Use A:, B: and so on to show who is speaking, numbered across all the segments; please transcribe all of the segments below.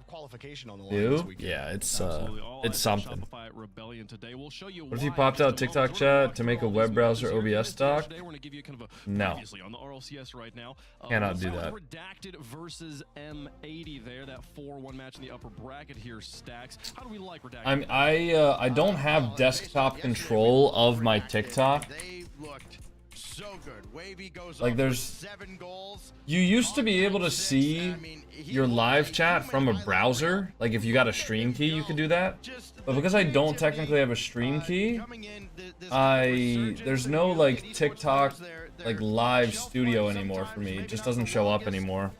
A: have qualification on the line this weekend.
B: Yeah, it's something.
C: Shopify Rebellion today. We'll show you
B: What if you
C: why
B: popped
C: in
B: out
C: just a
B: TikTok
C: moment.
B: chat to
C: We're
B: make a
C: gonna
B: web
C: walk
B: browser
C: through all these
B: OBS
C: series
B: stock?
C: today. We're gonna give you kind of a
B: No.
C: previously on the RLCS right now.
B: Cannot
C: We'll
B: do
C: start
B: that.
C: with Redacted versus M80 there. That 4-1 match in the upper bracket here stacks. How do we like Redacted?
B: I don't have desktop control of my TikTok.
A: They looked so good. Wavy goes
B: Like,
A: up
B: there's-
A: with 7 goals.
B: You used to be able to see your live chat from a browser. Like, if you got a stream key, you could do that. But because I don't technically have a stream key, there's no like TikTok like live studio anymore for me. It just doesn't show up anymore.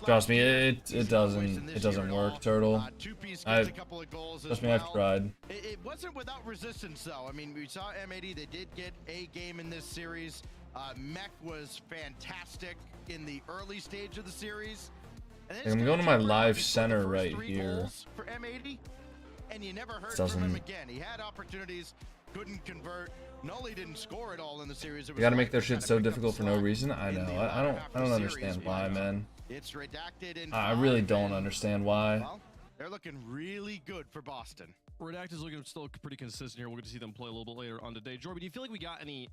B: Trust me, it doesn't work, Turtle. Trust me, I've tried.
A: It wasn't without resistance, though. I mean, we saw M80. They did get a game in this series. Mech was fantastic in the early stage of the series. And then
B: I'm going to my live center right here.
A: For M80, and you never heard
B: Doesn't-
A: from him again. He had opportunities, couldn't convert. Nolly didn't score it all in the series.
B: You gotta make their shit so difficult for no reason. I know. I don't understand why, man.
A: It's redacted in
B: I really don't understand why.
A: Well, they're looking really good for Boston.
C: Redacted is looking still pretty consistent here. We're going to see them play a little bit later on today. Jorby, do you feel like we got any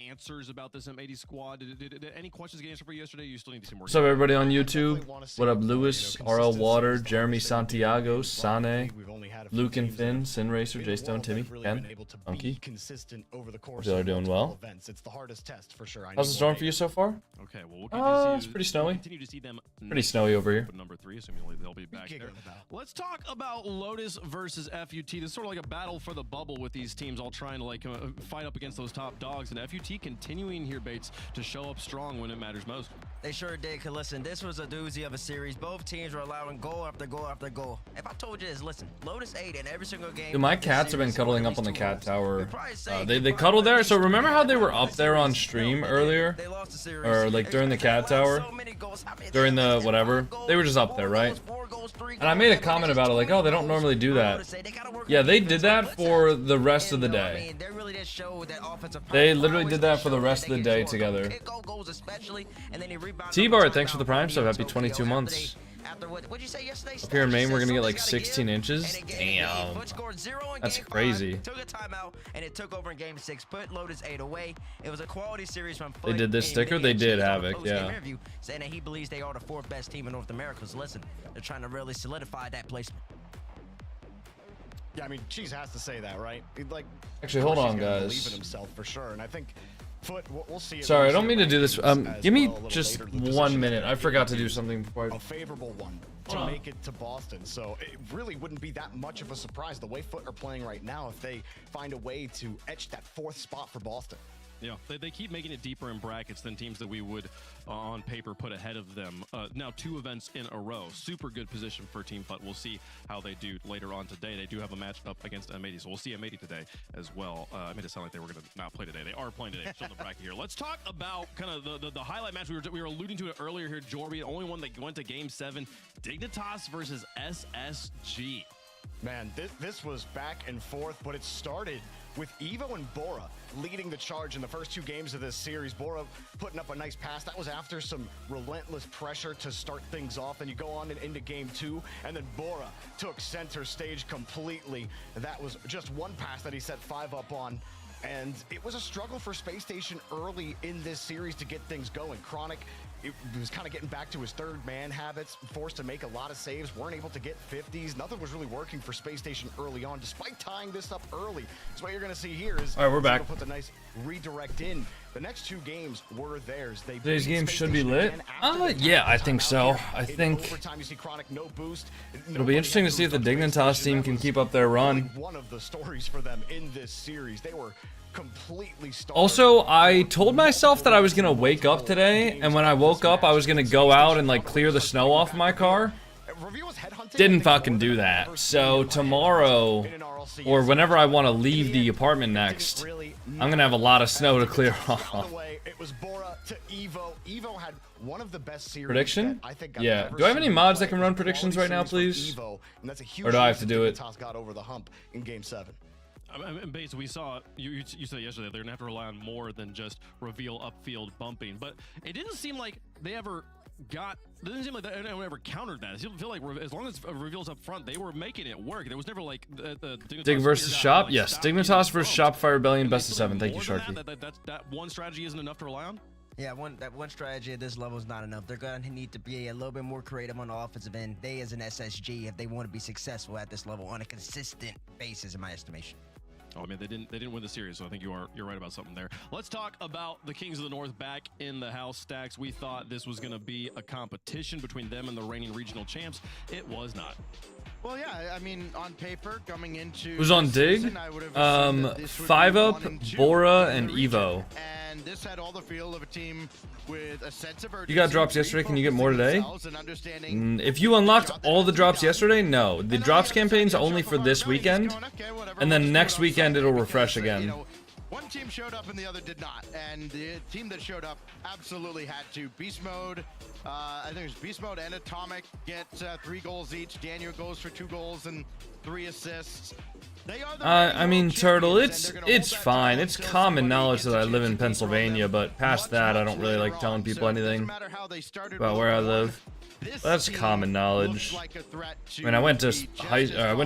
C: answers about this M80 squad? Did any questions get answered for you yesterday? You still need to see more.
B: What's up, everybody on YouTube? What up, Lewis, RL Water, Jeremy Santiago, Sane, Luke and Finn, Sin Racer, J Stone, Timmy, Ken, Funky. Hope y'all are doing well.
A: It's the hardest test for sure.
B: How's the storm for you so far?
C: Okay, well, we'll
B: It's pretty snowy.
C: continue to see them.
B: Pretty snowy over here.
C: Number 3, assuming they'll be back there. Let's talk about Lotus versus FUT. This is sort of like a battle for the bubble with these teams all trying to like fight up against those top dogs, and FUT continuing here, Bates, to show up strong when it matters most.
D: They sure did, cause listen, this was a doozy of a series. Both teams were allowing goal after goal after goal. If I told you this, listen, Lotus 8 in every single game.
B: Dude, my cats have been cuddling up on the cat tower. They cuddle there. So remember how they were up there on stream earlier? Or like during the cat tower? During the whatever? They were just up there, right? And I made a comment about it, like, oh, they don't normally do that. Yeah, they did that for the rest of the day. They literally did that for the rest of the day together. T-Bar, thanks for the Prime sub. Happy 22 months. Up here in Maine, we're gonna get like 16 inches. Damn. That's crazy.
D: Took a timeout and it took over in game 6. Put Lotus 8 away. It was a quality series from
B: They did this sticker? They did Havoc, yeah.
D: Saying that he believes they are the 4th best team in North America. So listen, they're trying to really solidify that placement.
A: Yeah, I mean, Cheese has to say that, right? Like,
B: Actually, hold on,
A: he's gonna
B: guys.
A: Believe in himself for sure, and I think Foot. We'll see.
B: Sorry, I don't mean to do this. Give me just 1 minute. I forgot to do something before
A: A favorable one to make it to Boston, so it really wouldn't be that much of a surprise the way Foot are playing right now if they find a way to etch that 4th spot for Boston.
C: Yeah, they keep making it deeper in brackets than teams that we would, on paper, put ahead of them. Now 2 events in a row. Super good position for Team Foot. We'll see how they do later on today. They do have a match up against M80, so we'll see M80 today as well. I made it sound like they were going to not play today. They are playing today. Still in the bracket here. Let's talk about kind of the highlight match. We were alluding to it earlier here, Jorby. The only one that went to Game 7. Dignitas versus SSG.
A: Man, this was back and forth, but it started with Evo and Bora leading the charge in the first 2 games of this series. Bora putting up a nice pass. That was after some relentless pressure to start things off. And you go on and into game 2, and then Bora took center stage completely. And that was just one pass that he set 5 up on. And it was a struggle for Space Station early in this series to get things going. Chronic, it was kind of getting back to his 3rd man habits, forced to make a lot of saves, weren't able to get 50s. Nothing was really working for Space Station early on, despite tying this up early. So what you're going to see here is,
B: all right, we're back.
A: Put the nice redirect in. The next 2 games were theirs.
B: Today's game should be lit. Yeah, I think so. I think
A: overtime, you see Chronic, no boost.
B: It'll be interesting to see if the Dignitas team can keep up their run.
A: One of the stories for them in this series, they were completely starved.
B: Also, I told myself that I was gonna wake up today, and when I woke up, I was gonna go out and like clear the snow off my car. Didn't fucking do that. So tomorrow, or whenever I want to leave the apartment next, I'm gonna have a lot of snow to clear off.
A: It was Bora to Evo. Evo had one of the best series.
B: Prediction? Yeah. Do I have any mods that can run predictions right now, please? Or do I have to do it?
A: Got over the hump in game 7.
C: And basically, we saw, you said yesterday, they're going to have to rely on more than just reveal upfield bumping. But it didn't seem like they ever Doesn't seem like anyone ever countered that. I feel like as long as reveals up front, they were making it work. There was never like the
B: Dig versus Shop. Yes, Dignitas versus Shopify Rebellion, best of 7. Thank you, Sharky.
C: That one strategy isn't enough to rely on.
D: Yeah, that one strategy at this level is not enough. They're going to need to be a little bit more creative on the offensive end. They, as an SSG, if they want to be successful at this level on a consistent basis, in my estimation.
C: Oh, I mean, they didn't win the series, so I think you're right about something there. Let's talk about the Kings of the North back in the house. Stacks, we thought this was going to be a competition between them and the reigning regional champs. It was not.
E: Well, yeah, I mean, on paper, coming into
B: Who's on Dig? 5 Up, Bora, and Evo.
E: And this had all the feel of a team with a sense of urgency.
B: You got drops yesterday, can you get more today? If you unlocked all the drops yesterday, no. The drops campaign's only for this weekend, and then next weekend it'll refresh again.
E: One team showed up and the other did not, and the team that showed up absolutely had to. Beast Mode, I think it was Beast Mode and Atomic get 3 goals each. Daniel goes for 2 goals and 3 assists. They are the
B: I mean, Turtle, it's fine. It's common knowledge that I live in Pennsylvania, but past that, I don't really like telling people anything about where I live. That's common knowledge. I mean, I went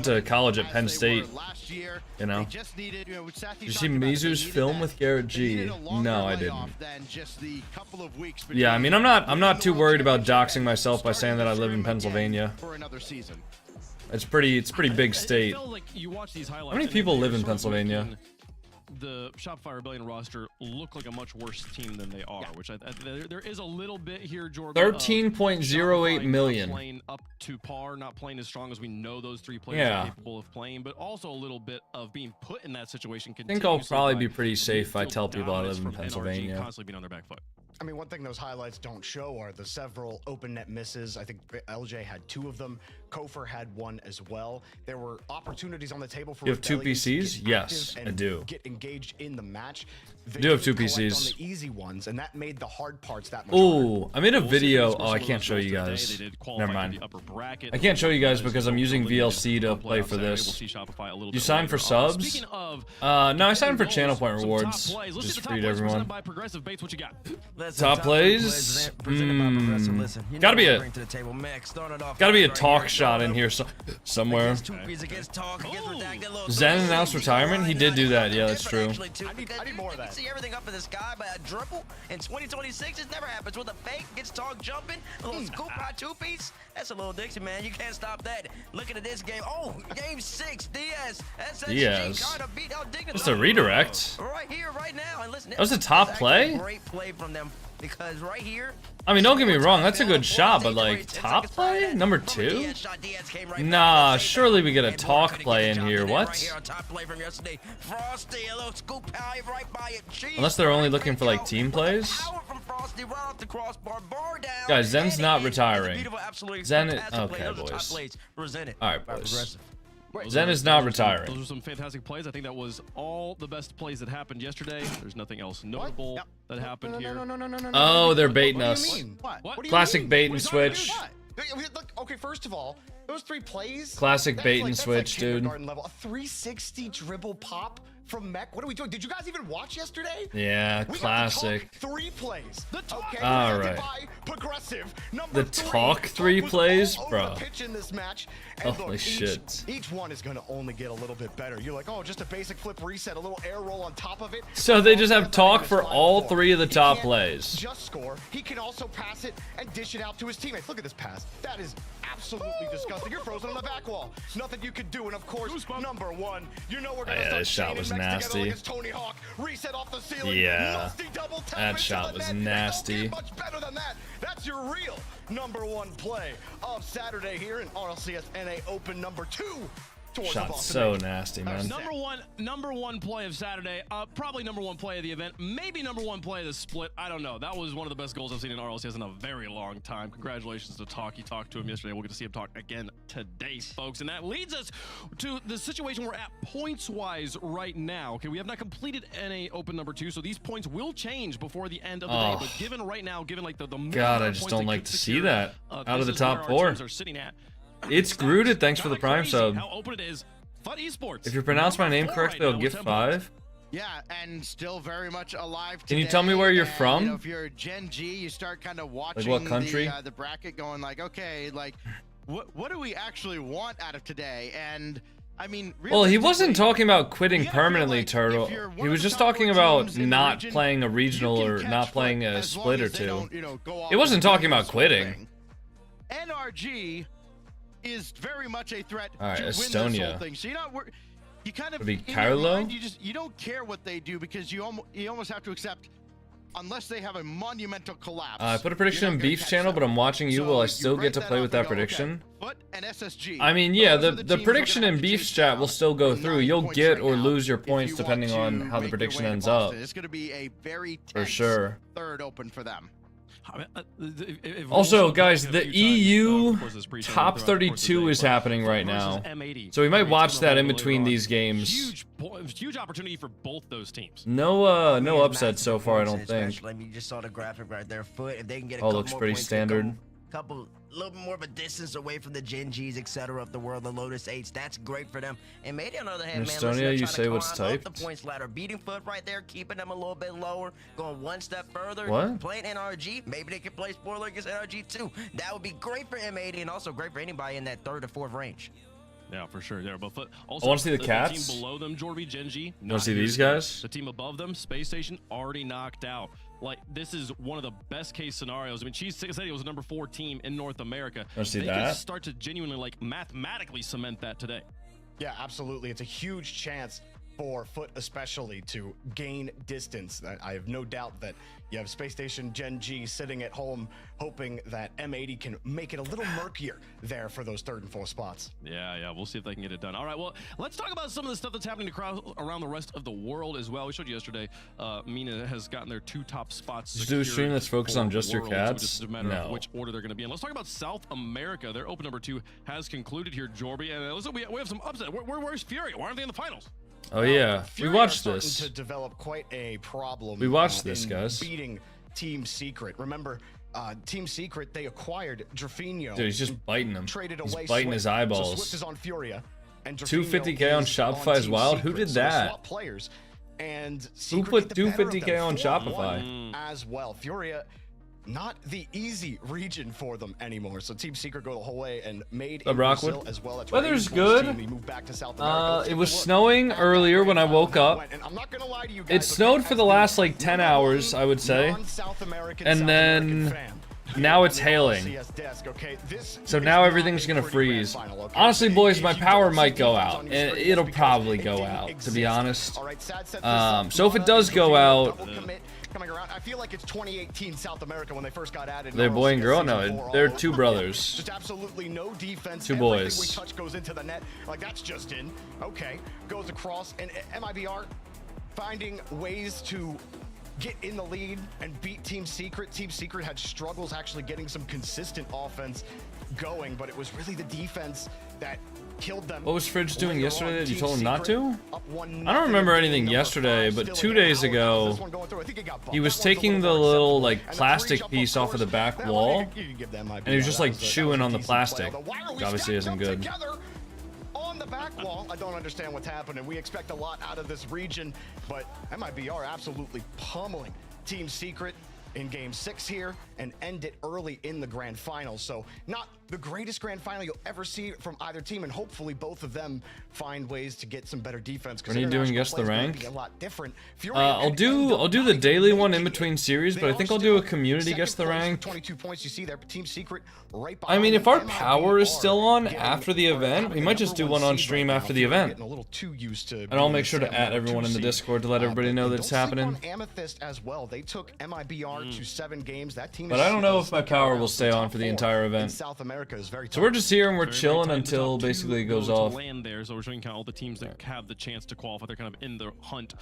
B: to college at Penn State. You know. Did you see Mizu's film with Garrett G? No, I didn't. Yeah, I mean, I'm not too worried about doxing myself by saying that I live in Pennsylvania. It's pretty big state. How many people live in Pennsylvania?
C: The Shopify Rebellion roster look like a much worse team than they are, which there is a little bit here, Jordan.
B: 13.08 million.
C: Playing up to par, not playing as strong as we know those 3 players are capable of playing, but also a little bit of being put in that situation.
B: I think I'll probably be pretty safe if I tell people I live in Pennsylvania.
C: Constantly being on their back foot.
A: I mean, one thing those highlights don't show are the several open net misses. I think LJ had 2 of them. Kofor had 1 as well. There were opportunities on the table for.
B: You have 2 PCs? Yes, I do.
A: Get engaged in the match.
B: I do have 2 PCs.
A: On the easy ones, and that made the hard parts that much
B: harder. I made a video. Oh, I can't show you guys. Never mind. I can't show you guys because I'm using VLC to play for this. You signed for subs? No, I signed for channel point rewards. Just free to everyone. Top plays? Gotta be a talk shot in here somewhere. Zen announced retirement? He did do that, yeah, that's true.
A: I need more of that.
D: See everything up in the sky, but a dribble in 2026 it never happens. With a fake, gets talk jumping, a little scoop high 2-piece. That's a little Dixie, man. You can't stop that. Looking at this game. Oh, game 6, Diaz.
B: Diaz.
D: Beat out Dignitas.
B: That's a redirect.
D: Right here, right now. And listen,
B: that was a top play?
D: Great play from them. Because right here,
B: I mean, don't get me wrong, that's a good shot, but like, top play? Number 2? Nah, surely we get a talk play in here, what? Unless they're only looking for like team plays? Guys, Zen's not retiring. Zen is, okay, boys. Alright, boys. Zen is not retiring.
C: Those were some fantastic plays. I think that was all the best plays that happened yesterday. There's nothing else notable that happened here.
A: No.
B: Oh, they're baiting us.
A: What?
B: Classic bait and switch.
A: Okay, first of all, those 3 plays.
B: Classic bait and switch, dude.
A: A 360 dribble pop from Mech. What are we doing? Did you guys even watch yesterday?
B: Yeah, classic.
A: 3 plays. Okay,
B: all right.
A: Progressive.
B: The talk 3 plays, bro.
A: Holy
B: shit.
A: Each one is going to only get a little bit better. You're like, oh, just a basic flip reset, a little air roll on top of it.
B: So they just have talk for all 3 of the top plays.
A: Just score. He can also pass it and dish it out to his teammates. Look at this pass. That is absolutely disgusting. You're frozen on the back wall. Nothing you can do. And of course, number 1, you know we're going to
B: this shot was nasty.
A: Tony Hawk, reset off the ceiling.
B: Yeah, that shot was nasty.
A: Much better than that. That's your real number 1 play of Saturday here in RLCS NA Open number 2.
B: Shot's so nasty, man.
C: Number one play of Saturday. Probably number 1 play of the event. Maybe number 1 play of the split. I don't know. That was one of the best goals I've seen in RLCS in a very long time. Congratulations to Talk. You talked to him yesterday. We'll get to see him talk again today, folks. And that leads us to the situation we're at points-wise right now. Okay, we have not completed NA Open number 2, so these points will change before the end of the day. But given right now, given like the
B: God, I just don't like to see that out of the top 4. It's Grooted, thanks for the Prime sub.
C: How open it is. Foot Esports.
B: If you pronounce my name correctly, I'll gift 5.
E: Yeah, and still very much alive
B: Can
E: today.
B: you tell me where you're
E: And,
B: from?
E: You know, if you're Gen G, you start kind of watching
B: what country?
E: the bracket going like, okay, like what do we actually want out of today? And I mean,
B: Well, he wasn't
E: realistically,
B: talking about quitting
E: you gotta feel
B: permanently,
E: like
B: Turtle.
E: if you're one
B: He
E: of
B: was
E: the
B: just
E: top
B: talking
E: four
B: about
E: teams in the
B: not
E: region,
B: playing a
E: you
B: regional
E: can
B: or
E: catch
B: not playing
E: Foot
B: a
E: as long
B: split or
E: as they
B: two.
E: don't, you know, go off
B: He wasn't
E: and
B: talking
E: win
B: about
E: this whole
B: quitting.
E: thing. NRG is very much a threat
B: All right,
E: to win this
B: Estonia.
E: whole thing. So you're not you kind of
B: Would be
E: in your
B: Carlo?
E: mind, you don't care what they do because you almost have to accept unless they have a monumental collapse.
B: I put a prediction
E: you're
B: on
E: not gonna
B: Beef's
E: catch
B: channel,
E: them.
B: but I'm watching you.
E: So
B: Will I still
E: write
B: get to play
E: off
B: with
E: and
B: that
E: go,
B: prediction?
E: Okay, Foot and SSG.
B: I mean, yeah,
E: Those are
B: the
E: teams we're
B: prediction
E: gonna
B: in
E: have to
B: Beef's
E: chase
B: chat
E: down
B: will still go
E: in
B: through.
E: 9
B: You'll
E: points
B: get
E: right
B: or
E: now
B: lose your
E: if
B: points
E: you
B: depending
E: want
B: on
E: to
B: how the
E: make your
B: prediction
E: way to
B: ends up.
E: Boston. It's going to be a very
B: For
E: tense
B: sure.
E: third open for them.
C: I mean, if
B: Also,
C: we'll
B: guys,
C: talk a
B: the
C: few times,
B: EU
C: of course, this pre-show
B: top
C: throughout the course of the
B: 32
C: day,
B: is
C: but
B: happening right
C: versus
B: now.
C: M80,
B: So we might
C: it's
B: watch
C: gonna
B: that in
C: roll
B: between
C: later on.
B: these games.
C: Huge opportunity for both those teams.
B: No
D: He
B: no
D: has
B: upsets
D: massive
B: so far, I don't
D: points,
B: think.
D: especially, I mean, you just saw the graphic right there. Foot, if they can get a
B: All
D: couple
B: looks
D: more
B: pretty
D: points,
B: standard.
D: a little bit more of a distance away from the Gen Gs, etc. of the world, the Lotus 8s. That's great for them. And maybe on the other hand, man,
B: Estonia,
D: listen, they're
B: you
D: trying to
B: say what's
D: climb up
B: typed?
D: the points ladder, beating Foot right there, keeping them a little bit lower, going one step further.
B: What?
D: Playing NRG, maybe they can play spoiler against NRG too. That would be great for M80 and also great for anybody in that third or fourth range.
C: Yeah, for sure. There, but also,
B: I want to see the
C: team
B: Cats.
C: below them, Jorby, Genji.
B: You want to see these guys?
C: The team above them, Space Station, already knocked out. Like, this is one of the best case scenarios. I mean, Cheese said it was the #4 team in North America.
B: Want to see
C: they
B: that?
C: could start to genuinely, like, mathematically cement that today.
A: Yeah, absolutely. It's a huge chance for Foot especially to gain distance. I have no doubt that you have Space Station Gen G sitting at home hoping that M80 can make it a little murkier there for those third and fourth spots.
C: Yeah, we'll see if they can get it done. All right, well, let's talk about some of the stuff that's happening around the rest of the world as well. We showed you yesterday, Mina has gotten their 2 top spots.
B: Just do a stream that's focused on just your
C: Worlds,
B: cats?
C: So it's just a matter
B: No.
C: of which order they're going to be in. Let's talk about South America. Their open #2 has concluded here, Jorby. And listen, we have some upset. Where's Fury? Why aren't they in the finals?
B: Oh yeah, we
A: Fury
B: watched
A: are
B: this.
A: starting to develop quite a problem.
B: We watched this,
A: in
B: guys.
A: beating Team Secret. Remember, Team Secret, they acquired Drafinho.
B: Dude, he's just biting him.
A: Traded
B: He's
A: away
B: biting
A: Swift.
B: his
A: So
B: eyeballs.
A: Swift is on Furia, and
B: 250K on
A: is
B: Shopify is
A: Team
B: wild. Who
A: Secret.
B: did
A: So they
B: that?
A: swap players, and
B: Who
A: Secret
B: put
A: get the better of them,
B: 250K on
A: 4-1
B: Shopify?
A: as well. Furia, not the easy region for them anymore. So Team Secret go the whole way and made in
B: Rockwood.
A: Brazil as well. That's
B: Weather's
A: why Abe's
B: good.
A: team, he moved back to South America. Let's
B: It
A: take
B: was
A: a look
B: snowing
A: at that
B: earlier when I
A: grand
B: woke
A: final
B: up.
A: went. And I'm not gonna lie to you
B: It
A: guys,
B: snowed for the last like 10
A: number
B: hours,
A: one
B: I would say.
A: non-South American
B: And
A: South
B: then
A: American fan
B: now it's
A: on the
B: hailing.
A: LCS desk, okay? This
B: So
A: is
B: now
A: not
B: everything's
A: a
B: gonna
A: pretty grand
B: freeze.
A: final, okay?
B: Honestly, boys,
A: If
B: my
A: you
B: power
A: don't see
B: might go
A: defense
B: out.
A: on your screen,
B: It'll
A: it's because
B: probably
A: it
B: go
A: didn't
B: out, to
A: exist.
B: be honest.
A: All right, Sad set this up.
B: So if it does go
A: Mana,
B: out,
A: double commit coming around. I feel like it's 2018 South America when they first got added. in
B: they're boy and
A: RLCS
B: girl?
A: Season
B: No,
A: 4
B: they're
A: all
B: 2
A: over
B: brothers.
A: again. Just absolutely no defense.
B: 2
A: Everything
B: boys.
A: we touch goes into the net. Like, that's just in. Okay, goes across. And MIBR finding ways to get in the lead and beat Team Secret. Team Secret had struggles actually getting some consistent offense going, but it was really the defense that killed them.
B: What was Fridge doing
A: Later
B: yesterday
A: on,
B: that you
A: Team
B: told him not
A: Secret
B: to?
A: up 1-0
B: I don't remember
A: in game
B: anything
A: number
B: yesterday,
A: 5,
B: but
A: still
B: 2
A: in
B: days
A: Howard.
B: ago,
A: This one going through. I think it got bumped.
B: he was
A: That one's a
B: taking the
A: more
B: little
A: acceptable.
B: like
A: And the
B: plastic
A: three-jump,
B: piece off of the back
A: that one,
B: wall,
A: you can give that might
B: and
A: be
B: he was
A: right.
B: just
A: That
B: like
A: was a
B: chewing on the
A: decent play.
B: plastic.
A: Although, why are we
B: Which obviously isn't
A: stacked up
B: good.
A: together on the back wall? I don't understand what's happening. We expect a lot out of this region, but MIBR absolutely pummeling Team Secret in game 6 here and end it early in the grand final. So not the greatest grand final you'll ever see from either team, and hopefully both of them find ways to get some better defense.
B: When are you doing Guess the Rank?
A: A lot different. Fury
B: I'll
A: and
B: do
A: Endo
B: the
A: not
B: daily
A: even
B: one in
A: making
B: between
A: it.
B: series,
A: They
B: but I
A: are
B: think I'll do a
A: still
B: community
A: second
B: Guess the
A: place with
B: Rank.
A: 22 points you see there, but Team Secret right
B: I mean,
A: behind
B: if our
A: them.
B: power is
A: MIBR
B: still on
A: getting
B: after the
A: or
B: event,
A: having
B: we
A: the
B: might just do
A: number
B: one on
A: seed
B: stream
A: right now.
B: after the
A: Fury
B: event.
A: getting a little too used to
B: And I'll
A: being
B: make sure to
A: the
B: add
A: number
B: everyone
A: 2
B: in the
A: seed.
B: Discord to let everybody
A: But
B: know
A: don't
B: that's
A: sleep
B: happening.
A: on Amethyst as well. They took MIBR to 7 games. That team
B: But
A: is
B: I don't know if
A: still
B: my power
A: around
B: will
A: the
B: stay on
A: top
B: for the
A: 4
B: entire
A: in
B: event.
A: South America is very
B: So
A: tough.
B: we're just here and we're
C: Very, very
B: chilling
C: tight. The
B: until
C: top 2
B: basically it goes
C: go to
B: off.
C: land there, so we're showing kind of all the teams that have the chance to qualify. They're kind of in the hunt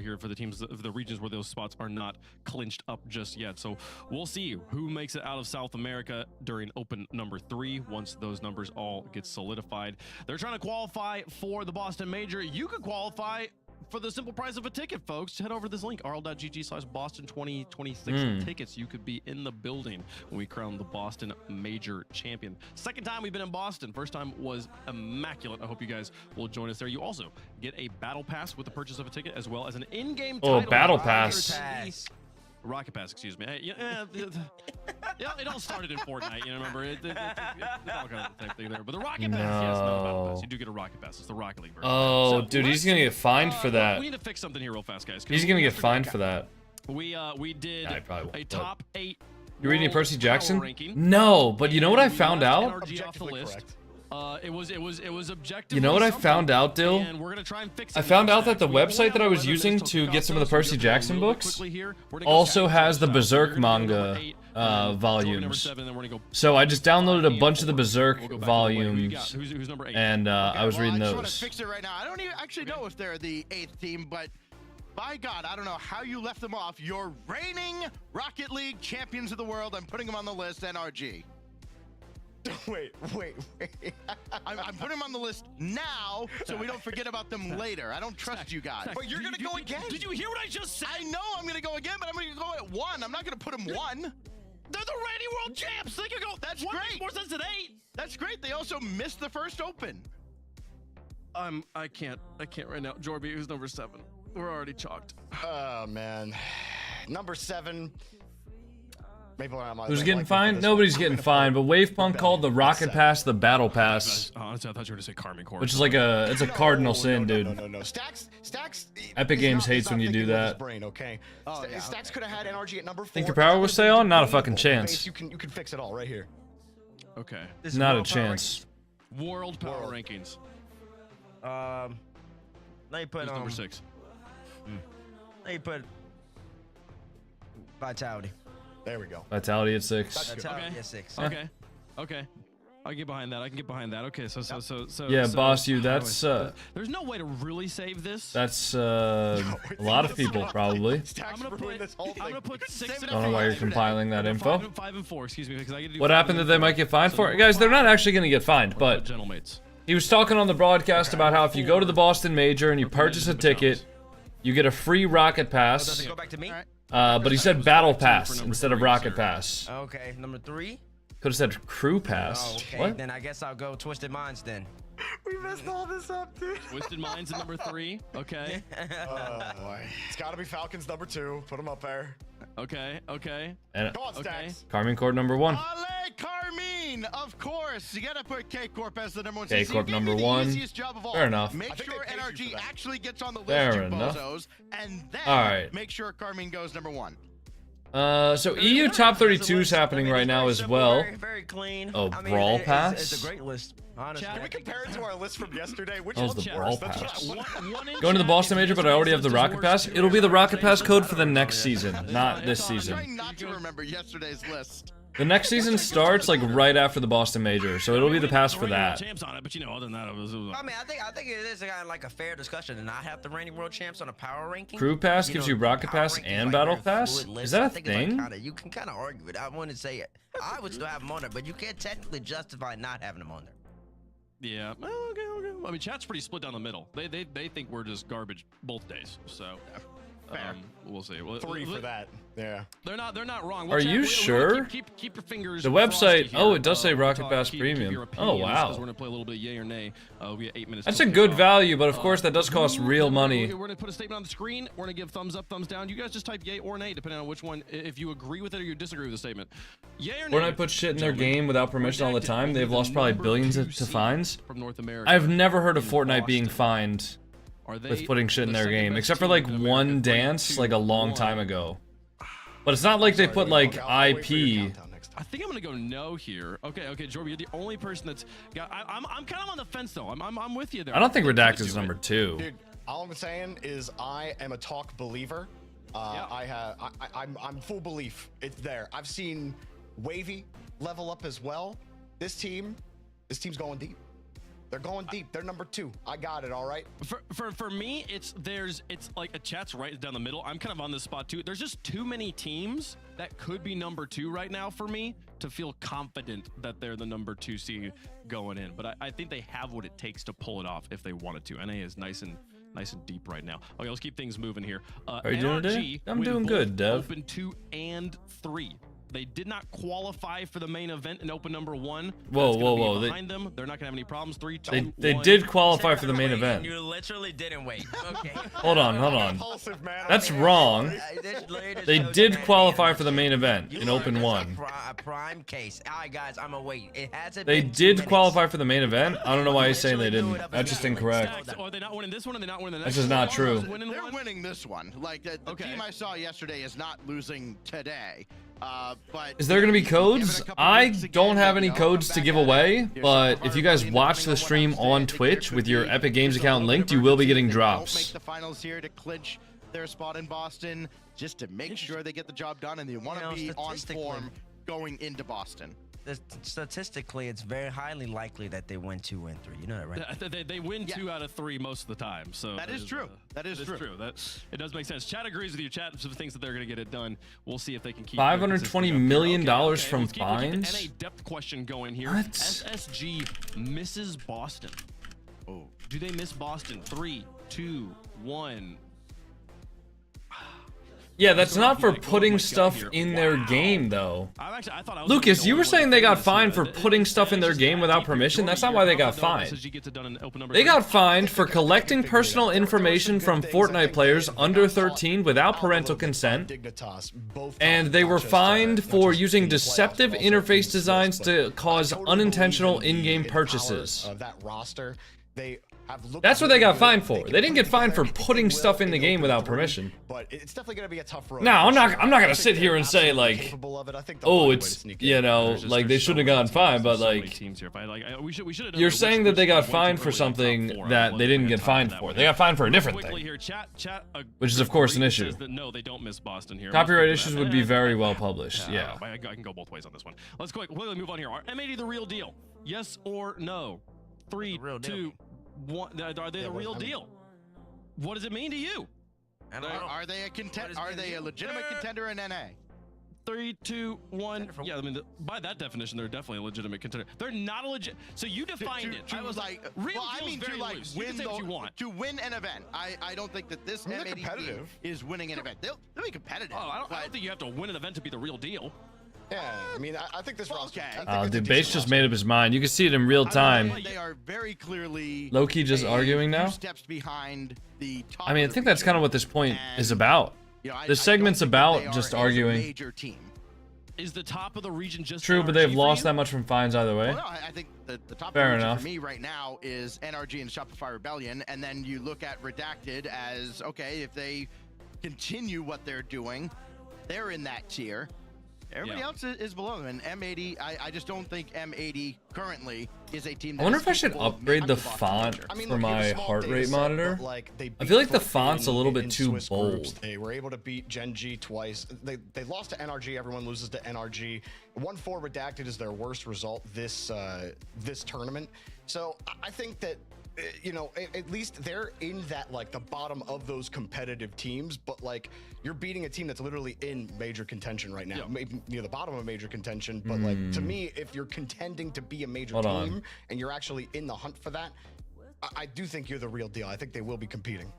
C: here for the teams of the regions where those spots are not clinched up just yet. So we'll see who makes it out of South America during open number 3 once those numbers all get solidified. They're trying to qualify for the Boston Major. You could qualify for the simple price of a ticket, folks. Head over to this link, rl.gg/Boston2026 tickets. You could be in the building when we crown the Boston Major Champion. Second time we've been in Boston. First time was immaculate. I hope you guys will join us there. You also get a battle pass with the purchase of a ticket, as well as an in-game title.
B: Battle pass.
C: Rocket Pass, excuse me. Yeah, it all started in Fortnite. You know, remember? It's all kind of the same thing there. But the Rocket Pass, yes, not a Battle Pass. You do get a Rocket Pass. It's the Rocket League version.
B: Oh, so, dude, he's gonna get fined for that.
C: We need to fix something here real fast, guys.
B: He's gonna get fined for that.
C: We did a top 8.
B: You're reading Percy Jackson? No, but you know what I found out?
A: Objectively correct.
C: It was objective.
B: You know what I found out, Dill?
C: And we're gonna try and fix it.
B: I found out that the website that I was using to get some of the Percy Jackson books also has the Berserk manga volumes. So I just downloaded a bunch of the Berserk volumes, and I was reading
E: I just
B: those.
E: want to fix it right now. I don't even actually know if they're the 8th team, but by God, I don't know how you left them off. You're reigning Rocket League champions of the world. I'm putting them on the list, NRG.
A: Wait.
E: I'm putting them on the list now so we don't forget about them later. I don't trust you guys.
A: But you're gonna go again.
C: Did you hear what I just said?
E: I know I'm gonna go again, but I'm gonna go at 1. I'm not gonna put them 1.
C: They're the reigning world champs. They could go.
E: That's
C: one
E: great.
C: makes more sense than 8.
E: That's great. They also missed the first open.
C: I can't right now. Jorby, who's number 7? We're already chalked.
A: Oh man, number 7.
B: Who's getting fined? Nobody's getting fined, but Wavepunk called the Rocket Pass the Battle Pass.
C: Honestly, I thought you were gonna say Carmen Court.
B: Which is like it's a cardinal sin, dude.
A: No. Stacks.
B: Epic Games hates when you do that.
A: Brain, okay. Stacks could have had NRG at number 4.
B: Think your power will stay on? Not a fucking chance.
A: You can fix it all right here.
C: Okay.
B: Not a chance.
C: World power rankings.
D: Let me put
C: Who's number 6.
D: Let me put Vitality.
A: There we go.
B: Vitality at 6.
D: Vitality at 6.
C: Okay. I can get behind that. Okay, so
B: Yeah,
C: so
B: boss, you. That's
C: there's no way to really save this.
B: that's a lot of people probably.
C: I'm gonna put 6.
B: I don't know why you're compiling that info.
C: 5 and 4. Excuse me, because I get to do
B: What
C: 5
B: happened that
C: and
B: they
C: 4.
B: might get fined for? Guys, they're not actually gonna get fined, but
C: Gentlemates.
B: he was talking on the broadcast about how if you go to the Boston Major and you purchase a ticket, you get a free Rocket
D: Does
B: Pass.
D: it go back to me?
B: But he said Battle Pass instead of Rocket Pass.
D: Okay, number 3.
B: Could have said Crew Pass.
D: Oh, okay.
B: What?
D: Then I guess I'll go Twisted Minds then.
A: We messed all this up, dude.
C: Twisted Minds at number 3. Okay.
A: Oh boy. It's got to be Falcons number 2. Put them up there.
C: Okay.
B: And
A: Go on, Stacks.
B: Carmine Court number 1.
E: Ale Carmine, of course. You gotta put K-Corp as the number 1.
B: K-Corp
E: So
B: number
E: the
B: 1.
E: easiest job of all.
B: Fair enough.
E: Make
A: I think
E: sure
A: they paid you
E: NRG
A: for that.
E: actually gets on the list,
B: Fair
E: you
B: enough.
E: bozos, and then
B: All right.
E: make sure Carmine goes number 1.
B: So EU Top 32 is happening right now as well.
D: Very, very clean.
B: Oh,
D: I mean,
B: Brawl
D: it's
B: Pass?
D: a great list, honestly.
A: Can we compare it to our list from yesterday? Which
B: That was
A: one's
B: the
A: worse?
B: Brawl
A: That's
B: Pass.
A: what-
B: Going to the Boston Major, but I already have the Rocket Pass. It'll be the Rocket Pass code for the next season, not this
E: I'm
B: season.
E: trying not to remember yesterday's list.
B: The next season starts like right after the Boston Major, so it'll be the pass for that.
C: Champs on it, but other than that, it was
D: I mean, I think it is kind of like a fair discussion to not have the reigning world champs on a power ranking.
B: Crew Pass gives you Rocket
D: power
B: Pass
D: ranking
B: and
D: is
B: Battle
D: like very
B: Pass?
D: fluid
B: Is
D: list.
B: that
D: I
B: a
D: think it's
B: thing?
D: you can kind of argue it. I wouldn't say it. I would still have them on there, but you can't technically justify not having them on there.
C: Yeah. Okay. I mean, chat's pretty split down the middle. They think we're just garbage both days. So, we'll see.
A: 3 for that. Yeah.
C: They're not wrong.
B: Are you sure?
C: Keep your fingers.
B: The website-
C: frosty
B: oh,
C: here.
B: it does say Rocket
C: Talk,
B: Pass
C: keep
B: Premium.
C: your
B: Oh,
C: opinions,
B: wow.
C: 'cause we're gonna play a little bit yay or nay. We got 8 minutes.
B: That's
C: till
B: a good
C: kickoff.
B: value, but of course that does cost real money.
C: We're gonna put a statement on the screen. We're gonna give thumbs up, thumbs down. You guys just type yay or nay, depending on which one. If you agree with it or you disagree with the statement. Yay or nay?
B: Fortnite puts shit in their
C: Gentlemen,
B: game without permission all the
C: redacted
B: time.
C: will
B: They've
C: be the
B: lost probably
C: number
B: billions
C: 2
B: to
C: seed
B: fines.
C: from North America.
B: I've never heard of
C: in
B: Fortnite being
C: Boston.
B: fined
C: Are they
B: with putting shit in
C: the
B: their
C: second
B: game,
C: best
B: except for
C: team
B: like
C: in America,
B: one
C: 42
B: dance like a long
C: one?
B: time ago. But it's not like they put like
A: I'll wait for your
B: IP.
A: countdown next time.
C: I think I'm gonna go no here. Okay, Jorby, you're the only person that's got. I'm kind of on the fence though. I'm with you there.
B: I don't think
C: Let's
B: Redacted
C: do
B: is
C: it.
B: number 2.
A: Dude, all I'm saying is I am a talk believer. I'm full belief. It's there. I've seen Wavy level up as well. This team's going deep. They're going deep. They're number 2. I got it. All right.
C: For me, it's like a chat's right down the middle. I'm kind of on this spot too. There's just too many teams that could be number 2 right now for me to feel confident that they're the number 2 seed going in. But I think they have what it takes to pull it off if they wanted to. NA is nice and nice and deep right now. Okay, let's keep things moving here.
B: How are you doing today? I'm
C: with
B: doing
C: both
B: good, Dev.
C: Open 2 and 3. They did not qualify for the main event in open number 1.
B: Whoa.
C: Behind them, they're not gonna have any problems. 3, 2,
B: They
C: 1.
B: did qualify for the main event.
D: You literally didn't wait. Okay.
B: Hold on.
A: Impulsive, man.
B: That's wrong. They did qualify for the main event in Open 1.
D: A prime case. All right, guys, I'm gonna wait. It hasn't.
B: They
D: been 2
B: did
D: minutes.
B: qualify for the main event. I don't know why he's saying they didn't. That's just incorrect.
C: Are they not winning this one? Are they not winning the
B: That's
C: next
B: just
C: one?
B: not true.
E: They're winning this one. Like the team I saw yesterday is not losing today. But
B: Is there going to be codes? I don't have any codes to give away, but if you guys watch the stream on Twitch with your Epic Games account linked, you will be getting
E: Make
B: drops.
E: the finals here to clinch their spot in Boston, just to make sure they get the job done, and they want to be on form going into Boston.
D: Statistically, it's very highly likely that they win 2 and 3. You know that, right?
C: They win 2 out of 3 most of the time. So
E: that is true. That is true.
C: It does make sense. Chat agrees with you. Chat thinks that they're going to get it done. We'll see if they can keep
B: $520 million from
C: We'll keep
B: fines.
C: NA depth question going here.
B: What?
C: SSG misses Boston.
E: Oh,
C: Do they miss Boston? 3, 2, 1.
B: Yeah, that's not for putting stuff in their game, though.
C: I thought I was
B: Lucas, you were saying they got fined for putting stuff in their game without permission? That's not why they got fined. They got fined for collecting personal information from Fortnite players under 13 without parental consent,
A: Dignitas, both
B: and they were fined for using deceptive interface designs to cause unintentional in-game purchases.
A: Of that roster, they have looked.
B: That's what they got fined for. They didn't get fined for putting stuff in the game without permission.
A: But it's definitely going to be a tough road.
B: No, I'm not gonna sit here and say like, oh, it's, you know, like they shouldn't have gotten fined, but like, you're saying that they got fined for something that they didn't get fined for. They got fined for a different thing, which is of course an issue.
C: No, they don't miss Boston here.
B: Copyright issues would be very well published. Yeah.
C: I can go both ways on this one. Let's quickly move on here. Are M80 the real deal? Yes or no? 3, 2, 1. Are they the real deal? What does it mean to you?
E: Are they a contender? Are they a legitimate contender in NA?
C: 3, 2, 1. Yeah, I mean, by that definition, they're definitely a legitimate contender. They're not a legit. So you defined it.
E: I was like,
C: real
E: well, I mean,
C: to like
E: win
C: what you want.
E: to win an event. I don't think that this M80 team is winning an event. They'll be competitive.
C: Oh, I don't think you have to win an event to be the real deal.
A: Yeah, I mean, I think this roster.
B: Dude, Base just made up his mind. You can see it in real time.
E: They are very clearly
B: Low-key just arguing now.
E: Steps behind the top.
B: I mean, I think that's kind of what this point is about. This segment's about just arguing.
E: Major team.
C: Is the top of the region just
B: True, but they've
C: NRG
B: lost
C: for you?
B: that much from fines either way.
E: Well, no, I think the top
B: Fair
E: of the region
B: enough.
E: for me right now is NRG and Shopify Rebellion, and then you look at Redacted as, okay, if they continue what they're doing, they're in that tier. Everybody else is below them, and M80, I just don't think M80 currently is a team that
B: I wonder
E: is
B: if I should
E: capable of
B: upgrade the
E: making Boston
B: font
E: major.
A: I mean,
B: for
A: look, you have
B: my
A: a small
B: heart
A: data
B: rate
A: set,
B: monitor.
A: but, like, they
B: I feel like
A: beat
B: the
A: Foot
B: font's a little bit
A: in
B: too
A: Swiss groups.
B: bold.
A: They were able to beat Gen G twice. They lost to NRG. Everyone loses to NRG. 1-4 Redacted is their worst result this tournament. So I think that, you know, at least they're in that, like, the bottom of those competitive teams, but like you're beating a team that's literally in major contention right now, maybe near the bottom of major contention. But like, to me, if you're contending to be a major team and you're actually in the hunt for that, I do think you're the real deal. I think they will be competing.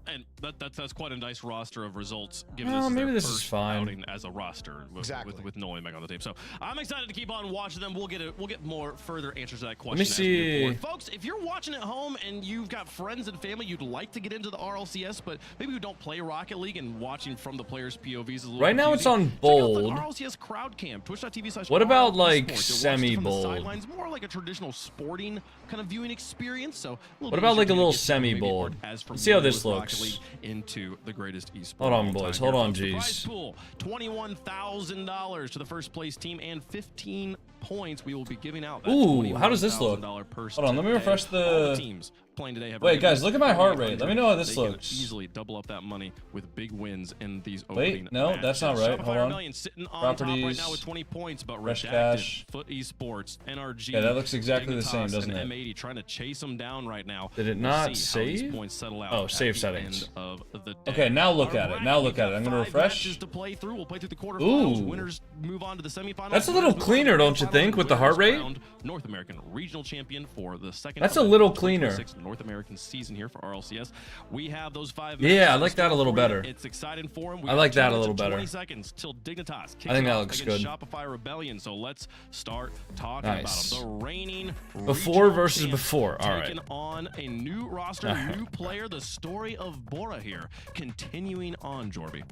C: And that's quite a nice roster of results, given
B: Well, maybe
C: this
B: this
C: is
B: is
C: their first
B: fine.
C: outing as a roster with Nolan back on the team. So I'm excited to keep on watching them. We'll get more further answers to that question.
B: Let me
C: as we move
B: see.
C: forward. Folks, if you're watching at home and you've got friends and family you'd like to get into the RLCS, but maybe you don't play Rocket League and watching from the players' POVs is a little
B: Right now it's
C: confusing,
B: on
C: check
B: bold.
C: out the RLCS crowd cam, twitch.tv/.
B: What about, like,
C: Esports. You'll watch it from the
B: semi-bold?
C: sidelines, more like a traditional sporting kind of viewing experience. So
B: What about, like, a little semi-bold?
C: Let's
B: Let's see how this looks.
C: Into the greatest esports.
B: Hold on,
C: of all
B: boys.
C: time
B: Hold
C: here.
B: on,
C: Folks, the
B: G's.
C: prize pool, $21,000 to the first place team and 15 points. We will be giving out. That
B: Ooh, how does this look?
C: $21,000 purse
B: Hold on, let me
C: today.
B: refresh the-
C: All teams playing today have
B: Wait, guys,
C: already
B: look at my heart rate. Let me know how this
C: they can
B: looks.
C: easily double up that money with big wins in these
B: Wait,
C: opening
B: no,
C: matches.
B: that's not right.
C: Shopify
B: Hold on.
C: Rebellion sitting on top right
B: Properties,
C: now with 20 points, but
B: fresh
C: Redacted,
B: cash.
C: Foot Esports, NRG.
B: Yeah, that looks exactly the same,
C: Dignitas,
B: doesn't
C: and
B: it?
C: M80 trying to chase them down right now.
B: Did it
C: We'll
B: not
C: see how these
B: save?
C: points settle out
B: Oh,
C: at
B: save
C: the
B: settings.
C: end of the day.
B: Okay, now look at it.
C: Alright,
B: Now look
C: we've
B: at it.
C: got
B: I'm gonna
C: 5
B: refresh.
C: matches to play through. We'll play through the quarterfinals.
B: Ooh.
C: Winners move on to the semifinals.
B: That's a little
C: Winners move on to
B: cleaner,
C: the
B: don't you
C: quarterfinals,
B: think, with the
C: and
B: heart
C: winners
B: rate?
C: crowned North American regional champion for the second.
B: That's a
C: of the
B: little
C: 2026
B: cleaner.
C: North American season here for RLCS. We have those 5
B: Yeah,
C: minutes
B: I like that a little better.
C: It's exciting for him.
B: I like that a little
C: 20
B: better.
C: seconds till Dignitas kicks
B: I think
C: it
B: that
C: off
B: looks
C: against
B: good.
C: Shopify Rebellion. So let's start talking
B: Nice.
C: about them. The reigning
B: Before
C: regional
B: versus
C: champ
B: before. All right.
C: taking on a new roster, new player. The story of Bora here, continuing on, Jorby.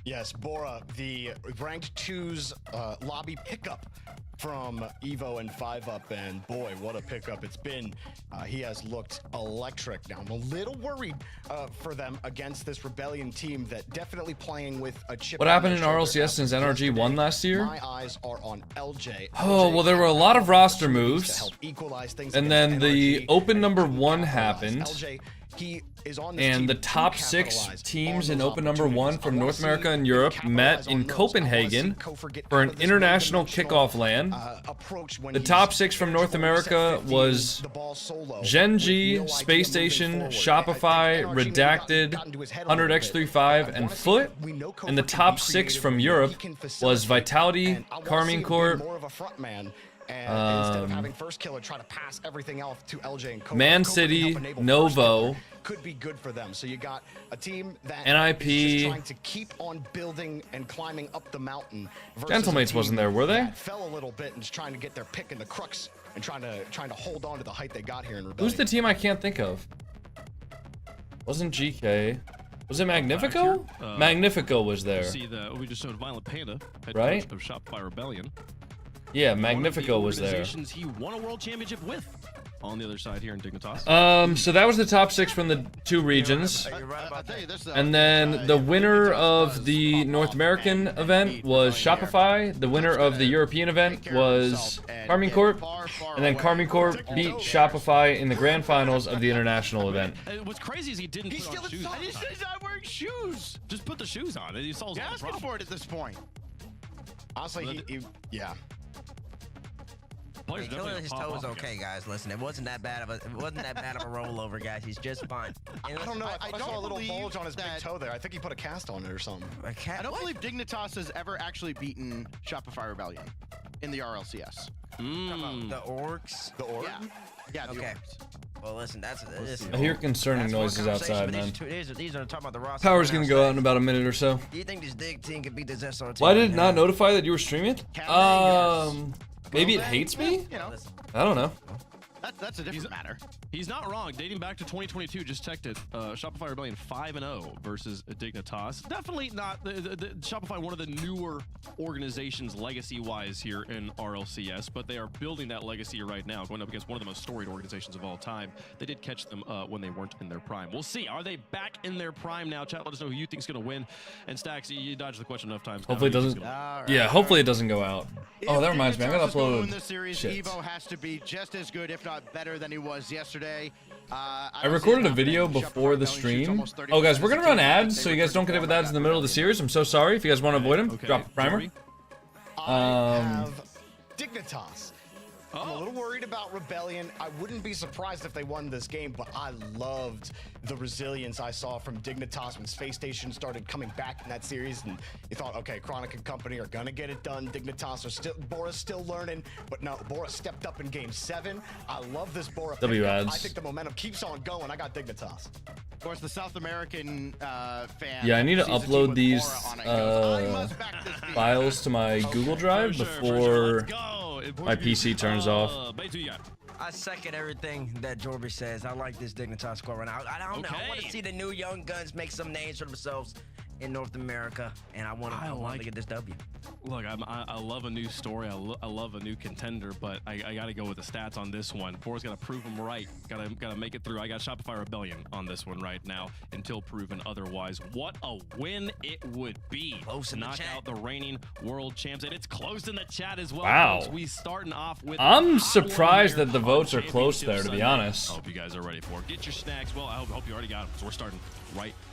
A: Yes, Bora, the ranked 2's lobby pickup from Evo and 5UP, and boy, what a pickup it's been. He has looked electric. Now, I'm a little worried for them against this Rebellion team that definitely playing with a chip.
B: What
A: on
B: happened
A: their
B: in
A: shoulder
B: RLCS since
A: after
B: NRG won
A: yesterday.
B: last year?
A: My eyes are on LJ.
B: Oh, well, there were a lot of roster moves.
A: To help equalize things
B: And
A: against
B: then the
A: NRG.
B: open number
A: Couldn't
B: 1
A: capitalize.
B: happened.
A: LJ, he is on this
B: And
A: team
B: the
A: to
B: top 6
A: capitalize
B: teams
A: on
B: in
A: those
B: open number 1
A: opportunities.
B: from
A: I wanna
B: North
A: see
B: America and
A: him
B: Europe
A: capitalize
B: met
A: on
B: in
A: those. I wanna see
B: Copenhagen
A: Kofor get
B: for
A: out
B: an
A: of this
B: international
A: one-dimensional,
B: kickoff LAN.
A: approach when
B: The
A: he's
B: top 6 from North
A: towards
B: America
A: 15,
B: was
A: the ball solo,
B: Genji,
A: with no idea
B: Space
A: moving
B: Station,
A: forward.
B: Shopify,
A: I think NRG
B: Redacted,
A: got into his head a little bit.
B: 100x35,
A: I
B: and
A: wanna see
B: Foot.
A: that we know Kofor
B: And the
A: can
B: top
A: be
B: 6
A: creative
B: from
A: when he
B: Europe
A: can
B: was
A: facilitate.
B: Vitality,
A: And I wanna see
B: Carmine
A: him be
B: Corp,
A: more of a front man. And instead of having first killer try to pass everything off to LJ and Kofor,
B: Man
A: Kofor can
B: City,
A: help enable first
B: Novo.
A: killer. Could be good for them. So you got a team that
B: NIP.
A: is just trying to keep on building and climbing up the mountain. versus a
B: Gentlemates
A: team
B: wasn't there, were they?
A: that fell a little bit and just trying to get their pick in the crux and trying to hold on to the height they got here in Rebellion.
B: Who's the team I can't think of? Wasn't GK. Was it Magnifico? Magnifico was there.
C: See we just showed Violent Panda, head
B: Right?
C: coach of Shopify Rebellion.
B: Yeah,
C: One of the
B: Magnifico was there.
C: organizations he won a world championship with. On the other side here in Dignitas.
B: So that was the top 6 from the 2 regions.
E: I'll tell you this, though.
B: And then the winner of the North American event was Shopify. The winner of the European event was Carmine Corp. And then Carmine Corp beat Shopify in the grand finals of the international event.
C: What's crazy is he didn't put on shoes.
E: I just said he's not wearing shoes.
C: Just put the shoes on. He solves
E: You're
C: the
E: asking
C: problem.
E: for it at this point.
A: Honestly, yeah.
C: Players
D: Killing
C: definitely
D: his
C: pop
D: toe is
C: off
D: okay,
C: again.
D: guys. Listen, it wasn't that bad of a rollover, guys. He's just fine. And
A: I don't know. I
E: I
A: saw a
E: don't
A: little
E: believe
A: bulge on his big
E: that-
A: toe there. I think he put a cast on it or something.
E: I don't believe Dignitas has ever actually beaten Shopify Rebellion in the RLCS.
D: The orcs.
A: The orb?
E: Yeah. Yeah, the
D: Okay.
E: orcs.
D: Well, listen, that's
B: I hear concerning
D: that's one
B: noises
D: conversation,
B: outside,
D: but
B: man.
D: these are talking about the roster.
B: Power's
D: right
B: gonna
D: now,
B: go
D: so
B: out in about a minute or so.
D: Do you think this Dig team could beat this SR team?
B: Why did it not notify that you were streaming? Maybe it
E: Well, then,
B: hates me?
E: You know,
D: Listen,
B: I don't know.
E: that's a different matter.
C: He's not wrong. Dating back to 2022, just checked it. Shopify Rebellion 5-0 versus Dignitas. Definitely not the Shopify, one of the newer organizations legacy-wise here in RLCS, but they are building that legacy right now, going up against one of the most storied organizations of all time. They did catch them when they weren't in their prime. We'll see. Are they back in their prime now? Chat, let us know who you think's going to win. And Stacks, you dodged the question enough times.
B: Hopefully it
C: Now, who you
B: doesn't.
C: think's
B: Yeah, hopefully it doesn't go out. Oh, that
E: If
B: reminds me. I
E: Dignitas
B: gotta
E: is going to win
B: upload.
E: this series,
B: Shit.
E: Evo has to be just as good, if not better, than he was yesterday.
B: I recorded a video before the stream. Oh, guys, we're gonna run ads, so you guys don't get hit with ads in the middle of the series. I'm so sorry. If you guys want to avoid them,
C: Okay,
B: drop a primer.
C: Jory?
A: I have Dignitas. I'm a
C: Oh.
A: little worried about Rebellion. I wouldn't be surprised if they won this game, but I loved the resilience I saw from Dignitas when Space Station started coming back in that series. And you thought, okay, Chronic and company are gonna get it done. Dignitas are still, Bora's still learning, but no, Bora stepped up in Game 7. I love this Bora.
B: W
A: pickup.
B: ads.
A: I think the momentum keeps on going. I got Dignitas.
E: Of course, the South American fan.
B: Yeah, I need to
E: sees a team
B: upload
E: with
B: these
E: Bora on it and goes, "I must back this team."
B: files to my Google Drive
C: For sure.
B: before
C: Let's go.
B: my PC turns off.
C: Bait, who you got?
D: I second everything that Jorby says. I like this Dignitas squad right now. I don't know. I want to
C: Okay.
D: see the new young guns make some names for themselves in North America, and I want
C: I
D: to
C: like
D: get this W.
C: Look, I love a new story. I love a new contender, but I got to go with the stats on this one. Bora's got to prove them right. Got to make it through. I got Shopify Rebellion on this one right now until proven otherwise. What a win it would be.
D: Close in the
C: Knock
D: chat.
C: out the reigning world champs, and it's close in the chat as well.
B: Wow.
C: Folks. We starting off with.
B: I'm
C: a hot
B: surprised
C: one
B: that the
C: here
B: votes
C: on
B: are close
C: Championship
B: there, to be
C: Sunday.
B: honest.
C: I hope you guys are ready for it. Get your snacks. Well, I hope you already got them. So we're starting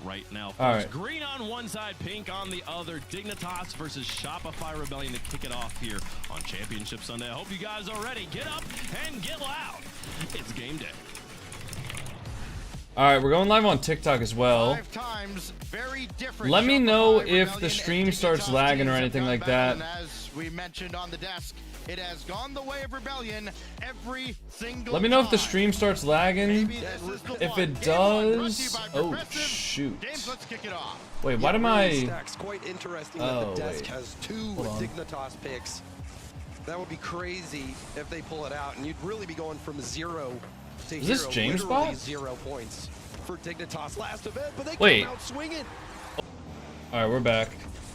C: right now.
B: All
C: Folks.
B: right.
C: Green on one side, pink on the other. Dignitas versus Shopify Rebellion to kick it off here on Championship Sunday. I hope you guys are ready. Get up and get loud. It's game day.
B: All right, we're going live on TikTok as well.
E: 5 times, very different.
B: Let me know
E: Shopify,
B: if the
E: Rebellion,
B: stream
E: and
B: starts
E: Dignitas
B: lagging or
E: teams have
B: anything
E: gone
B: like
E: battle,
B: that.
E: and as we mentioned on the desk, It has gone the way of Rebellion every single
B: Let me know if the
E: time.
B: stream starts lagging.
E: Maybe this is the
B: If
E: one.
B: it
E: Game one, brought to you
B: does,
E: by
B: oh
E: Progressive.
B: shoot.
E: James, let's kick it off.
B: Wait, why am I?
F: Stacks quite interesting that
B: Oh,
F: the desk
B: wait.
F: has 2
B: Hold on.
F: Dignitas picks. That would be crazy if they pull it out, and you'd really be going from 0 to
B: Is this
F: hero,
B: James'
F: literally
B: bot?
F: 0 points for Dignitas last event, but they
B: Wait.
F: come out swinging.
B: All right, we're back.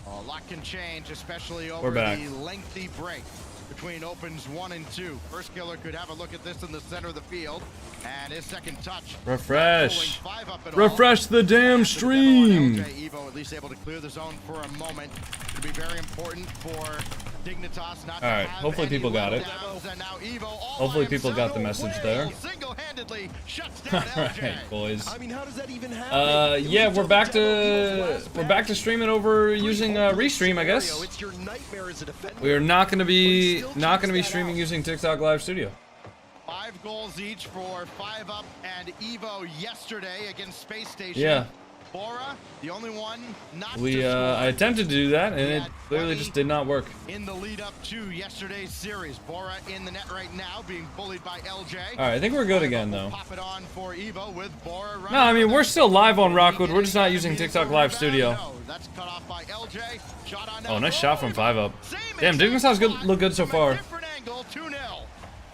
E: A lot can change, especially
B: We're
E: over
B: back.
E: the lengthy break between opens 1 and 2. First killer could have a look at this in the center of the field, and his second touch.
B: Refresh.
E: Pulling 5 up at all.
B: Refresh the damn stream.
E: LJ Evo at least able to clear the zone for a moment. It'll be very important for Dignitas not
B: All right,
E: to have
B: hopefully
E: any
B: people got it.
E: letdowns, and now Evo all
B: Hopefully
E: by
B: people got the
E: himself
B: message there.
E: single-handedly shuts down
B: All
E: LJ.
B: right, boys.
F: I mean, how does that even happen? It was
B: Yeah,
F: a
B: we're
F: double
B: back
F: demo.
B: to
F: Evo's
B: we're
F: last
B: back to streaming over using Restream, I guess.
F: It's your nightmare as a defender.
B: We are not going to be streaming using TikTok Live Studio.
E: 5 goals each for 5 up and Evo yesterday against Space Station.
B: Yeah.
E: Bora, the only one not
B: We
E: to score
B: I attempted to do that and it clearly just did not work.
E: in the lead up to yesterday's series. Bora in the net right now, being bullied by LJ.
B: All right, I think we're good again though.
E: Pop it on for Evo with Bora.
B: No, I mean we're still live on Rockwood. We're just not using TikTok Live Studio.
E: No, that's cut off by LJ. Shot on
B: Oh, nice shot from 5 up.
E: Same
B: Damn,
E: exact
B: Dignitas
E: shot
B: look good so
E: from a
B: far.
E: different angle, 2-0.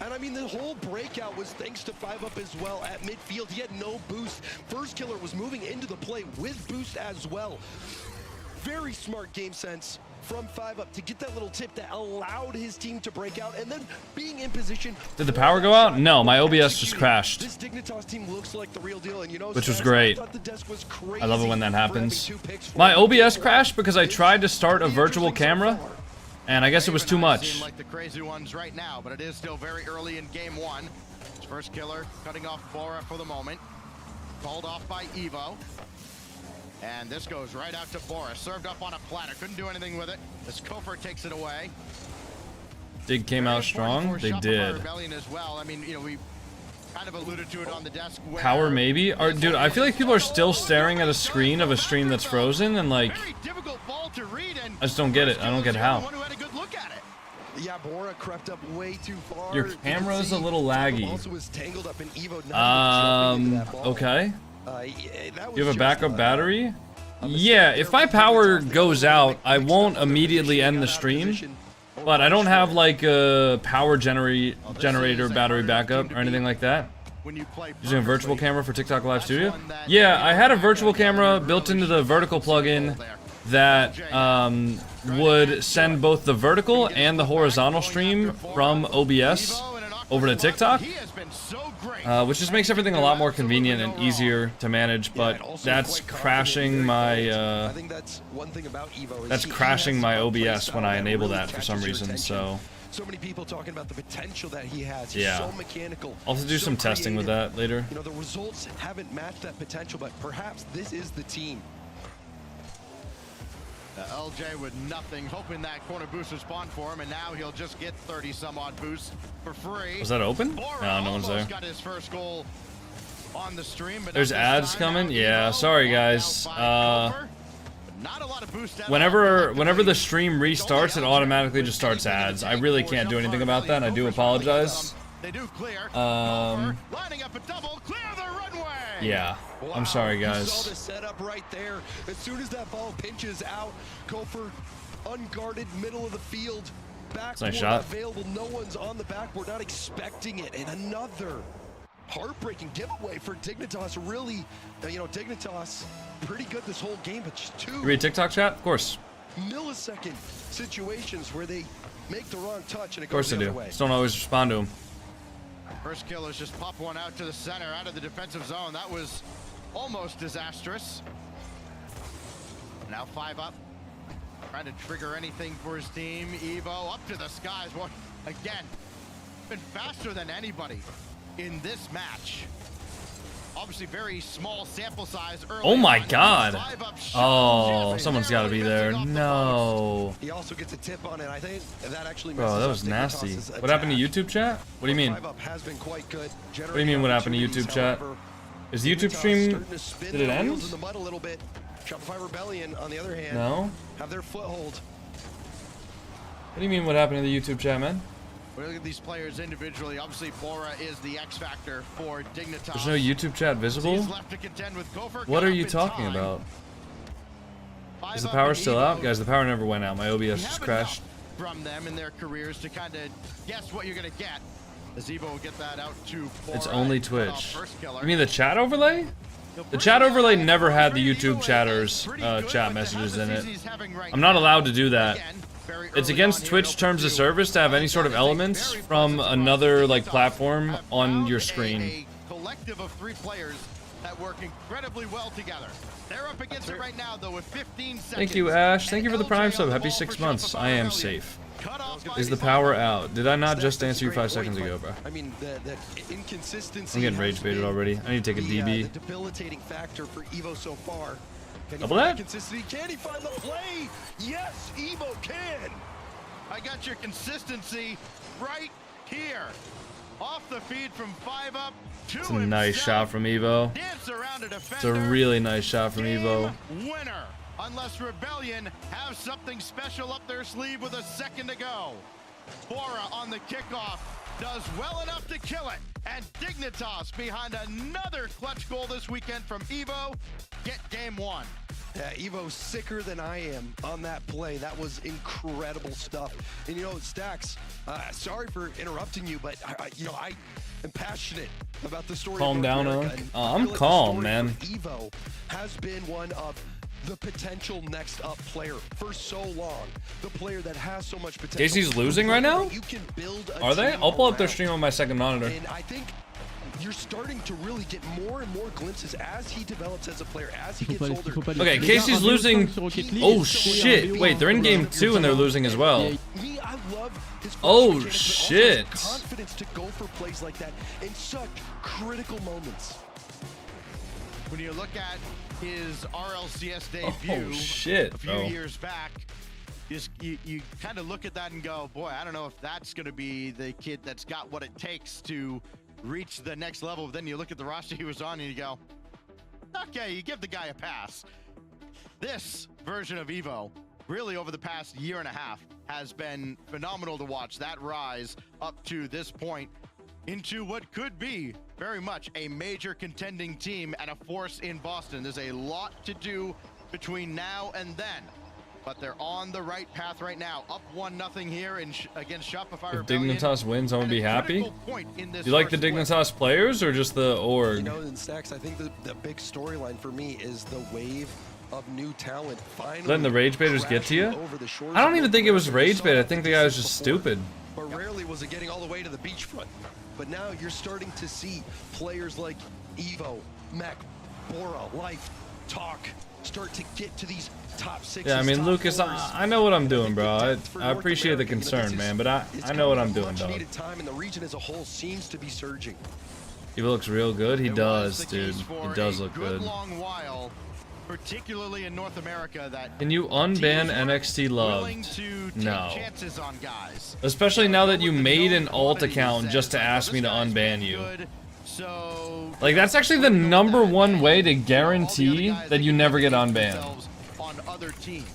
F: And I mean, the whole breakout was thanks to 5 up as well at midfield. He had no boost. First killer was moving into the play with boost as well. Very smart game sense from 5 up to get that little tip that allowed his team to break out, and then being in position.
B: Did the power go out? No, my OBS just crashed.
F: This Dignitas team looks like the real deal, and you know,
B: Which was
F: Stacks,
B: great.
F: I thought the desk was crazy
B: I love it when that
F: for
B: happens.
F: having 2 picks for
B: My
F: him.
B: OBS crashed because I tried to start a virtual camera and I guess it was too
E: Seem
B: much.
E: like the crazy ones right now, but it is still very early in game 1. His first killer cutting off Bora for the moment. Called off by Evo. And this goes right out to Bora. Served up on a platter. Couldn't do anything with it. As Kofer takes it away.
B: Dig came
E: Very
B: out strong.
E: important for
B: They
E: Shopify
B: did.
E: Rebellion as well. I mean, you know, we kind of alluded to it on the desk. Where
B: Power maybe? Or dude, I feel like people are still staring at a screen of a stream that's frozen and like
E: Very difficult ball to read, and
B: I just don't get it. I don't get how.
E: one who had a good look at it.
F: Yeah, Bora crept up way too far.
B: Your
F: You can
B: camera's
F: see
B: a little
F: Jacob
B: laggy.
F: also was tangled up in Evo not even jumping into that ball.
B: Okay.
F: Yeah, that was
B: You have a
F: just,
B: backup battery? Yeah, if my power goes out, I won't immediately end the stream. But I don't have like a power generator battery backup or anything like that.
E: When you play
B: Using a virtual
E: perfectly,
B: camera for TikTok Live
E: that's
B: Studio?
E: one that,
B: Yeah,
E: you
B: I
E: know,
B: had a
E: that
B: virtual
E: guy
B: camera
E: really
B: built into the
E: should
B: vertical
E: see the goal
B: plugin
E: there.
B: that would send both the vertical and the horizontal stream from OBS over to TikTok,
E: He has been so great.
B: which just makes everything a lot more convenient and easier to manage, but that's crashing my,
F: I think that's one thing about Evo. Is
B: that's
F: he
B: crashing
F: has
B: my
F: a play
B: OBS
F: style
B: when I
F: that
B: enable
F: really
B: that for some
F: catches your
B: reason,
F: attention.
B: so.
F: So many people talking about the potential that he has. He's
B: Yeah.
F: so mechanical.
B: I'll have to do
F: so
B: some testing with
F: creative.
B: that later.
F: You know, the results haven't matched that potential, but perhaps this is the team.
E: LJ with nothing, hoping that corner boost would spawn for him, and now he'll just get 30 some odd boosts for free.
B: Was that open?
E: Bora
B: No, no one's there.
E: almost got his first goal on the stream, but
B: There's
E: not this
B: ads
E: time.
B: coming?
E: Now
B: Yeah,
E: Evo,
B: sorry
E: brought
B: guys.
E: out by Kofer. Not a lot of boost at all.
B: Whenever the stream restarts, it automatically just starts ads. I really can't do anything about that, and I do apologize.
E: They do clear.
B: Um,
E: Lining up a double, clear the runway.
B: Yeah, I'm sorry
F: You saw
B: guys.
F: the setup right there. As soon as that ball pinches out, Kofer unguarded, middle of the field, backboard
B: Nice shot.
F: available. No one's on the backboard, not expecting it. And another heartbreaking giveaway for Dignitas. Really, you know, Dignitas pretty good this whole game, but just
B: You read TikTok chat? Of course.
F: millisecond situations where they make the wrong touch and it
B: Of course
F: goes
B: I
F: the
B: do.
F: other way.
B: Just don't always respond to them.
E: First killers just pop one out to the center, out of the defensive zone. That was almost disastrous. Now 5 up. Trying to trigger anything for his team. Evo up to the skies. What again? Been faster than anybody in this match. Obviously very small sample size early.
B: Oh my
E: on.
B: god.
E: 5 up shot.
B: Oh,
E: Just
B: someone's got to be
E: barely
B: there.
E: missing off the
B: No.
F: He also gets a tip on it. I think that actually
B: Bro, that was
F: messes up
B: nasty.
F: Dignitas'
B: What happened to
F: attack.
B: YouTube chat? What do you mean?
F: 5 up has been quite good.
B: What do you mean what happened to YouTube chat? Is the YouTube stream, did it end?
F: In the mud a little bit. Shopify Rebellion, on the other hand,
B: No?
F: have their foothold.
B: What do you mean what happened to the YouTube chat, man?
E: We look at these players individually. Obviously, Bora is the X factor for Dignitas.
B: There's no YouTube chat visible?
E: He's left to contend with Gopher.
B: What are you talking about? Is the power still out? Guys, the power never went out. My OBS just crashed.
E: From them in their careers to kind of guess what you're going to get. As Evo will get that out to Bora.
B: It's only Twitch. You mean the chat overlay? The chat overlay never had the YouTube chatters chat messages in it. I'm not allowed to do that. It's against Twitch terms of service to have any sort of elements from another like platform on your screen.
E: A collective of 3 players that work incredibly well together. They're up against it right now though with 15 seconds.
B: Thank you, Ash. Thank you for the Prime sub. Happy 6 months. I am safe. Is the power out? Did I not just answer you 5 seconds ago, bro?
F: I mean, the inconsistency.
B: I'm getting rage baited already. I need to take a DB.
F: The debilitating factor for Evo so far. Can he
B: Double
F: find
B: that?
F: consistency? Can he find the play? Yes, Evo can.
E: I got your consistency right here. Off the feed from 5 up.
B: It's a nice shot from Evo.
E: Dance around a defender.
B: It's a really nice shot from Evo.
E: Winner. Unless Rebellion have something special up their sleeve with a second to go. Bora on the kickoff does well enough to kill it. And Dignitas behind another clutch goal this weekend from Evo. Get game 1.
F: Yeah, Evo's sicker than I am on that play. That was incredible stuff. And you know, Stacks, sorry for interrupting you, but I am passionate about the story.
B: Calm
F: of
B: down,
F: America.
B: Unk.
F: And I
B: I'm
F: feel like
B: calm,
F: the story
B: man.
F: for Evo has been one of the potential next up player for so long. The player that has so much potential.
B: Casey's losing right now?
F: You can build a
B: Are they?
F: team
B: I'll pull up their
F: around.
B: stream on my second monitor.
F: And I think you're starting to really get more and more glimpses as he develops as a player, as he gets older.
B: Okay, Casey's losing. Oh shit! Wait, they're in game 2 and they're losing as well.
F: Me, I love his
B: Oh,
F: frustration, but also
B: shit.
F: his confidence to go for plays like that in such critical moments.
E: When you look at his RLCS debut
B: Oh shit!
E: a few
B: Oh.
E: years back, you kind of look at that and go, boy, I don't know if that's going to be the kid that's got what it takes to reach the next level. Then you look at the roster he was on and you go, okay, you give the guy a pass. This version of Evo, really over the past year and a half, has been phenomenal to watch. That rise up to this point into what could be very much a major contending team and a force in Boston. There's a lot to do between now and then, but they're on the right path right now. Up 1-0 here against Shopify
B: If
E: Rebellion.
B: Dignitas wins, I'm gonna be happy.
E: Do
B: You like the Dignitas players or just the
F: You
B: org?
F: know, in Stacks, I think the big storyline for me is the wave of new talent finally
B: Letting the rage baiters get to you?
F: crashing over the shores
B: I don't
F: of
B: even
F: North
B: think it was
F: America. We
B: rage
F: saw
B: bait. I
F: that
B: think the
F: with
B: guy was
F: Texas
B: just
F: before,
B: stupid.
F: But rarely was it getting all the way to the beachfront. But now you're starting to see players like Evo, Mech, Bora, Life, Talk start to get to these top 6.
B: Yeah, I mean,
F: top
B: Lucas,
F: 4s.
B: I know what I'm doing,
F: think the
B: bro.
F: depth for
B: I
F: North
B: appreciate the
F: America, you know,
B: concern,
F: this
B: man,
F: is-
B: but I
F: it's
B: know what
F: coming
B: I'm
F: at
B: doing,
F: much
B: dog.
F: needed time, and the region as a whole seems to be surging.
B: He looks real good. He
E: It was
B: does,
E: the
B: dude.
E: case for
B: He does
E: a
B: look good.
E: long while, particularly in North America, that
B: Can you unban
E: teams were
B: NXT
E: willing
B: Loved?
E: to take
B: No.
E: chances on guys.
B: Especially now that you
E: With the
B: made
E: known
B: an alt
E: quantities
B: account
E: that,
B: just to ask me to
E: this guy's
B: unban
E: been
B: you.
E: good, so
B: Like, that's actually the number one way to guarantee
E: all the other guys
B: that you
E: can
B: never get
E: advocate
B: unbanned.
E: themselves on other teams.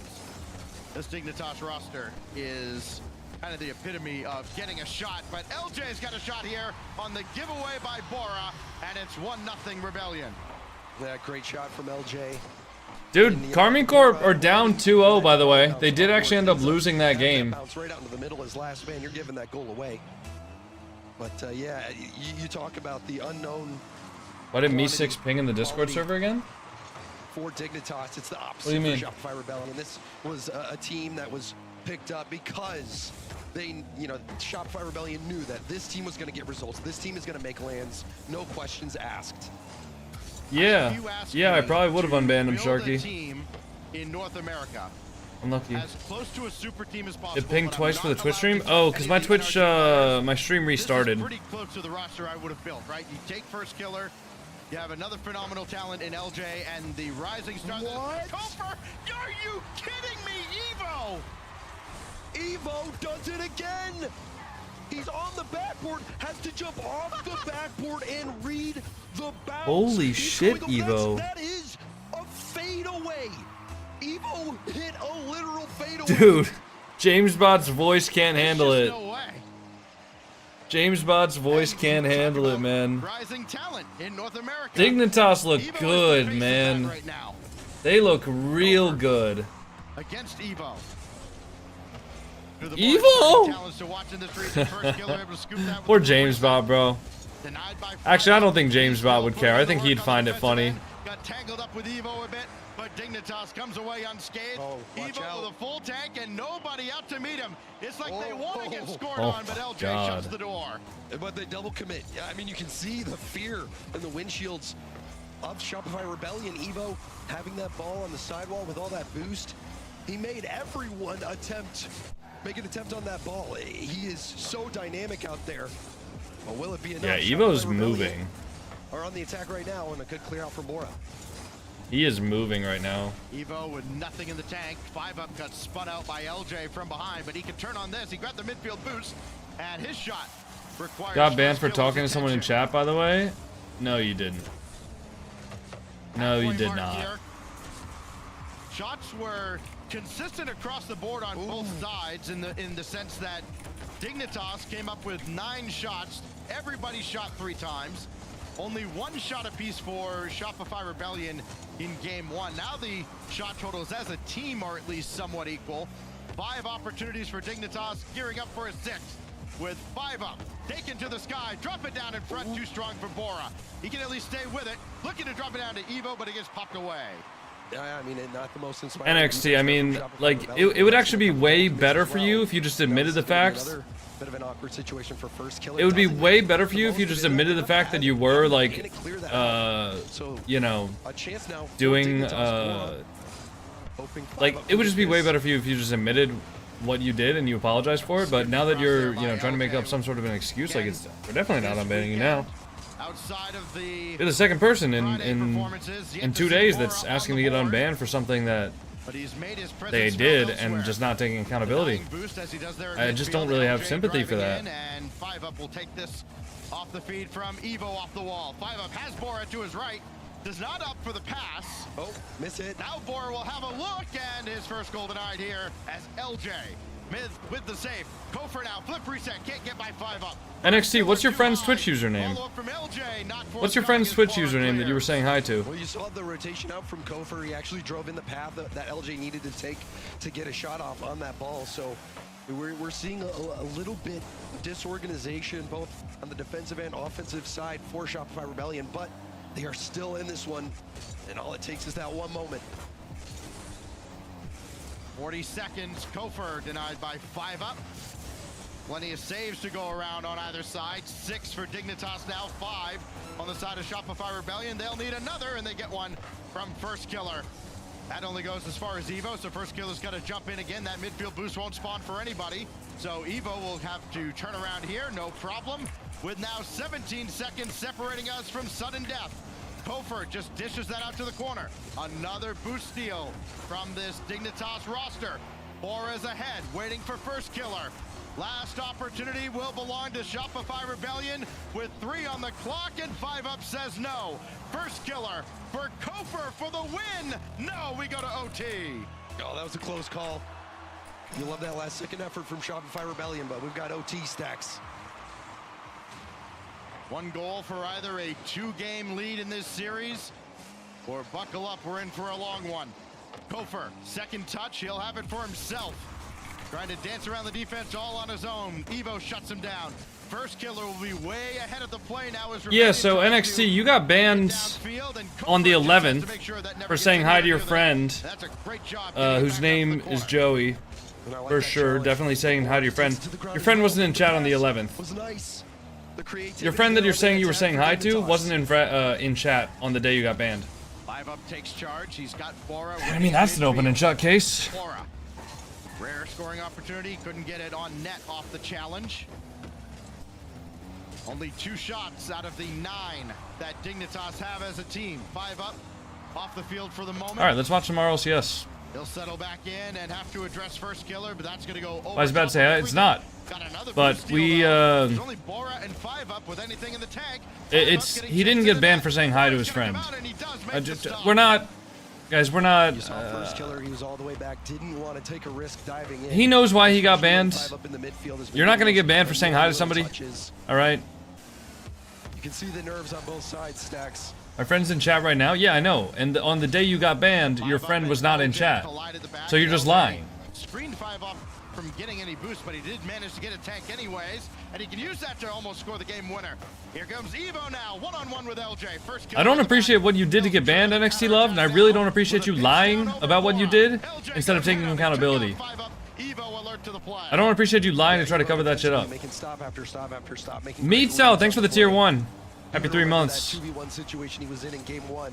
E: This Dignitas roster is kind of the epitome of getting a shot, but LJ's got a shot here on the giveaway by Bora, and it's 1-0 Rebellion.
F: That great shot from LJ.
B: Dude, Carmine Corp are down 2-0, by the way. They did actually end up losing that game.
F: Bounce right out into the middle as last man. You're giving that goal away. But yeah, you talk about the unknown
B: Why did Me6 ping in the Discord server again?
F: for Dignitas. It's the opposite
B: What do you mean?
F: for Shopify Rebellion. This was a team that was picked up because they, Shopify Rebellion knew that this team was going to get results. This team is going to make lands, no questions asked.
B: Yeah.
E: You asked
B: Yeah, I
E: me
B: probably would have
E: to
B: unbanned him,
E: build a
B: Sharky.
E: team in North America
B: Unlucky.
E: as close to a super team as possible.
B: It pinged
E: but I'm
B: twice for the
E: not
B: Twitch
E: allowed
B: stream?
E: to
B: Oh,
E: use
B: because
E: any
B: my
E: of the
B: Twitch,
E: NRG
B: my stream
E: This is
B: restarted.
E: pretty close to the roster I would have built, right? You take first killer, you have another phenomenal talent in LJ, and the rising star.
F: What?
E: Topher, are you kidding me, Evo?
F: Evo does it again. He's on the backboard, has to jump off the backboard and read the bounce.
B: Holy
F: He's
B: shit,
F: going-
B: Evo.
F: That is a fadeaway. Evo hit a literal fadeaway.
B: Dude, James Bot's voice can't handle
E: There's
B: it.
E: just no way.
B: James Bot's voice can't handle it, man.
E: Rising talent in North America.
B: Dignitas look
E: Evo
B: good,
E: is the face of
B: man.
E: that right now.
B: They look real good.
E: Against Evo.
B: Evo? Poor James Bot, bro. Actually, I don't think James Bot would care. I think he'd find it funny.
E: Got tangled up with Evo a bit, but Dignitas comes away unscathed. Evo with a full tank and nobody out to meet him. It's like they want to get scored on, but LJ shuts the door.
F: But they double commit. Yeah, I mean, you can see the fear in the windshields of Shopify Rebellion. Evo having that ball on the sidewall with all that boost. He made everyone make an attempt on that ball. He is so dynamic out there. Well, will it be enough?
B: Yeah, Evo's moving.
F: Are on the attack right now, and a good clear out from Bora.
B: He is moving right now.
E: Evo with nothing in the tank. 5-up got spun out by LJ from behind, but he can turn on this. He grabbed the midfield boost, and his shot requires...
B: Got banned for talking to someone in chat, by the way? No, you didn't. No, you did not.
E: Here. Shots were consistent across the board on both sides in the sense that Dignitas came up with 9 shots. Everybody shot 3 times. Only 1 shot apiece for Shopify Rebellion in game 1. Now the shot totals as a team are at least somewhat equal. 5 opportunities for Dignitas, gearing up for a 6th with 5-up. Taken to the sky, drop it down in front, too strong for Bora. He can at least stay with it. Looking to drop it down to Evo, but it gets popped away.
F: I mean, not the most inspiring.
B: NXT, I mean, like, it would actually be way better for you if you just admitted the facts.
F: Bit of an awkward situation for first killer.
B: It would be way better for you if you just admitted the fact that you were, like, you know, doing, like, it would just be way better for you if you just admitted what you did and you apologized for it. But now that you're, you know, trying to make up some sort of an excuse, like, we're definitely not unbanning you now. You're the second person in 2 days that's asking to get unbanned for something that they did and just not taking accountability. I just don't really have sympathy for that.
E: And 5-up will take this off the feed from Evo off the wall. 5-up has Bora to his right. Does not up for the pass.
F: Oh, miss it.
E: Now Bora will have a look, and his first goal denied here as LJ with the save. Kofer now, flip reset, can't get by 5-up.
B: NXT, what's your friend's Twitch username? What's your friend's Twitch username that you were saying hi to?
F: Well, you saw the rotation out from Kofer. He actually drove in the path that LJ needed to take to get a shot off on that ball. So we're seeing a little bit of disorganization both on the defensive and offensive side for Shopify Rebellion, but they are still in this one, and all it takes is that one moment.
E: 40 seconds, Kofer denied by 5-up. Plenty of saves to go around on either side. 6 for Dignitas now, 5 on the side of Shopify Rebellion. They'll need another, and they get one from First Killer. That only goes as far as Evo, so First Killer's got to jump in again. That midfield boost won't spawn for anybody. So Evo will have to turn around here, no problem. With now 17 seconds separating us from sudden death. Kofer just dishes that out to the corner. Another boost steal from this Dignitas roster. Bora's ahead, waiting for First Killer. Last opportunity will belong to Shopify Rebellion with 3 on the clock, and 5-up says no. First Killer for Kofer for the win. No, we go to OT.
F: Oh, that was a close call. You love that last second effort from Shopify Rebellion, but we've got OT stacks.
E: 1 goal for either a 2-game lead in this series, or buckle up, we're in for a long one. Kofer, second touch, he'll have it for himself. Trying to dance around the defense all on his own. Evo shuts him down. First Killer will be way ahead of the play now.
B: Yeah, so NXT, you got banned on the 11th for saying hi to your friend, whose name is Joey. For sure, definitely saying hi to your friend. Your friend wasn't in chat on the 11th. Your friend that you're saying you were saying hi to wasn't in chat on the day you got banned.
E: 5-up takes charge. He's got Bora.
B: I mean, that's an open and shut case.
E: Bora. Rare scoring opportunity. Couldn't get it on net off the challenge. Only 2 shots out of the 9 that Dignitas have as a team. 5-up off the field for the moment.
B: All right, let's watch some RLCS.
E: He'll settle back in and have to address First Killer, but that's going to go over.
B: I was about to say it's not. But we
E: only Bora and 5-up with anything in the tank.
B: He didn't get banned for saying hi to his friend. We're not Guys, we're not.
F: You saw first killer, he was all the way back, didn't want to take a risk diving in.
B: He knows why he got banned. You're not gonna get banned for saying hi to somebody. All right.
F: You can see the nerves on both sides, Stacks.
B: My friend's in chat right now. Yeah, I know. And on the day you got banned, your friend was not in chat. So you're just lying.
E: Screened 5 up from getting any boost, but he did manage to get a tank anyways, and he can use that to almost score the game winner. Here comes Evo now, one-on-one with LJ. First kill.
B: I don't appreciate what you did to get banned, NXT Love, and I really don't appreciate you lying about what you did instead of taking accountability. I don't appreciate you lying to try to cover that shit up. Meat South, thanks for the tier 1. Happy 3 months.
F: That 2v1 situation he was in game 1.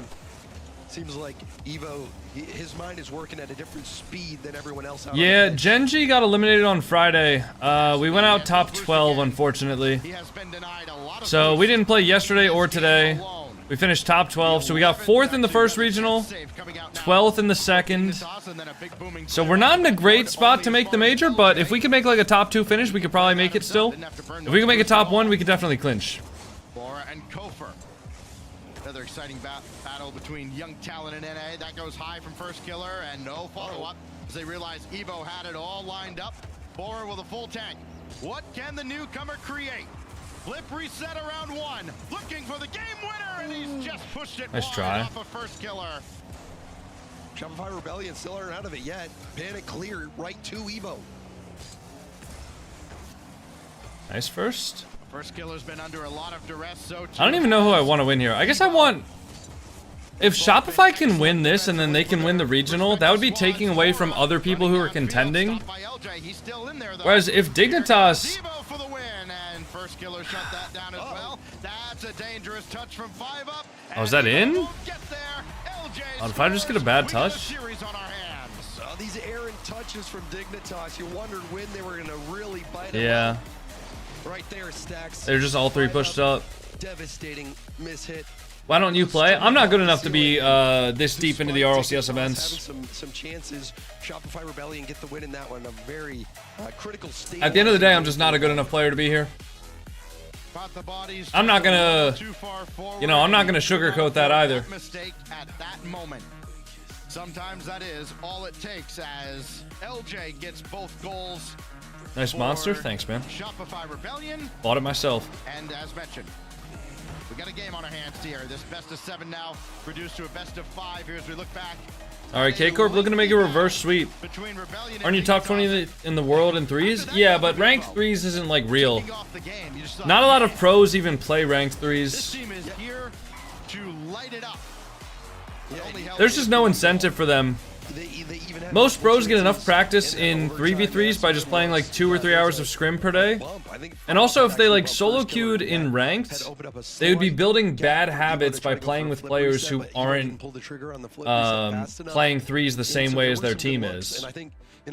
F: Seems like Evo, his mind is working at a different speed than everyone else.
B: Yeah, Genji got eliminated on Friday. We went out top 12, unfortunately. So we didn't play yesterday or today. We finished top 12, so we got 4th in the first regional, 12th in the second. So we're not in a great spot to make the major, but if we could make like a top 2 finish, we could probably make it still. If we could make a top 1, we could definitely clinch.
E: Another exciting battle between young talent and NA. That goes high from first killer, and no follow-up as they realize Evo had it all lined up. Bora with a full tank. What can the newcomer create? Flip reset around 1, looking for the game winner, and he's just pushed it
B: nice try.
E: Off of first killer.
F: Shopify Rebellion still aren't out of it yet. Panic clear right to Evo.
B: Nice first.
E: First killer's been under a lot of duress, so
B: I don't even know who I want to win here. I guess I want... If Shopify can win this and then they can win the regional, that would be taking away from other people who are contending. Whereas if Dignitas...
E: First killer shut that down as well. That's a dangerous touch from 5 up.
B: Oh, is that in? Oh, if I just get a bad touch?
F: These errant touches from Dignitas, you wondered when they were going to really bite him.
B: Yeah.
F: Right there, Stacks.
B: They're just all 3 pushed up.
F: Devastating mishit.
B: Why don't you play? I'm not good enough to be this deep into the RLCS events.
F: Some chances. Shopify Rebellion get the win in that one. A very critical state.
B: At the end of the day, I'm just not a good enough player to be here. I'm not gonna, you know, I'm not gonna sugarcoat that either.
E: Mistake at that moment. Sometimes that is all it takes as LJ gets both goals.
B: Nice monster, thanks, man.
E: Shopify Rebellion.
B: Bought it myself.
E: And as mentioned, we got a game on our hands here. This best of 7 now reduced to a best of 5 here as we look back.
B: All right, K-Corp looking to make a reverse sweep. Aren't you top 20 in the world in 3s? Yeah, but ranked 3s isn't like real. Not a lot of pros even play ranked 3s. There's just no incentive for them. Most pros get enough practice in 3v3s by just playing like 2 or 3 hours of scrim per day. And also if they like solo queued in ranked, they would be building bad habits by playing with players who aren't playing 3s the same way as their team is.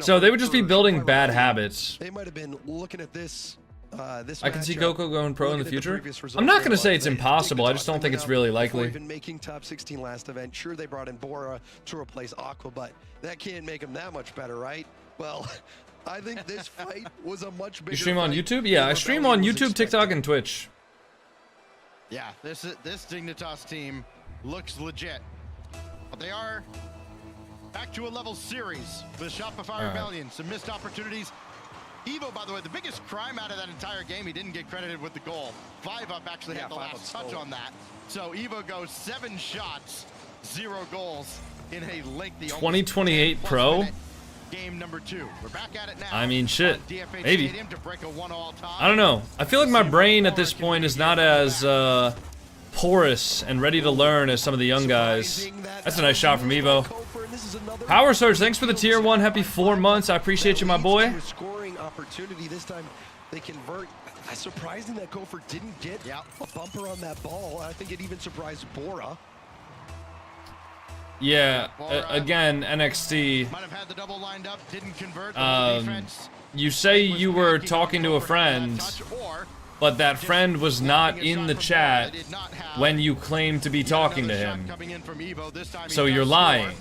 B: So they would just be building bad habits.
F: They might have been looking at this.
B: I can see Coco going pro in the future. I'm not going to say it's impossible. I just don't think it's really likely.
F: Even making top 16 last event, sure they brought in Bora to replace Aqua, but that can't make them that much better, right? Well, I think this fight was a much bigger.
B: You stream on YouTube? Yeah, I stream on YouTube, TikTok, and Twitch.
E: Yeah, this Dignitas team looks legit, but they are back to a level series with Shopify Rebellion. Some missed opportunities. Evo, by the way, the biggest crime out of that entire game, he didn't get credited with the goal. 5 up actually had the last touch on that. So Evo goes 7 shots, 0 goals in a lengthy
B: 2028 pro.
E: Game number 2. We're back at it now.
B: I mean, shit. Maybe. I don't know. I feel like my brain at this point is not as porous and ready to learn as some of the young guys. That's a nice shot from Evo. Power Surge, thanks for the tier 1. Happy 4 months. I appreciate you, my boy.
F: Scoring opportunity this time. They convert. Surprising that Gopher didn't get a bumper on that ball. I think it even surprised Bora.
B: Yeah, again, NXT.
E: Might have had the double lined up, didn't convert.
B: You say you were talking to a friend, but that friend was not in the chat when you claimed to be talking to him. So you're lying.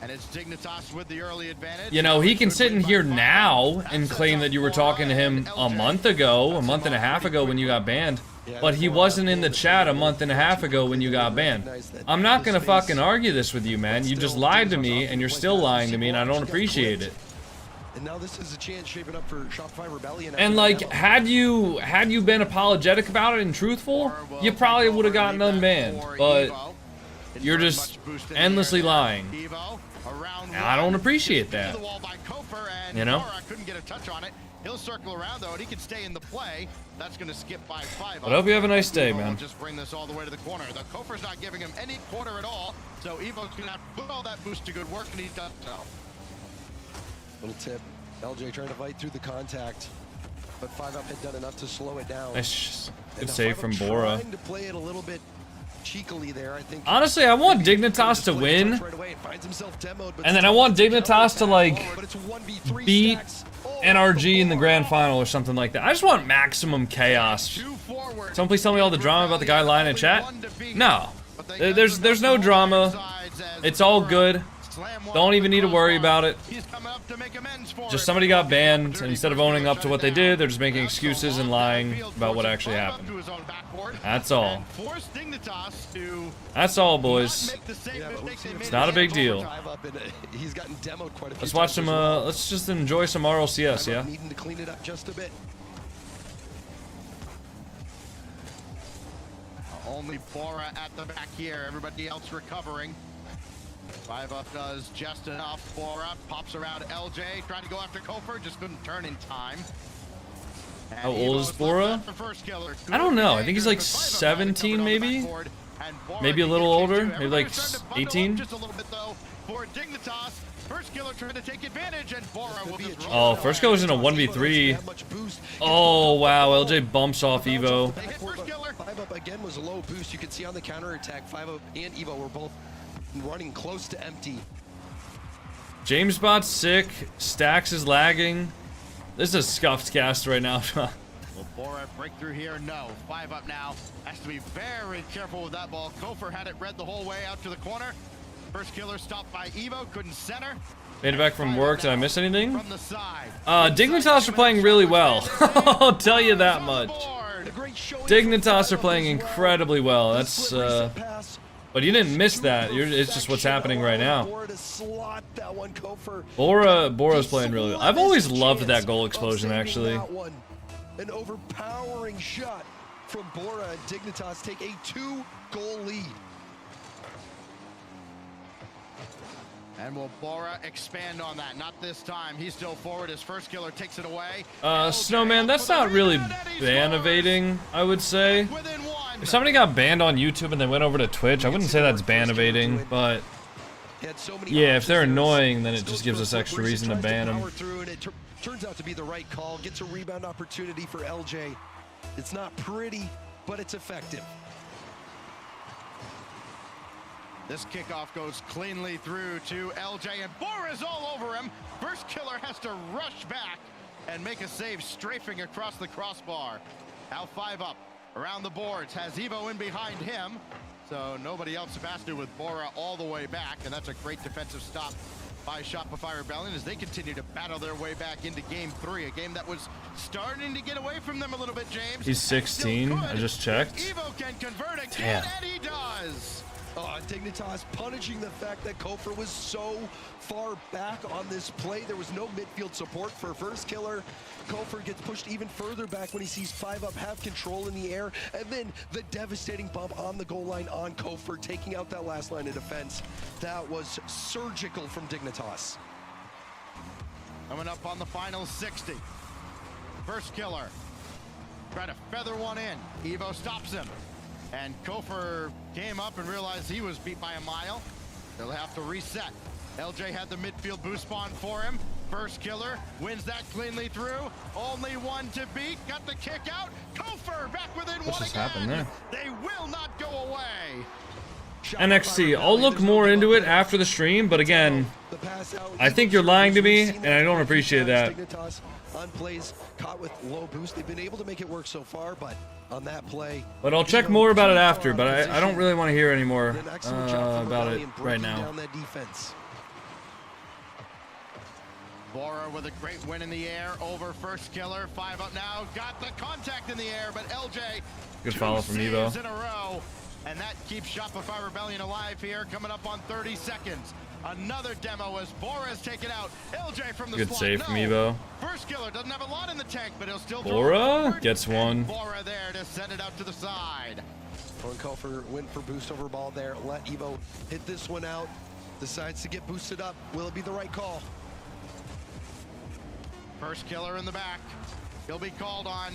E: And it's Dignitas with the early advantage.
B: You know, he can sit in here now and claim that you were talking to him a month ago, a month and a half ago when you got banned. but he wasn't in the chat a month and a half ago when you got banned. I'm not gonna fucking argue this with you, man. You just lied to me, and you're still lying to me, and I don't appreciate it.
F: And now this is a chance shaping up for Shopify Rebellion.
B: And like, had you been apologetic about it and truthful, you probably would have gotten unbanned. But you're just endlessly lying. And I don't appreciate that. You know?
E: Couldn't get a touch on it. He'll circle around though, and he can stay in the play. That's going to skip by 5.
B: But I hope you have a nice day, man.
E: Just bring this all the way to the corner. The Kofer's not giving him any quarter at all, so Evo's going to have to put all that boost to good work, and he does so.
F: Little tip, LJ trying to fight through the contact, but 5-Up had done enough to slow it down.
B: Nice. Good save from Bora.
F: Trying to play it a little bit cheekily there, I think.
B: Honestly, I want Dignitas to win, and then I want Dignitas to like beat NRG in the grand final or something like that. I just want maximum chaos. Someone please tell me all the drama about the guy lying in chat. No, there's no drama. It's all good. Don't even need to worry about it. Just somebody got banned, and instead of owning up to what they did, they're just making excuses and lying about what actually happened. That's all. That's all, boys. It's not a big deal. Let's watch some, let's just enjoy some RLCS, yeah?
F: Needing to clean it up just a bit.
E: Only Bora at the back here. Everybody else recovering. 5-Up does just enough. Bora pops around LJ, trying to go after Kofer, just couldn't turn in time. And
B: how old is Bora? I don't know. I think he's like 17, maybe. Maybe a little older. Maybe like 18.
E: Just a little bit though for Dignitas. First killer trying to take advantage, and Bora will just
B: oh, first killer's in a 1v3. Oh wow, LJ bumps off Evo.
F: 5-Up again was a low boost. You can see on the counter attack, 5-Up and Evo were both running close to empty.
B: Jamesbot's sick. Stacks is lagging. This is a scuffed cast right now.
E: Will Bora breakthrough here? No. 5-Up now has to be very careful with that ball. Kofer had it read the whole way out to the corner. First killer stopped by Evo, couldn't center.
B: Made it back from work. Did I miss anything?
E: From the side.
B: Dignitas are playing really well. I'll tell you that much. Dignitas are playing incredibly well. That's but you didn't miss that. It's just what's happening right now. Bora's playing really well. I've always loved that goal explosion, actually.
F: An overpowering shot from Bora, and Dignitas take a 2-goal lead.
E: And will Bora expand on that? Not this time. He's still forward. His first killer takes it away.
B: Snowman, that's not really ban evading, I would say. If somebody got banned on YouTube and they went over to Twitch, I wouldn't say that's ban evading, but yeah, if they're annoying, then it just gives us extra reason to ban them.
F: Turns out to be the right call. Gets a rebound opportunity for LJ. It's not pretty, but it's effective.
E: This kickoff goes cleanly through to LJ, and Bora's all over him. First killer has to rush back and make a save, strafing across the crossbar. Now 5-Up around the boards, has Evo in behind him, so nobody else faster with Bora all the way back, and that's a great defensive stop by Shopify Rebellion as they continue to battle their way back into Game 3, a game that was starting to get away from them a little bit, James.
B: He's 16, I just checked.
E: Evo can convert again,
B: damn.
E: and he does.
F: Dignitas punishing the fact that Kofer was so far back on this play. There was no midfield support for first killer. Kofer gets pushed even further back when he sees 5-Up have control in the air, and then the devastating bump on the goal line on Kofer, taking out that last line of defense. That was surgical from Dignitas.
E: Coming up on the final 60. First killer trying to feather one in. Evo stops him. And Kofer came up and realized he was beat by a mile. They'll have to reset. LJ had the midfield boost spawn for him. First killer wins that cleanly through. Only one to beat. Got the kick out. Kofer back within one again.
B: What just happened there?
E: They will not go away.
B: NXT, I'll look more into it after the stream, but again, I think you're lying to me, and I don't appreciate that.
F: On plays caught with low boost, they've been able to make it work so far, but on that play.
B: But I'll check more about it after, but I don't really want to hear any more about it right now.
E: Bora with a great win in the air over First Killer. 5 up now, got the contact in the air, but LJ,
B: Good follow from Evo.
E: in a row, and that keeps Shopify Rebellion alive here, coming up on 30 seconds. Another demo as Bora is taken out. LJ from the
B: Good
E: slot.
B: save from Evo.
E: First Killer doesn't have a lot in the tank, but he'll still
B: Bora gets one.
E: Bora there to send it out to the side.
F: Kofer went for boost over ball there. Let Evo hit this one out. Decides to get boosted up. Will it be the right call?
E: First Killer in the back. He'll be called on,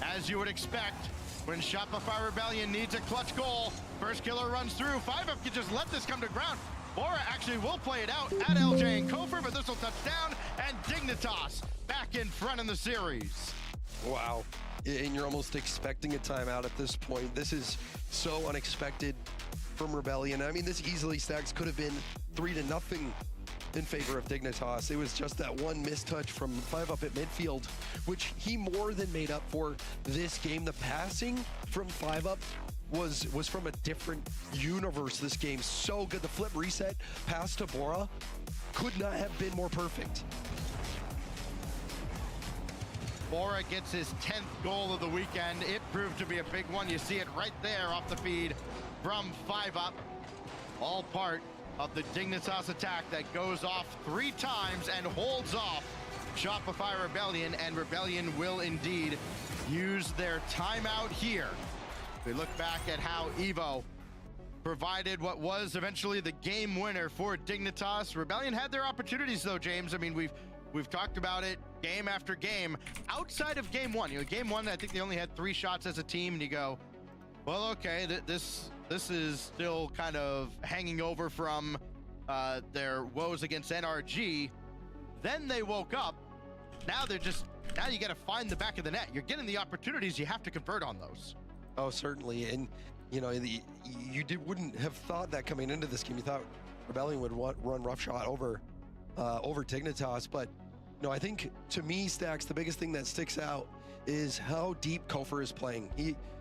E: as you would expect, when Shopify Rebellion needs a clutch goal. First Killer runs through. 5up can just let this come to ground. Bora actually will play it out at LJ and Kofer, but this will touch down, and Dignitas back in front in the series.
F: Wow. And you're almost expecting a timeout at this point. This is so unexpected from Rebellion. I mean, this easily stacks could have been 3-0 in favor of Dignitas. It was just that one mistouch from 5up at midfield, which he more than made up for this game. The passing from 5up was from a different universe this game. So good. The flip reset pass to Bora could not have been more perfect.
E: Bora gets his 10th goal of the weekend. It proved to be a big one. You see it right there off the feed from 5up. All part of the Dignitas attack that goes off 3 times and holds off Shopify Rebellion, and Rebellion will indeed use their timeout here. We look back at how Evo provided what was eventually the game winner for Dignitas. Rebellion had their opportunities though, James. I mean, we've talked about it game after game. Outside of game one, game one, I think they only had 3 shots as a team, and you go, well, okay, this is still kind of hanging over from their woes against NRG. Then they woke up. Now you got to find the back of the net. You're getting the opportunities. You have to convert on those.
F: Oh, certainly. And, you wouldn't have thought that coming into this game. You thought Rebellion would run roughshod over Dignitas. But, I think, to me, Stacks, the biggest thing that sticks out is how deep Kofer is playing.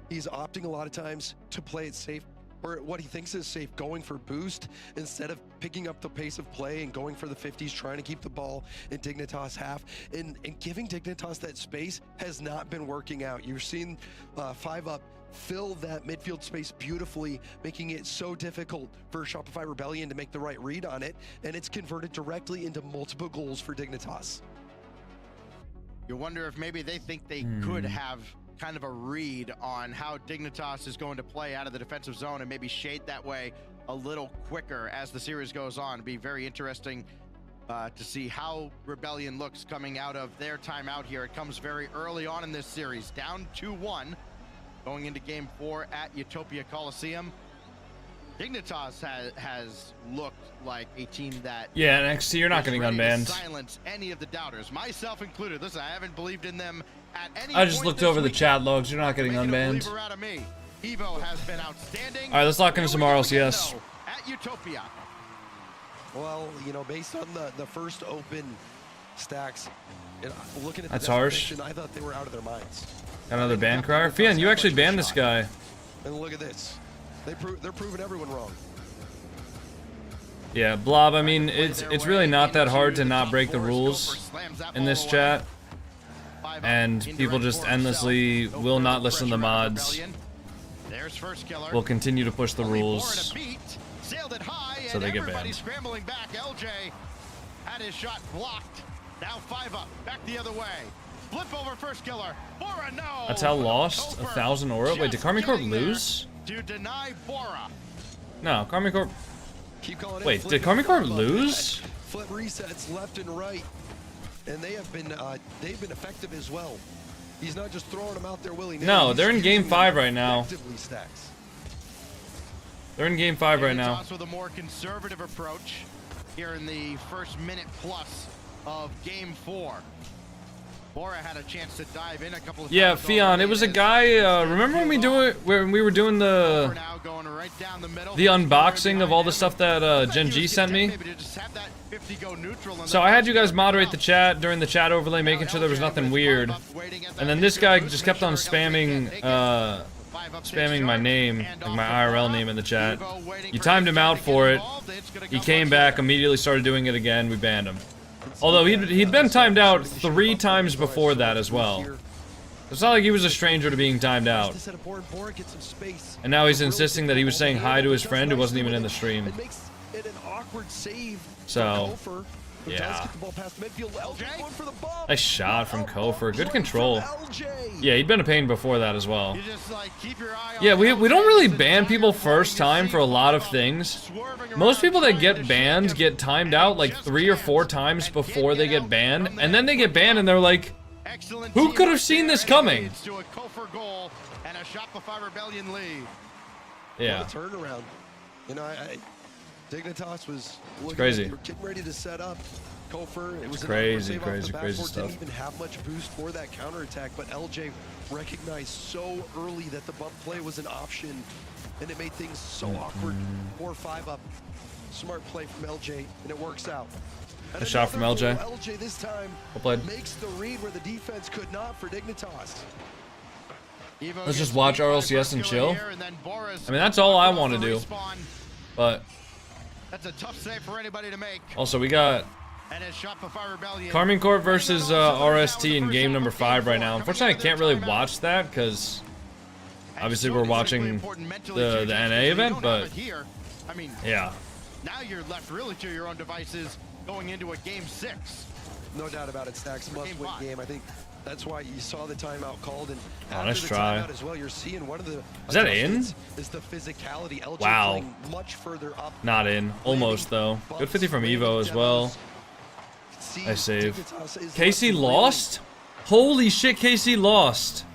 F: He's opting a lot of times to play it safe, or what he thinks is safe, going for boost instead of picking up the pace of play and going for the 50s, trying to keep the ball in Dignitas half. And giving Dignitas that space has not been working out. You've seen 5up fill that midfield space beautifully, making it so difficult for Shopify Rebellion to make the right read on it, and it's converted directly into multiple goals for Dignitas.
E: You wonder if maybe they think they could have kind of a read on how Dignitas is going to play out of the defensive zone and maybe shade that way a little quicker as the series goes on. It'd be very interesting to see how Rebellion looks coming out of their timeout here. It comes very early on in this series, down 2-1, going into game 4 at Utopia Coliseum. Dignitas has looked like a team that...
B: Yeah, NXT, you're not getting unbanned.
E: Silence any of the doubters, myself included. Listen, I haven't believed in them at any
B: I just
E: point
B: looked
E: this
B: over the
E: weekend.
B: chat logs. You're not getting unbanned.
E: Out of me. Evo has been outstanding.
B: All right, let's lock into some RLCS.
E: At Utopia.
F: Well, based on the first open Stacks, looking at the
B: That's harsh.
F: desperation, I thought they were out of their minds.
B: Got another ban crier. Fian, you actually banned this guy.
F: And look at this. They're proving everyone wrong.
B: Yeah, Blob, I mean, it's really not that hard to not break the rules in this chat. And people just endlessly will not listen to the mods. Will continue to push the rules. So they get banned.
E: Scrambling back. LJ had his shot blocked. Now 5up. Back the other way. Flip over First Killer. Bora, no.
B: That's how lost 1,000 aura. Wait, did Karmi Corp lose?
E: To deny Bora.
B: No, Karmi Corp.
F: Keep calling
B: Wait, did Karmi Corp lose?
F: Flip resets left and right, and they've been effective as well. He's not just throwing them out there willy-nilly.
B: No, they're in
F: He's
B: game
F: using
B: 5
F: them
B: right now.
F: effectively, Stacks.
B: They're in game 5 right now.
E: With a more conservative approach here in the first minute plus of game 4. Bora had a chance to dive in a couple of
B: Yeah,
E: times
B: Fion, it was a guy, remember when we were doing the unboxing of all the stuff that Gen G sent me? So I had you guys moderate the chat during the chat overlay, making sure there was nothing weird. And then this guy just kept on spamming my name, like my IRL name in the chat. You timed him out for it. He came back, immediately started doing it again, we banned him. Although he'd been timed out 3 times before that as well. It's not like he was a stranger to being timed out. And now he's insisting that he was saying hi to his friend who wasn't even in the stream. So, yeah. Nice shot from Kofor. Good control. Yeah, he'd been a pain before that as well. Yeah, we don't really ban people first time for a lot of things. Most people that get banned get timed out like 3 or 4 times before they get banned. And then they get banned and they're like, who could have seen this coming? Yeah.
F: Turnaround. You know, Dignitas was
B: crazy.
F: Getting ready to set up. Kofor, it was
B: crazy stuff.
F: Didn't even have much boost for that counterattack, but LJ recognized so early that the bump play was an option, and it made things so awkward. 4-5 up. Smart play from LJ, and it works out.
B: A shot from LJ.
F: LJ this time makes the read where the defense could not for Dignitas.
B: Let's just watch RLCS and chill. I mean, that's all I want to do. But
E: that's a tough save for anybody to make.
B: Also, we got Carmine Corp versus RST in game number 5 right now. Unfortunately, I can't really watch that because obviously we're watching the NA event, but yeah.
E: Now you're left really to your own devices going into a game 6.
F: No doubt about it, Stacks. Must-win game. I think that's why you saw the timeout called, and
B: nice try.
F: As well, you're seeing one of the
B: is that in?
F: Is the physicality. LJ
B: wow.
F: Much further up.
B: Not in. Almost though. Good 50 from Evo as well. Nice save. KC lost? Holy shit, KC lost.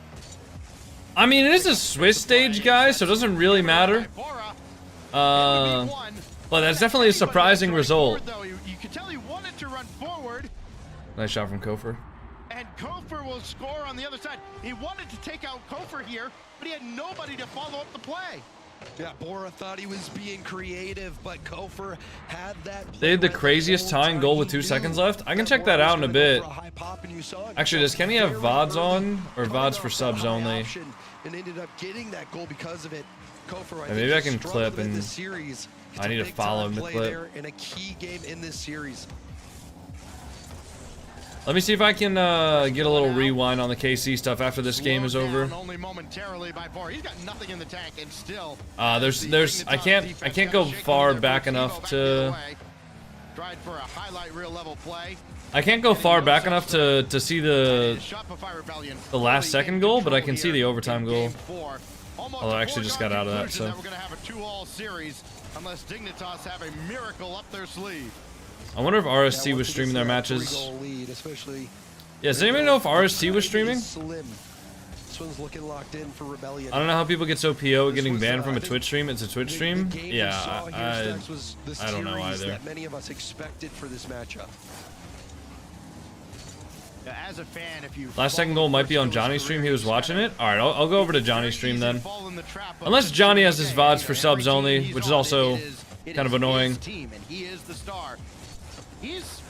B: I mean, it is a Swiss stage, guys, so it doesn't really matter. But that's definitely a surprising result.
E: You could tell he wanted to run forward.
B: Nice shot from Kofor.
E: And Kofor will score on the other side. He wanted to take out Kofor here, but he had nobody to follow up the play.
F: Yeah, Bora thought he was being creative, but Kofor had that.
B: They had the craziest tying goal with 2 seconds left. I can check that out in a bit. Actually, does Kenny have VODs on? Or VODs for subs only?
F: And ended up getting that goal because of it. Kofor,
B: maybe I can clip and I need to follow him to clip.
F: In a key game in this series.
B: Let me see if I can get a little rewind on the KC stuff after this game is over.
E: Only momentarily by Bora. He's got nothing in the tank and still.
B: There's I can't go far back enough to.
E: Tried for a highlight reel level play.
B: I can't go far back enough to see the last 2nd goal, but I can see the overtime goal. Although I actually just got out of that, so.
E: We're gonna have a 2-all series unless Dignitas have a miracle up their sleeve.
B: I wonder if RST was streaming their matches. Yeah, does anybody know if RST was streaming?
F: This one's looking locked in for Rebellion.
B: I don't know how people get so PO getting banned from a Twitch stream. It's a Twitch stream? Yeah, I don't know either.
F: That many of us expected for this matchup.
E: As a fan, if you
B: last 2nd goal might be on Johnny's stream. He was watching it. All right, I'll go over to Johnny's stream then. Unless Johnny has his VODs for subs only, which is also kind of annoying.
E: And he is the star. He's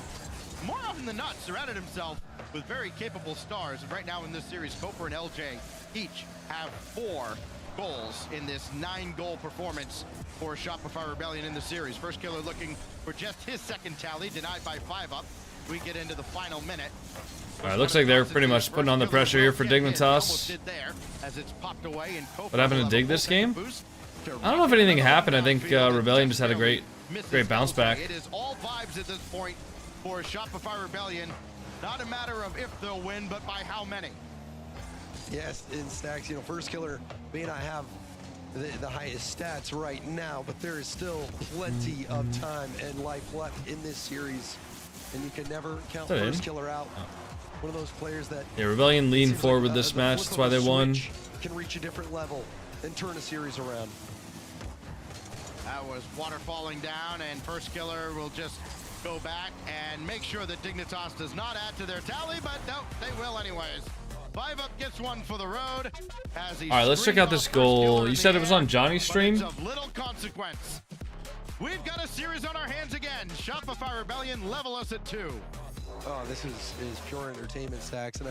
E: more often than not surrounded himself with very capable stars. And right now in this series, Kofor and LJ each have 4 goals in this 9-goal performance for Shopify Rebellion in the series. First killer looking for just his 2nd tally, denied by 5 up. We get into the final minute.
B: All right, looks like they're pretty much putting on the pressure here for Dignitas. What happened to Dig this game? I don't know if anything happened. I think Rebellion just had a great bounce back.
E: It is all vibes at this point for Shopify Rebellion. Not a matter of if they'll win, but by how many.
F: Yes, in Stacks, you know, first killer may not have the highest stats right now, but there is still plenty of time and life left in this series, and you can never count first killer out. One of those players that
B: Rebellion leaned forward with this match. That's why they won.
F: Can reach a different level and turn a series around.
E: That was water falling down, and first killer will just go back and make sure that Dignitas does not add to their tally, but no, they will anyways. 5 up gets one for the road. All
B: right, let's check out this goal. You said it was on Johnny's stream?
E: Of little consequence. We've got a series on our hands again. Shopify Rebellion level us at 2.
F: Oh, this is pure entertainment, Stacks, and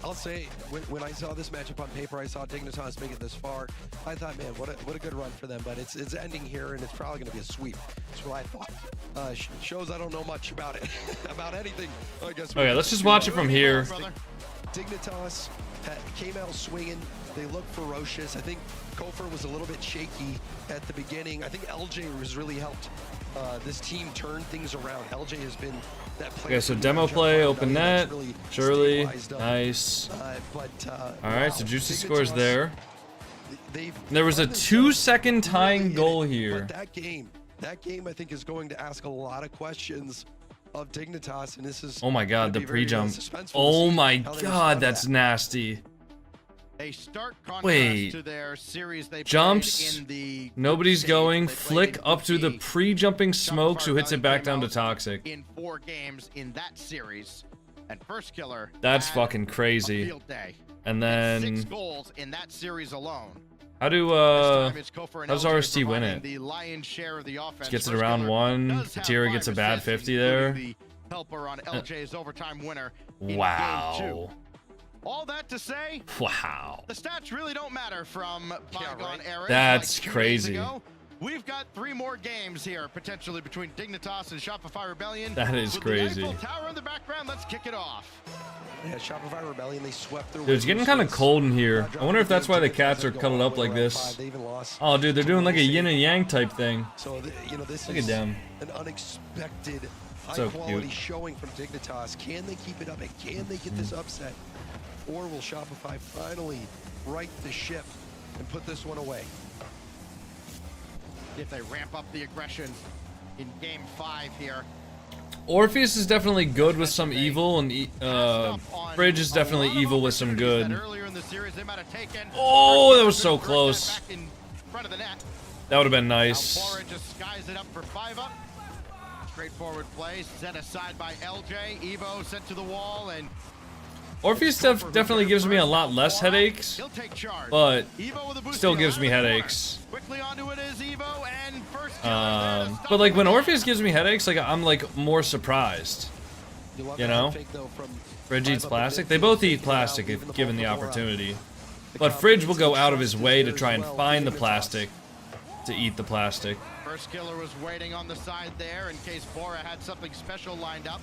F: I'll say, when I saw this matchup on paper, I saw Dignitas make it this far. I thought, man, what a good run for them. But it's ending here, and it's probably going to be a sweep. That's what I thought. Shows I don't know much about it, about anything. I guess.
B: Okay, let's just watch it from here.
F: Dignitas came out swinging. They looked ferocious. I think Kofor was a little bit shaky at the beginning. I think LJ has really helped this team turn things around. LJ has been that player.
B: Okay, so demo play, open net,
F: really
B: Shirley,
F: stabilized up.
B: nice. All right, so Juicy
F: Dignitas,
B: scores there.
F: they've
B: There was a
F: done themselves
B: 2-second tying
F: really
B: goal
F: in it,
B: here.
F: But that game, I think, is going to ask a lot of questions of Dignitas, and this is.
B: Oh my God, the
F: gonna be very,
B: pre-jump.
F: suspenseful to
B: Oh
F: see
B: my
F: how they
B: God,
F: respond to
B: that's
F: that.
B: nasty.
E: A stark contrast
B: Wait.
E: to their series they
B: Jumps,
E: played in the
B: nobody's
E: stage
B: going,
E: they played
B: flick
E: in
B: up through the
E: Shopify
B: pre-jumping Smokes, who hits it back
E: came
B: down to
E: out
B: Toxic.
E: in 4 games in that series, and First Killer.
B: That's
E: had
B: fucking
E: a
B: crazy.
E: field day.
B: And
E: Had 6
B: then,
E: goals in that series alone.
B: how do,
E: This time it's Kofor and
B: how does
E: LJ
B: RST win
E: providing
B: it?
E: The lion's share of the offense.
B: Gets it
E: First
B: around
E: Killer
B: 1,
E: does have
B: Katira
E: 5
B: gets a bad
E: assists,
B: 50
E: including
B: there.
E: The helper on LJ's overtime winner in Game 2.
B: Wow.
E: All that to say,
B: Wow.
E: the stats really don't matter from bygone eras.
B: That's
E: like 2 days
B: crazy.
E: ago. We've got 3 more games here, potentially between Dignitas and Shopify Rebellion.
B: That is
E: With
B: crazy.
E: The Eiffel Tower in the background, let's kick it off.
F: Yeah, Shopify Rebellion, they swept their
B: Dude, it's getting kind of cold in here. I wonder if that's why the cats are cuddled up like this.
F: They even lost.
B: Oh, dude, they're doing like a yin and yang type thing.
F: So, this
B: Look
F: is
B: at them.
F: an unexpected
B: So
F: high-quality
B: cute.
F: showing from Dignitas. Can they keep it up, and can they get this upset? Or will Shopify finally right the ship and put this one away?
E: If they ramp up the aggression in Game 5 here.
B: Orpheus is definitely good with some evil, and Bridge is definitely evil with some good. Oh, that was so close. That would have been nice.
E: Bora just skies it up for 5 up. Straightforward play set aside by LJ. Evo sent to the wall, and
B: Orpheus definitely gives me a lot less headaches,
E: he'll take charge.
B: but
E: Evo with a boost
B: still
E: steal
B: gives
E: out
B: me
E: of the corner.
B: headaches.
E: Quickly onto it is Evo, and first killer there to stop
B: But like when
E: the
B: Orpheus gives me headaches, like I'm like more surprised.
F: love
B: You
F: that
B: know?
F: fake, though, from
B: Fridge eats
F: 5 up
B: plastic.
F: in
B: They
F: midfield,
B: both eat
F: taking it out,
B: plastic
F: leaving
B: if
F: the
B: given the
F: ball to Bora.
B: opportunity.
F: The
B: But Fridge will
F: confidence
B: go out of his
F: trust
B: way
F: is
B: to
F: there
B: try
F: as
B: and
F: well.
B: find the
F: Dignitas.
B: plastic to eat the plastic.
E: First killer was waiting on the side there in case Bora had something special lined up.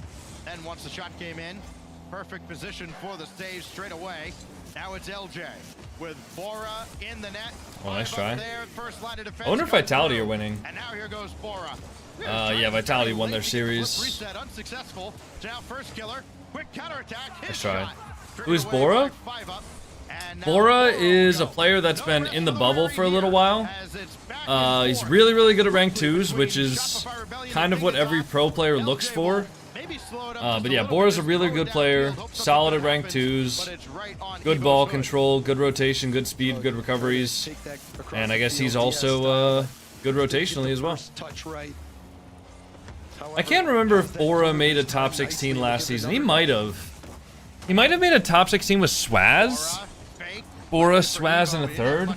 E: And once the shot came in, perfect position for the stage straight away. Now it's LJ with Bora in the net.
B: Oh, nice
E: 5 up
B: try.
E: there, first line of defense
B: I wonder if
E: goes
B: Vitality
E: through.
B: are winning.
E: And now here goes Bora.
B: Yeah, Vitality won their series.
E: Reset unsuccessful. Now first killer, quick counterattack. His
B: Nice try.
E: shot.
B: Who's
E: Triggered away
B: Bora?
E: by 5 up. And now
B: Bora
E: will
B: is a
E: go.
B: player that's
E: No
B: been
E: rest
B: in the
E: for
B: bubble
E: Larry
B: for a little
E: here,
B: while.
E: as it's back and
B: He's
E: forth.
B: really, really good at rank 2s, which is kind of what every pro player looks for. But yeah, Bora's a really good player, solid at rank 2s, good ball control, good rotation, good speed, good recoveries,
F: Take that across
B: and I
F: the
B: guess he's
F: field.
B: also good
F: Get the
B: rotationally as well.
F: first touch right.
B: I can't remember if Bora made a top 16 last season. He might have. He might have made a top 16 with Swaz. Bora, Swaz, and a third.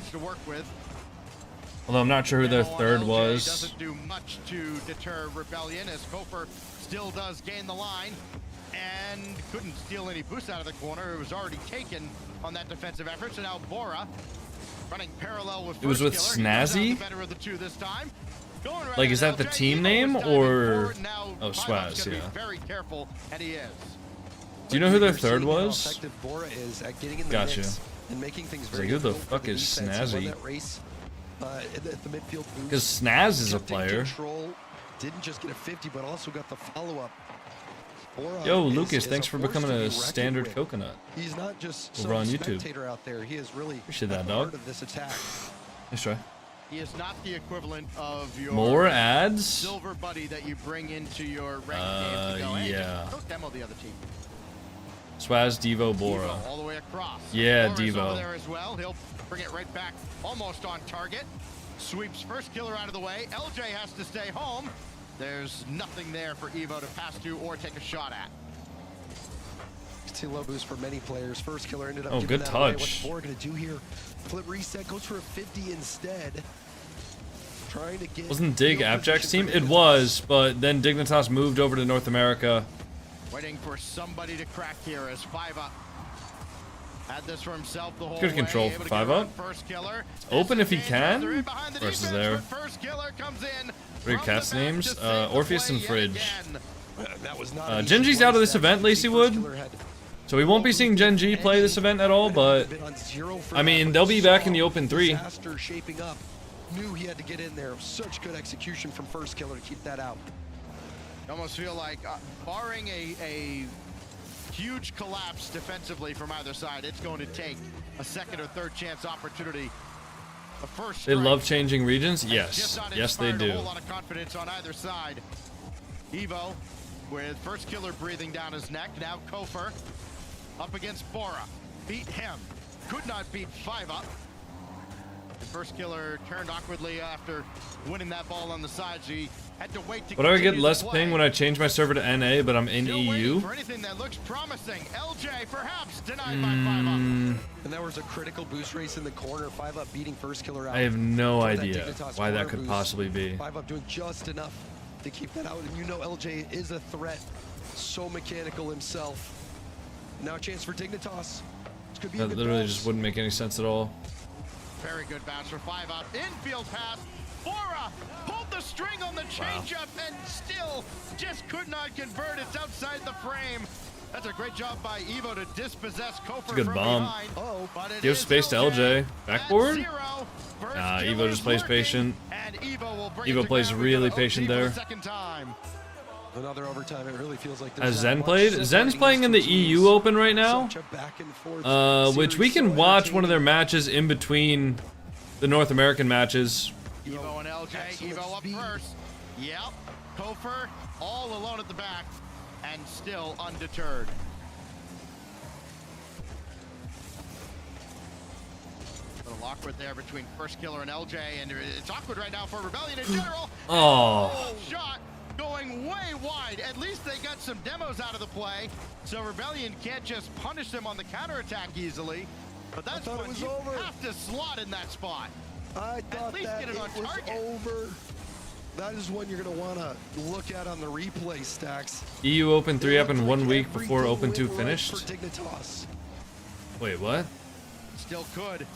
B: Although I'm not sure who their third was.
E: Doesn't do much to deter Rebellion as Kofor still does gain the line and couldn't steal any boost out of the corner. It was already taken on that defensive effort. So now Bora running parallel with
B: It was with
E: First Killer. He goes out
B: Snazzy?
E: the better of the 2 this time. Going right
B: Like, is
E: at
B: that the
E: LJ.
B: team
E: Evo
B: name,
E: is diving
B: or-
E: forward. Now
B: Oh,
E: 5
B: Swaz,
E: up's gonna
B: yeah.
E: Be very careful, and he is.
B: Do you know who their
F: You're
B: third
F: seeing how
B: was?
F: effective Bora is at getting in the
B: Gotcha.
F: mix and making things
B: like,
F: very
B: who the
F: difficult for
B: fuck
F: the
B: is
F: defense. He won
B: Snazzy?
F: that race, at the midfield boost.
B: Because Snaz is a
F: Kept in
B: player.
F: Control, didn't just get a 50, but also got the follow-up. Bora
B: Yo,
F: is-
B: Lucas,
F: is
B: thanks
F: a
B: for
F: force
B: becoming
F: to
B: a
F: be reckoned
B: standard
F: with.
B: coconut.
F: He's not just
B: Over
F: some
B: on YouTube.
F: spectator out there. He is really
B: Appreciate that,
F: at the
B: dog.
F: heart of this attack.
B: Nice try.
E: He is not the equivalent of your
B: More ads?
E: silver buddy that you bring into your ranked games to go, hey,
B: yeah.
E: go demo the other team.
B: Swaz, Devo,
E: Devo
B: Bora.
E: all the way across.
B: Yeah,
E: Bora's
B: Devo.
E: over there as well. He'll bring it right back, almost on target. Sweeps first killer out of the way. LJ has to stay home. There's nothing there for Evo to pass to or take a shot at.
F: Too low boost for many players. First killer ended up
B: Oh,
F: giving
B: good
F: that away.
B: touch.
F: What's Bora gonna do here? Flip reset, goes for a 50 instead. Trying to get
B: Wasn't Dig
F: field
B: Abject's
F: position
B: team?
F: for
B: It
F: Dignitas.
B: was, but then Dignitas moved over to North America.
E: Waiting for somebody to crack here as 5 up. Had this for himself the whole
B: Good control
E: way,
B: for
E: able to
B: 5
E: get
B: up.
E: around First killer.
B: Open if he
E: They're
B: can.
E: in behind the
B: Versus
E: defense,
B: there.
E: but First killer comes in.
B: What are your
E: from
B: cast
E: the back
B: names?
E: to save the
B: Orpheus and
E: play yet
B: Fridge.
E: again.
F: That was not an easy
B: Genji's
F: one.
B: out of this
F: Stack
B: event, Lacey
F: First
B: Wood.
F: killer had
B: So we won't be seeing Gen G play this event at all, but
F: been on 0 for
B: I mean,
F: that.
B: they'll be back in the open 3.
F: Disaster shaping up. Knew he had to get in there. Such good execution from First Killer to keep that out.
E: I almost feel like, barring a huge collapse defensively from either side, it's going to take a second or third chance opportunity. A first
B: They
E: strike.
B: love changing regions?
E: That's
B: Yes.
E: just not
B: Yes, they
E: inspired
B: do.
E: A whole lot of confidence on either side. Evo with First Killer breathing down his neck. Now Kofer up against Bora. Beat him. Could not beat 5 up. The First Killer turned awkwardly after winning that ball on the side. So he had to wait to
B: But do I get
E: continue
B: less
E: the play.
B: ping when I change my server to NA, but I'm in
E: Still waiting
B: EU?
E: for anything that looks promising. LJ perhaps denied by 5 up.
F: And there was a critical boost race in the corner. 5 up beating First Killer out.
B: I have no
F: For that
B: idea
F: Dignitas
B: why that
F: corner
B: could
F: boost.
B: possibly be.
F: 5 up doing just enough to keep that out. And you know LJ is a threat. So mechanical himself. Now a chance for Dignitas. This could be a
B: That
F: good
B: literally
F: bounce.
B: just wouldn't make any sense at all.
E: Very good bounce for 5 up. Infield pass. Bora pulled the string on the changeup and still just could not convert. It's outside the frame. That's a great job by Evo to dispossess Kofer
B: a good
E: from
B: bomb.
E: behind. But it
B: Give
E: is
B: space to LJ. Backboard?
E: At 0. First
B: Nah, Evo
E: killer's
B: just plays
E: lurking,
B: patient.
E: and Evo will bring
B: Evo
E: it to
B: plays
E: ground.
B: really
E: We go to
B: patient
E: OT for the
B: there.
E: second time.
F: Another overtime. It really feels like
B: Has
F: there's
B: Zen
F: that
B: played?
F: much
B: Zen's playing in the EU Open right now,
F: Such a back and forth
B: which we
F: series,
B: can
F: so
B: watch one of their
F: entertaining.
B: matches in between the North American matches.
E: Evo and LJ.
F: Excellent
E: Evo up
F: speed.
E: first. Yep. Kofer all alone at the back and still undeterred. A little awkward there between First Killer and LJ, and it's awkward right now for Rebellion in general.
B: Oh.
E: Shot going way wide. At least they got some demos out of the play, so Rebellion can't just punish them on the counterattack easily. But that's
F: thought it
E: when
F: was
E: you
F: over.
E: have to slot in that spot.
F: I thought
E: least
F: that
E: get it
F: it
E: on
F: was
E: target.
F: over. That is one you're going to want to look at on the replay stacks.
B: EU Open 3 up in 1
F: Like
B: week before
F: everything
B: Open 2
F: went right
B: finished.
F: for Dignitas.
B: Wait, what?
E: Still could.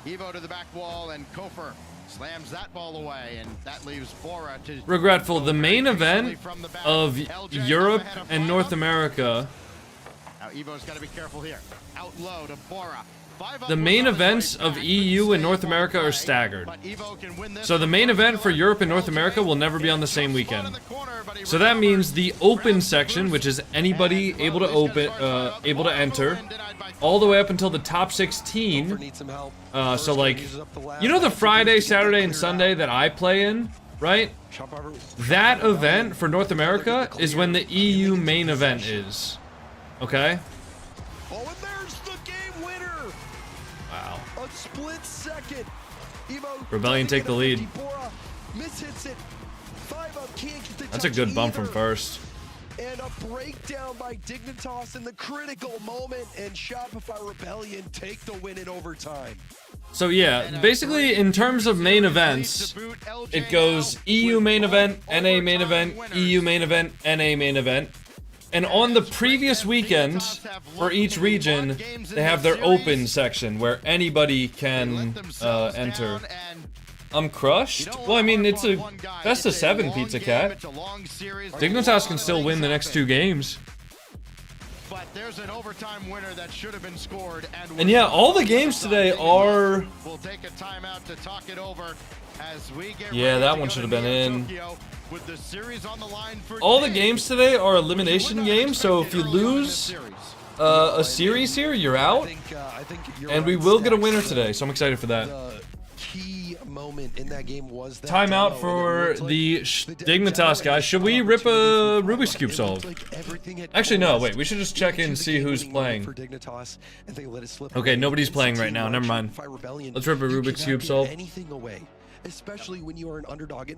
E: Evo to the back wall, and Kofer slams that ball away, and that leaves Bora to...
B: Regretful, the main event
E: from the back.
B: of
E: LJ
B: Europe
E: up ahead of
B: and
E: 5
B: North
E: up.
B: America.
E: Now Evo's got to be careful here. Out low to Bora. 5 up
B: The
E: was
B: main
E: on his
B: events
E: way
B: of
E: back,
B: EU
E: couldn't
B: and North
E: stay on
B: America are
E: play,
B: staggered.
E: but Evo can win this
B: So the
E: from
B: main
E: First
B: event for
E: Killer.
B: Europe and North
E: LJ
B: America will never be on the
E: in a
B: same
E: tough spot
B: weekend.
E: in the corner, but he
B: So that
E: recovered,
B: means the open
E: grabs the
B: section,
E: boost,
B: which is anybody
E: and
B: able to
E: Bora
B: open,
E: gets up,
B: able to
E: Bora
B: enter,
E: denied by
B: all the
E: 4.
B: way up until the top
F: Kofer
B: 16.
F: needs some help.
B: So
F: First
B: like,
F: uses up the last
B: you know the
F: half of
B: Friday,
F: boost to get that
B: Saturday, and
F: cleared
B: Sunday
F: out.
B: that I play in, right?
F: Shopify-
B: That
F: Shopify
B: event for North America is when the EU main event
F: possession.
B: is. Okay?
F: Oh, and there's the game winner.
B: Wow.
F: A split second. Evo
B: Rebellion
F: doesn't
B: take the
F: get a
B: lead.
F: 50. Bora mishits it. 5 up can't get the
B: That's a
F: touch
B: good bump from
F: either.
B: first.
F: And a breakdown by Dignitas in the critical moment, and Shopify Rebellion take the win in overtime.
B: So yeah, basically in terms of main events, it goes EU main event, NA main event, EU main event, NA main event. And on the previous weekend, for each region, they have their open section where anybody can enter. I'm crushed? Well, I mean, it's a best of 7 Pizza Cat. Dignitas can still win the next 2 games.
E: But there's an overtime winner that should have been scored,
B: And yeah, all the games today are...
E: We'll take a timeout to talk it over as we get
B: Yeah,
E: ready
B: that
E: to
B: one
E: go
B: should
E: to
B: have been
E: Neo
B: in.
E: Tokyo with the series on the line for
B: All the
E: days.
B: games today are elimination
E: Would not
B: games, so if
E: expect
B: you
E: it early on in this
B: lose
E: series.
B: a series here, you're out.
F: I think you're
B: And we
F: right,
B: will get a
F: Stacks.
B: winner today, so I'm excited for that.
F: The key moment in that game was that
B: Timeout
F: demo,
B: for
F: and it looked
B: the
F: like the
B: Dignitas
F: demo
B: guys. Should we
F: had
B: rip a
F: opportunity for
B: Rubik's
F: Five
B: Cube
F: Up. It
B: solve?
F: looked like everything had
B: Actually, no,
F: coalesced
B: wait, we should just check in and
F: into
B: see
F: the
B: who's
F: game winning
B: playing.
F: for Dignitas, and they let it slip
B: Okay,
F: away.
B: nobody's
F: It's
B: playing
F: a
B: right
F: team
B: now,
F: like
B: never mind.
F: Shopify Rebellion.
B: Let's rip a
F: You
B: Rubik's
F: cannot
B: Cube
F: give
B: solve.
F: anything away, especially when you are an underdog.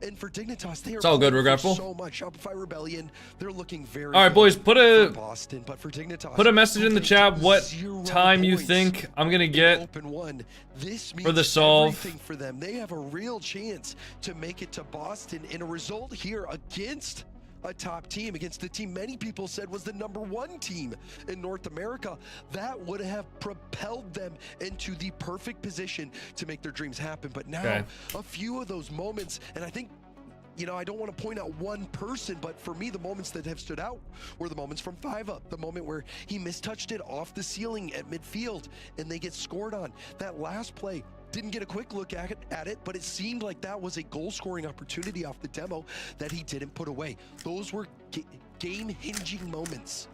F: And for Dignitas, they are
B: It's all good,
F: playing for
B: Regretful.
F: so much. Shopify Rebellion, they're looking very
B: All right,
F: good
B: boys, put
F: for
B: a
F: Boston, but for Dignitas,
B: put a message in the chat what
F: 0
B: time you
F: points
B: think I'm gonna
F: in
B: get
F: Open 1. This
B: for the
F: means
B: solve.
F: everything for them. They have a real chance to make it to Boston in a result here against a top team against a team many people said was the #1 team in North America. That would have propelled them into the perfect position to make their dreams happen. But now a few of those moments, and I think, you know, I don't want to point out one person, but for me, the moments that have stood out were the moments from 5UP. The moment where he mistouched it off the ceiling at midfield and they get scored on. That last play, didn't get a quick look at it, but it seemed like that was a goal-scoring opportunity off the demo that he didn't put away. Those were game-hinging moments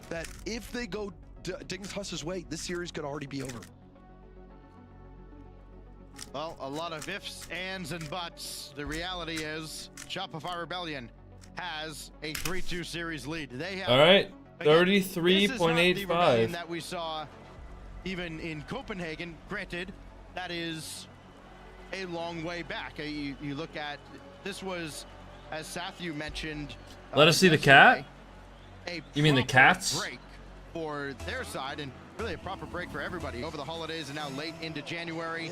F: that if they go Dignitas' way, this series could already be over.
E: Well, a lot of ifs, ands, and buts. The reality is Shopify Rebellion has a 3-2 series lead. They have,
B: all right,
E: again,
B: 33.85
E: that we saw even in Copenhagen. Granted, that is a long way back. You look at, this was, as Sathu mentioned,
B: let us see the cat. You mean the
E: proper
B: cats?
E: break for their side, and really a proper break for everybody over the holidays and now late into January.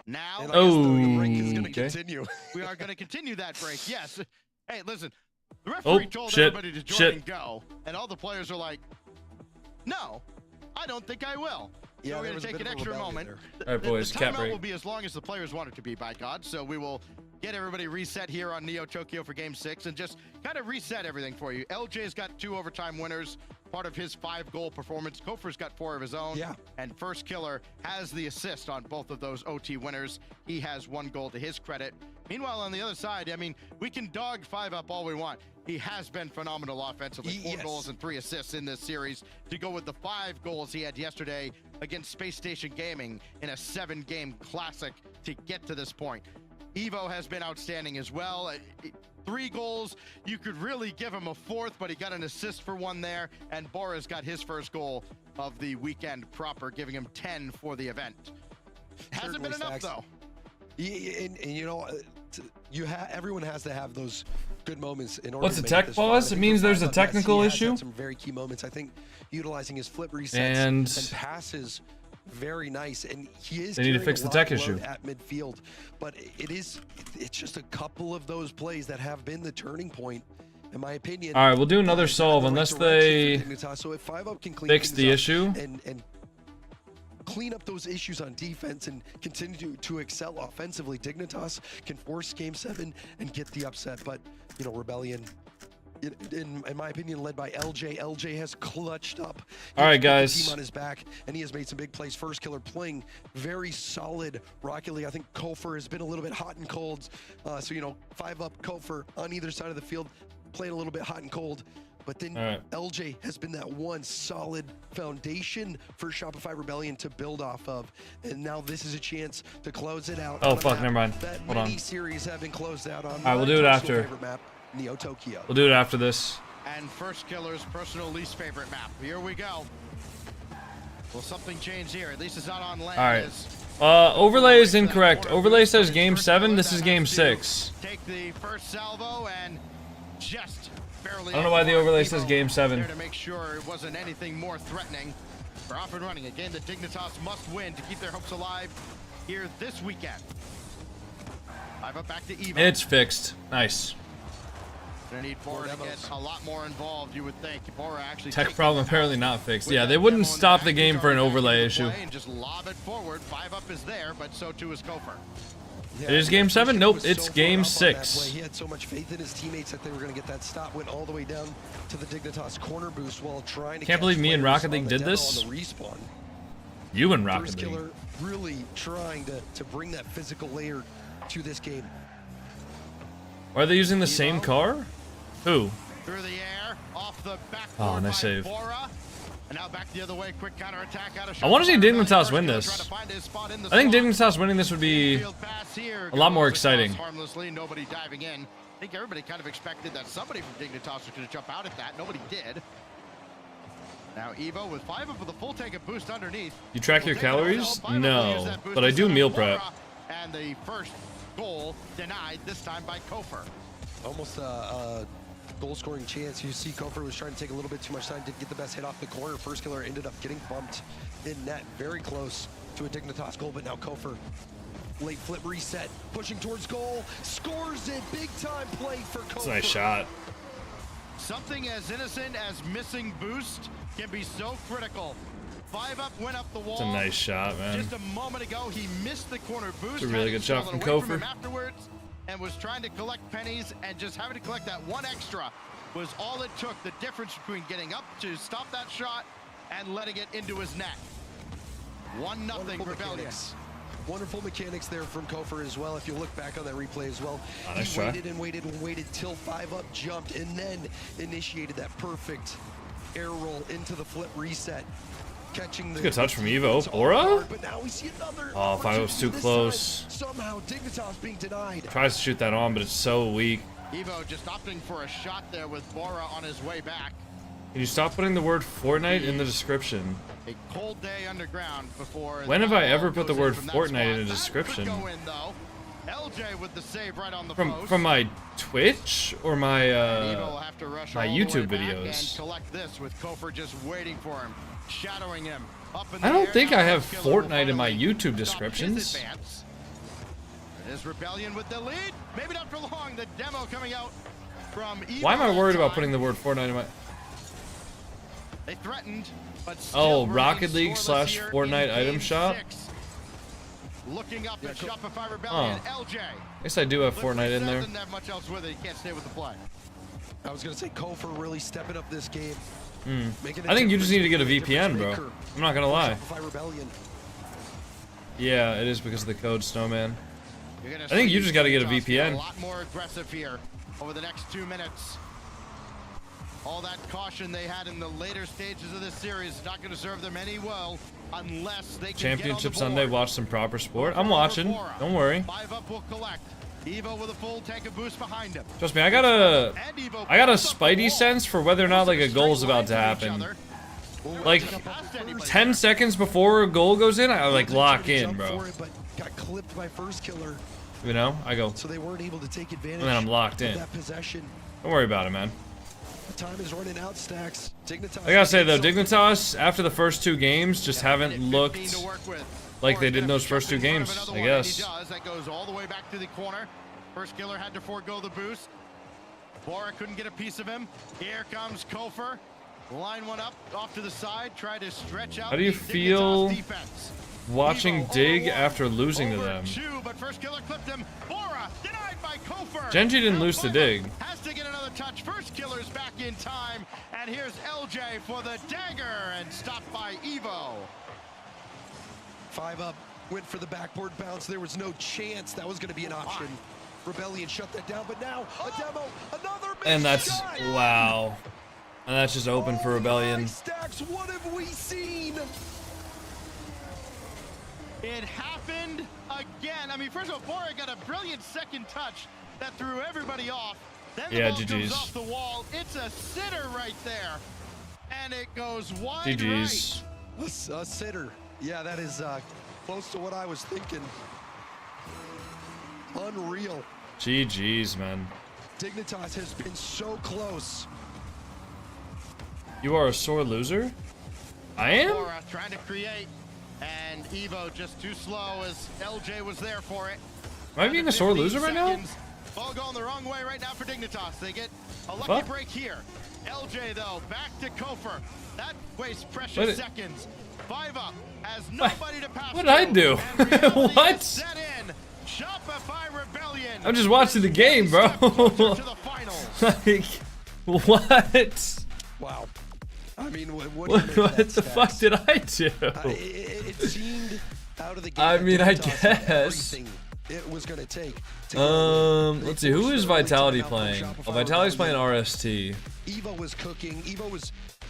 E: Now,
F: And I guess the break is going to continue.
E: we are going to continue that break. Yes. Hey, listen. The referee told
B: shit,
E: everybody to join and go, and all the players are like, "No, I don't think I will."
F: Yeah,
E: so we're
F: there
E: going
F: was
E: to
F: a
E: take
F: bit
E: an
F: of a
E: extra
F: rebellion
E: moment.
F: there.
B: All right, boys,
E: the
B: cat
E: timeout
B: break.
E: will be as long as the players want it to be, by God. So we will get everybody reset here on Neo Tokyo for Game 6 and just kind of reset everything for you. LJ's got 2 overtime winners, part of his 5-goal performance. Kofer's got 4 of his own.
F: Yeah.
E: And First Killer has the assist on both of those OT winners. He has 1 goal to his credit. Meanwhile, on the other side, I mean, we can dog 5UP all we want. He has been phenomenal offensively. 4 goals and 3 assists in this series to go with the 5 goals he had yesterday against Space Station Gaming in a 7-game classic to get to this point. Evo has been outstanding as well. 3 goals. You could really give him a 4th, but he got an assist for 1 there. And Bora's got his first goal of the weekend proper, giving him 10 for the event. Hasn't been enough, though.
F: Yeah, and you know, everyone has to have those good moments in order
B: What's
F: to
B: a
F: make
B: tech
F: it this far.
B: pause?
F: I
B: It
F: think
B: means
F: for
B: there's a
F: 5UP, yes,
B: technical
F: he has
B: issue?
F: had some very key moments. I think utilizing his flip resets
B: And
F: passes very nice, and he is
B: they need to
F: carrying
B: fix
F: a
B: the
F: lot
B: tech
F: of
B: issue.
F: load at midfield. But it's just a couple of those plays that have been the turning point, in my opinion.
B: All right, we'll do another
F: in the
B: solve
F: right
B: unless
F: direction
B: they
F: for Dignitas. So if 5UP can clean
B: fix
F: things
B: the
F: up
B: issue.
F: and clean up those issues on defense and continue to excel offensively, Dignitas can force Game 7 and get the upset. But, you know, Rebellion, in my opinion, led by LJ. LJ has clutched up.
B: All right,
F: He's put the
B: guys.
F: team on his back, and he has made some big plays. First Killer playing very solid Rocket League. I think Kofer has been a little bit hot and cold. So, you know, 5UP, Kofer on either side of the field, playing a little bit hot and cold. But then LJ has been that one solid foundation for Shopify Rebellion to build off of. And now this is a chance to close it out.
B: Oh,
F: on a
B: fuck,
F: map
B: never mind.
F: that
B: Hold
F: many
B: on.
F: series have been closed out on.
B: All right, we'll
F: my
B: do it
F: personal
B: after.
F: favorite map, Neo Tokyo.
B: We'll do it after this.
E: And First Killer's personal least favorite map. Here we go. Will something change here? At least it's not on land.
B: All right. Overlay is incorrect. Overlay says Game 7. This is Game 6.
E: Take the first salvo and just barely.
B: I don't know why the overlay says Game 7.
E: There to make sure it wasn't anything more threatening. We're off and running. A game that Dignitas must win to keep their hopes alive here this weekend. 5UP back to Evo.
B: It's fixed. Nice.
E: Gonna need Bora to get a lot more involved, you would think. Bora actually
B: Tech
E: taking
B: problem
E: the
B: apparently not fixed. Yeah, they wouldn't stop the game for an overlay issue.
E: and just lob it forward. 5UP is there, but so too is Kofer.
F: Yeah,
B: It is Game 7? Nope,
F: was
B: it's
F: so far
B: Game
F: up on that
B: 6.
F: play. He had so much faith in his teammates that they were going to get that stop. Went all the way down to the Dignitas corner boost while trying to
B: Can't
F: catch
B: believe me and
F: players
B: Rocket
F: on
B: League
F: the
B: did
F: demo
B: this.
F: on the respawn.
B: You and
F: First
B: Rocket League.
F: Killer really trying to bring that physical layer to this game.
B: Are they using the same car? Who?
E: Through the air, off the back.
B: Oh, nice save.
E: Bora. And now back the other way, quick counter attack out of
B: I want to see
E: Shopify.
B: Dignitas win
E: Killer
B: this.
E: trying to find his spot in the
B: I think
E: slot.
B: Dignitas winning this would be
E: Field pass here.
B: a lot more
E: Goes across
B: exciting.
E: Harmlessly, nobody diving in. I think everybody kind of expected that somebody from Dignitas was going to jump out at that. Nobody did. Now Evo with 5UP with a full tank of boost underneath.
B: You track your
E: Will take it
B: calories?
E: uphill. 5UP will use
B: No,
E: that boost
B: but I
E: to
B: do
E: set up
B: meal
E: Bora.
B: prep.
E: And the first goal denied, this time by Kofer.
F: Almost a goal-scoring chance. You see Kofer was trying to take a little bit too much time, didn't get the best hit off the corner. First Killer ended up getting bumped in net, very close to a Dignitas goal, but now Kofer, late flip reset, pushing towards goal, scores it, big time play for Kofer.
B: That's a nice shot.
E: Something as innocent as missing boost can be so critical. 5-up went up the wall.
B: It's a nice shot, man.
E: Just a moment ago, he missed the corner boost.
B: It's a really good shot from Kofer.
E: Afterwards, and was trying to collect pennies, and just having to collect that one extra was all it took. The difference between getting up to stop that shot and letting it into his net. 1-0 Rebellion.
F: Wonderful mechanics there from Kofer as well. If you look back on that replay as well,
B: nice
F: he waited and waited and waited till 5-up jumped and then initiated that perfect air roll into the flip reset. Catching the
B: good touch from Evo. Bora?
F: But now we see another.
B: Oh, 5-up's too close.
F: Somehow Dignitas being denied.
B: Tries to shoot that on, but it's so weak.
E: Evo just opting for a shot there with Bora on his way back.
B: Can you stop putting the word Fortnite in the description?
E: A cold day underground before.
B: When have I ever put the word Fortnite in a description?
E: LJ with the save right on the post.
B: From my Twitch or my my YouTube
E: And
B: videos?
E: collect this with Kofer just waiting for him, shadowing him. Up in
B: I
E: the
B: don't
E: air.
B: think
E: Now
B: I have
E: Killer will
B: Fortnite in my
E: finally
B: YouTube
E: stop his
B: descriptions.
E: advance. It is Rebellion with the lead. Maybe not for long. The demo coming out from Evo.
B: Why am I worried
E: that
B: about
E: time.
B: putting the word Fortnite in my...
E: They threatened, but still
B: Oh,
E: remain
B: Rocket League
E: scoreless
B: /
E: here
B: Fortnite
E: in
B: item
E: game
B: shop?
E: 6. Looking up at Shopify Rebellion, LJ.
B: I guess I do have Fortnite in there.
E: Doesn't have much else with it. He can't stay with the play.
F: I was gonna say Kofer really stepping up this game.
B: I think you just need to get a VPN, bro. I'm not gonna lie.
F: Shopify Rebellion.
B: Yeah, it is because of the code Snowman.
E: You're gonna
B: I think
E: see
B: you just gotta get a
E: Dignitas get
B: VPN.
E: A lot more aggressive here over the next 2 minutes. All that caution they had in the later stages of this series is not going to serve them any well unless they can
B: Championship
E: get on the
B: Sunday,
E: board.
B: watch some proper sport. I'm watching. Don't worry.
E: 5-up will collect. Evo with a full tank of boost behind him.
B: Trust me, I got a
E: And Evo
B: spidey
E: wall.
B: sense for whether or not like a goal's about to happen. Like 10 seconds before a goal goes in, I like lock in, bro.
F: For it, but got clipped by first killer,
B: You know, I go,
F: so they weren't able to take advantage.
B: and then I'm locked
F: of
B: in.
F: that possession.
B: Don't worry about it, man.
F: Time is running out, Stacks. Dignitas.
B: I gotta say though, Dignitas after the first 2 games just haven't looked like they did in those first 2 games, I guess.
E: That goes all the way back to the corner. First killer had to forego the boost. Bora couldn't get a piece of him. Here comes Kofer. Line one up, off to the side, try to stretch out.
B: How do you
E: the Dignitas
B: feel
E: defense.
B: watching
E: Evo
B: Dig
E: over
B: after losing to
E: over
B: them?
E: 2, but first killer clipped him. Bora denied by Kofer.
B: Genji didn't
E: Now
B: lose to
E: 5-up
B: Dig.
E: Has to get another touch. First killer's back in time, and here's LJ for the dagger and stopped by Evo.
F: 5-up went for the backboard bounce. There was no chance that was going to be an option. Rebellion shut that down, but now a demo, another big
B: And that's
F: shot.
B: wow. And that's just open for Rebellion.
F: My Stacks, what have we seen?
E: It happened again. I mean, first of all, Bora got a brilliant second touch that threw everybody off. Then the
B: Yeah,
E: ball
B: GG's.
E: comes off the wall. It's a sitter right there. And it goes wide
B: GG's.
F: A sitter. Yeah, that is close to what I was thinking. Unreal.
B: GG's, man.
F: Dignitas has been so close.
B: You are a sore loser? I am?
E: Bora trying to create, and Evo just too slow as LJ was there for it.
B: Am I being a sore loser right now?
E: Ball going the wrong way right now for Dignitas. They get a lucky
B: What?
E: break here. LJ, though, back to Kofer. That wastes precious
B: What?
E: seconds. 5-up has nobody to pass.
B: What did I
E: to,
B: do?
E: and reality
B: What?
E: is set in. Shopify Rebellion.
B: I'm just watching the game, bro.
E: Step closer to the finals.
B: Like, what?
F: Wow. I mean, what do you make of
B: What
F: that,
B: the fuck
F: Stacks?
B: did I do?
F: It seemed out of the gate.
B: I
F: that
B: mean, I
F: Dignitas had
B: guess.
F: everything it was going to take. To get a win.
B: Let's see, who is Vitality
F: From
B: playing?
F: Shopify
B: Oh, Vitality's playing
F: Rebellion.
B: RST.
F: Evo was cooking. Evo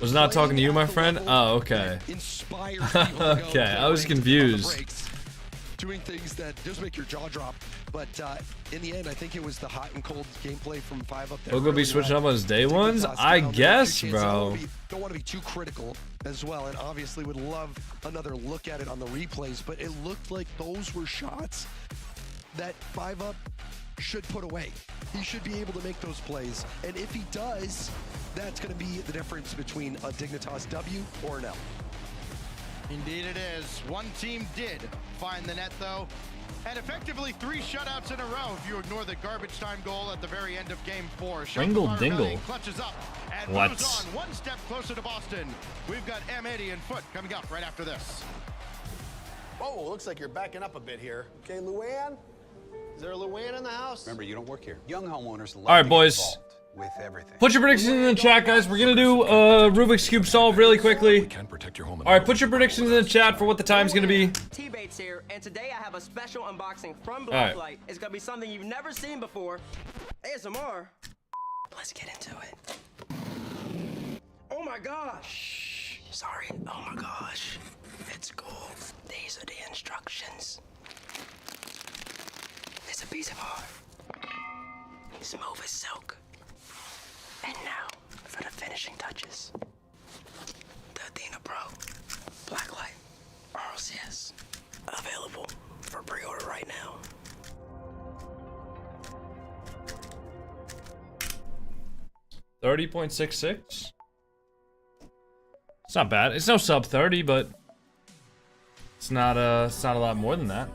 B: Was not talking to you, my
F: playing at the
B: friend?
F: level
B: Oh, okay.
F: that inspires people to go
B: Okay, I was
F: play on the
B: confused.
F: breaks, doing things that just make your jaw drop. But in the end, I think it was the hot and cold gameplay from 5-up.
B: We'll go be switching up on his day ones? I guess, bro.
F: Don't want to be too critical as well, and obviously would love another look at it on the replays. But it looked like those were shots that 5-up should put away. He should be able to make those plays, and if he does, that's going to be the difference between a Dignitas W or an L.
E: Indeed it is. One team did find the net, though. and effectively 3 shutouts in a row if you ignore the garbage time goal at the very end of game 4.
B: Ringle
E: Shopify
B: dingle.
E: Rebellion clutches up and
B: What?
E: moves on 1 step closer to Boston. We've got M80 and Foot coming up right after this.
G: Oh, looks like you're backing up a bit here. Okay, Luann? Is there a Luann in the house?
H: Remember, you don't work here. Young homeowners love
B: All right,
H: to get
B: boys.
H: involved with everything.
B: Put your predictions in the chat, guys. We're gonna do Rubik's Cube solve really quickly.
I: Can protect your home.
B: All right, put your predictions in the chat for what the time's gonna be.
J: T-Bates here, and today I have a special unboxing from
B: right.
J: Blacklight. It's gonna be something you've never seen before. ASMR. Let's get into it. Oh my gosh. Sorry. Oh my gosh. It's cool. These are the instructions. It's a piece of art. Smooth as silk. And now for the finishing touches. The Athena Pro Blacklight Rlcs. Available for pre-order right now.
B: $30.66. It's not bad. It's no sub 30, but it's not a lot more than that.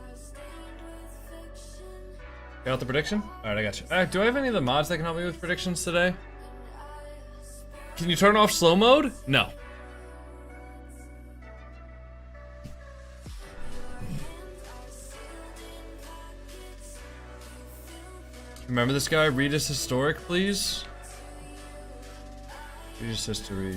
B: Got the prediction? Alright, I got you. Do I have any of the mods that can help me with predictions today? Can you turn off slow mode? No. Remember this guy? Read his historic, please. Read his history.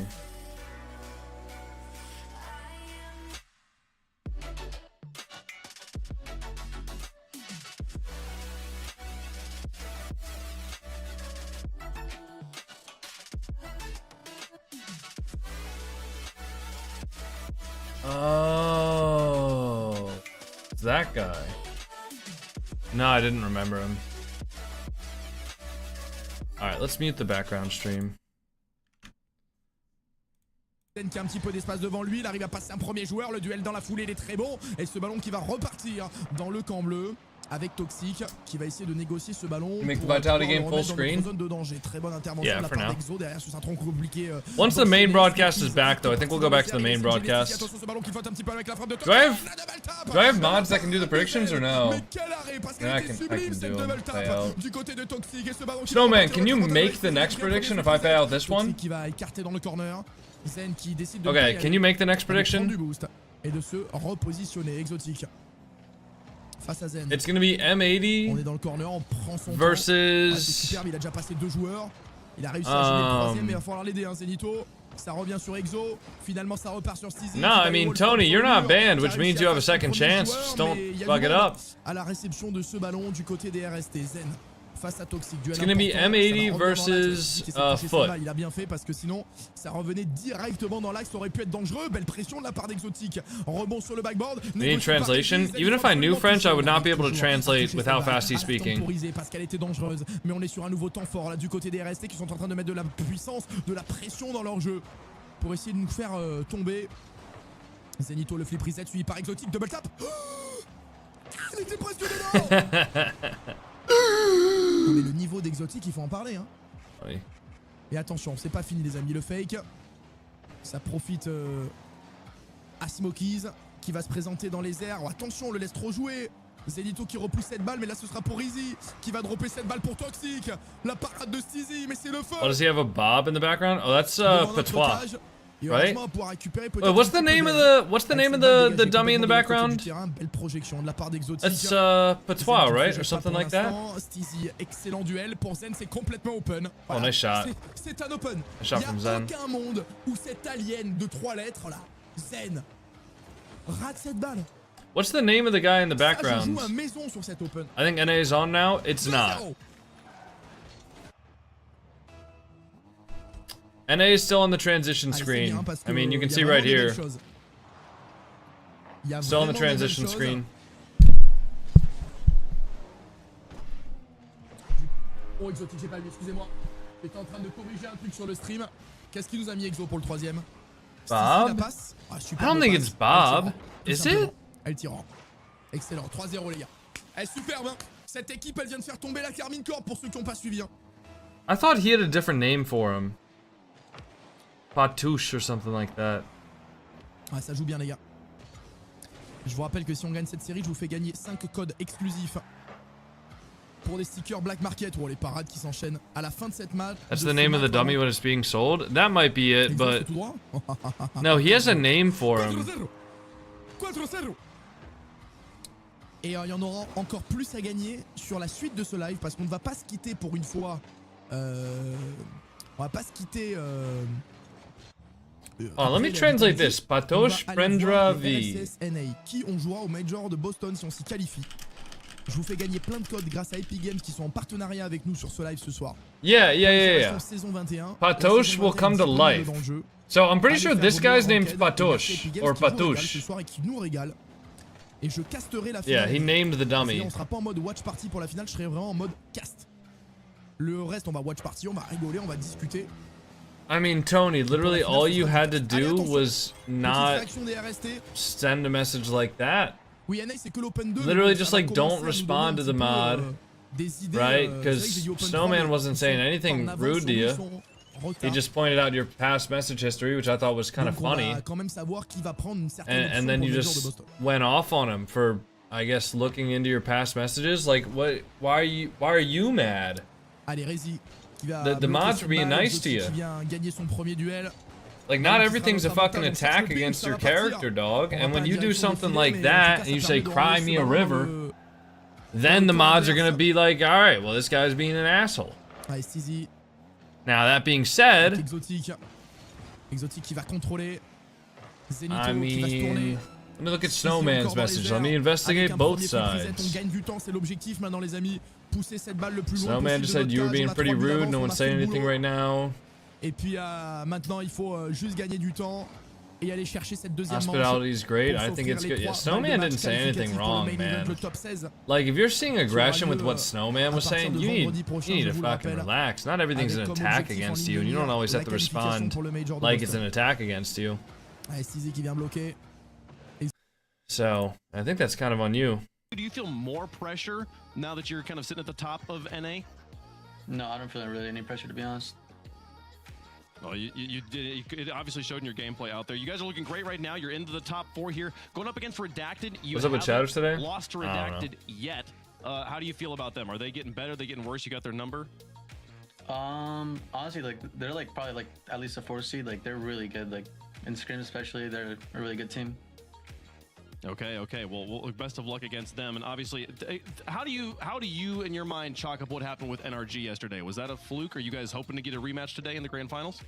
B: Oh, it's that guy. No, I didn't remember him. Alright, let's mute the background stream.
K: Qui a un petit peu d'espace devant lui, il arrive à passer un premier joueur, le duel dans la foulée il est très bon et ce ballon qui va repartir dans le camp bleu avec Toxic qui va essayer de négocier ce ballon.
B: Make the Vitality game full screen.
K: Zone de danger. Très bonne intervention de la part d'Exo derrière ce tronc compliqué.
B: Once the main broadcast is back though, I think we'll go back to the main broadcast. Do I have mods that can do the predictions or no? Yeah, I can do them. Pay out. Snowman, can you make the next prediction if I pay out this one?
K: Qui va écarter dans le corner. Zen qui décide de
B: Okay, can you make the next prediction?
K: et de se repositionner exotique. Face à Zen.
B: It's gonna be M80
K: on est dans le corner, on prend son
B: versus...
K: temps. C'est superbe, il a déjà passé 2 joueurs. Il a réussi à jouer le troisième, mais il va falloir l'aider, hein, Zenito. Ça revient sur Exo. Finalement, ça repart sur Steezy.
B: No, I mean, Tony, you're not banned, which means you have a second chance. Just don't fuck it up.
K: À la réception de ce ballon du côté des RST, Zen. Face à Toxic.
B: It's gonna be M80 versus Foot.
K: Il a bien fait parce que sinon ça revenait directement dans l'axe, ça aurait pu être dangereux. Belle pression de la part d'Exotique. Rebond sur le backboard.
B: We need translation. Even if I knew French, I would not be able to translate with how fast he's speaking.
K: Parce qu'elle était dangereuse, mais on est sur un nouveau temps fort là du côté des RST qui sont en train de mettre de la puissance, de la pression dans leur jeu pour essayer de nous faire tomber. Zenito le flip reset suivi par Exotique, double tap. Il était presque dedans. Non mais le niveau d'Exotique, il faut en parler hein.
B: Oui.
K: Et attention, c'est pas fini les amis, le fake. Ça profite à Smokies qui va se présenter dans les airs. Oh, attention, on le laisse trop jouer. Zenito qui repousse cette balle, mais là ce sera pour Easy qui va dropper cette balle pour Toxic. La parade de Steezy, mais c'est le feu.
B: Oh, does he have a bob in the background? Oh, that's Patois. Right? What's the name of the dummy in the background? It's Patois, right? Or something like that?
K: Steezy, excellent duel pour Zen, c'est complètement open.
B: Oh, nice shot.
K: C'est un open.
B: Nice shot from Zen.
K: Il n'y a aucun monde où cet alien de 3 lettres là, Zen, rate cette balle.
B: What's the name of the guy in the background?
K: Je joue à maison sur cet open.
B: I think NA is on now. It's not. NA is still on the transition screen. I mean, you can see right here. Still on the transition screen.
K: Oh, Exotique, j'ai pas vu, excusez-moi. J'étais en train de corriger un truc sur le stream. Qu'est-ce qui nous a mis Exo pour le troisième?
B: Bob? I don't think it's Bob. Is it?
K: Elle tire. Excellent, 3-0 les gars. Elle est superbe, hein. Cette équipe, elle vient de faire tomber la Carmine Corp pour ceux qui n'ont pas suivi. Hein.
B: I thought he had a different name for him. Patouche or something like that.
K: Ah, ça joue bien les gars. Je vous rappelle que si on gagne cette série, je vous fais gagner 5 codes exclusifs pour des stickers Black Market. Oh, les parades qui s'enchaînent à la fin de cette match.
B: That's the name of the dummy when it's being sold. That might be it, but no, he has a name for him.
K: 4-0. Et il y en aura encore plus à gagner sur la suite de ce live parce qu'on ne va pas se quitter pour une fois. On va pas se quitter.
B: Oh, let me translate this. Patosh Prendra V.
K: RLCS qui on jouera au Major de Boston si on s'y qualifie. Je vous fais gagner plein de codes grâce à Epic Games qui sont en partenariat avec nous sur ce live ce soir.
B: Yeah.
K: Saison 21.
B: Patosh will come to life. So I'm pretty sure this guy's name's Patosh or Patouche.
K: Ce soir et qui nous régale. Et je casterai la
B: Yeah,
K: finale.
B: he named the dummy.
K: On sera pas en mode watch party pour la finale, je serai vraiment en mode cast. Le reste, on va watch party, on va rigoler, on va discuter.
B: I mean, Tony, literally all you had to do was not send a message like that.
K: Oui, NA, c'est que l'Open 2.
B: Literally just like don't respond to the mod, right? Because Snowman wasn't saying anything rude to you. He just pointed out your past message history, which I thought was kind of funny. And then you just went off on him for, I guess, looking into your past messages. Like, what? Why are you mad? The mods are being nice to you. Like, not everything's a fucking attack against your character, dog. And when you do something like that and you say, "Cry me a river," then the mods are gonna be like, "All right, well, this guy's being an asshole." Now, that being said, I mean, let me look at Snowman's message. Let me investigate both sides. Snowman just said you were being pretty rude. No one's saying anything right now.
K: Et puis maintenant, il faut juste gagner du temps et aller chercher cette deuxième manche.
B: Hospitality is great. I think it's good. Yeah, Snowman didn't say anything wrong, man. Like, if you're seeing aggression with what Snowman was saying, you need to fucking relax. Not everything's an attack against you, and you don't always have to respond like it's an attack against you. So, I think that's kind of on you.
C: Do you feel more pressure now that you're kind of sitting at the top of NA?
I: No, I don't feel really any pressure, to be honest.
C: Well, you did. It obviously showed in your gameplay out there. You guys are looking great right now. You're into the top 4 here. Going up against Redacted. You
B: What's up with Chatters today?
C: Lost to Redacted yet. How do you feel about them? Are they getting better? Are they getting worse? You got their number?
I: Honestly, like they're like probably like at least a 4 seed. Like they're really good. Like in scrims especially, they're a really good team.
C: Okay. Well, best of luck against them. And obviously, how do you in your mind chalk up what happened with NRG yesterday? Was that a fluke? Are you guys hoping to get a rematch today in the grand finals?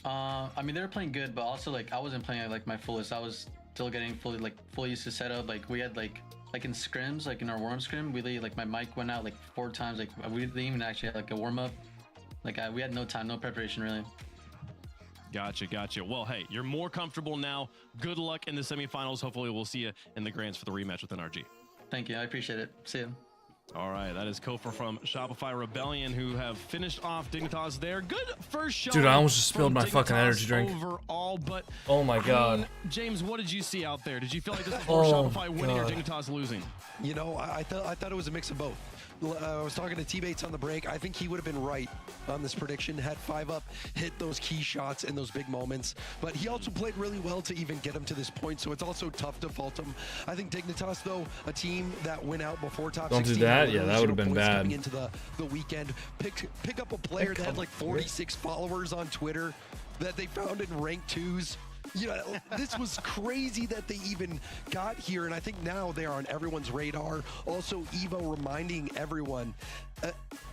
I: I mean, they were playing good, but also like I wasn't playing like my fullest. I was still getting fully used to setup. Like we had like in scrims, like in our warm scrim, we like my mic went out like 4 times. Like we didn't even actually have like a warm up. Like we had no time, no preparation really.
C: Gotcha. Well, hey, you're more comfortable now. Good luck in the semifinals. Hopefully we'll see you in the grands for the rematch with NRG.
I: Thank you. I appreciate it. See you.
C: All right, that is Kofor from Shopify Rebellion, who have finished off Dignitas there. Good first shot.
B: Dude, I almost just spilled my fucking energy drink.
C: Overall, but
B: oh my god.
C: James, what did you see out there? Did you feel like this was more Shopify winning or Dignitas losing?
F: You know, I thought it was a mix of both. I was talking to T-Bates on the break. I think he would have been right on this prediction. Had 5 up, hit those key shots in those big moments. But he also played really well to even get him to this point, so it's also tough to fault him. I think Dignitas, though, a team that went out before top 16.
B: Don't do that? Yeah, that would have been bad.
F: Coming into the weekend, pick up a player that had like 46 followers on Twitter that they found in rank 2s. You know, this was crazy that they even got here, and I think now they are on everyone's radar. Also, Evo reminding everyone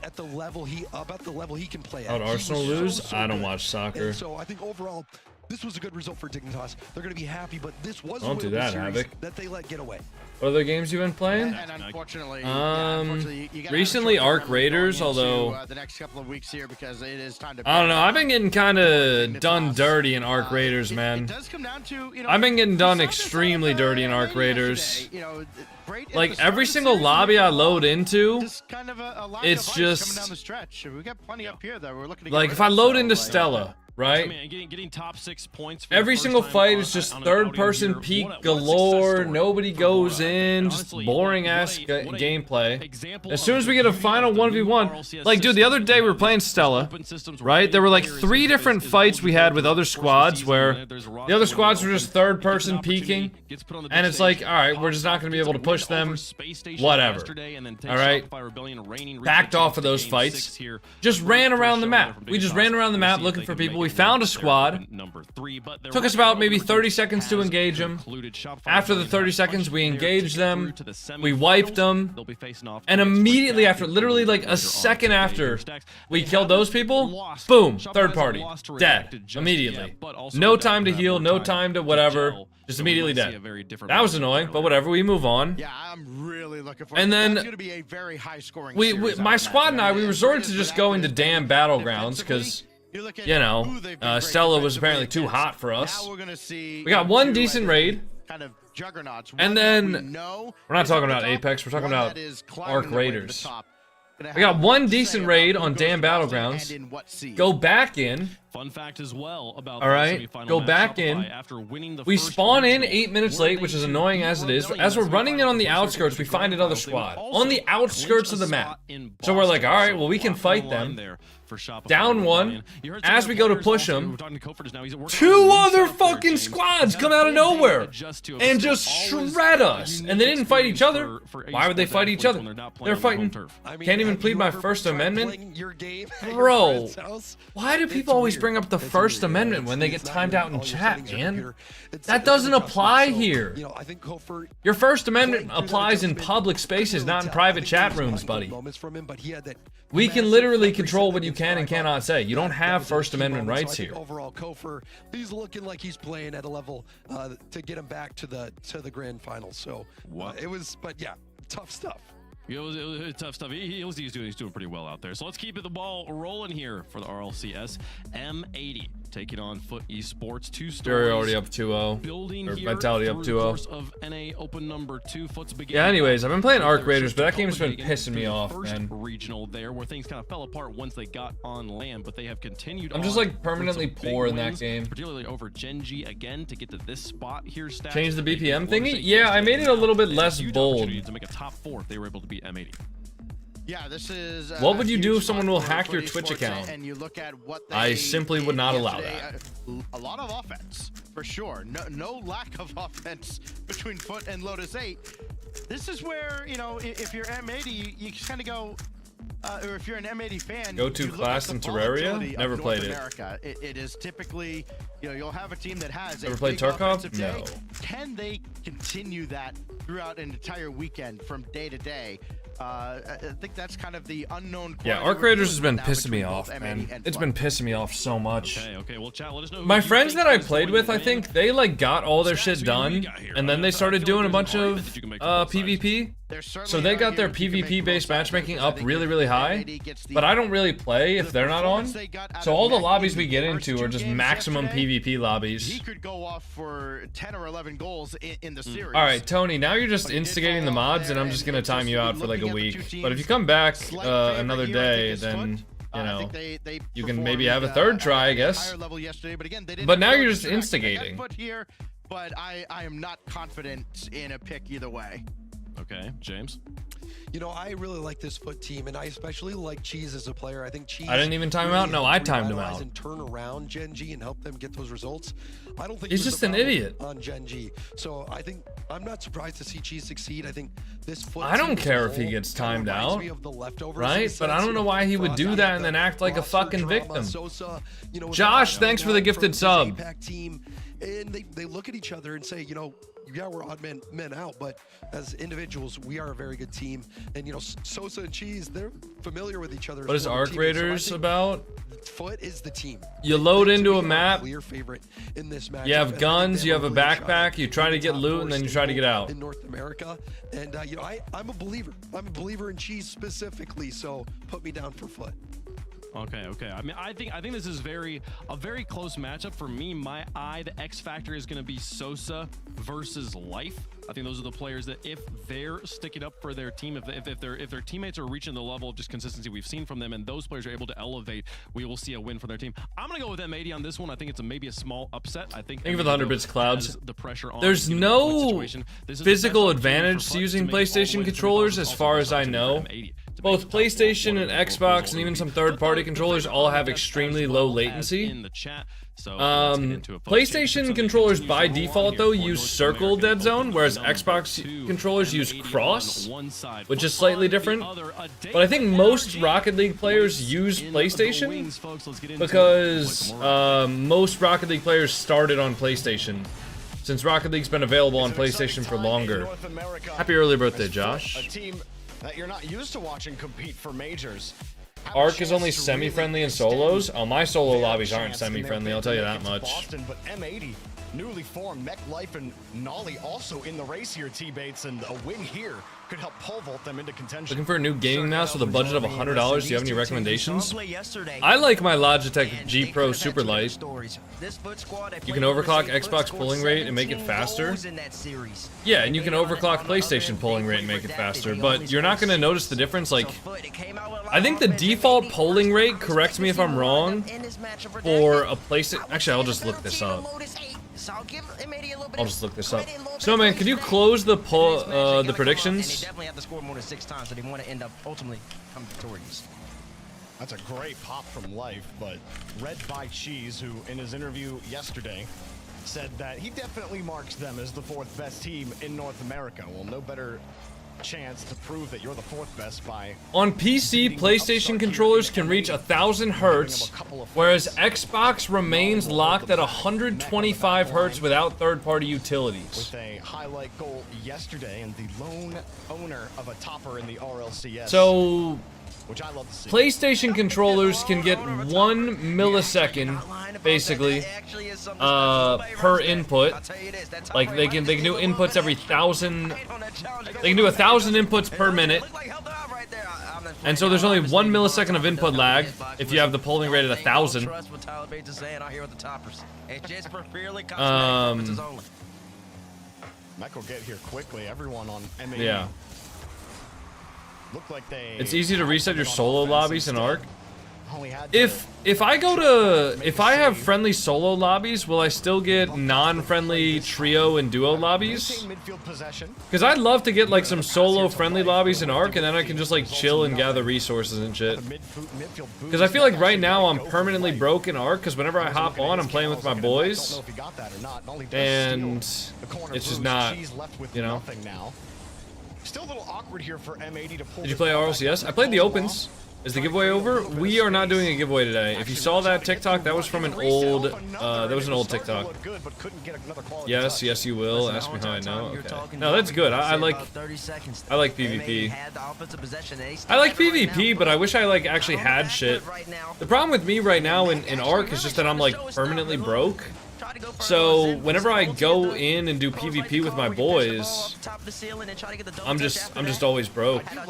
F: at the level he can play at.
B: How'd Arsenal lose? I don't watch soccer.
F: And so I think overall, this was a good result for Dignitas. They're going to be happy, but this was
B: don't do that, Havoc.
F: That they let get away.
B: What other games you been playing?
E: And unfortunately, you
B: recently Arc Raiders, although
E: the next couple of weeks here because it is time to.
B: I don't know. I've been getting kind of done dirty in Arc Raiders, man.
E: It does come down to, you know,
B: I've been getting done extremely dirty in Arc Raiders.
E: You know,
B: like every single lobby I load into,
E: kind of a
B: it's just
E: coming down the stretch. We got plenty up here that we're looking to
B: like if I load into Stella, right?
C: I mean, getting top 6 points. For
B: Every single fight is just third-person peek galore. Nobody goes in. Just boring-ass gameplay. As soon as we get a final 1v1, like, dude, the other day we were playing Stella, right? There were like 3 different fights we had with other squads where the other squads were just third-person peeking, and it's like, all right, we're just not going to be able to push them. Whatever. All right. Backed off of those fights. Just ran around the map. We just ran around the map looking for people. We found a squad. Took us about maybe 30 seconds to engage them. After the 30 seconds, we engaged them. We wiped them. And immediately after, literally like a second after we killed those people, boom, third party, dead, immediately. No time to heal, no time to whatever, just immediately dead. That was annoying, but whatever, we move on.
E: Yeah, I'm really looking for.
B: And then
E: that's gonna be a very high scoring.
B: my squad and I, we resorted to just going to damn battlegrounds because, you know, Stella was apparently too hot for us. We got one decent raid.
E: Kind of juggernauts.
B: And then we're not talking about Apex, we're talking about Arc Raiders. We got one decent raid on damn battlegrounds. Go back in.
C: Fun fact as well about
B: all right, go back in. We spawn in 8 minutes late, which is annoying as it is. As we're running in on the outskirts, we find another squad on the outskirts of the map. So we're like, all right, well, we can fight them. Down one. As we go to push them, 2 other fucking squads come out of nowhere and just shred us. And they didn't fight each other. Why would they fight each other? They're fighting. Can't even plead my First Amendment. Bro, why do people always bring up the First Amendment when they get timed out in chat, man? That doesn't apply here. Your First Amendment applies in public spaces, not in private chat rooms, buddy. We can literally control what you can and cannot say. You don't have First Amendment rights here.
F: Overall, Kofor, he's looking like he's playing at a level to get him back to the grand final. So it was, but yeah, tough stuff.
C: It was tough stuff. He's doing pretty well out there. So let's keep the ball rolling here for the RLCS. M80 taking on Foot Esports. 2 stories.
B: They're already up 2-0. Or Vitality up 2-0.
C: Of NA Open number 2. Foot's
B: yeah, anyways, I've been playing Arc Raiders, but that game's been pissing me off, man.
C: Regional there, where things kind of fell apart once they got on land, but they have continued.
B: I'm just like permanently poor in that game.
C: Particularly over Genji again to get to this spot here.
B: Change the BPM thingy? Yeah, I made it a little bit less bold.
C: To make a top 4 if they were able to beat M80.
E: Yeah, this is.
B: What would you do if someone will hack your Twitch account?
E: And you look at what
B: I simply would not allow that.
E: A lot of offense, for sure. No lack of offense between Foot and Lotus 8. This is where, you know, if you're M80, you kind of go. Or if you're an M80 fan,
B: go to class in Terraria. Never played
E: America. It is typically, you know, you'll have a team that has.
B: Ever played Tarkov? No.
E: Can they continue that throughout an entire weekend from day to day? I think that's kind of the unknown.
B: Yeah, Arc Raiders has been pissing me off, man. It's been pissing me off so much.
C: Okay. Well, chat, let us know.
B: My friends that I played with, I think they like got all their shit done, and then they started doing a bunch of PvP. So they got their PvP-based matchmaking up really, really high, but I don't really play if they're not on. So all the lobbies we get into are just maximum PvP lobbies.
E: He could go off for 10 or 11 goals in the series.
B: All right, Tony, now you're just instigating the mods, and I'm just gonna time you out for like a week. But if you come back another day, then you know you can maybe have a third try, I guess. But now you're just instigating.
E: But I am not confident in a pick either way.
C: Okay, James.
F: You know, I really like this Foot team, and I especially like Cheese as a player. I think Cheese.
B: I didn't even time him out. No, I timed him out.
F: And turn around Genji and help them get those results. I don't think
B: he's just an idiot
F: on Genji. So I think I'm not surprised to see Cheese succeed. I think this Foot.
B: I don't care if he gets timed out, right? But I don't know why he would do that and then act like a fucking victim. Josh, thanks for the gifted sub.
F: And they look at each other and say, you know, yeah, we're odd men out, but as individuals, we are a very good team. And, you know, Sosa and Cheese, they're familiar with each other.
B: What is Arc Raiders about?
F: Foot is the team.
B: You load into a map.
F: Clear favorite in this match.
B: You have guns, you have a backpack, you try to get loot, and then you try to get out.
F: In North America. And, you know, I'm a believer. I'm a believer in Cheese specifically, so put me down for Foot.
C: Okay. I mean, I think this is a very close matchup for me. The X factor is going to be Sosa versus Life. I think those are the players that if they're sticking up for their team, if their teammates are reaching the level of just consistency we've seen from them, and those players are able to elevate, we will see a win for their team. I'm gonna go with M80 on this one. I think it's maybe a small upset. I think.
B: Thank you for the 100 bits, Clouds.
C: The pressure on
B: There's no physical advantage to using PlayStation controllers, as far as I know. Both PlayStation and Xbox and even some third-party controllers all have extremely low latency. PlayStation controllers by default though use circle dead zone, whereas Xbox controllers use cross, which is slightly different. But I think most Rocket League players use PlayStation because most Rocket League players started on PlayStation, since Rocket League's been available on PlayStation for longer. Happy early birthday, Josh.
A: A team that you're not used to watching compete for majors.
B: Arc is only semi-friendly in solos. Oh, my solo lobbies aren't semi-friendly, I'll tell you that much.
A: Boston, but M80, newly formed, Mech Life and Nolly also in the race here, T-Bates, and a win here could help pole vault them into contention.
B: Looking for a new gaming mouse with a budget of $100. Do you have any recommendations? I like my Logitech G Pro Superlight. You can overclock Xbox polling rate and make it faster. Yeah, and you can overclock PlayStation polling rate and make it faster, but you're not going to notice the difference. Like, I think the default polling rate, correct me if I'm wrong, for a PlayStation... Actually, I'll just look this up. I'll just look this up. Snowman, could you close the predictions?
D: They definitely have to score more than 6 times, so they want to end up ultimately coming victorious.
A: That's a great pop from Life, but Red by Cheese, who in his interview yesterday said that he definitely marks them as the 4th best team in North America. Well, no better chance to prove that you're the 4th best by...
B: On PC, PlayStation controllers can reach 1,000 Hz, whereas Xbox remains locked at 125 Hz without third-party utilities.
A: With a highlight goal yesterday and the lone owner of a topper in the Rlcs.
B: So,
A: which I love to see.
B: PlayStation controllers can get 1 millisecond, basically, per input. Like they can do inputs every 1,000. They can do 1,000 inputs per minute. And so there's only 1 millisecond of input lag if you have the polling rate at 1,000.
A: Mech will get here quickly. Everyone on M80.
B: Yeah.
A: Look like
B: it's easy to reset your solo lobbies in Arc. If I have friendly solo lobbies, will I still get non-friendly trio and duo lobbies? Because I'd love to get like some solo friendly lobbies in Arc, and then I can just like chill and gather resources and shit. Because I feel like right now I'm permanently broke in Arc, because whenever I hop on, I'm playing with my boys, and it's just not, you know.
A: Still a little awkward here for M80 to pull.
B: Did you play RLCS? I played the Opens. Is the giveaway over? We are not doing a giveaway today. If you saw that TikTok, that was from an old, TikTok. Yes, yes you will. Ask me how I know. Okay. No, that's good. I like PvP. I like PvP, but I wish I like actually had shit. The problem with me right now in Arc is just that I'm like permanently broke. So whenever I go in and do PvP with my boys, I'm just always broke. Doesn't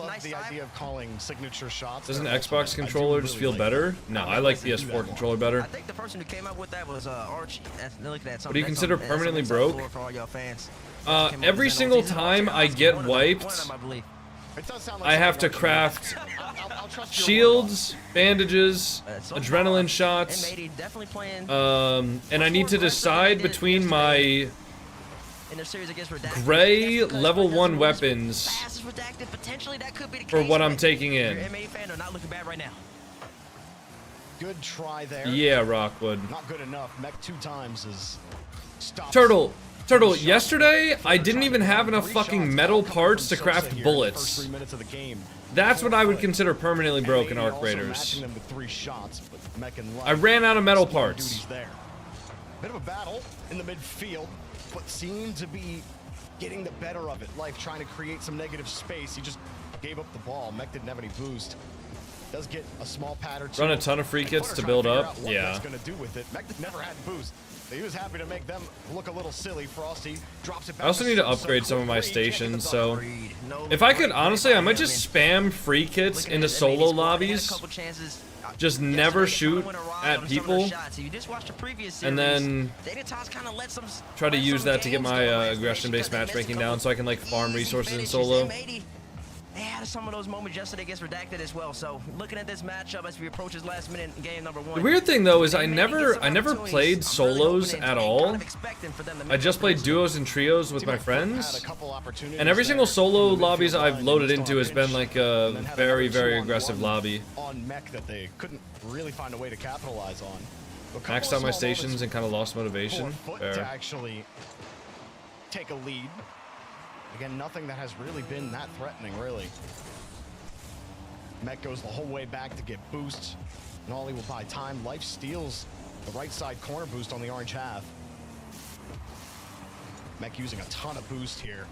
B: Xbox controller just feel better? No, I like PS4 controller better.
D: I think the person who came up with that was Archie.
B: What do you consider permanently broke? Every single time I get wiped, I have to craft shields, bandages, adrenaline shots, and I need to decide between my gray level 1 weapons for what I'm taking in.
A: Good try there.
B: Yeah, Rockwood.
A: Not good enough. Mech 2 times is stopped.
B: Turtle, yesterday, I didn't even have enough fucking metal parts to craft bullets. That's what I would consider permanently broken Arc Raiders. I ran out of metal parts.
A: Bit of a battle in the midfield, but seemed to be getting the better of it. Life trying to create some negative space. He just gave up the ball. Mech didn't have any boost. Does get a small pad or two.
B: Run a ton of free kits to build up. Yeah.
A: Gonna do with it. Mech never had boost. He was happy to make them look a little silly. Frosty drops it back.
B: I also need to upgrade some of my stations, so if I could, honestly, I might just spam free kits into solo lobbies. Just never shoot at people, and then try to use that to get my aggression-based matchmaking down, so I can like farm resources in solo.
D: They had some of those moments yesterday against Redacted as well. So looking at this matchup as we approach his last minute in game number 1.
B: The weird thing though is I never played solos at all. I just played duos and trios with my friends, and every single solo lobbies I've loaded into has been like a very, very aggressive lobby.
A: On mech that they couldn't really find a way to capitalize on.
B: Maxed out my stations and kind of lost motivation.
A: To actually take a lead. Again, nothing that has really been that threatening, really. Mech goes the whole way back to get boosts. Nolly will buy time. Life steals the right side corner boost on the orange half. Mech using a ton of boost here.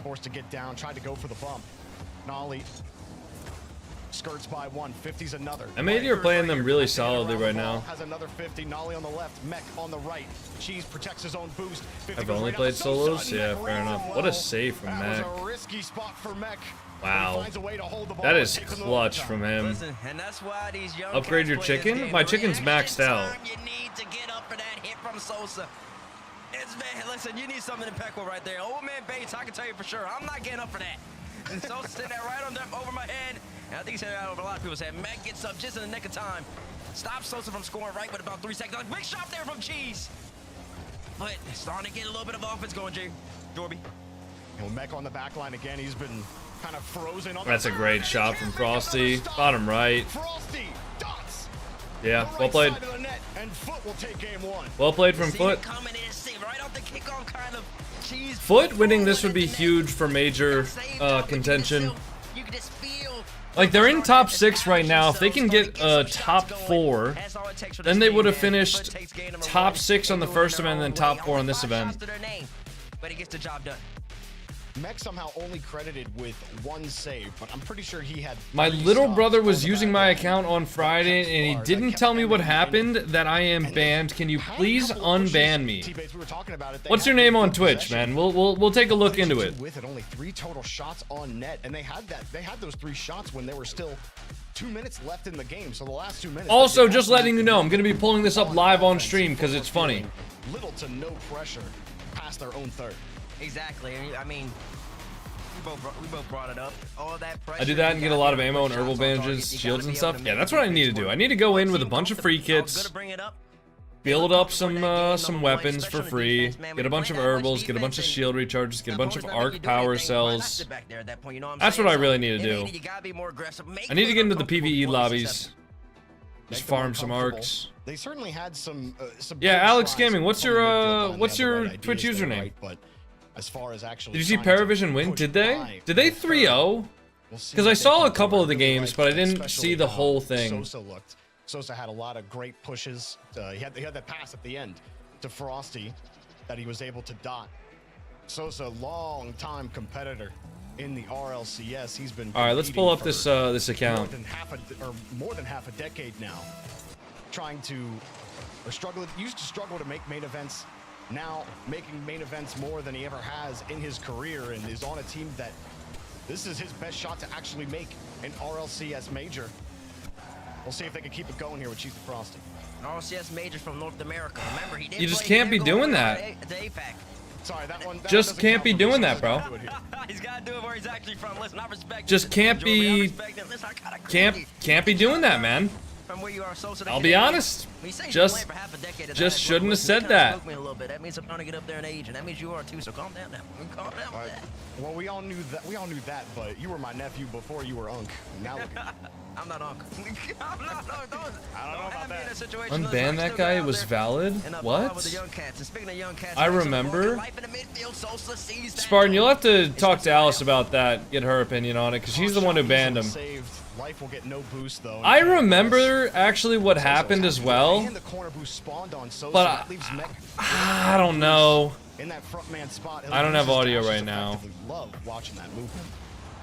A: Forced to get down, tried to go for the bump. Nolly skirts by one, 50's another.
B: MAD are playing them really solidly right now.
A: Has another 50, Nolly on the left, Mech on the right. Cheese protects his own boost.
B: I've only played solos? Yeah, fair enough. What a save from Mech.
A: That was a risky spot for Mech.
B: Wow. That is clutch from him. Upgrade your chicken? My chicken's maxed out.
D: You need to get up for that hit from Sosa. Listen, you need something impeccable right there. Old man Bates, I can tell you for sure. I'm not getting up for that. And Sosa sitting there right on them over my head. And I think he's headed out over a lot of people's head. Mech gets up just in the nick of time. Stops Sosa from scoring right with about 3 seconds. Big shot there from Cheese. But starting to get a little bit of offense going, Jorby.
A: And Mech on the back line again. He's been kind of frozen.
B: That's a great shot from Frosty. Bottom right.
A: Frosty dots.
B: Yeah, well played.
A: And Foot will take game 1.
B: Well played from Foot. Foot winning this would be huge for major contention. Like, they're in top 6 right now. If they can get top 4, then they would have finished top 6 on the first event and then top 4 on this event.
D: But he gets the job done.
A: Mech somehow only credited with 1 save, but I'm pretty sure he had.
B: My little brother was using my account on Friday and he didn't tell me what happened, that I am banned. Can you please unban me? What's your name on Twitch, man? We'll take a look into it.
A: With it, only 3 total shots on net, and they had those 3 shots when there were still 2 minutes left in the game. So the last 2 minutes.
B: Also, just letting you know, I'm gonna be pulling this up live on stream because it's funny.
A: Little to no pressure past their own third.
D: Exactly. I mean, we both brought it up. All that pressure.
B: I do that and get a lot of ammo and herbal bandages, shields and stuff. Yeah, that's what I need to do. I need to go in with a bunch of free kits, build up some weapons for free, get a bunch of herbals, get a bunch of shield recharges, get a bunch of arc power cells. That's what I really need to do. I need to get into the PvE lobbies. Just farm some arcs.
A: They certainly had some
B: yeah, Alex Gaming, what's your Twitch username?
A: But as far as actually,
B: did you see Paravision win? Did they 3-0? Because I saw a couple of the games, but I didn't see the whole thing.
A: Sosa had a lot of great pushes. He had that pass at the end to Frosty that he was able to dot. Sosa, long-time competitor in the RLCS. He's been
B: all right. Let's pull up this account.
A: More than half a decade now, trying to used to struggle to make main events. Now making main events more than he ever has in his career, and is on a team that this is his best shot to actually make an RLCS major. We'll see if they can keep it going here with Cheese and Frosty.
D: An RLCS major from North America. Remember, he did.
B: You just can't be doing that.
A: Sorry, that one.
B: Just can't be doing that, bro.
D: He's got to do it where he's actually from. Listen, I respect.
B: Just can't be. Can't be doing that, man. I'll be honest. Just shouldn't have said that.
D: That means I'm trying to get up there in age, and that means you are too. So calm down now. Calm down with that.
A: Well, we all knew that, but you were my nephew before you were Unc. Now look at you.
D: I'm not Unc.
A: I don't know about that.
B: Unban that guy, it was valid? What? I remember. Spartan, you'll have to talk to Alice about that, get her opinion on it, because she's the one who banned him.
A: Life will get no boost, though.
B: I remember actually what happened as well, but I don't know. I don't have audio right now.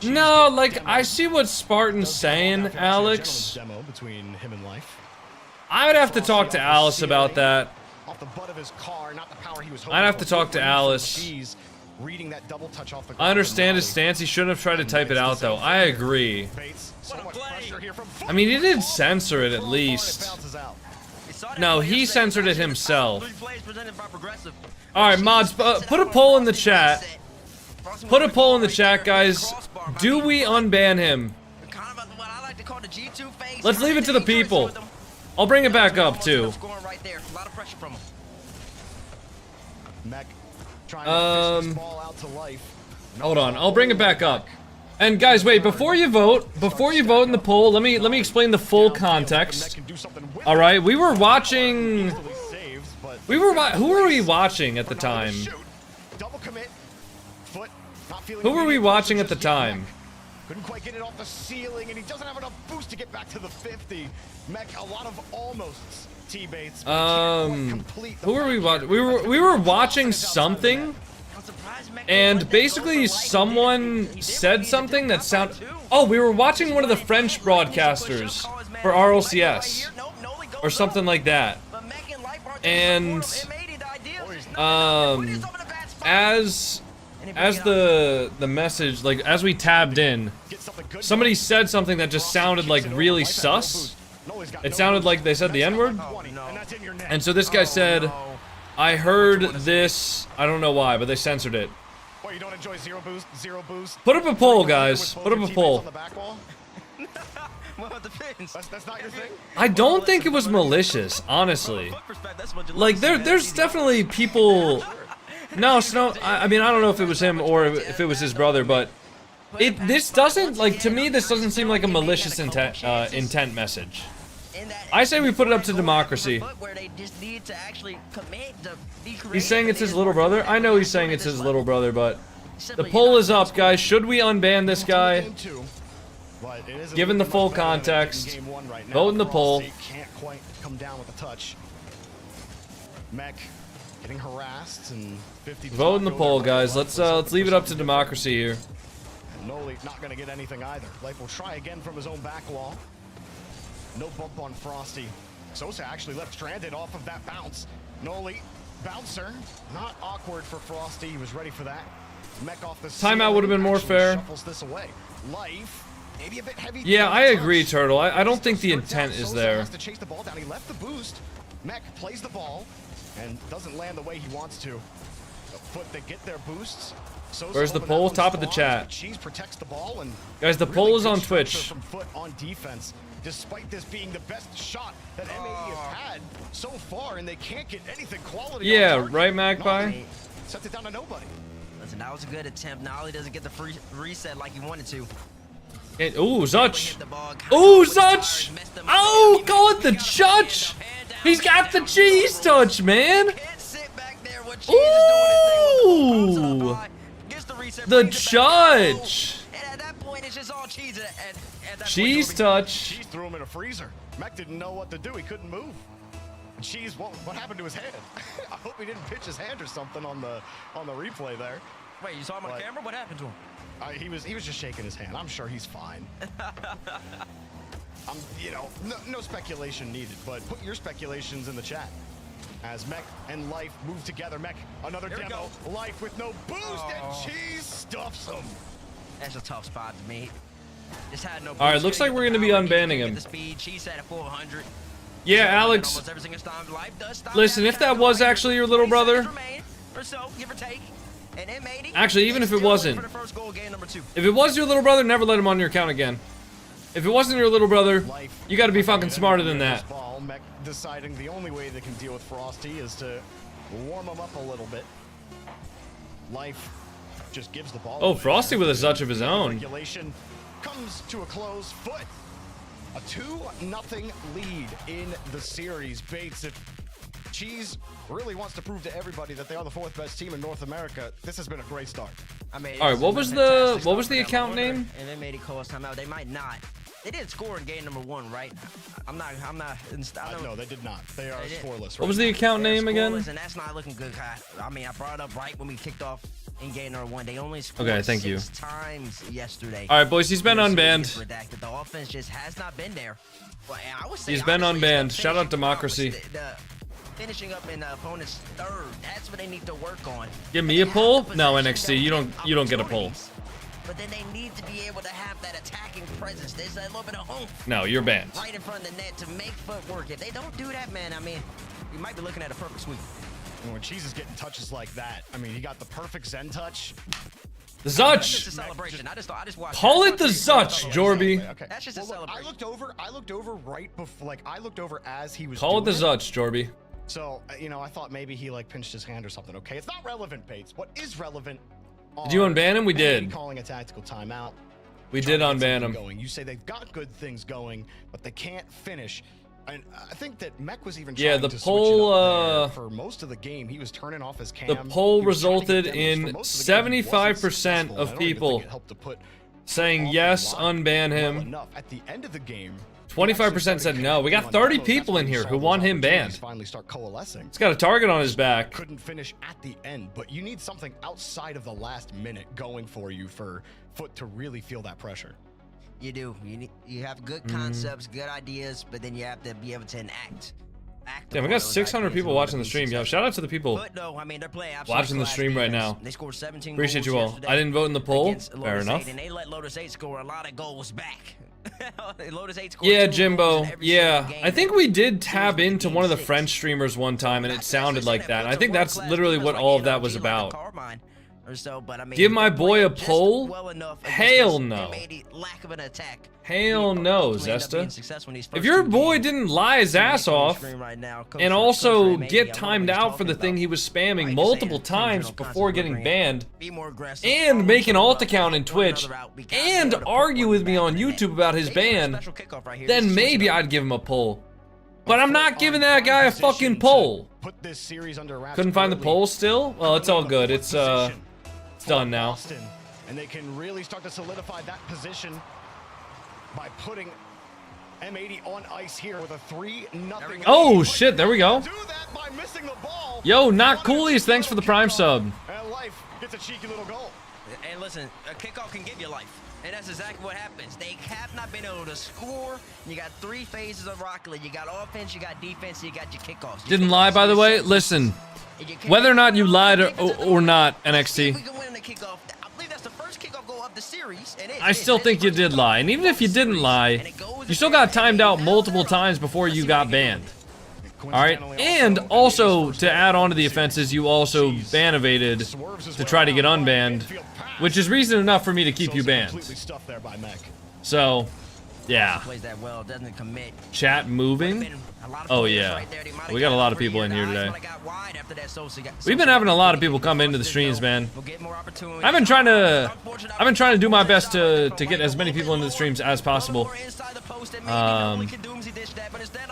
B: No, like, I see what Spartan's saying, Alex. I would have to talk to Alice about that.
A: off the butt of his car, not the power he was hoping
B: I'd have to
A: for.
B: talk to Alice.
A: Cheese reading that double touch off the
B: I understand his stance. He shouldn't have tried to type it out, though. I agree.
A: Bates, so much pressure here from
B: I mean, he did censor it at least. No, he censored it himself. Alright, mods, put a poll in the chat. Put a poll in the chat, guys. Do we unban him? Let's leave it to the people. I'll bring it back up, too. Hold on, I'll bring it back up. And guys, wait, before you vote in the poll, let me explain the full context. All right, we were watching. Who were we watching at the time? Who were we watching at the time?
A: Couldn't quite get it off the ceiling, and he doesn't have enough boost to get back to the 50. Mech, a lot of almosts. T-baits.
B: Who were we watching? We were watching something. And basically, someone said something that sounded. Oh, we were watching one of the French broadcasters for Rlcs, or something like that. And as the message, like as we tabbed in, somebody said something that just sounded like really sus. It sounded like they said the N-word. And so this guy said, "I heard this. I don't know why, but they censored it."
A: What, you don't enjoy zero boost?
B: Put up a poll, guys. Put up a poll.
A: That's not your thing?
B: I don't think it was malicious, honestly. Like, there's definitely people... No, Snow... I mean, I don't know if it was him or if it was his brother, but... This doesn't... Like, to me, this doesn't seem like a malicious intent message. I say we put it up to democracy. He's saying it's his little brother? I know he's saying it's his little brother, but... The poll is up, guys. Should we unban this guy? Given the full context, vote in the poll.
A: Can't quite come down with a touch. Mech getting harassed and 50.
B: Vote in the poll, guys. Let's leave it up to democracy here.
A: Noli not gonna get anything either. Life will try again from his own back wall. No bump on Frosty. Sosa actually left stranded off of that bounce. Noli bouncer, not awkward for Frosty. He was ready for that. Mech off the
B: timeout would have been more fair.
A: Shuffles this away. Life. Maybe a bit heavy.
B: Yeah, I agree, Turtle. I don't think the intent is there.
A: Has to chase the ball down. He left the boost. Mech plays the ball and doesn't land the way he wants to. The Foot that get their boosts.
B: Where's the poll? Top of the chat.
A: Cheese protects the ball and
B: guys, the poll is on Twitch.
A: From Foot on defense, despite this being the best shot that M80 has had so far, and they can't get anything quality.
B: Yeah, right, Magpie.
A: Sets it down to nobody.
D: Listen, that was a good attempt. Now he doesn't get the free reset like he wanted to.
B: Ooh, Zuch! Ooh, Zuch! Oh, call it the Chutch! He's got the cheese touch, man! Ooh! The Chutch! Cheese touch.
A: Cheese threw him in a freezer. Mech didn't know what to do. He couldn't move. Cheese, what happened to his hand? I hope he didn't pitch his hand or something on the replay there.
D: Wait, you saw him on camera? What happened to him?
A: He was just shaking his hand. I'm sure he's fine. You know, no speculation needed, but put your speculations in the chat. As Mech and Life move together. Mech, another demo. Life with no boost, and Cheese stuffs him.
D: That's a tough spot to me. Just had no boost.
B: All right, looks like we're gonna be unbanning him.
D: The speed. Cheese had a 400.
B: Yeah, Alex. Listen, if that was actually your little brother. Actually, even if it wasn't. If it was your little brother, never let him on your account again. If it wasn't your little brother, you gotta be fucking smarter than that.
A: Mech deciding the only way they can deal with Frosty is to warm him up a little bit. Life just gives the ball.
B: Oh, Frosty with a Zuch of his own.
A: Regulation comes to a close. Foot. A 2-0 lead in the series. Bates, if Cheese really wants to prove to everybody that they are the 4th best team in North America, this has been a great start.
D: I mean,
B: all right, what was the account name?
D: And they made it call us timeout. They might not. They didn't score in game number 1, right? I'm not.
A: No, they did not. They are scoreless. Right?
B: What was the account name again?
D: And that's not looking good. I mean, I brought it up right when we kicked off in game number 1. They only scored
B: okay, thank you.
D: 6 times yesterday.
B: All right, boys, he's been unbanned.
D: The offense just has not been there. Well, I would say,
B: he's been unbanned. Shout out democracy.
D: finishing up in the opponent's third. That's what they need to work on.
B: Give me a pull? No, NXT, you don't get a pull.
D: But then they need to be able to have that attacking presence. There's a little bit of oomph.
B: No, you're banned.
D: Right in front of the net to make footwork. If they don't do that, man, I mean, you might be looking at a perfect sweep.
A: And when Cheese is getting touches like that, I mean, he got the perfect Zen touch.
B: The Zutch! Call it the Zutch, Jorby.
A: Okay.
D: That's just a celebration.
A: I looked over right before, like, I looked over as he was
B: Call it the
A: doing
B: Zutch, Jorby.
A: So, you know, I thought maybe he, like, pinched his hand or something. Okay, it's not relevant, Bates. What is relevant?
B: Did you unban him? We did.
A: Calling a tactical timeout.
B: We did unban him.
A: Going. You say they've got good things going, but they can't finish. And I think that Mech was even
B: yeah,
A: trying
B: the
A: to
B: poll,
A: switch it up there. For most of the game, he was turning off his cam.
B: The poll resulted in 75% of people saying yes, unban him.
A: At the end of the game,
B: 25% said no. We got 30 people in here who want him banned.
A: Finally start coalescing.
B: He's got a target on his back.
A: Couldn't finish at the end, but you need something outside of the last minute going for you for Foot to really feel that pressure.
D: You do. You have good concepts, good ideas, but then you have to be able to enact.
B: Damn, we got 600 people watching the stream. Yo, shout out to the people watching the stream right now.
D: They scored 17
B: Appreciate
D: goals
B: you all.
D: yesterday
B: I didn't vote in the poll. Fair enough.
D: And they let Lotus 8 score a lot of goals back. Lotus 8 scored
B: Yeah,
D: 2
B: Jimbo.
D: goals in every
B: Yeah,
D: single game.
B: I think we did tab into one of the French streamers one time, and it sounded like that. And I think that's literally what all of that was about. Give my boy a poll? Hell no. Hell no, Zesta. If your boy didn't lie his ass off and also get timed out for the thing he was spamming multiple times before getting banned, and make an alt account in Twitch, and argue with me on YouTube about his ban, then maybe I'd give him a poll. But I'm not giving that guy a fucking poll. Couldn't find the poll still? Well, it's all good. It's done now.
A: And they can really start to solidify that position by putting M80 on ice here with a 3-0.
B: Oh shit, there we go. Yo, not coolies, thanks for the prime sub.
A: And Life gets a cheeky little goal.
D: And listen, a kickoff can give you life. And that's exactly what happens. They have not been able to score. You got 3 phases of Rocket League. You got offense, you got defense, you got your kickoffs.
B: Didn't lie, by the way. Listen, whether or not you lied or not, NXT, I still think you did lie. And even if you didn't lie, you still got timed out multiple times before you got banned. Alright? And also, to add on to the offenses, you also ban evaded to try to get unbanned, which is reason enough for me to keep you banned. So, yeah. Chat moving? Oh yeah. We got a lot of people in here today. We've been having a lot of people come into the streams, man. I've been trying to do my best to get as many people into the streams as possible. I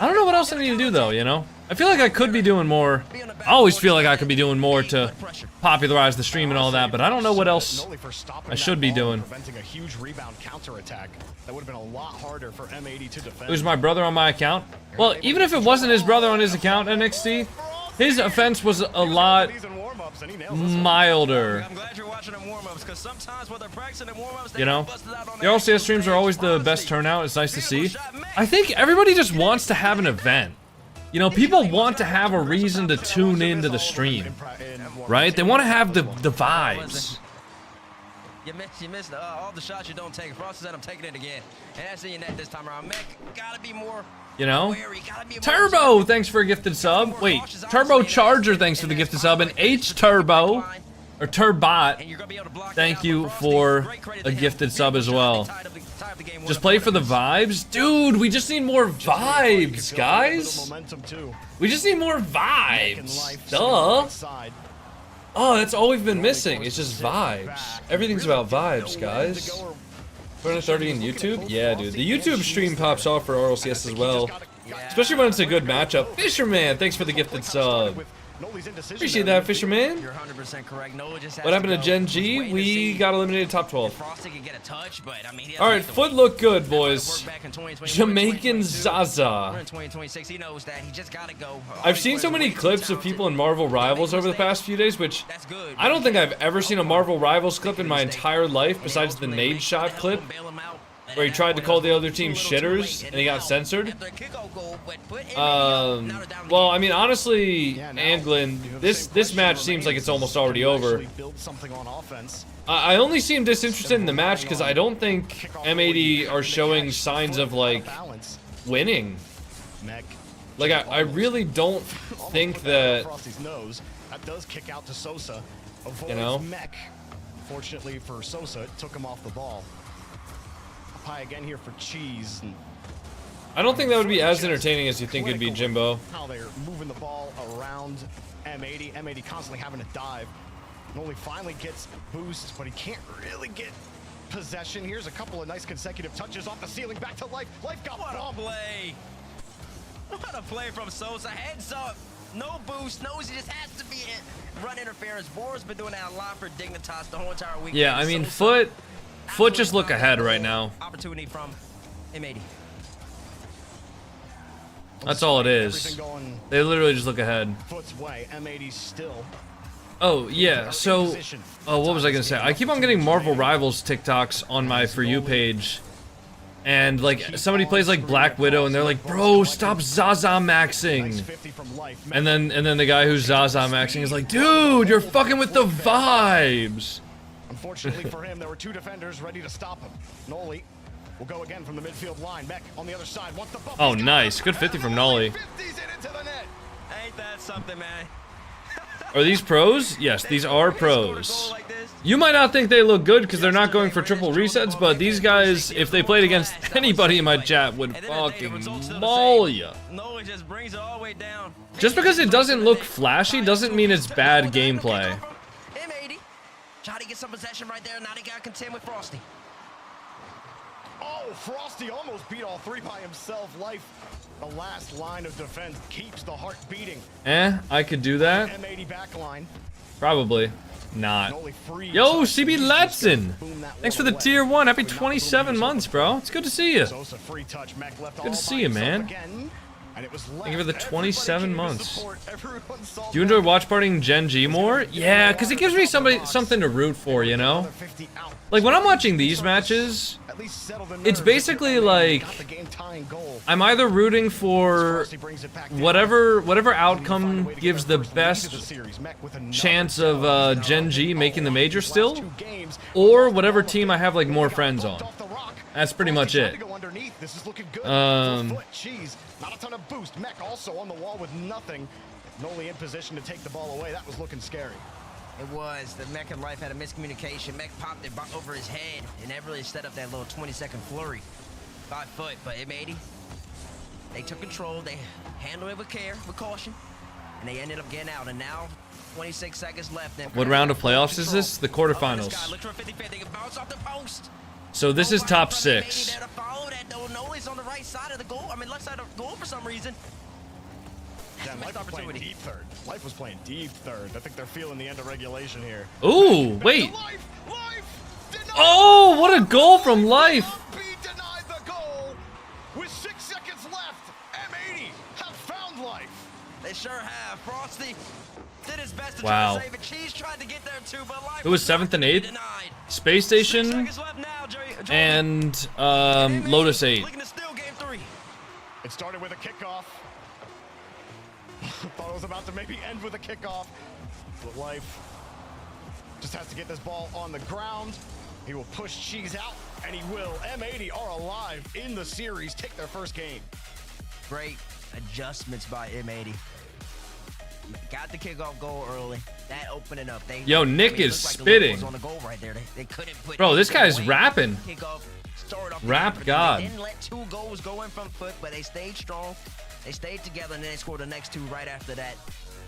B: don't know what else I need to do though, you know? I feel like I could be doing more. I always feel like I could be doing more to popularize the stream and all that, but I don't know what else I should be doing. Who's my brother on my account? Well, even if it wasn't his brother on his account, NXT, his offense was a lot milder. You know, the RLCS streams are always the best turnout. It's nice to see. I think everybody just wants to have an event. You know, people want to have a reason to tune into the stream, right? They want to have the vibes.
D: You missed all the shots you don't take. Frost said I'm taking it again. And that's in your net this time around. Mech, gotta be more.
B: You know? Turbo, thanks for a gifted sub. Wait, Turbo Charger, thanks for the gifted sub. And H Turbo, or Turbot, thank you for a gifted sub as well. Just play for the vibes? Dude, we just need more vibes, guys. We just need more vibes. Duh. Oh, that's all we've been missing. It's just vibes. Everything's about vibes, guys. 230 in YouTube? Yeah, dude. The YouTube stream pops off for RLCS as well. Especially when it's a good matchup. Fisherman, thanks for the gifted sub. Appreciate that, Fisherman.
D: You're 100% correct. Noah just
B: What happened to Gen G? We got eliminated top 12.
D: Alright,
B: Alright, Foot looked good, boys. Jamaican Zaza. I've seen so many clips of people in Marvel Rivals over the past few days, which I don't think I've ever seen a Marvel Rivals clip in my entire life besides the nade shot clip. where he tried to call the other team shitters and he got censored. Well, I mean, honestly, Anglin, this match seems like it's almost already over. I only seem disinterested in the match because I don't think M80 are showing signs of, like, winning. Like, I really don't think that,
A: that does kick out to Sosa.
B: you know?
A: Mech. Fortunately for Sosa, it took him off the ball. High again here for Cheese.
B: I don't think that would be as entertaining as you think it'd be, Jimbo.
A: How they're moving the ball around M80. M80 constantly having to dive. Noli finally gets boosts, but he can't really get possession. Here's a couple of nice consecutive touches off the ceiling. Back to Life. Life got
D: What a play. What a play from Sosa. Heads up. No boost. Knows he just has to be in. Run interference. Bora's been doing that a lot for Dignitas the whole entire week.
B: Yeah, I mean,
D: Sosa,
B: Foot just look ahead right now.
D: Opportunity from M80.
B: That's all it is. They literally just look ahead.
A: Foot's way. M80 still.
B: Oh, yeah, so, oh, what was I gonna say? I keep on getting Marvel Rivals TikToks on my For You page. And, like, somebody plays, like, Black Widow, and they're like, bro, stop Zaza maxing. And then the guy who's Zaza maxing is like, dude, you're fucking with the vibes.
A: Unfortunately for him, there were two defenders ready to stop him. Noli will go again from the midfield line. Mech on the other side. Wants the bump.
B: Oh, nice. Good 50 from Noli.
D: Ain't that something, man?
B: Are these pros? Yes, these are pros. You might not think they look good because they're not going for triple resets, but these guys, if they played against anybody in my chat, would fucking maul ya. Just because it doesn't look flashy doesn't mean it's bad gameplay.
D: M80. Try to get some possession right there. Now they got to contend with Frosty.
A: Oh, Frosty almost beat all three by himself. Life, the last line of defense, keeps the heart beating.
B: I could do that.
A: M80 back line.
B: Probably not. Yo, CB Latson! Thanks for the tier 1. Happy 27 months, bro. It's good to see you. Good to see you, man. Thank you for the 27 months. Do you enjoy watch partying Gen G more? Yeah, because it gives me something to root for, you know? Like, when I'm watching these matches, it's basically like I'm either rooting for whatever outcome gives the best chance of Gen G making the major still, or whatever team I have like more friends on. That's pretty much it.
A: Not a ton of boost. Mech also on the wall with nothing. Noli in position to take the ball away. That was looking scary.
D: It was. The Mech and Life had a miscommunication. Mech popped it over his head and that really set up that little 20-second flurry. 5 foot, but M80, they took control. They handled it with care, with caution, and they ended up getting out. And now, 26 seconds left.
B: What round of playoffs is this? The quarterfinals. So this is top 6.
D: Noli's on the right side of the goal. I mean, left side of the goal for some reason.
A: Yeah, Life was playing deep third. Life was playing deep third. I think they're feeling the end of regulation here.
B: Ooh, wait. Oh, what a goal from Life.
A: Denied the goal. With 6 seconds left, M80 have found Life.
D: They sure have. Frosty did his best to
B: wow.
D: try to save it. Cheese tried to get there too, but Life
B: Who was 7th and 8th? Space Station and Lotus 8.
A: It started with a kickoff. Thought it was about to maybe end with a kickoff, but Life just has to get this ball on the ground. He will push Cheese out, and he will. M80 are alive in the series, take their first game.
D: Great adjustments by M80. Got the kickoff goal early. That opening up.
B: Yo, Nick is spitting.
D: On the goal right there. They couldn't put
B: Bro, this guy's rapping. Rap God.
D: They didn't let 2 goals go in from Foot, but they stayed strong. They stayed together, and then they scored the next 2 right after that.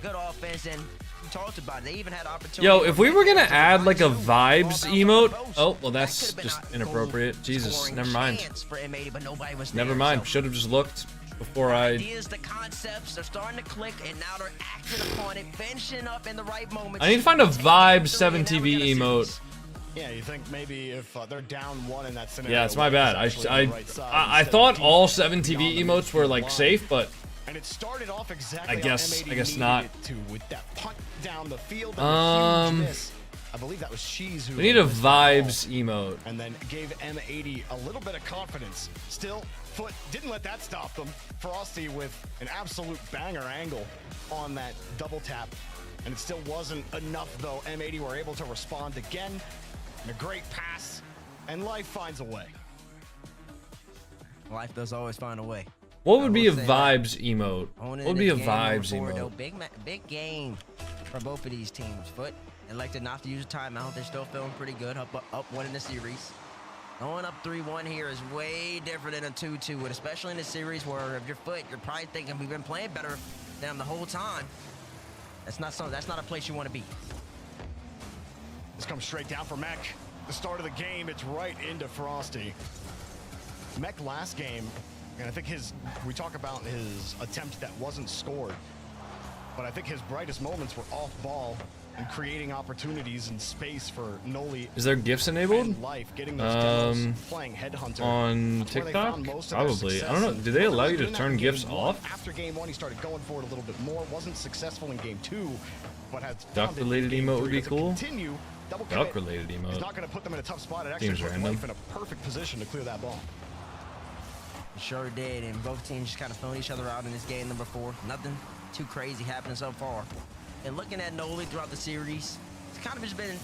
D: Good offense, and we talked about it. They even had opportunity.
B: Yo, if we were gonna add like a vibes emote, oh well, that's just inappropriate. Jesus, never mind. Never mind. Should have just looked before I.
D: Ideas, the concepts are starting to click, and now they're acting upon it, finishing up in the right moment.
B: I need to find a vibe 7TV emote.
A: Yeah, you think maybe if they're down 1 in that scenario.
B: Yeah, it's my bad. I thought all 7TV emotes were like safe, but
A: and it started off exactly
B: I guess not.
A: with that punt down the field. I believe that was Cheese who...
B: We need a vibes emote.
A: And then gave M80 a little bit of confidence. Still, Foot didn't let that stop them. Frosty with an absolute banger angle on that double tap. And it still wasn't enough, though. M80 were able to respond again. And a great pass. And life finds a way.
D: Life does always find a way.
B: What would be a vibes emote? What would be a vibes emote?
D: Big game for both of these teams. Foot elected not to use a timeout. They're still feeling pretty good. Up one in the series. Going up 3-1 here is way different than a 2-2, and especially in a series where if you're Foot, you're probably thinking we've been playing better than them the whole time. That's not a place you want to be.
A: This comes straight down for Mech. The start of the game, it's right into Frosty. Mech last game, and I think we talk about his attempt that wasn't scored, but I think his brightest moments were off ball and creating opportunities and space for Noli.
B: Is there GIFs enabled?
A: Life, getting those demos, playing Headhunter.
B: On TikTok? Probably. I don't know. Do they allow you to turn GIFs off?
A: After game 1, he started going for it a little bit more. Wasn't successful in game 2, but has
B: duck-related emote would be cool.
A: Duck-related
B: emote.
A: It's not going to put them in a tough spot. It actually puts Life in a perfect position to clear that ball.
D: Sure did, and both teams just kind of filling each other out in this game number 4. Nothing too crazy happening so far. And looking at Noli throughout the series, it's kind of just been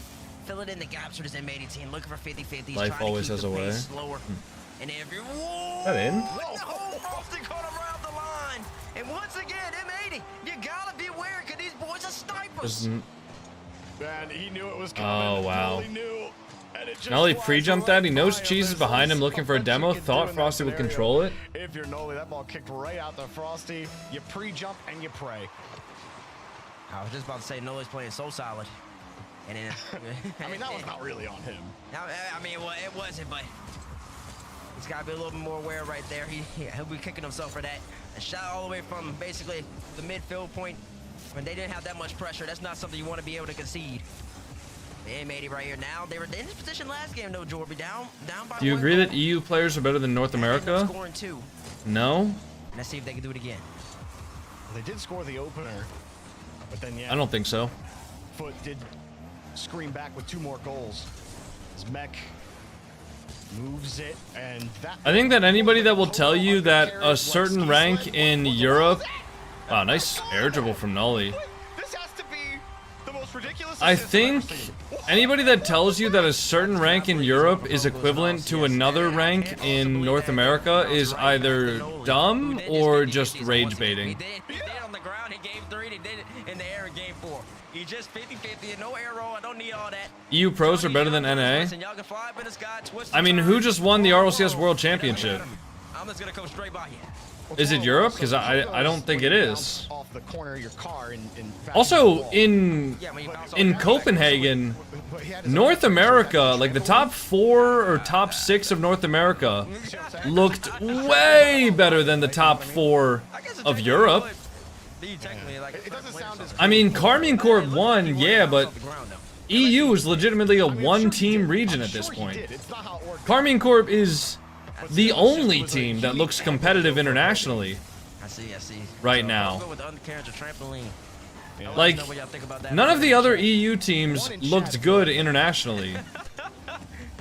D: filling in the gaps for this M80 team, looking for 50-50s.
B: Life always has a way.
D: Slower. And whoa!
B: That in?
D: Whoa! Frosty caught him right off the line. And once again, M80, you gotta be aware because these boys are snipers.
A: Man, he knew it was coming.
B: Oh, wow.
A: Noli knew.
B: Noli pre-jumped that. He knows Cheese is behind him looking for a demo. Thought Frosty would control it.
A: If you're Noli, that ball kicked right out to Frosty. You pre-jump and you pray.
D: I was just about to say Noli's playing so solid. And then,
A: I mean, that was not really on him.
D: I mean, well, it wasn't, but he's got to be a little bit more aware right there. He'll be kicking himself for that. A shot all the way from basically the midfield point when they didn't have that much pressure. That's not something you want to be able to concede. M80 right here now. They were in this position last game, though, Jorby. Down by
B: Do you agree that EU players are better than North America?
D: Scoring 2.
B: No.
D: Let's see if they can do it again.
A: They did score the opener, but then
B: I don't think so.
A: Foot did scream back with 2 more goals. As Mech moves it, and that.
B: I think that anybody that will tell you that a certain rank in Europe. Wow, nice air dribble from Noli. I think anybody that tells you that a certain rank in Europe is equivalent to another rank in North America is either dumb or just rage baiting.
D: He did on the ground, he gave 3, he did it in the air in game 4. He just 50-50, no arrow, I don't need all that.
B: EU pros are better than NA. I mean, who just won the RLCS World Championship?
D: I'm just gonna come straight by you.
B: Is it Europe? Because I don't think it is.
A: Off the corner of your car
B: Also, in Copenhagen, North America, like the top 4 or top 6 of North America, looked way better than the top 4 of Europe. I mean, Carmine Corp won, yeah, but EU is legitimately a 1-team region at this point. Carmine Corp is the only team that looks competitive internationally right now. Like, none of the other EU teams looked good internationally.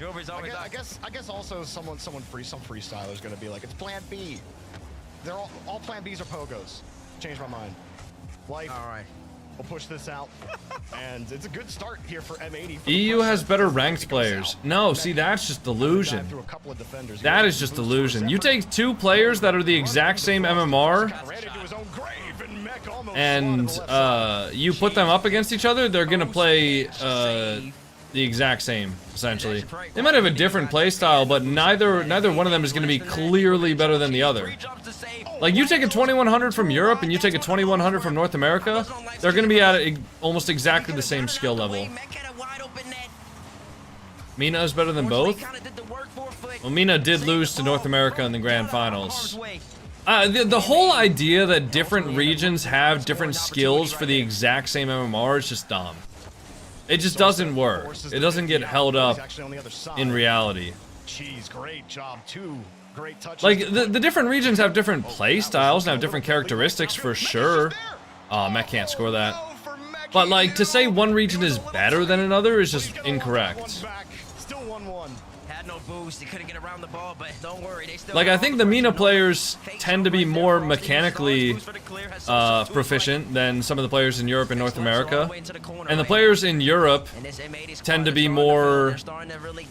A: I guess also some freestyler is going to be like, it's Plan B. They're all Plan Bs are pogos. Change my mind. Life. All right. We'll push this out, and it's a good start here for M80.
B: EU has better ranked players. No, see, that's just delusion. That is just delusion. You take 2 players that are the exact same MMR, and you put them up against each other, they're gonna play the exact same, essentially. They might have a different play style, but neither one of them is gonna be clearly better than the other. Like, you take a 2100 from Europe and you take a 2100 from North America, they're going to be at almost exactly the same skill level. Mina is better than both? Well, Mina did lose to North America in the Grand Finals. The whole idea that different regions have different skills for the exact same MMR is just dumb. It just doesn't work. It doesn't get held up in reality.
A: Jeez, great job, too. Great touch.
B: Like, the different regions have different play styles and have different characteristics for sure. Oh, Mech can't score that. But like to say one region is better than another is just incorrect.
A: Still 1-1.
D: Had no boost. He couldn't get around the ball, but don't worry. They still
B: Like I think the MENA players tend to be more mechanically proficient than some of the players in Europe and North America. And the players in Europe tend to be more,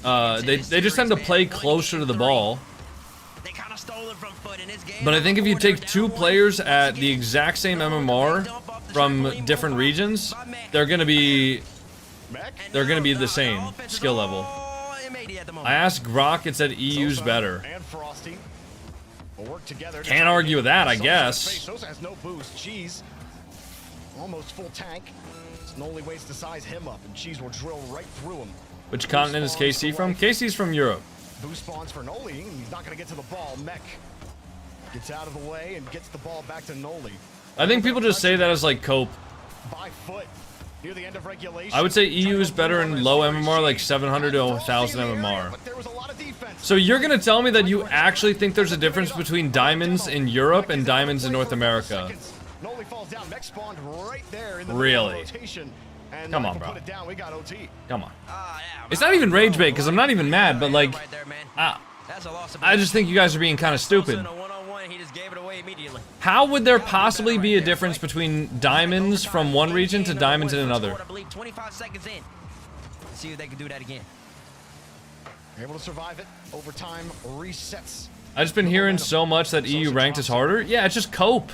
B: they just tend to play closer to the ball. But I think if you take two players at the exact same MMR from different regions, they're gonna be the same skill level. I asked Grok, it said EU's better. Can't argue with that, I guess.
A: Sosa has no boost. Cheese, almost full tank. Noli waits to size him up, and Cheese will drill right through him.
B: Which continent is KC from? KC's from Europe.
A: Boost spawns for Noli. He's not going to get to the ball. Mech gets out of the way and gets the ball back to Noli.
B: I think people just say that as like cope.
A: By foot. Near the end of regulation.
B: I would say EU is better in low MMR, like 700 to 1000 MMR. So you're gonna tell me that you actually think there's a difference between diamonds in Europe and diamonds in North America? Really? Come on, bro. Come on. It's not even rage bait because I'm not even mad, but like, I just think you guys are being kind of stupid. How would there possibly be a difference between diamonds from one region to diamonds in another?
D: 25 seconds in. Let's see if they can do that again.
A: Able to survive it. Overtime resets.
B: I've just been hearing so much that EU ranked is harder. Yeah, it's just cope.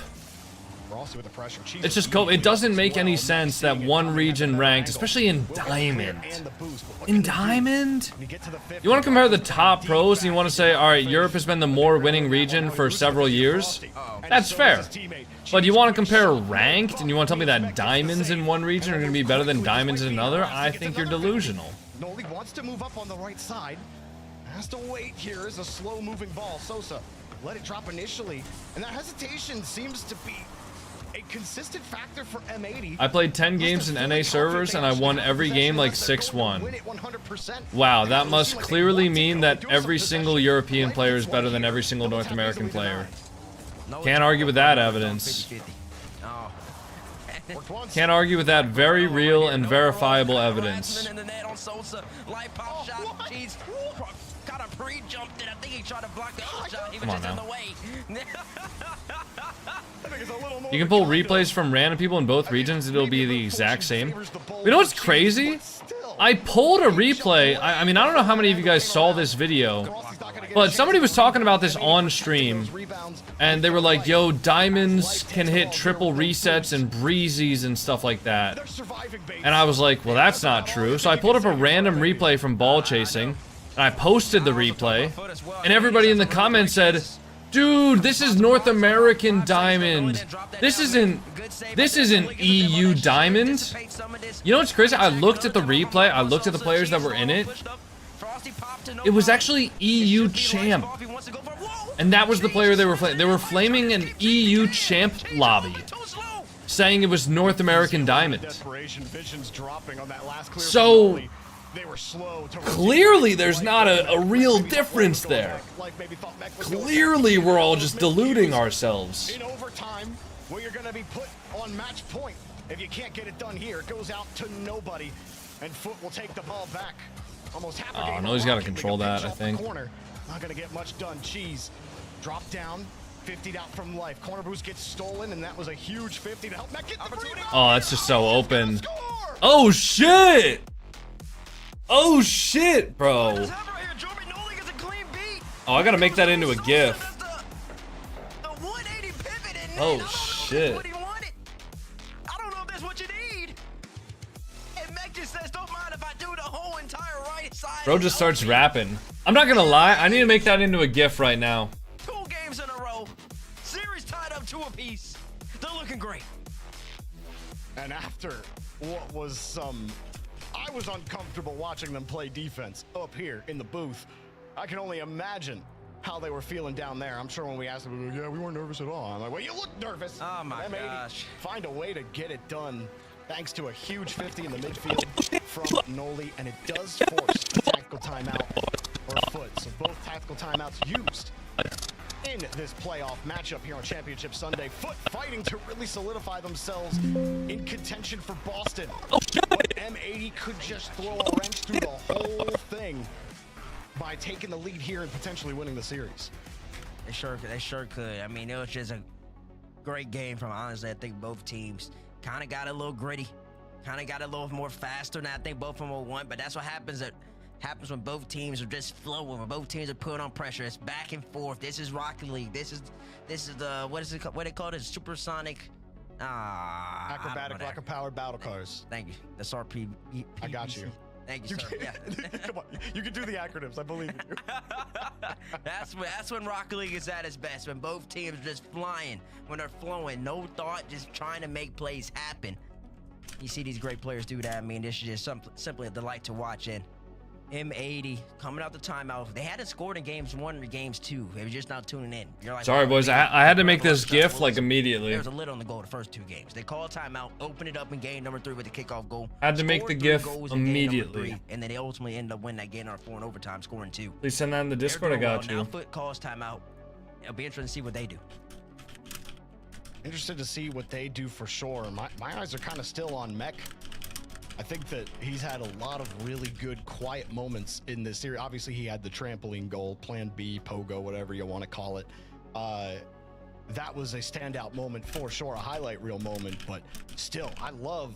A: With the pressure.
B: It's just cope. It doesn't make any sense that one region ranked, especially in Diamond. In Diamond? You want to compare the top pros and you want to say, alright, Europe has been the more winning region for several years? That's fair. But you want to compare ranked and you want to tell me that diamonds in one region are going to be better than diamonds in another? I think you're delusional.
A: Noli wants to move up on the right side. Has to wait. Here is a slow moving ball. Sosa let it drop initially, and that hesitation seems to be a consistent factor for M80.
B: I played 10 games in NA servers and I won every game like 6-1. Wow, that must clearly mean that every single European player is better than every single North American player. Can't argue with that evidence. Can't argue with that very real and verifiable evidence. Come on now. You can pull replays from random people in both regions and it'll be the exact same. You know what's crazy? I pulled a replay. I mean, I don't know how many of you guys saw this video, but somebody was talking about this on stream and they were like, yo, diamonds can hit triple resets and breezies and stuff like that. And I was like, well, that's not true. So I pulled up a random replay from ball chasing and I posted the replay and everybody in the comments said, dude, this is North American Diamond. This isn't EU Diamond. You know what's crazy? I looked at the replay. I looked at the players that were in it. It was actually EU Champ. And that was the player they were flaming. They were flaming an EU Champ lobby, saying it was North American Diamond. So clearly there's not a real difference there. Clearly we're all just deluding ourselves.
A: In overtime, where you're going to be put on match point. If you can't get it done here, it goes out to nobody, and Foot will take the ball back. Almost half a game.
B: No, he's got to control that, I think.
A: Not going to get much done. Cheese drop down, 50'd out from life. Corner boost gets stolen, and that was a huge 50 to help Mac get the rebound.
B: Oh, that's just so open. Oh shit! Oh shit, bro. Oh, I gotta make that into a GIF. Oh shit.
D: I don't know if that's what you need. And Mac just says, don't mind if I do the whole entire right side.
B: Bro just starts rapping. I'm not gonna lie, I need to make that into a GIF right now.
D: 2 games in a row. Series tied up 2 apiece. They're looking great.
A: And after what was I was uncomfortable watching them play defense up here in the booth. I can only imagine how they were feeling down there. I'm sure when we asked them, like, yeah, we weren't nervous at all. I'm like, well, you look nervous.
D: Oh my gosh.
A: Find a way to get it done thanks to a huge 50 in the midfield from Noli, and it does force a tactical timeout or Foot. So both tactical timeouts used in this playoff matchup here on Championship Sunday. Foot fighting to really solidify themselves in contention for Boston. But M80 could just throw a wrench through the whole thing by taking the lead here and potentially winning the series.
D: They sure could. I mean, it was just a great game from, honestly, I think both teams kind of got a little gritty, kind of got a little more faster than I think both of them will want, but that's what happens when both teams are just flowing, when both teams are putting on pressure. It's back and forth. This is Rocket League. This is the, what they call it? Supersonic
A: acrobatic rocket powered battle cars.
D: Thank you. That's RP.
A: I got you.
D: Thank you, sir. Yeah.
A: Come on, you can do the acronyms. I believe in you.
D: That's when Rocket League is at its best. When both teams are just flying, when they're flowing, no thought, just trying to make plays happen. You see these great players do that. I mean, this is just simply a delight to watch. And M80 coming out the timeout. They hadn't scored in games 1 or games 2. They were just now tuning in. You're like,
B: sorry, boys. I had to make this GIF like immediately.
D: There was a lid on the goal the first 2 games. They called timeout, opened it up in game number 3 with the kickoff goal.
B: Had to make the GIF immediately.
D: And then they ultimately ended up winning that game number 4 in overtime, scoring 2.
B: Please send that in the Discord. I got you.
D: Now Foot calls timeout. It'll be interesting to see what they do.
A: Interested to see what they do for sure. My eyes are kind of still on Mech. I think that he's had a lot of really good quiet moments in this series. Obviously, he had the trampoline goal, Plan B, Pogo, whatever you want to call it. That was a standout moment for sure, a highlight reel moment, but still, I love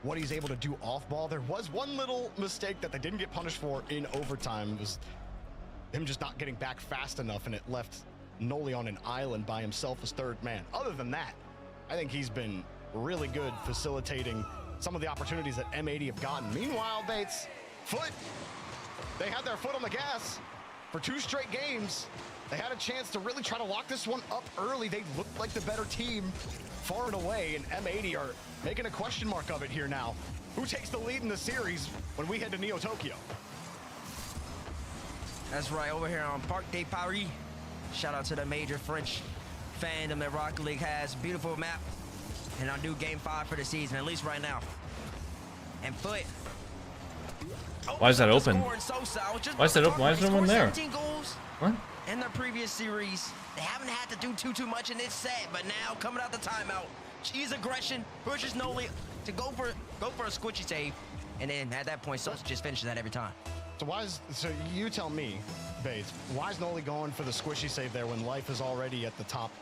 A: what he's able to do off ball. There was one little mistake that they didn't get punished for in overtime. It was him just not getting back fast enough, and it left Noli on an island by himself as third man. Other than that, I think he's been really good facilitating some of the opportunities that M80 have gotten. Meanwhile, Bates, Foot, they had their foot on the gas for 2 straight games. They had a chance to really try to lock this one up early. They looked like the better team far and away, and M80 are making a question mark of it here now. Who takes the lead in the series when we head to Neo Tokyo?
D: That's right, over here on Parc des Paris. Shout out to the major French fandom that Rocket League has. Beautiful map. And I'll do game 5 for the season, at least right now. And Foot.
B: Why is that open? Why is that open? Why is there one there?
D: 17 goals
B: What?
D: in their previous series. They haven't had to do too much in this set, but now coming out the timeout, cheese aggression, pushes Noli to go for a squishy save, and then at that point, Sosa just finishes that every time.
A: So you tell me, Bates, why is Noli going for the squishy save there when life is already at the top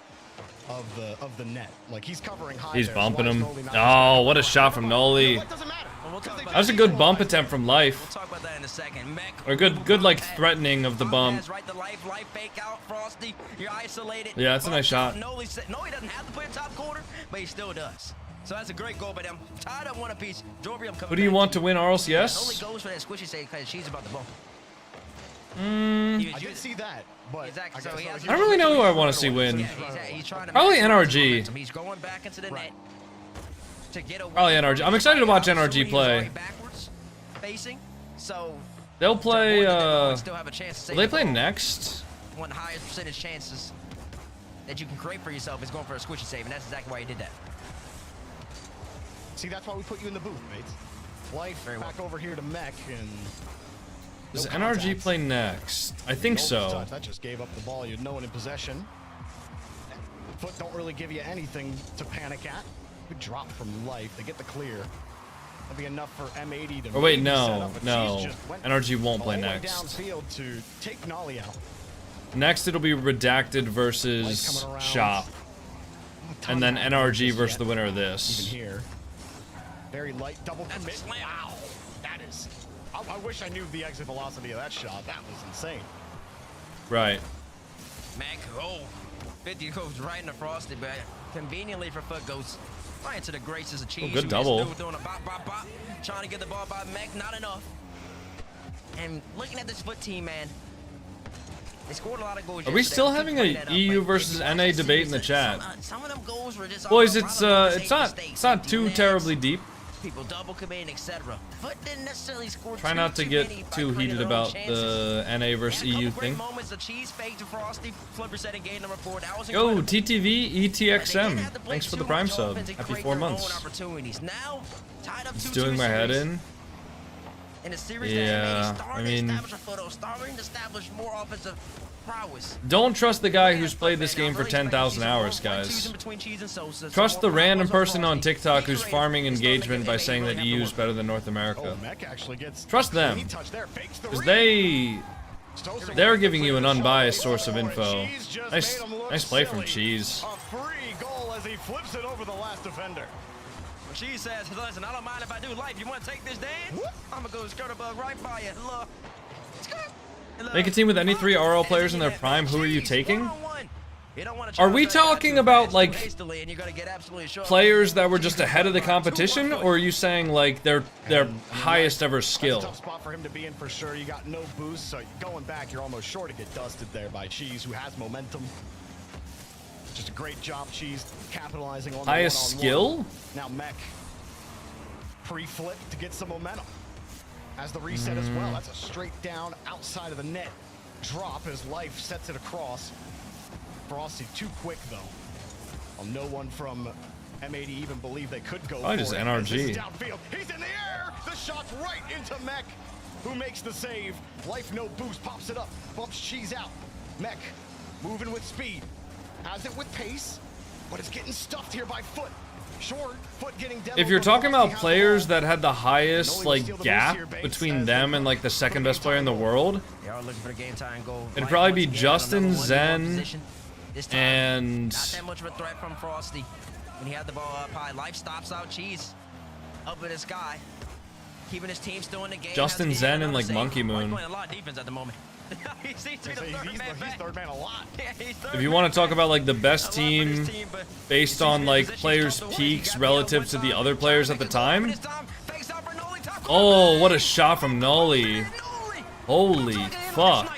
A: of the net? Like, he's covering high.
B: He's bumping him. Oh, what a shot from Noli. That was a good bump attempt from Life.
D: We'll talk about that in a second.
B: Or good like threatening of the bump.
D: Right, the life fake out, Frosty. You're isolated.
B: Yeah, that's a nice shot.
D: Noli doesn't have to play a top corner, but he still does. So that's a great goal by them. Tied up 1 apiece.
B: Who do you want to win RLCS?
D: Noli goes for that squishy save because she's about the ball.
A: I did see that, but
D: exactly. So
B: I don't really know who I want to see win.
D: He's trying to
B: probably NRG.
D: He's going back into the net to get away.
B: Probably NRG. I'm excited to watch NRG play.
D: Backwards facing. So
B: they'll play.
D: Still have a chance to
B: Will they play next?
D: One of the highest percentage chances that you can create for yourself is going for a squishy save, and that's exactly why he did that.
A: See, that's why we put you in the booth, Bates. Life back over here to Mech, and
B: does NRG play next? I think so.
A: That just gave up the ball. You had no one in possession. Foot don't really give you anything to panic at. Good drop from Life. They get the clear. That'll be enough for M80 to.
B: Oh wait, no. NRG won't play next.
A: Downfield to take Nolly out.
B: Next, it'll be Redacted versus Shop, and then NRG versus the winner of this.
A: Even here, very light double commit. Wow, that is. I wish I knew the exit velocity of that shot. That was insane.
B: Right.
D: Mac, 50 goes right into Frosty, but conveniently for Foot goes right into the graces of Cheese.
B: Good double.
D: Doing a bop, trying to get the ball by Mac, not enough. And looking at this Foot team, man, they scored a lot of goals.
B: Are we still having a EU versus NA debate in the chat?
D: Some of them goals were just
B: boys, it's not too terribly deep.
D: People double committing, etc. Foot didn't necessarily score.
B: Try not to get too heated about the NA versus EU thing. Yo, TTV ETXM. Thanks for the Prime sub. Happy 4 months. It's doing my head in.
D: in a series
B: Yeah,
D: that
B: I mean,
D: starting to establish more offensive prowess.
B: don't trust the guy who's played this game for 10,000 hours, guys. Trust the random person on TikTok who's farming engagement by saying that EU's better than North America. Trust them, because they're giving you an unbiased source of info. Nice play from Cheese.
A: A free goal as he flips it over the last defender.
D: She says, listen, I don't mind if I do life. You want to take this dance? I'm going to go skirt a bug right by you. Look.
B: Make a team with any 3 RL players in their prime. Who are you taking? Are we talking about, like, players that were just ahead of the competition? Or are you saying, like, their highest ever skill?
A: Tough spot for him to be in for sure. You got no boost, so going back, you're almost sure to get dusted there by Cheese, who has momentum. Just a great job, Cheese, capitalizing on the
B: highest skill?
A: Now Mech pre-flip to get some momentum. As the reset as well. That's a straight down outside of the net drop as Life sets it across. Frosty too quick though. Well, no one from M80 even believed they could go.
B: Just NRG.
A: This is downfield. He's in the air. The shot's right into Mech, who makes the save. Life no boost, pops it up, bumps Cheese out. Mech moving with speed. Has it with pace, but it's getting stuffed here by Foot. Short, Foot getting demoed.
B: If you're talking about players that had the highest, like, gap between them and, like, the second best player in the world, it'd probably be Justin, Zen, and...
D: Not that much of a threat from Frosty. When he had the ball up high, Life stops out Cheese. Up in the sky. Keeping his team still in the game.
B: Justin, Zen, and, like, Monkey Moon.
D: Playing a lot of defense at the moment. He's
A: third man a lot.
B: If you want to talk about, like, the best team based on, like, players' peaks relative to the other players at the time. Oh, what a shot from Nolly. Holy fuck.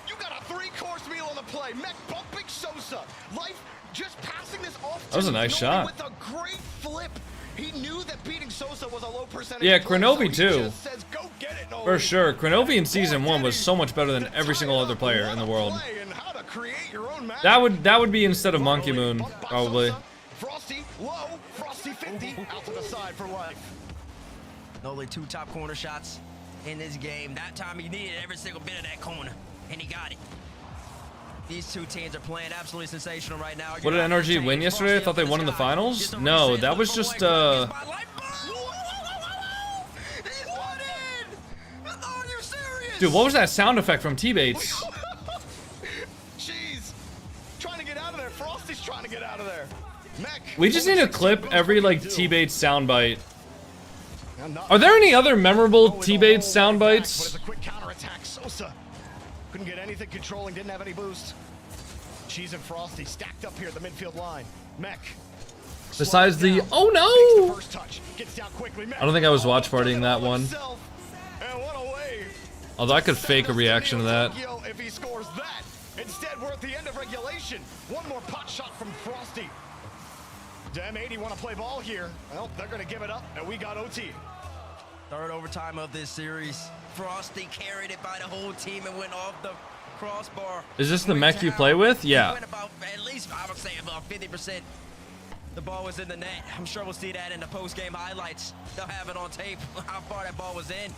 A: You got a 3-course meal on the play. Mech bumping Sosa. Life just passing this off.
B: That was a nice shot.
A: With a great flip. He knew that beating Sosa was a low percentage.
B: Yeah,
A: play,
B: Kronovi
A: so
B: too.
A: Says, go get it, Nolly.
B: For sure. Kronovi in Season 1 was so much better than every single other player in the world. That would be instead of Monkey Moon, probably.
A: Frosty low, Frosty 50 out to the side for Life.
D: Only 2 top corner shots in this game. That time he needed every single bit of that corner, and he got it. These 2 teams are playing absolutely sensational right now.
B: What did NRG win yesterday? I thought they won in the finals? No, that was just Dude, what was that sound effect from T-Bates?
A: Jeez. Trying to get out of there. Frosty's trying to get out of there. Mech.
B: We just need to clip every, like, T-Bates soundbite. Are there any other memorable T-Bates soundbites?
A: But it's a quick counterattack. Sosa couldn't get anything controlling, didn't have any boost. Cheese and Frosty stacked up here at the midfield line. Mech.
B: Besides the oh no! I don't think I was watch partying that one. Although I could fake a reaction to that.
A: If he scores that, instead we're at the end of regulation. One more pot shot from Frosty. M80 want to play ball here. Well, they're going to give it up, and we got OT.
D: Third overtime of this series. Frosty carried it by the whole team and went off the crossbar.
B: Is this the mech you play with? Yeah.
D: Went about, at least I would say about 50%. The ball was in the net. I'm sure we'll see that in the post-game highlights. They'll have it on tape how far that ball was in.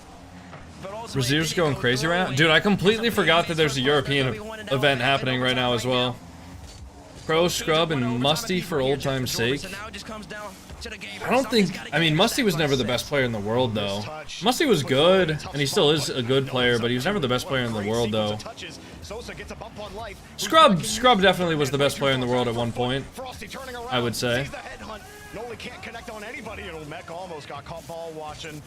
B: Brazier's going crazy right now? Dude, I completely forgot that there's a European event happening right now as well. Pro, Scrub, and Musty for old time's sake. I don't think... I mean, Musty was never the best player in the world, though. Musty was good, and he still is a good player, but he was never the best player in the world, though. Scrub definitely was the best player in the world at one point, I would say.
A: Nolly can't connect on anybody, and Mech almost got caught ball watching.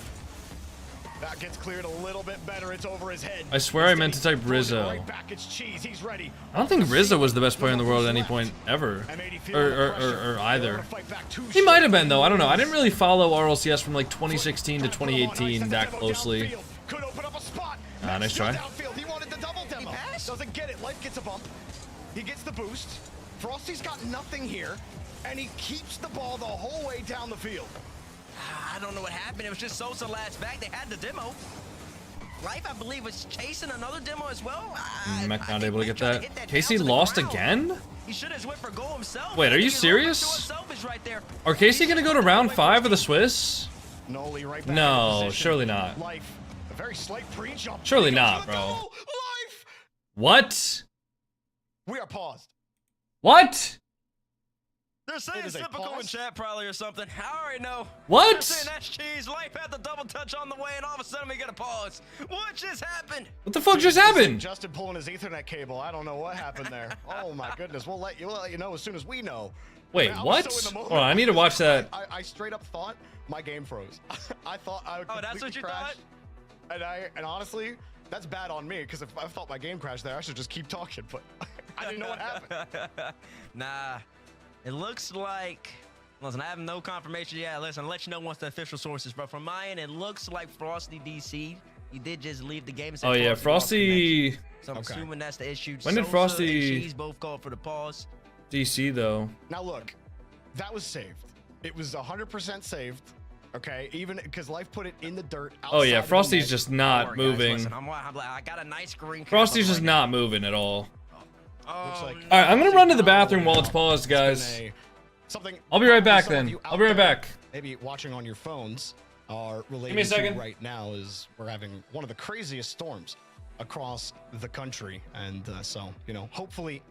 A: That gets cleared a little bit better. It's over his head.
B: I swear I meant to type Rizzo. I don't think Rizzo was the best player in the world at any point ever. Or either. He might have been, though. I don't know. I didn't really follow RLCS from like 2016 to 2018 that closely. Nice try.
A: He wanted the double demo. Doesn't get it. Life gets a bump. He gets the boost. Frosty's got nothing here, and he keeps the ball the whole way down the field.
D: I don't know what happened. It was just Sosa last back. They had the demo. Life, I believe, was chasing another demo as well.
B: Mech not able to get that. Casey lost again?
D: He should have went for goal himself.
B: Wait, are you serious? Are Casey gonna go to round 5 of the Swiss? No, surely not.
A: very slight pre-jump.
B: Surely not, bro.
A: Life.
B: What?
A: We are paused.
B: What?
D: They're saying typical in chat probably or something. I already know.
B: What?
D: They're saying that's cheese. Life had the double touch on the way, and all of a sudden we get a pause. What just happened?
B: What the fuck just happened?
A: Justin pulling his Ethernet cable. I don't know what happened there. Oh my goodness. We'll let you know as soon as we know.
B: Wait,
A: Man,
B: what? Hold on, I need to watch that.
A: I straight up thought my game froze. I thought I would
D: that's what you
A: crash.
D: thought?
A: And honestly, that's bad on me because if I thought my game crashed there, I should just keep talking. But I didn't know what happened.
D: Nah, it looks like. Listen, I have no confirmation yet. Listen, I'll let you know once the official sources. But from my end, it looks like Frosty DC. He did just leave the game.
B: Oh yeah, Frosty.
D: So I'm assuming that's the issue.
B: When did Frosty?
D: Cheese both called for the pause.
B: DC though.
A: Now look, that was saved. It was 100% saved. Okay, even because Life put it in the dirt.
B: Oh yeah, Frosty's just not moving.
D: Listen, I got a nice green.
B: Frosty's just not moving at all.
A: Looks like
B: All right, I'm gonna run to the bathroom while it's paused, guys. I'll be right back then. I'll be right back.
A: Maybe watching on your phones are related
B: Give me a second.
A: to right now is we're having one of the craziest storms across the country, and so you know, hopefully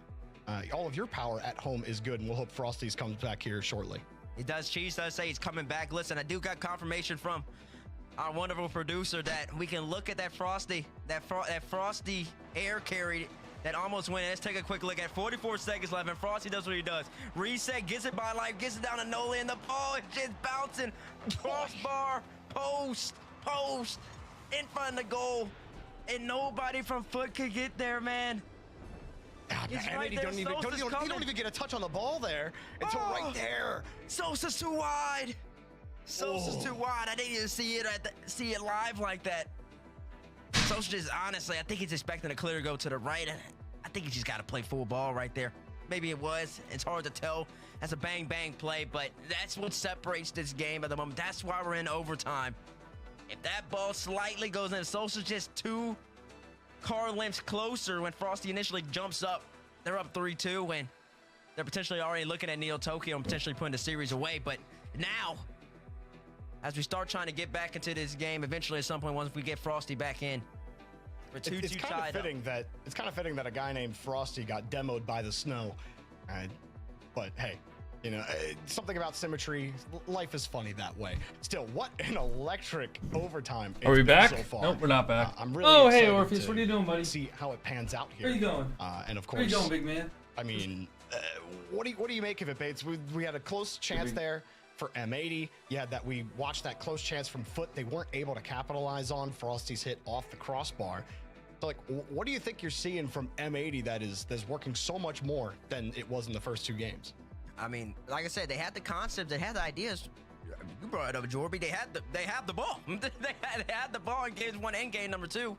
A: all of your power at home is good, and we'll hope Frosty's comes back here shortly.
D: He does. Cheese does say he's coming back. Listen, I do got confirmation from our wonderful producer that we can look at that Frosty, that Frosty air carry that almost went. Let's take a quick look at 44 seconds left, and Frosty does what he does. Reset, gets it by Life, gets it down to Nola, and the ball is just bouncing. Crossbar, post, in front of the goal, and nobody from Foot could get there, man.
A: He's right there. You don't even get a touch on the ball there until right there.
D: Sosa's too wide. Sosa's too wide. I didn't even see it live like that. Sosa just honestly, I think he's expecting a clear to go to the right. I think he just got to play full ball right there. Maybe it was. It's hard to tell. That's a bang play, but that's what separates this game at the moment. That's why we're in overtime. If that ball slightly goes in, Sosa's just 2 car lengths closer when Frosty initially jumps up. They're up 3-2 and they're potentially already looking at Neo Tokyo and potentially putting the series away. But now, as we start trying to get back into this game, eventually at some point, once we get Frosty back in, we're 2-2
A: it's kind of fitting that a guy named Frosty got demoed by the snow. But hey, you know, something about symmetry. Life is funny that way. Still, what an electric overtime.
B: Are we back?
A: So far.
B: Nope, we're not back.
A: I'm really
B: hey
A: excited
B: Orpheus, what are you doing, buddy?
A: See how it pans out here.
B: Where you going?
A: And of course,
B: Where you going, big man?
A: I mean, what do you make of it, Bates? We had a close chance there for M80. Yeah, that we watched that close chance from Foot. They weren't able to capitalize on. Frosty's hit off the crossbar. So, like, what do you think you're seeing from M80 that's working so much more than it was in the first 2 games?
D: I mean, like I said, they had the concept, they had the ideas. You brought it up, Jorby. They have the ball. they had the ball in games 1 and game number 2.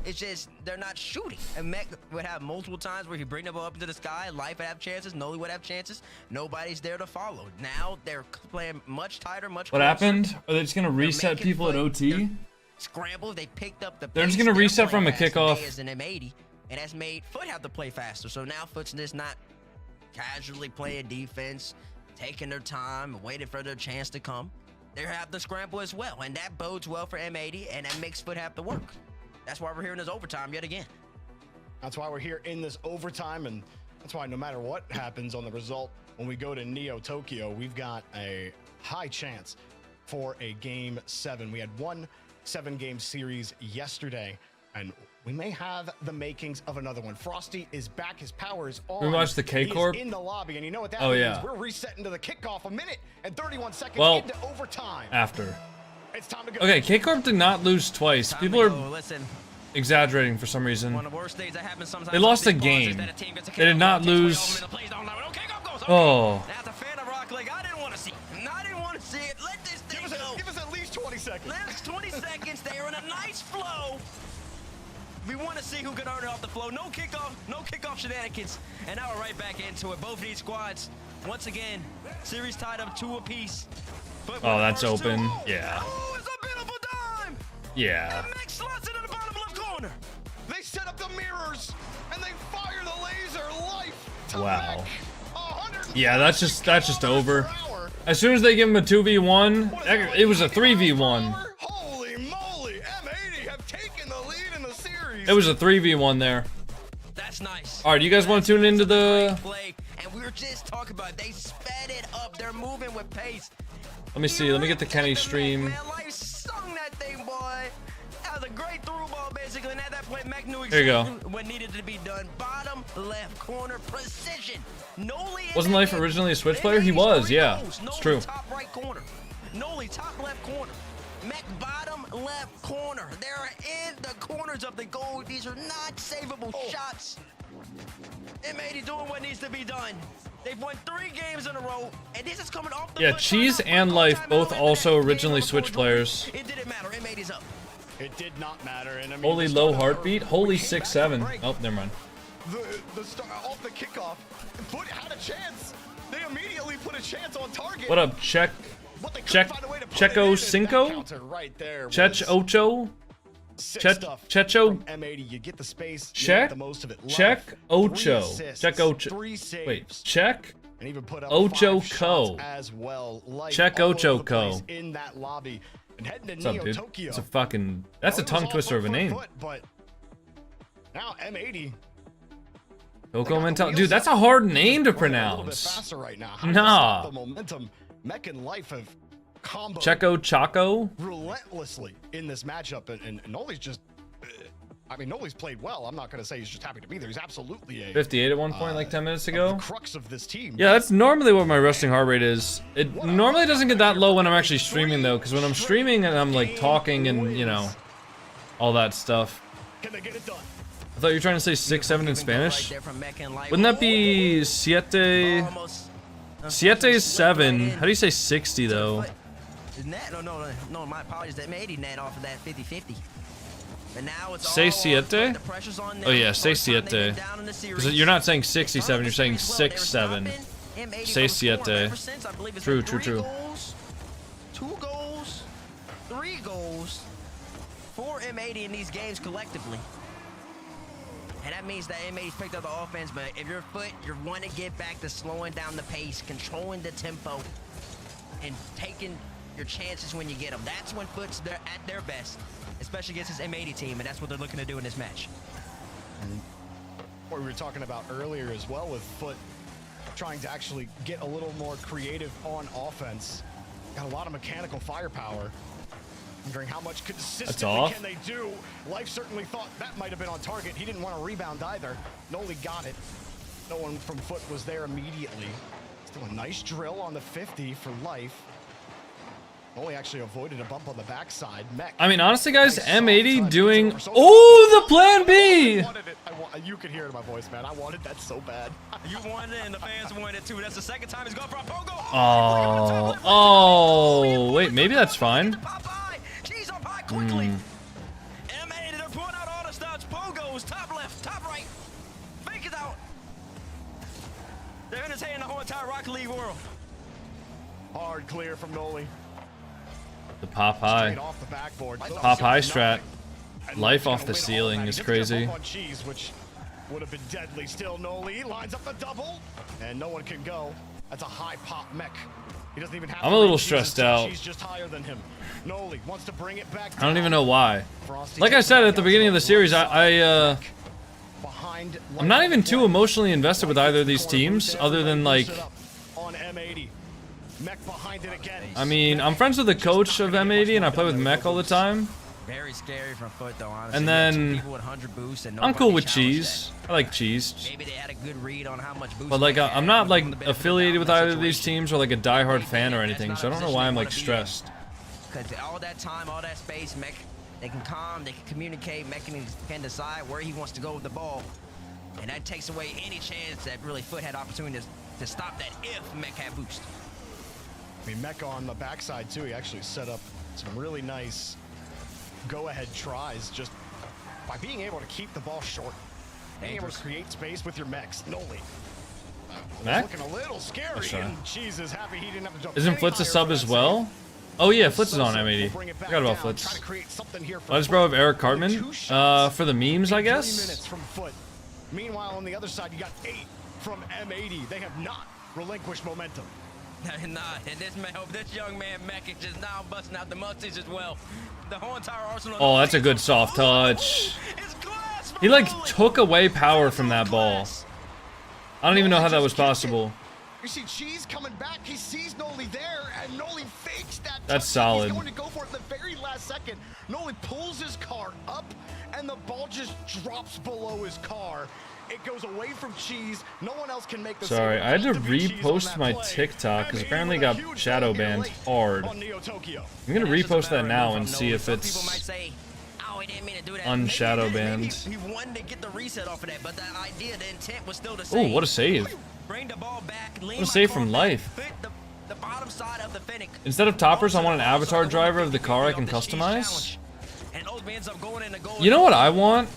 D: It's just they're not shooting. And Mech would have multiple times where he bring the ball up into the sky. Life would have chances. Noli would have chances. Nobody's there to follow. Now they're playing much tighter, much closer.
B: What happened? Are they just gonna reset people at OT?
D: Scramble. They picked up the.
B: They're just gonna reset from a kickoff.
D: As an M80, and that's made Foot have to play faster. So now Foot's just not casually playing defense, taking their time, waiting for their chance to come. They have the scramble as well, and that bodes well for M80, and that makes Foot have to work. That's why we're here in this overtime yet again.
A: That's why we're here in this overtime, and that's why no matter what happens on the result, when we go to Neo Tokyo, we've got a high chance for a Game 7. We had 1 7-game series yesterday, and we may have the makings of another one. Frosty is back. His power is on.
B: We watched the K-Corp.
A: In the lobby, and you know what that
B: means?
A: Yeah. We're resetting to the kickoff 1 minute and 31 seconds into overtime.
B: After.
A: It's time to go.
B: Okay, K-Corp did not lose twice. People are exaggerating for some reason.
D: One of the worst things that happens sometimes.
B: They lost a game. They did not lose. Oh.
D: That's a fan of Rock League. I didn't want to see it. I didn't want to see it. Let this thing go.
A: Give us at least 20 seconds.
D: Last 20 seconds. They are in a nice flow. We want to see who can earn it off the flow. No kickoff shenanigans. And now we're right back into it. Both of these squads, once again, series tied up 2 apiece.
B: Oh, that's open. Yeah.
D: Oh, it's a beautiful dime.
B: Yeah.
D: And Max slots it in the bottom left corner.
A: They set up the mirrors and they fire the laser. Life to
B: wow.
A: Mech.
B: Yeah, that's just over. As soon as they give him a 2v1, it was a 3v1.
A: Holy moly, M80 have taken
B: It was a 3v1 there.
D: That's nice.
B: All right, you guys want to tune into the...
D: And we were just talking about they sped it up. They're moving with pace.
B: Let me see. Let me get the Kenny stream.
D: Man, Life sung that thing, boy. That was a great through ball, basically. And at that point, Mech knew exactly what needed to be done. Bottom left corner precision. Noli
B: Wasn't Life originally a Switch player? He was, yeah. It's true.
D: Top right corner. Noli top left corner. Mech bottom left corner. They're in the corners of the goal. These are not savable shots. M80 doing what needs to be done. They've won 3 games in a row, and this is coming off the
B: Yeah, Cheese and Life both also originally Switch players.
D: It didn't matter. M80's up.
A: It did not matter. And I mean,
B: Holy low heartbeat. Holy 6-7. Oh, never mind.
A: The start off the kickoff, Foot had a chance. They immediately put a chance on target.
B: What up, Checo Cinco?
A: Right there.
B: Chech Ocho? Checho?
A: M80, you get the space.
B: Check?
A: The most of it.
B: Check Ocho. Check Ocho. Wait, Check
A: and even put up
B: Ocho
A: 5
B: Co.
A: as well.
B: Check Ocho Co.
A: In that lobby. And heading to
B: What's up,
A: Neo
B: dude?
A: Tokyo.
B: It's a fucking... That's a tongue twister of a name.
A: But now M80.
B: Coco Mental. Dude, that's a hard name to pronounce.
A: Right now.
B: Nah.
A: The momentum. Mech and Life have comboed
B: Checo Chaco?
A: relentlessly in this matchup. And Noli's just... I mean, Noli's played well. I'm not going to say he's just happy to be there. He's absolutely a
B: 58 at one point, like 10 minutes ago.
A: the crux of this team.
B: Yeah, that's normally what my resting heart rate is. It normally doesn't get that low when I'm actually streaming, though, because when I'm streaming and I'm, like, talking and, you know, all that stuff.
A: Can they get it done?
B: I thought you were trying to say 6-7 in Spanish. Wouldn't that be siete? Siete is 7. How do you say 60, though?
D: No, my apologies. That made net off of that 50-50. And now it's
B: Say siete? Oh yeah, say siete.
D: Because
B: you're not saying 67, you're saying 6-7. Say siete. True.
D: 2 goals, 3 goals for M80 in these games collectively. And that means that M80's picked up the offense, but if you're Foot, you want to get back to slowing down the pace, controlling the tempo, and taking your chances when you get them. That's when Foot's at their best, especially against this M80 team, and that's what they're looking to do in this match.
A: And what we were talking about earlier as well with Foot trying to actually get a little more creative on offense. Got a lot of mechanical firepower. Wondering how much consistently can they do. Life certainly thought that might have been on target. He didn't want to rebound either. Noli got it. No one from Foot was there immediately. Still a nice drill on the 50 for Life. Only actually avoided a bump on the backside. Mech.
B: I mean, honestly, guys, M80 doing... Oh, the plan B!
A: You could hear it in my voice, man. I wanted that so bad.
D: You wanted it, and the fans wanted it too. That's the second time he's gone for a pogo.
B: Oh, wait, maybe that's fine.
D: She's up high quickly. M80, they're pulling out all the stops. Pogos, top left, top right. Fake it out. They're entertaining the whole entire Rocket League world.
A: Hard clear from Noli.
B: The pop high. Pop high strat. Life off the ceiling is crazy.
A: Cheese, which would have been deadly still. Noli lines up the double, and no one can go. That's a high pop Mech. He doesn't even have
B: I'm a little stressed out.
A: She's just higher than him. Noli wants to bring it back.
B: I don't even know why. Like I said at the beginning of the series, I'm not even too emotionally invested with either of these teams, other than like... I mean, I'm friends with the coach of M80 and I play with Mech all the time.
D: Very scary from Foot though, honestly.
B: And then I'm cool with Cheese. I like Cheese.
D: Maybe they had a good read on how much boost.
B: But like I'm not like affiliated with either of these teams or like a diehard fan or anything, so I don't know why I'm like stressed.
D: Because all that time, all that space, Mech, they can calm, they can communicate, Mech can decide where he wants to go with the ball. And that takes away any chance that really Foot had opportunity to stop that if Mech had boost.
A: I mean, Mech on the backside too, he actually set up some really nice go-ahead tries just by being able to keep the ball short. Being able to create space with your mechs. Noli.
B: Mech?
A: Looking a little scary. And Cheese is happy he didn't have to jump.
B: Isn't Flitz a sub as well? Oh yeah, Flitz is on M80. Forgot about Flitz. I just brought up Eric Cartman for the memes, I guess.
A: Meanwhile, on the other side, you got 8 from M80. They have not relinquished momentum.
D: Nah, and this young man Mech is just now busting out the mustache as well. The whole entire arsenal.
B: Oh, that's a good soft touch.
D: It's glass
B: He like took away power from that ball. I don't even know how that was possible.
A: You see Cheese coming back. He sees Noli there, and Noli fakes that.
B: That's solid.
A: He's going to go for it in the very last second. Noli pulls his car up, and the ball just drops below his car. It goes away from Cheese. No one else can make the save.
B: Sorry, I had to repost my TikTok because apparently it got shadow banned hard. I'm gonna repost that now and see if it's unshadow banned.
D: He wanted to get the reset off of that, but the idea, the intent was still the
B: Oh,
D: same.
B: what a save.
D: Bring the ball back,
B: What a save from life.
D: the bottom side of the finish.
B: Instead of toppers, I want an avatar driver of the car I can customize.
D: And Oldman ends up going in the goal.
B: You know what I want?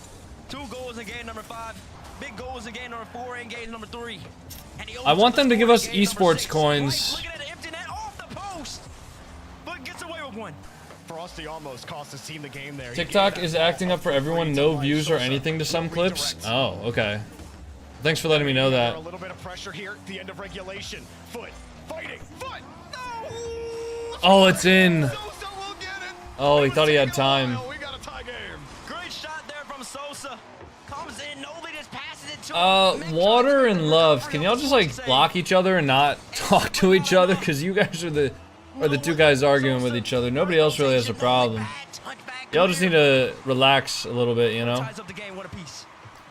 D: 2 goals in game number 5. Big goals in game number 4 and game number 3. And
B: I want them to give us esports coins.
D: Looking at the empty net off the post. But gets away with one.
A: Frosty almost cost his team the game there.
B: TikTok is acting up for everyone, no views or anything to some clips. Oh, okay. Thanks for letting me know that.
A: A little bit of pressure here at the end of regulation. Foot fighting. Foot.
B: Oh, it's in.
A: Sosa will get it.
B: Oh, he thought he had time.
A: We got a tie game.
D: Great shot there from Sosa. Comes in, Noli just passes it to him.
B: Water and Love, can y'all just like block each other and not talk to each other? Because you guys are the two guys arguing with each other. Nobody else really has a problem. Y'all just need to relax a little bit, you know?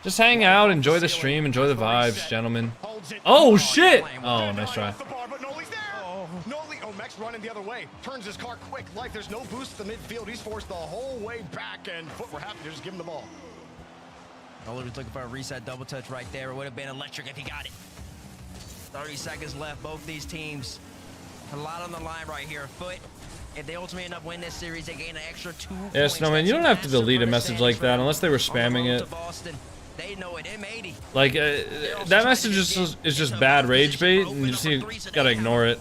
B: Just hang out, enjoy the stream, enjoy the vibes, gentlemen. Oh, shit! Oh, nice try.
A: Oh, Max running the other way. Turns his car quick. Life, there's no boost to the midfield. He's forced the whole way back, and Foot, we're happy to just give him the ball.
D: Noli was looking for a reset double touch right there. It would have been electric if he got it. 30 seconds left. Both these teams. A lot on the line right here. Foot, if they ultimately end up winning this series, they gain an extra 2 points.
B: Yeah, Snowman, you don't have to delete a message like that unless they were spamming it.
D: They know it. M80.
B: Like, that message is just bad rage bait, and you just gotta ignore it.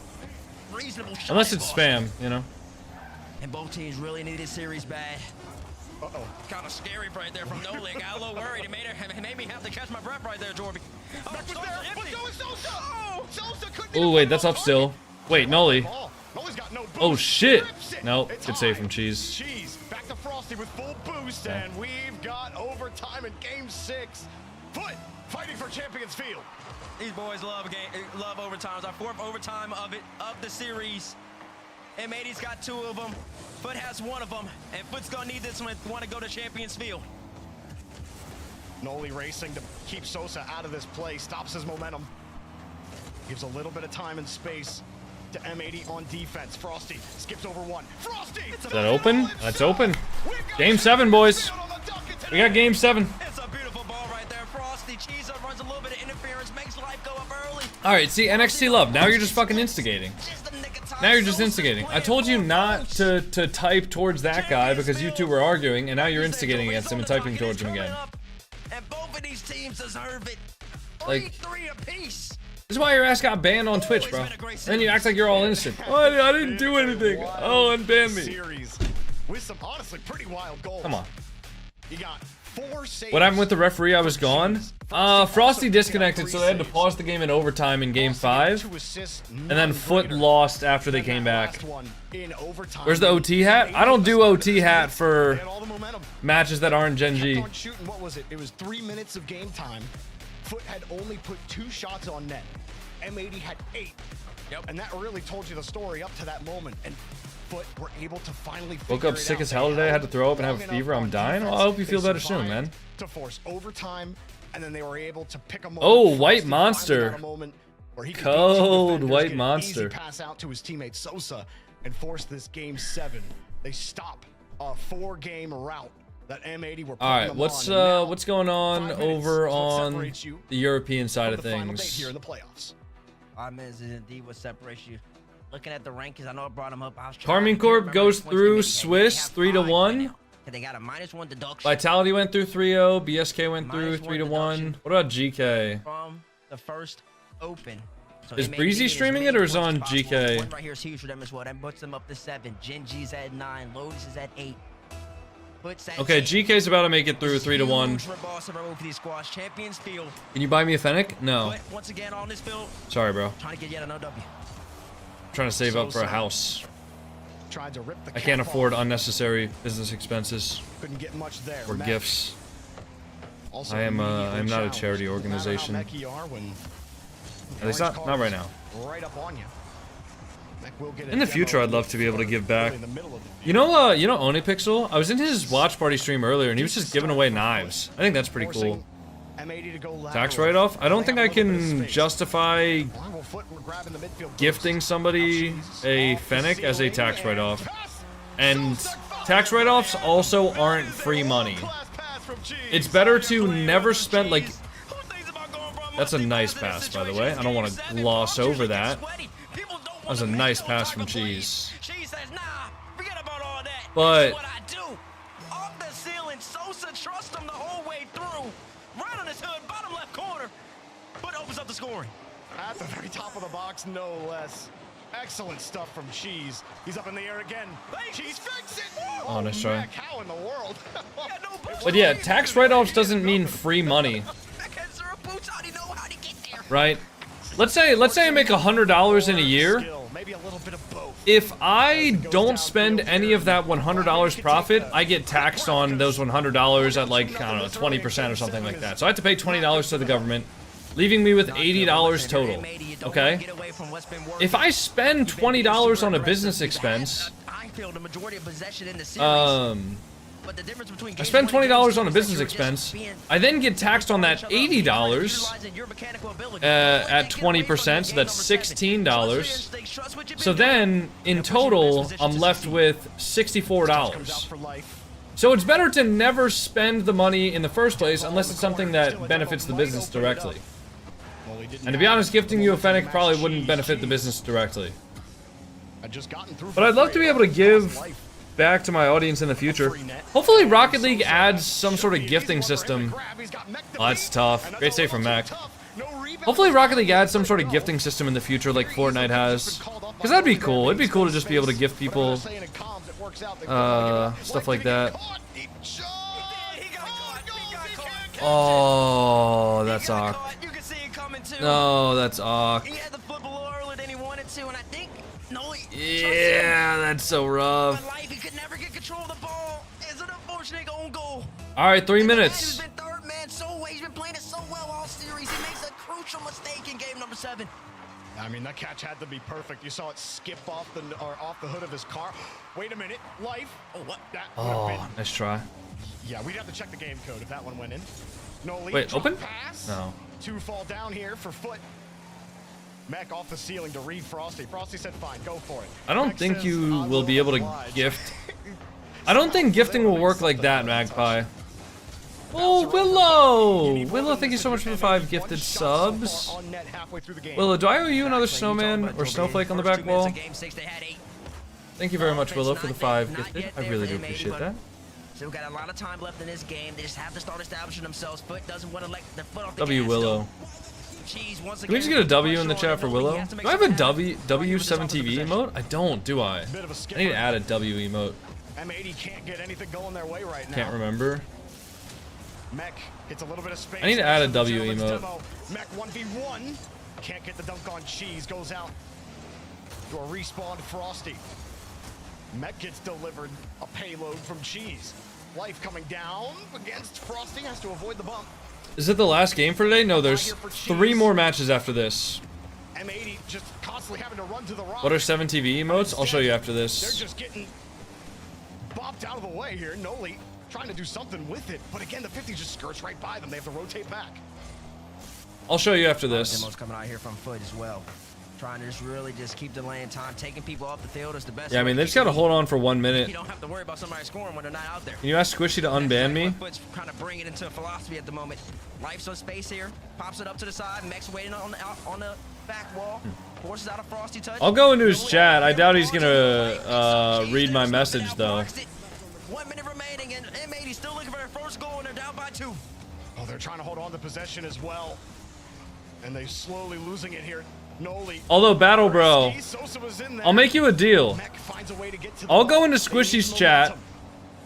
B: Unless it's spam, you know?
D: And both teams really need this series bad. Kind of scary right there from Noli. Got a little worried. It made me have to catch my breath right there, Jorby.
B: Oh, wait, that's up still. Wait, Noli. Oh, shit. Nope, good save from Cheese.
A: Cheese back to Frosty with full boost, and we've got overtime in game 6. Foot fighting for Champions Field.
D: These boys love overtimes. Our 4th overtime of the series. M80's got 2 of them. Foot has 1 of them, and Foot's gonna need this one if we want to go to Champions Field.
A: Noli racing to keep Sosa out of this play, stops his momentum. Gives a little bit of time and space to M80 on defense. Frosty skips over 1. Frosty!
B: Is that open? That's open. Game 7, boys. We got game 7.
D: It's a beautiful ball right there. Frosty Cheese runs a little bit of interference, makes life go up early.
B: Alright, see, NXT Love, now you're just fucking instigating. Now you're just instigating. I told you not to type towards that guy because you two were arguing, and now you're instigating against him and typing towards him again.
D: And both of these teams deserve it.
B: Like,
D: 3 apiece.
B: this is why your ass got banned on Twitch, bro. And then you act like you're all innocent. Oh, I didn't do anything. Oh, unban me.
A: Series with some honestly pretty wild goals.
B: Come on.
A: You got 4 saves.
B: What happened with the referee? I was gone. Frosty disconnected, so they had to pause the game in overtime in game 5. And then Foot lost after they came back. Where's the OT hat? I don't do OT hat for matches that aren't Gen G.
A: What was it? It was 3 minutes of game time. Foot had only put 2 shots on net. M80 had 8. And that really told you the story up to that moment. And Foot were able to finally
B: Woke up sick as hell today. I had to throw up and have a fever. I'm dying. Well, I hope you feel better soon, man.
A: To force overtime, and then they were able to pick a moment.
B: Oh, White Monster. Cold White Monster.
A: Pass out to his teammate Sosa and force this game 7. They stop a 4-game route that M80 were.
B: All right, what's going on over on the European side of things?
A: Here in the playoffs.
D: 5 minutes is indeed what separates you. Looking at the rankings, I know I brought them up.
B: Carmine Corp goes through Swiss 3-1.
D: They got a -1 deduction.
B: Vitality went through 3-0. BSK went through 3-1. What about GK?
D: From the first open. So
B: is Breezy streaming it or is it on GK?
D: One right here is huge for them as well. That puts them up to 7. Gen G's at 9. Lotus is at 8.
B: Okay, GK's about to make it through 3-1. Can you buy me a Fennec? No.
D: Once again on this field.
B: Sorry, bro.
D: Trying to get yet another W.
B: Trying to save up for a house. I can't afford unnecessary business expenses.
A: Couldn't get much there.
B: Or gifts.
A: Also,
B: I am
A: immediately
B: not a
A: challenged.
B: charity
A: No matter how
B: organization.
A: mech you are when
B: At least
A: orange
B: not right now.
A: cars right up on you. Mech will get a
B: In the
A: demo
B: future, I'd love to be able to
A: for
B: give back.
A: really in the middle of the
B: You know Onipixel? I was in his watch party stream earlier, and he was just giving away knives. I think that's pretty cool.
A: M80 to go lateral.
B: Tax write-off? I don't think I
A: They have a little bit of
B: can
A: space.
B: justify
A: Marvel Foot grabbing the midfield
B: gifting
A: boost.
B: somebody a
A: Off the
B: Fennec as a
A: ceiling
B: tax
A: and
B: write-off.
A: pass.
B: And tax write-offs also aren't free money.
A: Class pass from Cheese.
B: It's better to never spend, like... That's a nice pass, by the way. I don't want to gloss over that. That was a nice pass from Cheese.
D: Cheese says, nah, forget about all that.
B: But-
D: This is what I do. Off the ceiling, Sosa trusts him the whole way through. Right on his hood, bottom left corner. But opens up the scoring.
A: At the very top of the box, no less. Excellent stuff from Cheese. He's up in the air again. Cheese fix it!
B: Oh, nice try.
A: Mac, how in the world?
B: But yeah, tax write-offs doesn't mean free money, right? Let's say I make $100 in a year.
A: Maybe a little bit of both.
B: If I don't spend any of that $100 profit, I get taxed on those $100 at like, I don't know, 20% or something like that. So I have to pay $20 to the government, leaving me with $80 total, okay? If I spend $20 on a business expense, I spend $20 on a business expense, I then get taxed on that $80 at 20%, so that's $16. So then, in total, I'm left with $64. So it's better to never spend the money in the first place unless it's something that benefits the business directly. And to be honest, gifting you a Fennec probably wouldn't benefit the business directly. But I'd love to be able to give back to my audience in the future. Hopefully Rocket League adds some sort of gifting system. Oh, that's tough. Great save from Mac. Hopefully Rocket League adds some sort of gifting system in the future like Fortnite has. Because that'd be cool. It'd be cool to just be able to gift people stuff like that. Oh, that's awk. No, that's awk. Yeah, that's so rough. Alright, 3 minutes.
A: I mean, that catch had to be perfect. You saw it skip off the hood of his car. Wait a minute, life. Oh, what? That
B: Oh, nice try.
A: Yeah, we'd have to check the game code if that one went in. No lead.
B: Wait, open?
A: Pass.
B: No.
A: 2 fall down here for Foot. Mech off the ceiling to read Frosty. Frosty said, fine, go for it.
B: I don't
A: Mech
B: think
A: says,
B: you
A: "I
B: will be able to
A: oblige."
B: gift. I don't think gifting will work like that, Magpie. Oh, Willow! Willow, thank you so much for the 5 gifted subs. Willow, do I owe you another snowman or snowflake on the back wall? Thank you very much, Willow, for the 5 gifted. I really do appreciate that.
D: Still got a lot of time left in this game. They just have to start establishing themselves. Foot doesn't want to let their foot off the
B: W
D: gas.
B: Willow. Can we just get a W in the chat for Willow? Do I have a W7TV emote? I don't, do I? I need to add a W emote.
A: M80 can't get anything going their way right now.
B: Can't remember.
A: Mech hits a little bit of space.
B: I need to add a W emote.
A: Mech 1v1. Can't get the dunk on Cheese. Goes out to a respawned Frosty. Mech gets delivered a payload from Cheese. Life coming down against Frosty. Has to avoid the bump.
B: Is it the last game for today? No, there's 3 more matches after this.
A: M80 just constantly having to run to the rock.
B: What are 7 TV emotes? I'll show you after
A: They're
B: this.
A: just getting bopped out of the way here. Noli trying to do something with it, but again, the 50 just skirts right by them. They have to rotate back.
B: I'll show you after this.
D: Demos coming out here from Foot as well. Trying to really keep delaying time, taking people off the field is the best.
B: Yeah, I mean, they just gotta hold on for 1 minute.
D: You don't have to worry about somebody scoring when they're not out there.
B: Can you ask Squishy to unban me?
D: Foot's kind of bringing it into philosophy at the moment. Life's on space here, pops it up to the side. Mech's waiting on the back wall, forces out a Frosty touch.
B: I'll go into his chat. I doubt he's gonna read my message though.
D: 1 minute remaining, and M80 still looking for their first goal, and they're down by 2.
A: Oh, they're trying to hold on to possession as well, and they're slowly losing it here. Noli.
B: Although Battle Bro, I'll make you a deal. I'll go into Squishy's chat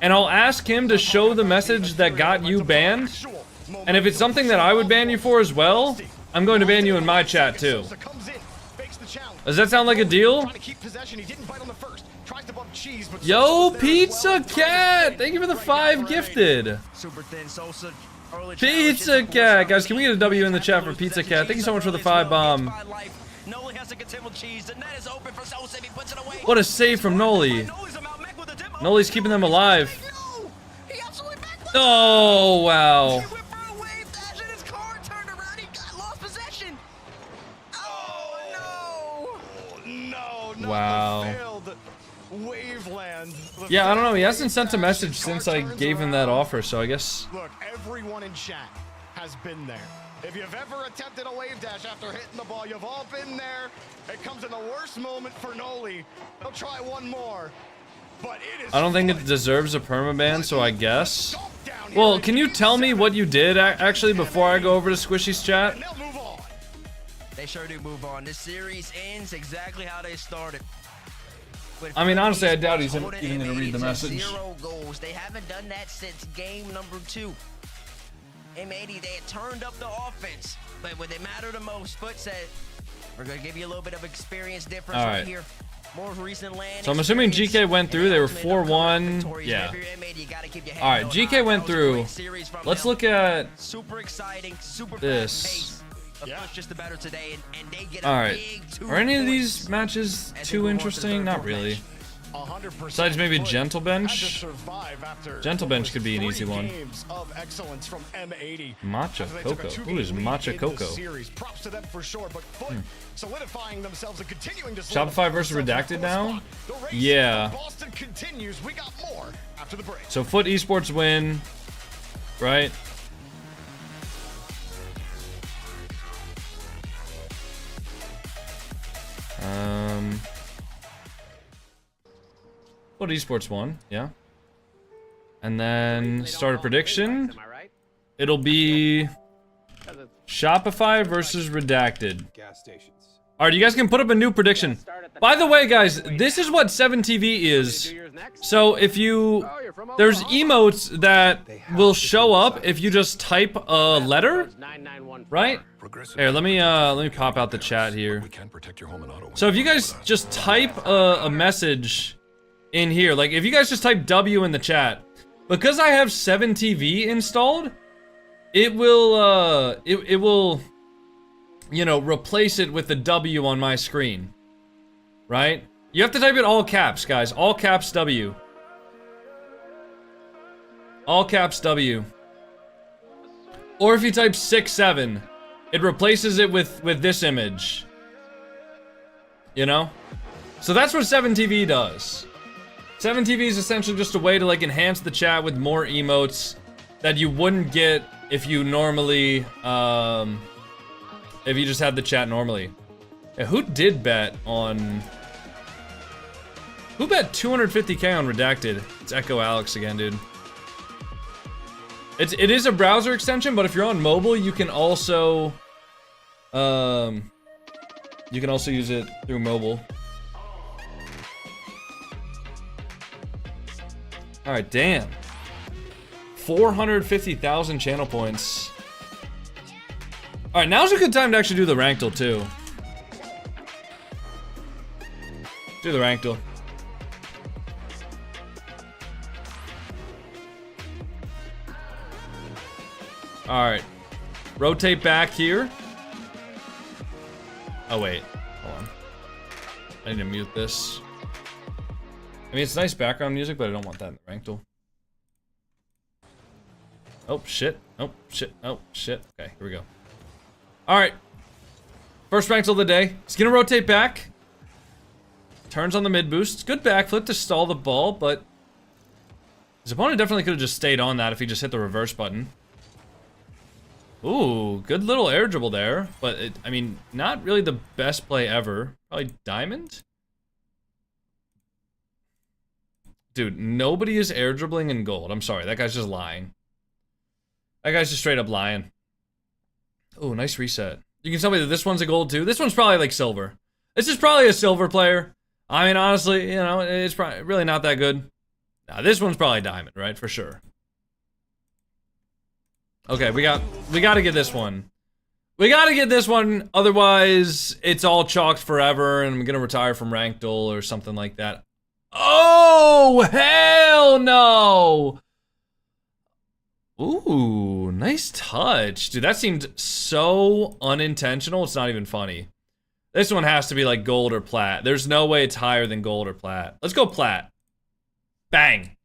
B: and I'll ask him to show the message that got you banned. And if it's something that I would ban you for as well, I'm going to ban you in my chat too. Does that sound like a deal?
A: Cheese, but
B: Yo, Pizza Cat! Thank you for the 5 gifted.
D: Super thin Sosa Early
B: Pizza
D: challenge, hits the
B: Cat.
D: force
B: Guys, can we get a W in the chat for Pizza Cat? Thank you so much for the 5 bomb.
D: Noli has to contend with cheese. The net is open for Joseph. He puts it away.
B: What a save from Noli. Noli's keeping them alive. Oh, wow.
D: He went for a wave dash and his car turned around. He lost possession. Oh,
E: No,
B: Wow.
E: failed Waveland.
B: Yeah, I don't know. He hasn't sent a message since I gave him that offer, so I guess.
A: Look, everyone in chat has been there. If you've ever attempted a wave dash after hitting the ball, you've all been there. It comes in the worst moment for Noli. He'll try one more. But it is
B: I don't think it deserves a permaban, so I guess. Well, can you tell me what you did actually before I go over to Squishy's chat?
D: they sure do move on. This series ends exactly how they started.
B: I mean, honestly, I doubt he's even gonna read the message.
D: 0 goals. They haven't done that since game number 2. M80, they had turned up the offense, but when they matter the most, Foot said, we're gonna give you a little bit of experience difference right here. More recent land.
B: So I'm assuming GK went through. They were 4-1. Yeah. All right, GK went through. Let's look at
D: super exciting, super
B: this.
D: Just the better today, and they get
B: all right. Are any of these matches too interesting? Not really. Besides maybe Gentle Bench. Gentle Bench could be an easy one. Matcha Coco. Who is Matcha Coco?
A: Props to them for sure, but Foot solidifying themselves and continuing to
B: Shopify versus Redacted now? Yeah.
A: Boston continues. We got more after the break.
B: So Foot Esports win, right? Foot Esports won, yeah. And then start a prediction. It'll be Shopify versus Redacted. Alright, you guys can put up a new prediction. By the way, guys, this is what 7TV is. So if you... There's emotes that will show up if you just type a letter, right? Here, let me pop out the chat here. So if you guys just type a message in here, like if you guys just type W in the chat, because I have 7TV installed, it will you know, replace it with the W on my screen, right? You have to type it all caps, guys. All caps W. All caps W. Or if you type 6-7, it replaces it with this image. You know? So that's what 7TV does. 7TV is essentially just a way to like enhance the chat with more emotes that you wouldn't get if you normally, if you just had the chat normally. Yeah, who did bet on... Who bet 250k on Redacted? It's Echo Alex again, dude. It is a browser extension, but if you're on mobile, you can also... use it through mobile. Alright, damn. 450,000 channel points. Alright, now's a good time to actually do the Rankle, too. Do the Rankle. Alright. Rotate back here. Oh, wait. Hold on. I need to mute this. I mean, it's nice background music, but I don't want that in the Rankle. Oh, shit. Oh, shit. Oh, shit. Okay, here we go. Alright. First Rankle of the day. He's gonna rotate back. Turns on the mid boost. Good backflip to stall the ball, but his opponent definitely could have just stayed on that if he just hit the reverse button. Ooh, good little air dribble there, but I mean, not really the best play ever. Probably diamond? Dude, nobody is air dribbling in gold. I'm sorry, that guy's just lying. That guy's just straight up lying. Ooh, nice reset. You can tell me that this one's a gold too? This one's probably like silver. This is probably a silver player. I mean, honestly, you know, it's probably really not that good. Nah, this one's probably diamond, right? For sure. Okay, we gotta get this one. We gotta get this one, otherwise it's all chalked forever and I'm gonna retire from Ranked or something like that. Oh, hell no! Ooh, nice touch. Dude, that seemed so unintentional. It's not even funny. This one has to be like gold or plat. There's no way it's higher than gold or plat. Let's go plat. Bang.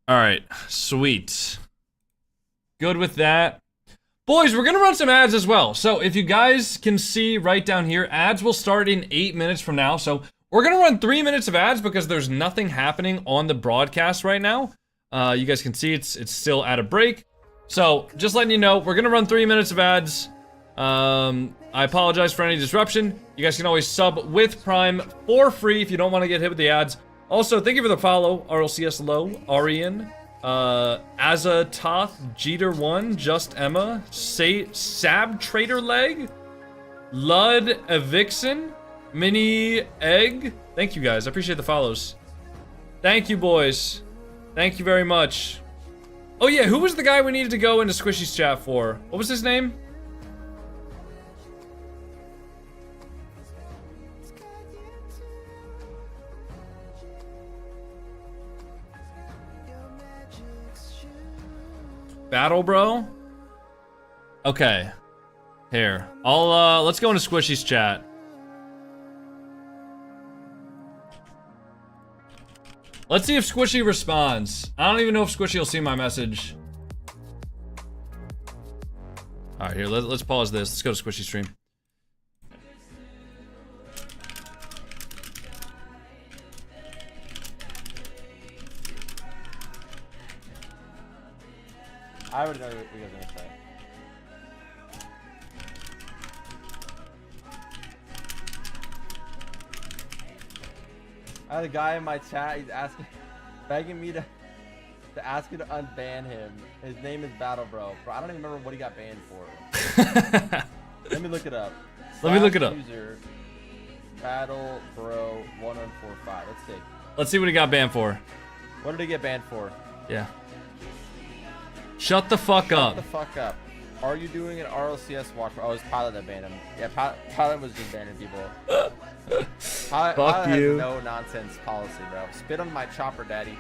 B: All right, sweet. Good with that. Boys, we're gonna run some ads as well. So if you guys can see right down here, ads will start in 8 minutes from now. So we're gonna run 3 minutes of ads because there's nothing happening on the broadcast right now. You guys can see it's still at a break. So just letting you know, we're gonna run 3 minutes of ads. I apologize for any disruption. You guys can always sub with Prime for free if you don't want to get hit with the ads. Also, thank you for the follow, RLCS Low, Arian, Azatoth, Jeter1, Just Emma, Sab Trader Leg, Lud Evixen, Mini Egg. Thank you guys. I appreciate the follows. Thank you, boys. Thank you very much. Oh yeah, who was the guy we needed to go into Squishy's chat for? What was his name? Battle Bro? Okay. Here. Let's go into Squishy's chat. Let's see if Squishy responds. I don't even know if Squishy will see my message. Alright, here, let's pause this. Let's go to Squishy stream.
L: I already know what you guys are gonna say. I had a guy in my chat, he's asking, begging me to ask you to unban him. His name is Battle Bro. Bro, I don't even remember what he got banned for. Let me look it up.
B: Let me look it up.
L: User, Battle Bro 1145. Let's see.
B: Let's see what he got banned for.
L: What did he get banned for?
B: Yeah. Shut the fuck up.
L: Shut the fuck up. Are you doing an RLCS watch? Oh, it was Pilot that banned him. Yeah, Pilot was just banning people. Pilot
B: you.
L: has no nonsense policy, bro. Spit on my chopper, daddy.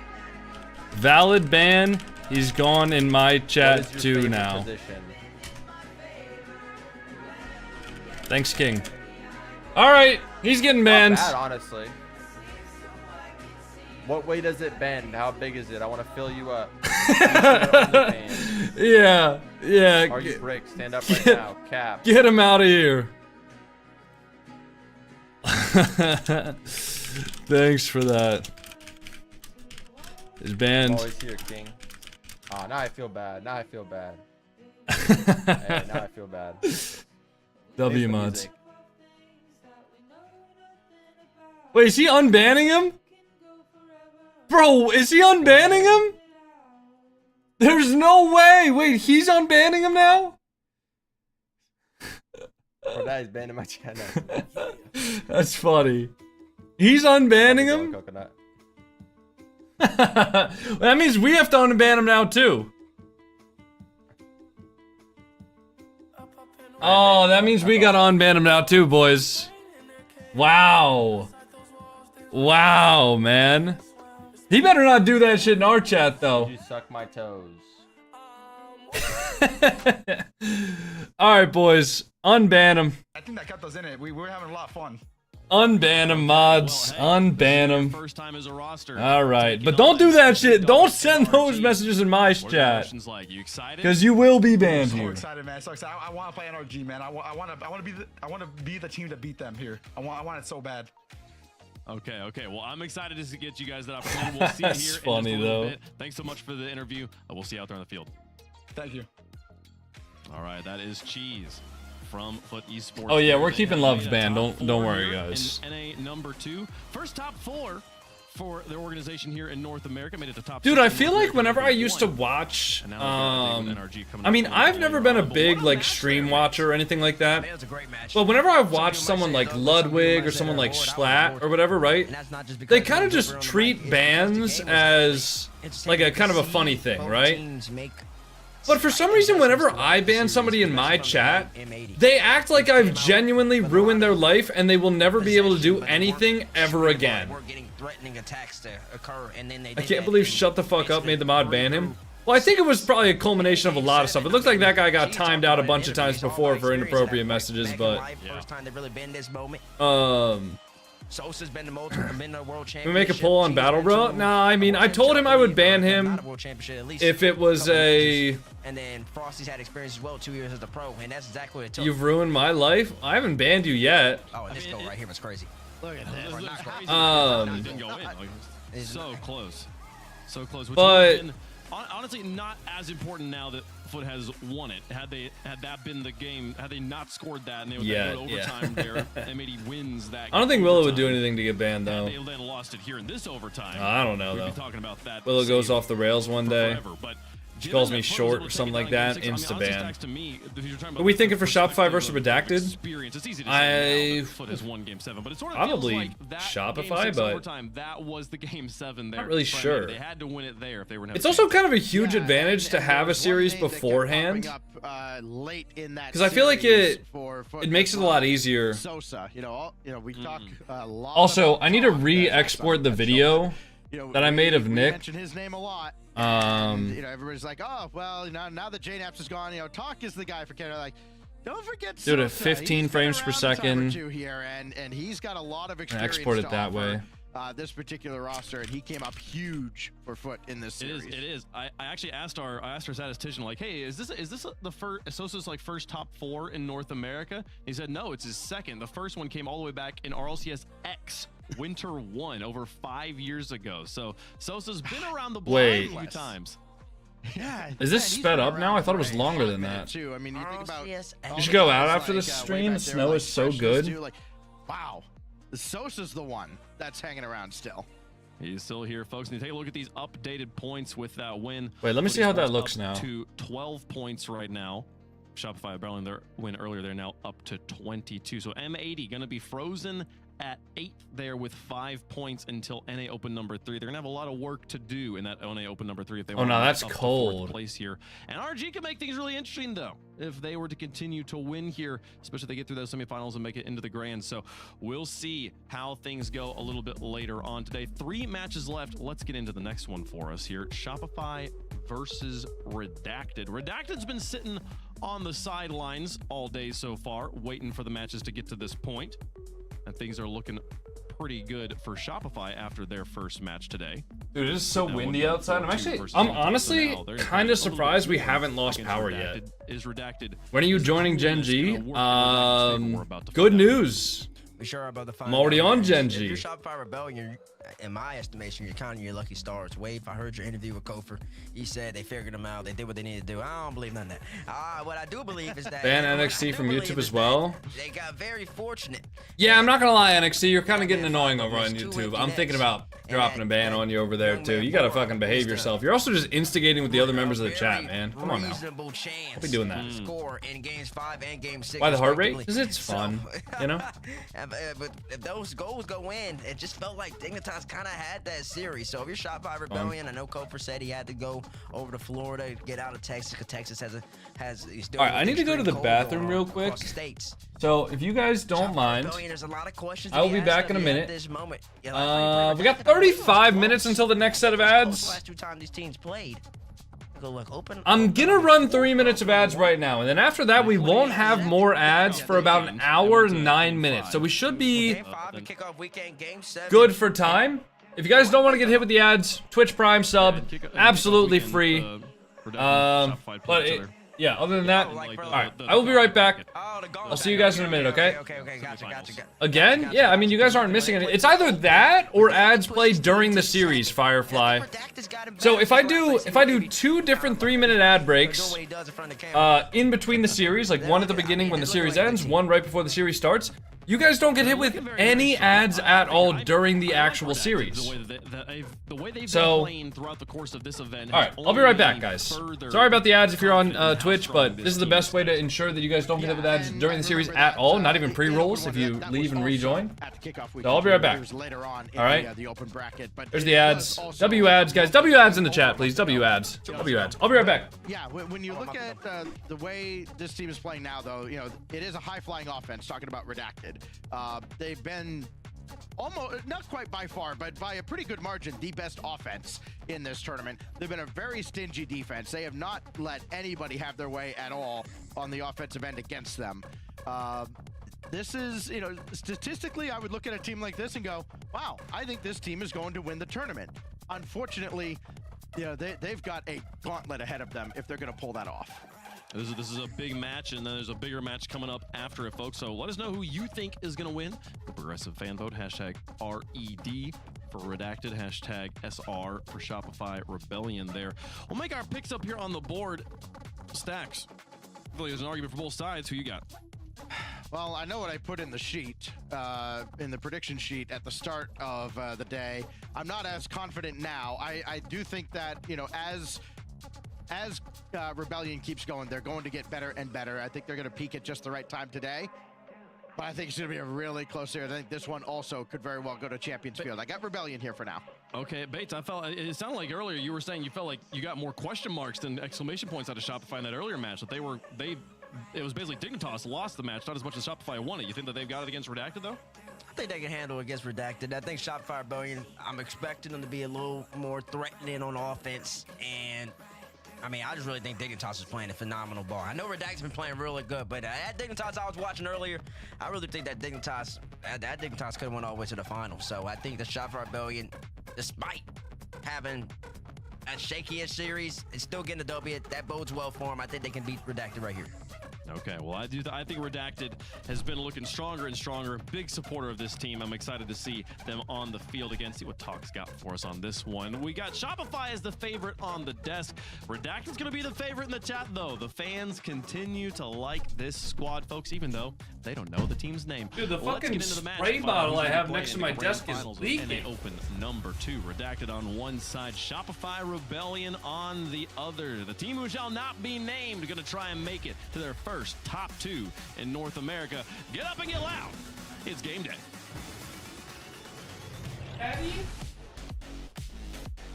B: Valid ban. He's gone in my chat too now.
L: Position?
B: Thanks, King. All right, he's getting banned.
L: Not bad, honestly. What way does it bend? How big is it? I want to fill you up.
B: Yeah, yeah.
L: Are you brick? Stand up right now. Cap.
B: Get him out of here. Thanks for that. Is banned.
L: Always here, King. Ah, now I feel bad. Now I feel bad. Hey, now I feel bad.
B: W mods. Wait, is he unbanning him? Bro, is he unbanning him? There's no way. Wait, he's unbanning him now?
L: Bro, that is banning my channel.
B: That's funny. He's unbanning him?
L: Coconut.
B: That means we have to unban him now too. Oh, that means we gotta unban him now too, boys. Wow. Wow, man. He better not do that shit in our chat though.
L: You suck my toes.
B: Alright, boys. Unban him.
M: I think that kept us in it. We were having a lot of fun.
B: Unban him, mods.
C: Well, hey,
B: unban him.
C: first time as a roster.
B: Alright, but don't do that shit. Don't send those messages in my chat.
C: Like? You excited?
B: Because you will be banned
M: So
B: here.
M: excited, man. So excited. I want to play NRG, man. I want to be the team to beat them here. I want it so bad.
C: Okay, okay. Well, I'm excited to get you guys that opportunity. We'll see you
B: That's
C: here in
B: funny,
C: just a little
B: though.
C: bit. Thanks so much for the interview. We'll see you out there on the field.
M: Thank you.
C: All right, that is Cheese from Foot Esports.
B: Oh yeah, we're
C: They
B: keeping
C: have
B: Love's
C: made a
B: banned.
C: top
B: Don't
C: four
B: worry,
C: here
B: guys.
C: in NA number 2. First top 4 for their organization here in North America. Made it to top
B: Dude,
C: 6
B: I
C: in
B: feel
C: North
B: like
C: America
B: whenever I
C: number
B: used to
C: 1.
B: watch,
C: And now they've got NRG coming
B: I mean,
C: up
B: I've
C: later
B: never
C: on.
B: been a
C: But
B: big
C: what
B: like
C: match
B: stream
C: there,
B: watcher or anything like that.
D: Man, it was a great match.
B: But whenever I've
D: Some
B: watched
D: people might
B: someone
D: say
B: like
D: those, some people
B: Ludwig
D: might
B: or
D: say
B: someone
D: they're
B: like
D: bored. I was
B: Schlatt
D: bored.
B: or whatever, right?
D: And that's not just because
B: They
D: we
B: kind of
D: were
B: just
D: on the
B: treat
D: mic. It's
B: bans
D: because the game was
B: as like a kind of a
D: see
B: funny thing,
D: both
B: right?
D: teams make
B: But for some reason, whenever I ban somebody in my chat, they act like I've genuinely ruined their life and they will never be able to do anything ever again.
D: threatening attacks to occur, and then they.
B: I can't believe Shut the Fuck Up made the mod ban him. Well, I think it was probably a culmination of a lot of stuff. It looked like that guy got timed out a bunch of times before for inappropriate messages, but
D: Sosa's been the world champion.
B: Can we make a poll on Battle Bro? Nah, I mean, I told him I would ban him if it was a...
D: And then Frosty's had experience as well, 2 years as a pro, and that's exactly what it took.
B: You've ruined my life? I haven't banned you yet.
D: Oh, this goal right here was crazy.
C: Look at that. It didn't go in. Like, so close. So close. Which
B: But...
C: honestly, not as important now that Foot has won it. Had that been the game, had they not scored that and they would go to overtime there, MAD wins that.
B: I don't think Willow would do anything to get banned though.
C: They then lost it here in this overtime.
B: I don't know
C: We'd
B: though.
C: be talking about that.
B: Willow goes off the rails one day.
C: Forever, but
B: she calls me short or something like that. Insta ban. Are we thinking for Shopify versus Redacted? Probably Shopify, but
C: that was the game 7 there.
B: Not really sure.
C: They had to win it there if they were.
B: It's also kind of a huge advantage to have a series beforehand, because I feel like it makes it a lot easier.
E: Sosa, we talk a lot.
B: Also, I need to re-export the video that I made of Nick.
E: Mention his name a lot. Everybody's like, oh, well, now that JNaps is gone, Talk is the guy for Canada. Like, don't forget Sosa.
B: Dude, at 15 frames per second.
E: Here, and he's got a lot of experience.
B: Export it that way.
E: This particular roster, and he came up huge for Foot in this series.
C: It is. I actually asked our statistician, like, hey, is this the first Sosa's first top 4 in North America? He said no, it's his second. The first one came all the way back in RLCS X. Winter 1 over 5 years ago. So Sosa's been around the block a few times.
E: Yeah.
B: Is this sped up now? I thought it was longer than that.
E: Too. I mean, you think about.
B: You should go out after this stream. The snow is so good.
E: Wow, the Sosa's the one that's hanging around still.
C: He's still here, folks. And you take a look at these updated points with that win.
B: Wait, let me see how that looks now.
C: To 12 points right now. Shopify battling their win earlier. They're now up to 22. So M80 going to be frozen at 8th there with 5 points until NA Open number 3. They're gonna have a lot of work to do in that NA Open number 3 if they want to
B: that's
C: up
B: cold.
C: The 4th place here. And RG can make things really interesting though if they were to continue to win here, especially if they get through those semifinals and make it into the grand. So we'll see how things go a little bit later on today. 3 matches left. Let's get into the next one for us here. Shopify versus Redacted. Redacted's been sitting on the sidelines all day so far, waiting for the matches to get to this point. And things are looking pretty good for Shopify after their first match today.
B: Dude, it is so windy outside. I'm honestly kind of surprised we haven't lost power yet. When are you joining Gen G? Good news.
D: We sure are about to find
B: I'm already on Gen
D: If
B: G.
D: you're Shopify Rebellion, in my estimation, you're counting your lucky stars. Wave, I heard your interview with Kofor. He said they figured them out. They did what they needed to do. I don't believe none of that. What I do believe is that...
B: Ban NXT from YouTube as well.
D: They got very fortunate.
B: Yeah, I'm not gonna lie, NXT, you're kind of getting annoying over on YouTube. I'm thinking about dropping a ban on you over there too. You gotta fucking behave yourself. You're also just instigating with the other members of the chat, man. Come on now. Don't be doing that.
D: Score in games 5 and game 6.
B: Why the heart rate? Because it's fun, you know?
D: But if those goals go in, it just felt like Dignitas kind of had that series. So if you're Shopify Rebellion, I know Kofor said he had to go over to Florida, get out of Texas, because Texas has
B: all right, I need to go to the bathroom real quick. So if you guys don't mind, I will be back in a minute. We got 35 minutes until the next set of ads. I'm gonna run 3 minutes of ads right now, and then after that we won't have more ads for about an hour and 9 minutes. So we should be good for time. If you guys don't want to get hit with the ads, Twitch Prime sub, absolutely free. Yeah, other than that, all right, I will be right back. I'll see you guys in a minute, okay?
D: Gotcha.
B: Again? Yeah, I mean, you guys aren't missing anything. It's either that or ads played during the series, Firefly. So if I do 2 different 3-minute ad breaks in between the series, like one at the beginning when the series ends, one right before the series starts, you guys don't get hit with any ads at all during the actual series. So, alright, I'll be right back, guys. Sorry about the ads if you're on Twitch, but this is the best way to ensure that you guys don't get hit with ads during the series at all, not even pre-rolls if you leave and rejoin. So I'll be right back. Alright, there's the ads. W ads, guys. W ads in the chat, please. W ads. W ads. I'll be right back.
E: Yeah, when you look at the way this team is playing now, though, it is a high-flying offense, talking about Redacted. They've been almost, not quite by far, but by a pretty good margin, the best offense in this tournament. They've been a very stingy defense. They have not let anybody have their way at all on the offensive end against them. This is, you know, statistically, I would look at a team like this and go, wow, I think this team is going to win the tournament. Unfortunately, you know, they've got a gauntlet ahead of them if they're going to pull that off.
C: This is a big match, and then there's a bigger match coming up after it, folks. So let us know who you think is going to win. The Progressive Fan Vote, hashtag RED for Redacted, hashtag SR for Shopify Rebellion there. We'll make our picks up here on the board. Stacks. I feel like there's an argument for both sides. Who you got?
E: Well, I know what I put in the sheet, in the prediction sheet at the start of the day. I'm not as confident now. I do think that, you know, as Rebellion keeps going, they're going to get better and better. I think they're going to peak at just the right time today. But I think it's going to be a really close series. I think this one also could very well go to Champions Field. I got Rebellion here for now.
C: Okay, Bates, it sounded like earlier you were saying you felt like you got more question marks than exclamation points out of Shopify in that earlier match. That it was basically Dignitas lost the match, not as much as Shopify won it. You think that they've got it against Redacted, though?
D: I think they can handle it against Redacted. I think Shopify Rebellion, I'm expecting them to be a little more threatening on offense. And, I mean, I just really think Dignitas is playing a phenomenal ball. I know Redacted's been playing really good, but that Dignitas I was watching earlier, I really think that Dignitas could have went all the way to the final. So I think the Shopify Rebellion, despite having a shaky-ish series, is still getting the W. That bodes well for them. I think they can beat Redacted right here.
C: Okay, well, I think Redacted has been looking stronger and stronger. Big supporter of this team. I'm excited to see them on the field again. See what Talk's got for us on this one. We got Shopify as the favorite on the desk. Redacted's going to be the favorite in the chat, though. The fans continue to like this squad, folks, even though they don't know the team's name.
B: Dude, the fucking spray bottle I have next to my desk is leaking.
C: And they open number 2. Redacted on one side, Shopify Rebellion on the other. The team who shall not be named going to try and make it to their first top 2 in North America. Get up and get loud. It's game day.
A: Eddie?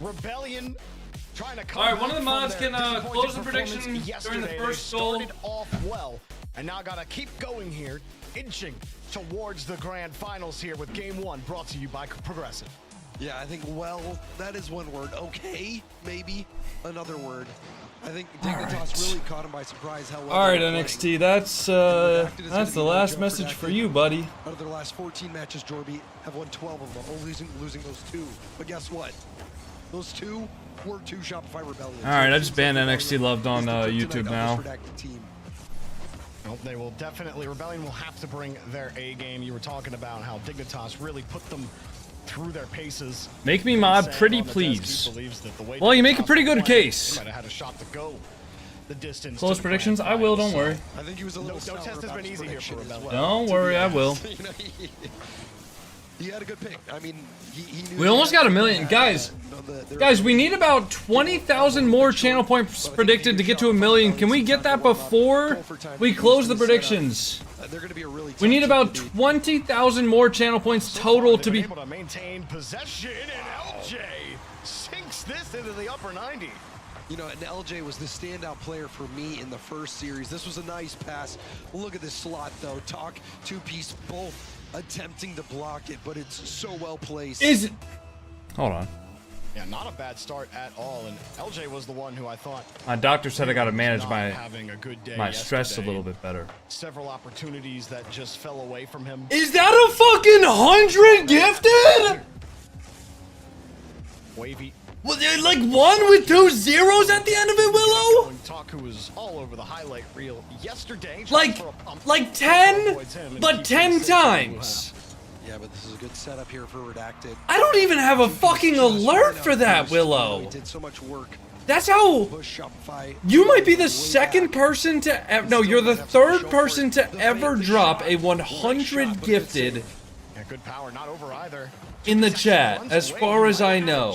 A: Rebellion trying to come.
B: All right, one of the mods can close the prediction during the first goal.
A: Started off well, and now got to keep going here, inching towards the grand finals here with game 1, brought to you by Progressive.
F: Yeah, I think, well, that is one word. Okay, maybe another word. I think Dignitas really caught him by surprise. How well
B: all right, NXT, that's the last message for you, buddy.
F: Out of their last 14 matches, Jorby have won 12 of them, only losing those 2. But guess what? Those 2 were 2 Shopify Rebellions.
B: All right, I just banned NXT Loved on YouTube now.
A: Well, they will definitely, Rebellion will have to bring their A game. You were talking about how Dignitas really put them through their paces.
B: Make me mod pretty, please. Well, you make a pretty good case.
A: Might have had a shot to go the distance.
B: Close predictions? I will, don't worry.
F: I think he was a little
A: no test has been easy here for Rebellion.
B: Don't worry, I will.
F: He had a good pick. I mean, he knew
B: we almost got 1 million. Guys, we need about 20,000 more channel points predicted to get to 1 million. Can we get that before we close the predictions? We need about 20,000 more channel points total to be
A: able to maintain possession, and LJ sinks this into the upper 90.
F: You know, and LJ was the standout player for me in the first series. This was a nice pass. Look at this slot, though. Talk, 2-piece, both attempting to block it, but it's so well placed.
B: Hold on.
A: Yeah, not a bad start at all, and LJ was the one who I thought...
B: My doctor said I got to manage
A: having a good day
B: my stress a little bit better.
A: Several opportunities that just fell away from him.
B: Is that a fucking 100 gifted?
A: Wavy.
B: Was there like 1 with 2 zeros at the end of it, Willow?
A: Taku was all over the highlight reel yesterday.
B: Like 10, but 10 times.
F: Yeah, but this is a good setup here for Redacted.
B: I don't even have a fucking alert for that, Willow.
F: He did so much work.
B: That's how you might be the second person to no, you're the third person to ever drop a 100 gifted
A: good power, not over either.
B: In the chat, as far as I know.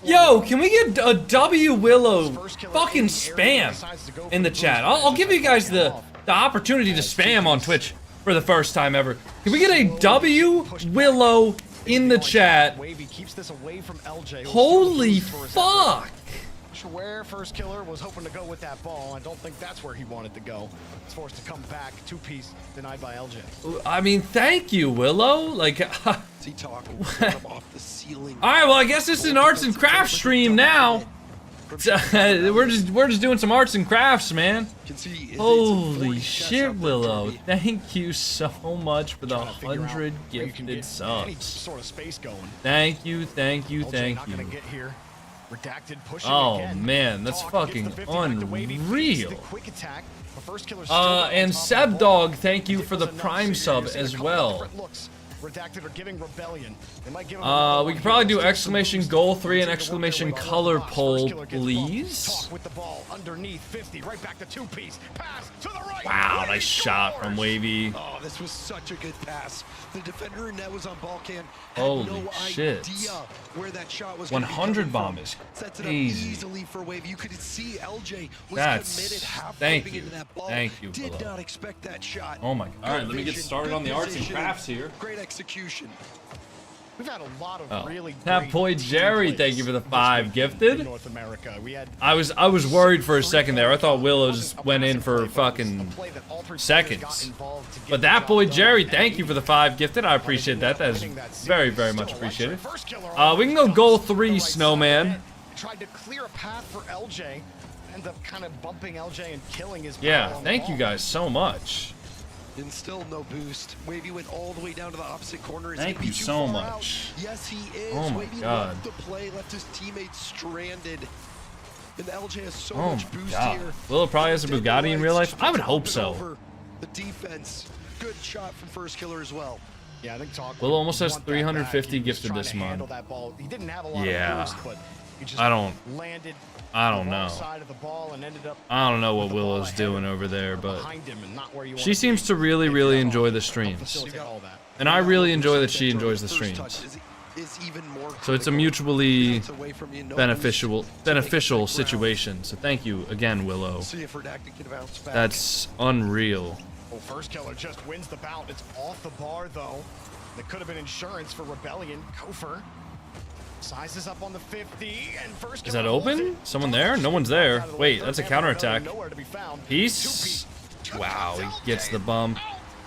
B: Yo, can we get a W Willow fucking spam in the chat? I'll give you guys the opportunity to spam on Twitch for the first time ever. Can we get a W Willow in the chat? Holy fuck!
A: Sure where First Killer was hoping to go with that ball. I don't think that's where he wanted to go. It's forced to come back. 2-piece denied by LJ.
B: I mean, thank you, Willow. Like, all right. Well, I guess this is an arts and crafts stream now. we're just doing some arts and crafts, man. Holy shit, Willow! Thank you so much for the 100 gifted subs. Thank you. Oh man, that's fucking unreal. And Sebdog, thank you for the Prime sub as well.
A: Redacted are giving Rebellion. They might give
B: we could probably do exclamation goal 3 and exclamation color poll, please.
A: With the ball underneath 50, right back to 2-piece. Pass to the right.
B: Wow, nice shot from Wavy.
F: Oh, this was such a good pass. The defender in net was on ball can.
B: Holy shit.
F: Where that shot was
B: 100 bomb is crazy.
F: Easily for Wave. You could see LJ was committed
B: thank you.
F: into that ball.
B: Thank you.
F: Did not expect that shot.
B: Oh my god. All right, let me get started on the arts and crafts here.
F: Great execution.
A: We've had a lot of really
B: that boy Jerry, thank you for the 5 gifted.
A: North America. We had
B: I was worried for a second there. I thought Willow just went in for fucking seconds. But that boy Jerry, thank you for the 5 gifted. I appreciate that. That is very, very much appreciated. We can go goal 3, Snowman.
A: Tried to clear a path for LJ. Ends up kind of bumping LJ and killing his
B: thank you guys so much.
F: And still no boost. Wavy went all the way down to the opposite corner.
B: Thank you so much.
F: Yes, he is.
B: Oh my
F: Wavy
B: god.
F: left the play, left his teammates stranded. And LJ has so
B: Oh
F: much
B: my
F: boost
B: god.
F: here.
B: Willow probably has a Bugatti in real life. I would hope so.
F: The defense. Good shot from First Killer as well.
A: Yeah, I think Talk
B: Willow almost has 350 gifted this month.
A: He didn't have a lot
B: Yeah.
A: of boost, but he just
B: I don't know.
A: Side of the ball and ended up
B: I don't know what Willow's doing over there, but she seems to really, really enjoy the streams. And I really enjoy that she enjoys the streams. So it's a mutually beneficial situation. So thank you again, Willow. That's unreal.
A: Well, First Killer just wins the bout. It's off the bar, though. That could have been insurance for Rebellion. Kofer sizes up on the 50, and First Killer
B: Is that open? Someone there? No one's there. Wait, that's a counterattack. Peace. Wow, he gets the bump.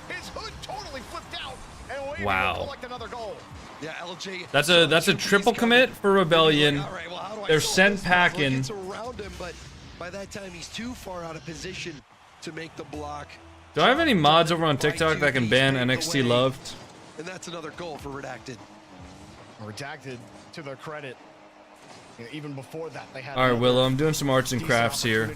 A: His hood totally flipped out, and Wavy
B: Wow.
A: will collect another goal.
F: Yeah, LJ.
B: That's a triple commit for Rebellion. They're sent packing.
F: Gets around him, but by that time he's too far out of position to make the block.
B: Do I have any mods over on TikTok that can ban NXT Loved?
F: And that's another goal for Redacted.
A: Redacted, to their credit, you know, even before that they had.
B: All right, Willow, I'm doing some arts and crafts here.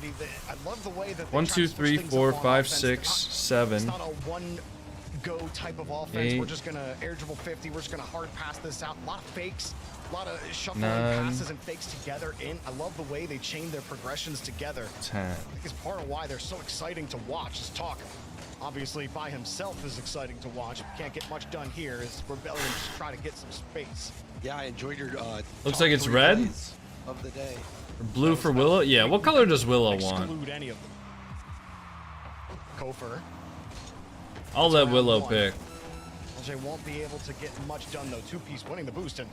A: I love the way that
B: 1, 2, 3, 4, 5, 6, 7.
A: It's not a one-go type of offense.
B: 8.
A: We're just gonna air dribble 50. We're just gonna hard pass this out. A lot of fakes, a lot of shuffling
B: 9.
A: passes and fakes together. I love the way they chain their progressions together.
B: 10.
A: I think it's part of why they're so exciting to watch. Is Talk, obviously by himself, is exciting to watch. Can't get much done here. As Rebellion just try to get some space.
F: Yeah, I enjoyed your.
B: Looks like it's red.
F: Of the day.
B: Or blue for Willow. Yeah, what color does Willow want?
A: Exclude any of them. Kofer.
B: I'll let Willow pick.
A: LJ won't be able to get much done though. 2-piece winning the boost, and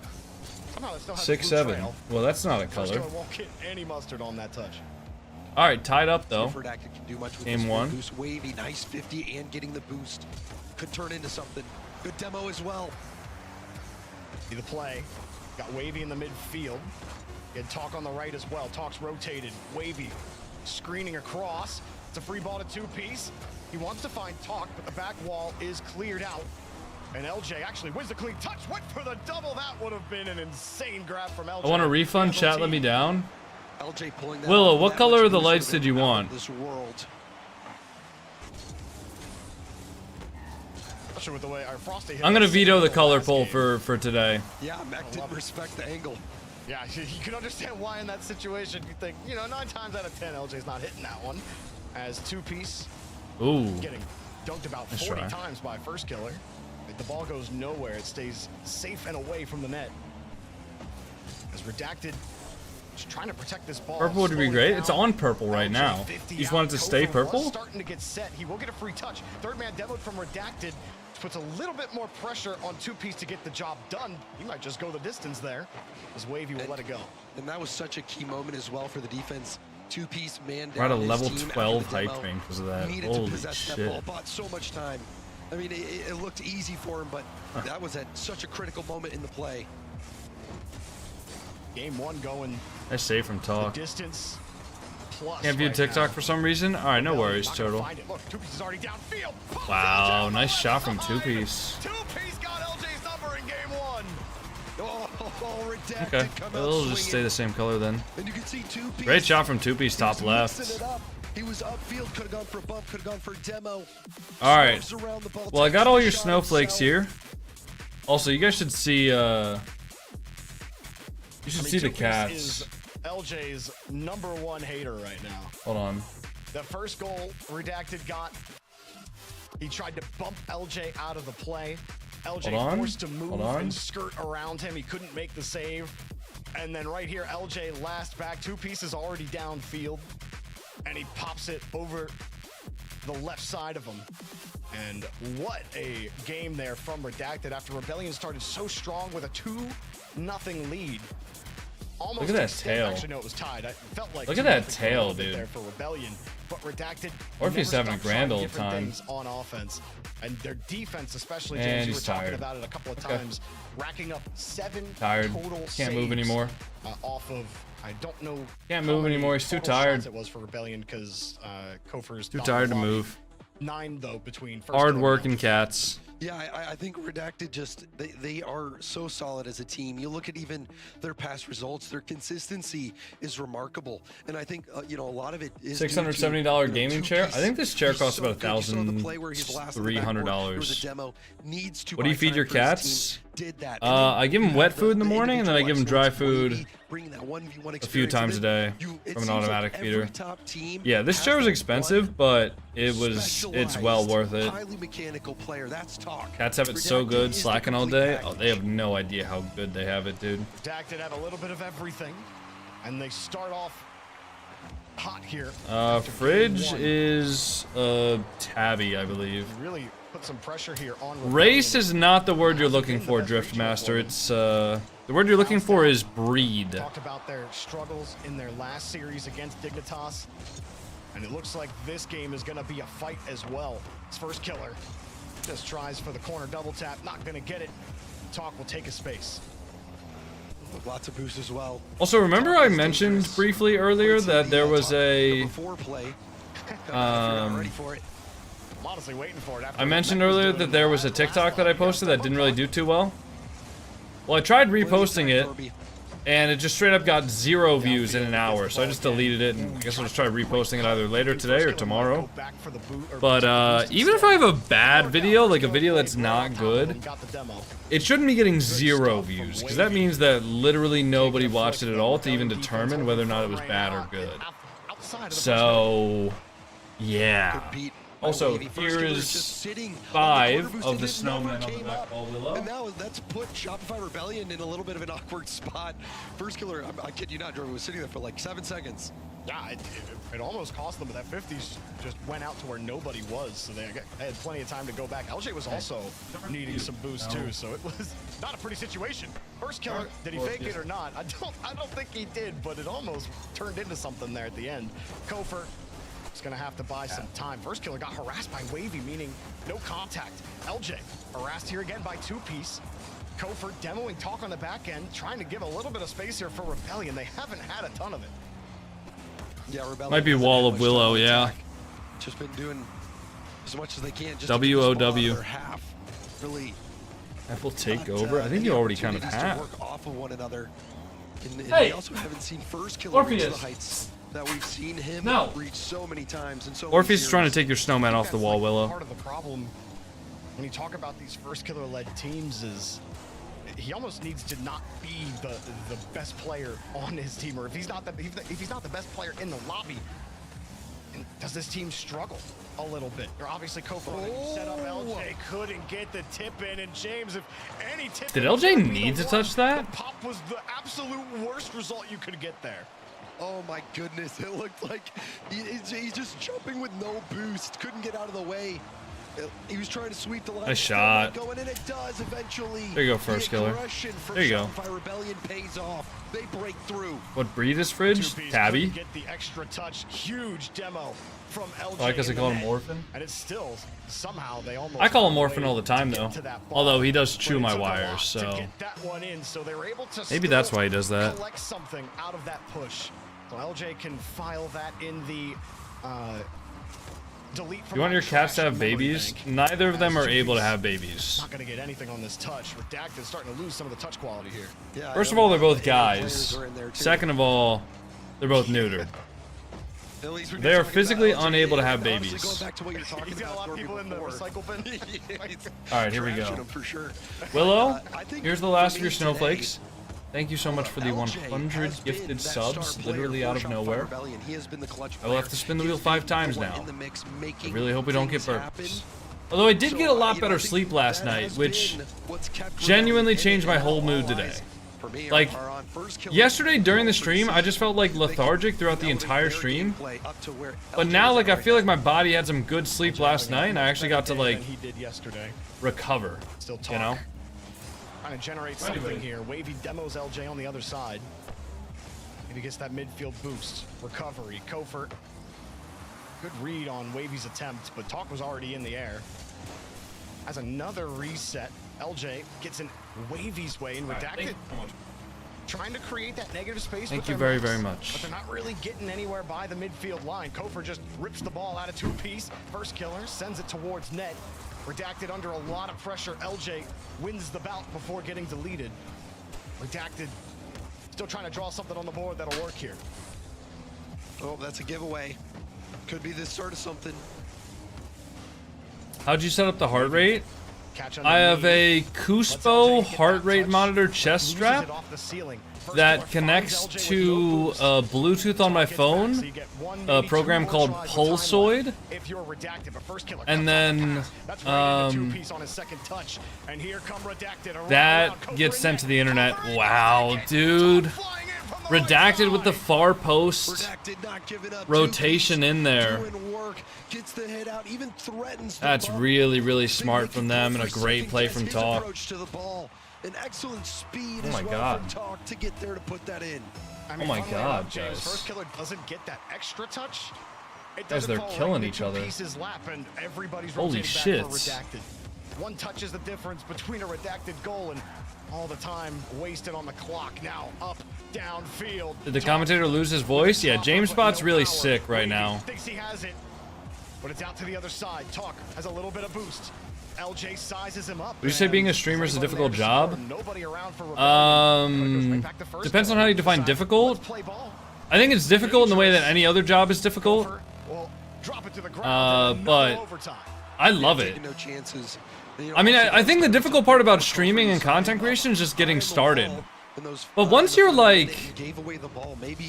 A: somehow it still has
B: 6,
A: blue
B: 7.
A: trail.
B: Well, that's not a
A: First
B: color.
A: Killer won't get any mustard on that touch.
B: All right, tied up though.
F: Redacted can do much with
B: Game
F: this
B: 1.
F: Boost. Wavy, nice 50 and getting the boost. Could turn into something. Good demo as well.
A: See the play. Got Wavy in the midfield. He had Talk on the right as well. Talk's rotated. Wavy screening across. It's a free ball to 2-piece. He wants to find Talk, but the back wall is cleared out. And LJ actually wins the clean touch. Went for the double. That would have been an insane grab from LJ.
B: I want a refund. Chat, let me down.
F: LJ pulling that
B: Willow,
F: off.
B: what
F: That
B: color
F: much
B: of the
F: boost
B: lights
F: would have
B: did you
F: been out of
B: want?
F: This world.
A: Especially with the way our Frosty hit
B: I'm gonna
A: us
B: veto the
A: in
B: color
A: last
B: poll
A: game.
B: for today.
F: Yeah, Mac didn't respect the angle.
A: Yeah, you can understand why in that situation you think, you know, 9 times out of 10, LJ's not hitting that one. As 2-piece,
B: Ooh.
A: getting dunked about 40 times by First Killer. If the ball goes nowhere, it stays safe and away from the net. As Redacted, just trying to protect this ball.
B: Purple would be great. It's on purple right now. You just want it to stay purple?
A: Starting to get set. He will get a free touch. Third man demoed from Redacted. puts a little bit more pressure on Two Piece to get the job done. He might just go the distance there, as Wavy will let it go.
F: And that was such a key moment as well for the defense. Two Piece man down.
B: We're at a
F: his
B: level
F: team
B: 12
F: after the
B: hype
F: demo.
B: train because of that.
F: Needed
B: Holy
F: to possess that
B: shit.
F: ball, bought so much time. I mean, it looked easy for him, but that was at such a critical moment in the play.
A: Game 1 going.
B: I save from talk.
A: Distance plus.
B: Can't view
A: right
B: TikTok
A: now.
B: for some reason. All right, no worries, Turtle.
A: Look, Two Piece is already downfield.
B: Wow, nice shot from Two Piece.
A: Two Piece got LJ's number in game 1.
F: Oh, Redacted
B: Okay,
F: come out
B: it'll just
F: swinging.
B: stay the same color then.
F: And you can see Two Piece.
B: Great shot from Two Piece, top
F: He was
B: left.
F: mixing it up. He was upfield, could have gone for a bump, could have gone for a demo.
B: All right.
F: Swerves around the ball,
B: Well, I
F: takes
B: got
F: the
B: all your
F: shot
B: snowflakes
F: himself.
B: here. Also, you guys should see. You should see the
A: Two Piece
B: cats.
A: is LJ's #1 hater right now.
B: Hold on.
A: The first goal Redacted got, he tried to bump LJ out of the play. LJ
B: Hold on.
A: forced to move
B: Hold on.
A: and skirt around him. He couldn't make the save. And then right here, LJ last back. Two Pieces already downfield. And he pops it over the left side of him. And what a game there from Redacted after Rebellion started so strong with a 2-0 lead. Almost
B: Look at that
A: extended-
B: tail.
A: Actually, no, it was tied. I felt like
B: Look at that
A: 2-0
B: tail,
A: a little bit
B: dude.
A: there for Rebellion, but Redacted.
B: Or if he's
A: never
B: having a
A: stopped
B: grand
A: trying
B: old
A: different
B: time.
A: things on offense, and their defense, especially
B: And
A: James, you
B: he's
A: were talking
B: tired.
A: about it a couple of
B: Okay.
A: times, racking up 7
B: Tired.
A: total
B: Can't move
A: saves,
B: anymore.
A: Off of, I don't know.
B: Can't
A: how
B: move
A: many
B: anymore. He's too
A: total
B: tired.
A: shots It was for Rebellion because Kofer's
B: Too
A: not
B: tired
A: in
B: to
A: the lobby.
B: move.
A: 9 though between first
B: Hard
A: and
B: working cats.
F: Yeah, I think Redacted just, they are so solid as a team. You look at even their past results, their consistency is remarkable. And I think, you know, a lot of it is
B: $670 gaming chair. I think this chair costs about
F: $1,300.
B: What do you feed your cats? I give them wet food in the morning, and then I give them dry food a few times a day from an automatic feeder. Yeah, this chair was expensive, but it's well worth it.
F: Highly mechanical player, that's talk.
B: Cats have it so good, slacking all day. Oh, they have no idea how good they have it, dude.
A: Redacted have a little bit of everything, and they start off hot here.
B: Fridge is tabby, I believe.
A: Really put some pressure here on
B: Race is not the word you're looking for, Driftmaster. It's the word you're looking for is breed.
A: Talked about their struggles in their last series against Dignitas, and it looks like this game is going to be a fight as well. His first killer just tries for the corner double tap, not going to get it. Talk will take a space.
F: Lots of boosts as well.
B: Also, remember I mentioned briefly earlier that there was a
A: I'm honestly waiting for it.
B: I mentioned earlier that there was a TikTok that I posted that didn't really do too well. Well, I tried reposting it, and it just straight up got 0 views in an hour, so I just deleted it, and I guess I'll just try reposting it either later today or tomorrow. But even if I have a bad video, like a video that's not good, it shouldn't be getting 0 views, because that means that literally nobody watched it at all to even determine whether or not it was bad or good. So, yeah. Also, here is 5 of the snowmen on the back wall willow.
F: And now that's put Shopify Rebellion in a little bit of an awkward spot. First killer, I kid you not, Jordan was sitting there for like 7 seconds.
A: Yeah, it almost cost them, but that 50s just went out to where nobody was, so they had plenty of time to go back. LJ was also needing some boost too, so it was not a pretty situation. First killer, did he fake it or not? I don't think he did, but it almost turned into something there at the end. Kofer is gonna have to buy some time. First killer got harassed by Wavy, meaning no contact. LJ harassed here again by Two Piece. Kofer demoing Talk on the back end, trying to give a little bit of space here for Rebellion. They haven't had a ton of it.
F: Yeah, Rebellion
B: Might be Wall of Willow, yeah.
F: Just been doing as much as they can. Just
B: WOW.
F: Half, really.
B: Apple take over? I think you already kind of
F: To
B: have.
F: work off of one another. And
B: Hey!
F: we also haven't seen First Killer reach the
B: Orpheus.
F: heights that we've seen him
B: No.
F: reach so many times. And so
B: Orpheus is trying to take your snowman off the wall, Willow.
A: Part of the problem when you talk about these first killer-led teams is he almost needs to not be the best player on his team, or if he's not the best player in the lobby. And does this team struggle a little bit? Or obviously Kofer set up LJ, couldn't get the tip in, and James, if any tip
B: Did
A: in was
B: LJ
A: gonna be
B: need
A: the
B: to
A: one,
B: touch that?
A: the pop was the absolute worst result you could get there.
F: Oh my goodness, it looked like he's just jumping with no boost. Couldn't get out of the way. He was trying to sweep the line.
B: Nice shot.
F: Going in, it does eventually.
B: There you go, first killer. There you go.
F: Shopify Rebellion pays off. They break through.
B: What breed is Fridge? Tabby.
A: Get the extra touch. Huge demo from LJ.
B: Oh, I guess I call him Orphan.
A: And it's still somehow they almost.
B: I call him Orphan all the time though. Although he does chew my wires, so maybe that's why he does that.
A: Collect something out of that push. So LJ can file that in the delete.
B: You want your cats to have babies? Neither of them are able to have babies.
A: Not gonna get anything on this touch. Redacted starting to lose some of the touch quality here.
F: Yeah,
B: First of all, they're both guys. Second of all, they're both neutered. They are physically unable to have babies.
A: He's got a lot of people in the recycle bin.
B: Alright, here we go. Willow, here's the last of your snowflakes. Thank you so much for the 100 gifted subs, literally out of nowhere. I will have to spin the wheel 5 times now. I really hope we don't get burps. Although I did get a lot better sleep last night, which genuinely changed my whole mood today. Like, yesterday during the stream, I just felt like lethargic throughout the entire stream. But now, like, I feel like my body had some good sleep last night, and I actually got to, like, recover, you know?
A: Trying to generate something here. Wavy demos LJ on the other side. Maybe gets that midfield boost. Recovery. Kofer. Good read on Wavy's attempt, but Talk was already in the air. Has another reset. LJ gets in Wavy's way and Redacted. Trying to create that negative space.
B: Thank you very, very much.
A: But they're not really getting anywhere by the midfield line. Kofer just rips the ball out of 2-piece. First killer sends it towards net. Redacted under a lot of pressure. LJ wins the bout before getting deleted. Redacted still trying to draw something on the board that'll work here.
F: Oh, that's a giveaway. Could be the start of something.
B: How'd you set up the heart rate? I have a Kuspo heart rate monitor chest strap that connects to Bluetooth on my phone, a program called Pulsoid, and then that gets sent to the internet. Wow, dude. Redacted with the far post rotation in there. That's really, really smart from them and a great play from Talk.
F: An excellent speed
B: oh my
F: as well
B: God.
F: from Talk to get there to put that in.
A: I mean,
B: oh my God,
A: James,
B: guys.
A: First killer doesn't get that extra touch. It
B: Guys, they're killing each other. Holy shit.
A: One touch is the difference between a redacted goal and all the time wasted on the clock. Now up, down field.
B: Did the commentator lose his voice? Yeah, James Spot's really sick right now.
A: Thinks he has it, but it's out to the other side. Talk has a little bit of boost. LJ sizes him up.
B: Would you say being a streamer is a difficult job? Depends on how you define difficult. I think it's difficult in the way that any other job is difficult. But I love it. I mean, I think the difficult part about streaming and content creation is just getting started. But once you're like,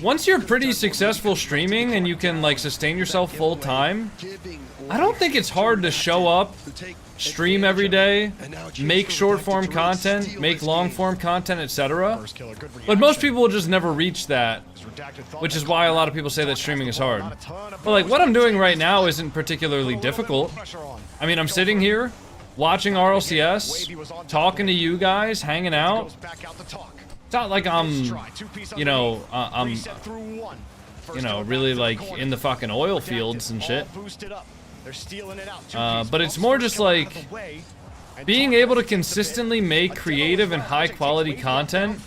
B: once you're pretty successful streaming and you can like sustain yourself full time, I don't think it's hard to show up, stream every day, make short form content, make long form content, etc. But most people will just never reach that, which is why a lot of people say that streaming is hard. But like what I'm doing right now isn't particularly difficult. I mean, I'm sitting here watching RLCS, talking to you guys, hanging out. It's not like I'm, you know, really like in the fucking oil fields and shit. But it's more just like being able to consistently make creative and high quality content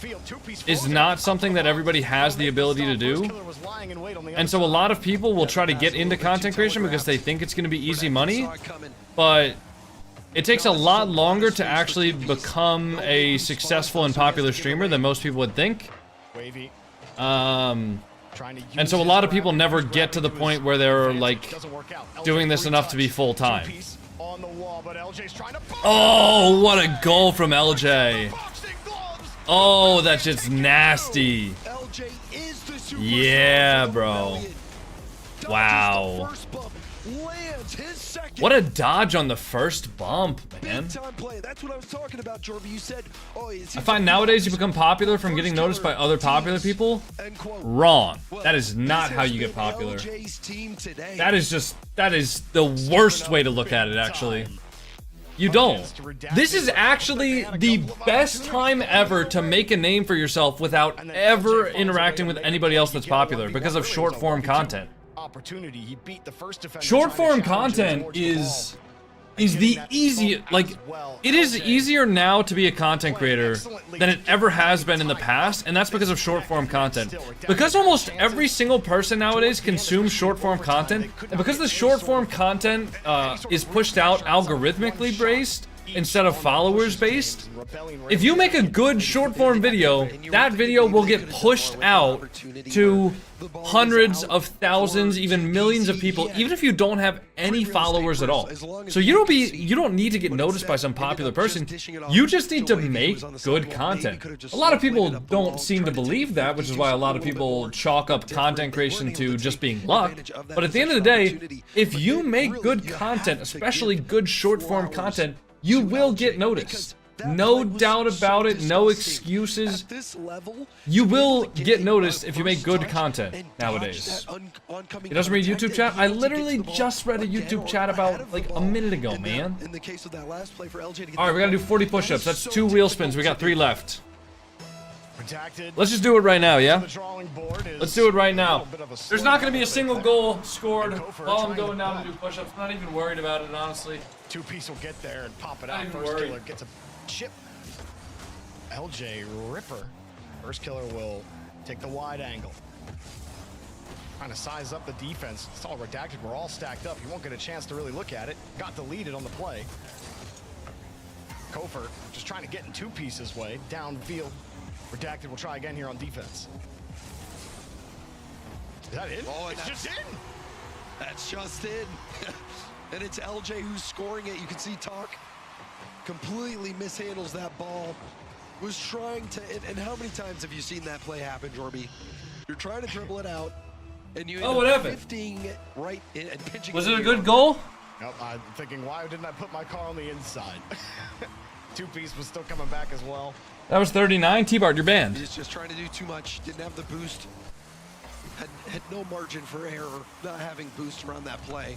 B: is not something that everybody has the ability to do. And so a lot of people will try to get into content creation because they think it's going to be easy money, but it takes a lot longer to actually become a successful and popular streamer than most people would think. And so a lot of people never get to the point where they're like doing this enough to be full time. Oh, what a goal from LJ. Oh, that shit's nasty. Yeah, bro. Wow.
F: lands his second.
B: What a dodge on the first bump, man.
F: Big time play. That's what I was talking about, Jorby. You said, oh,
B: I find nowadays you become popular from getting noticed by other popular people. Wrong. That is not how you get popular. That is the worst way to look at it, actually. You don't. This is actually the best time ever to make a name for yourself without ever interacting with anybody else that's popular because of short form content. Short form content is the easiest, like, it is easier now to be a content creator than it ever has been in the past, and that's because of short form content. Because almost every single person nowadays consumes short form content, and because the short form content is pushed out algorithmically based instead of followers based, if you make a good short form video, that video will get pushed out to hundreds of thousands, even millions of people, even if you don't have any followers at all. So you don't need to get noticed by some popular person. You just need to make good content. A lot of people don't seem to believe that, which is why a lot of people chalk up content creation to just being luck. But at the end of the day, if you make good content, especially good short form content, you will get noticed. No doubt about it, no excuses. You will get noticed if you make good content nowadays. He doesn't read YouTube chat? I literally just read a YouTube chat about like a minute ago, man. Alright, we gotta do 40 push-ups. That's 2 wheel spins. We got 3 left. Let's just do it right now, yeah? Let's do it right now. There's not going to be a single goal scored while I'm going down to do push-ups. I'm not even worried about it, honestly.
A: 2-piece will get there and pop it out. First killer gets a chip. LJ Ripper. First killer will take the wide angle. Trying to size up the defense. It's all redacted. We're all stacked up. You won't get a chance to really look at it. Got deleted on the play. Kofer just trying to get in 2-piece's way. Downfield. Redacted will try again here on defense. Is that it?
F: Oh,
A: it's just in.
F: That's just in. And it's LJ who's scoring it. You can see Talk completely mishandles that ball. Was trying to, and how many times have you seen that play happen, Jorby? You're trying to dribble it out, and you end up lifting right in and pinching.
B: Was it a good goal?
A: Nope, I'm thinking, why didn't I put my car on the inside? 2-piece was still coming back as well.
B: That was 39. T-Bart, you're banned.
F: He's just trying to do too much. Didn't have the boost. Had no margin for error, not having boost around that play.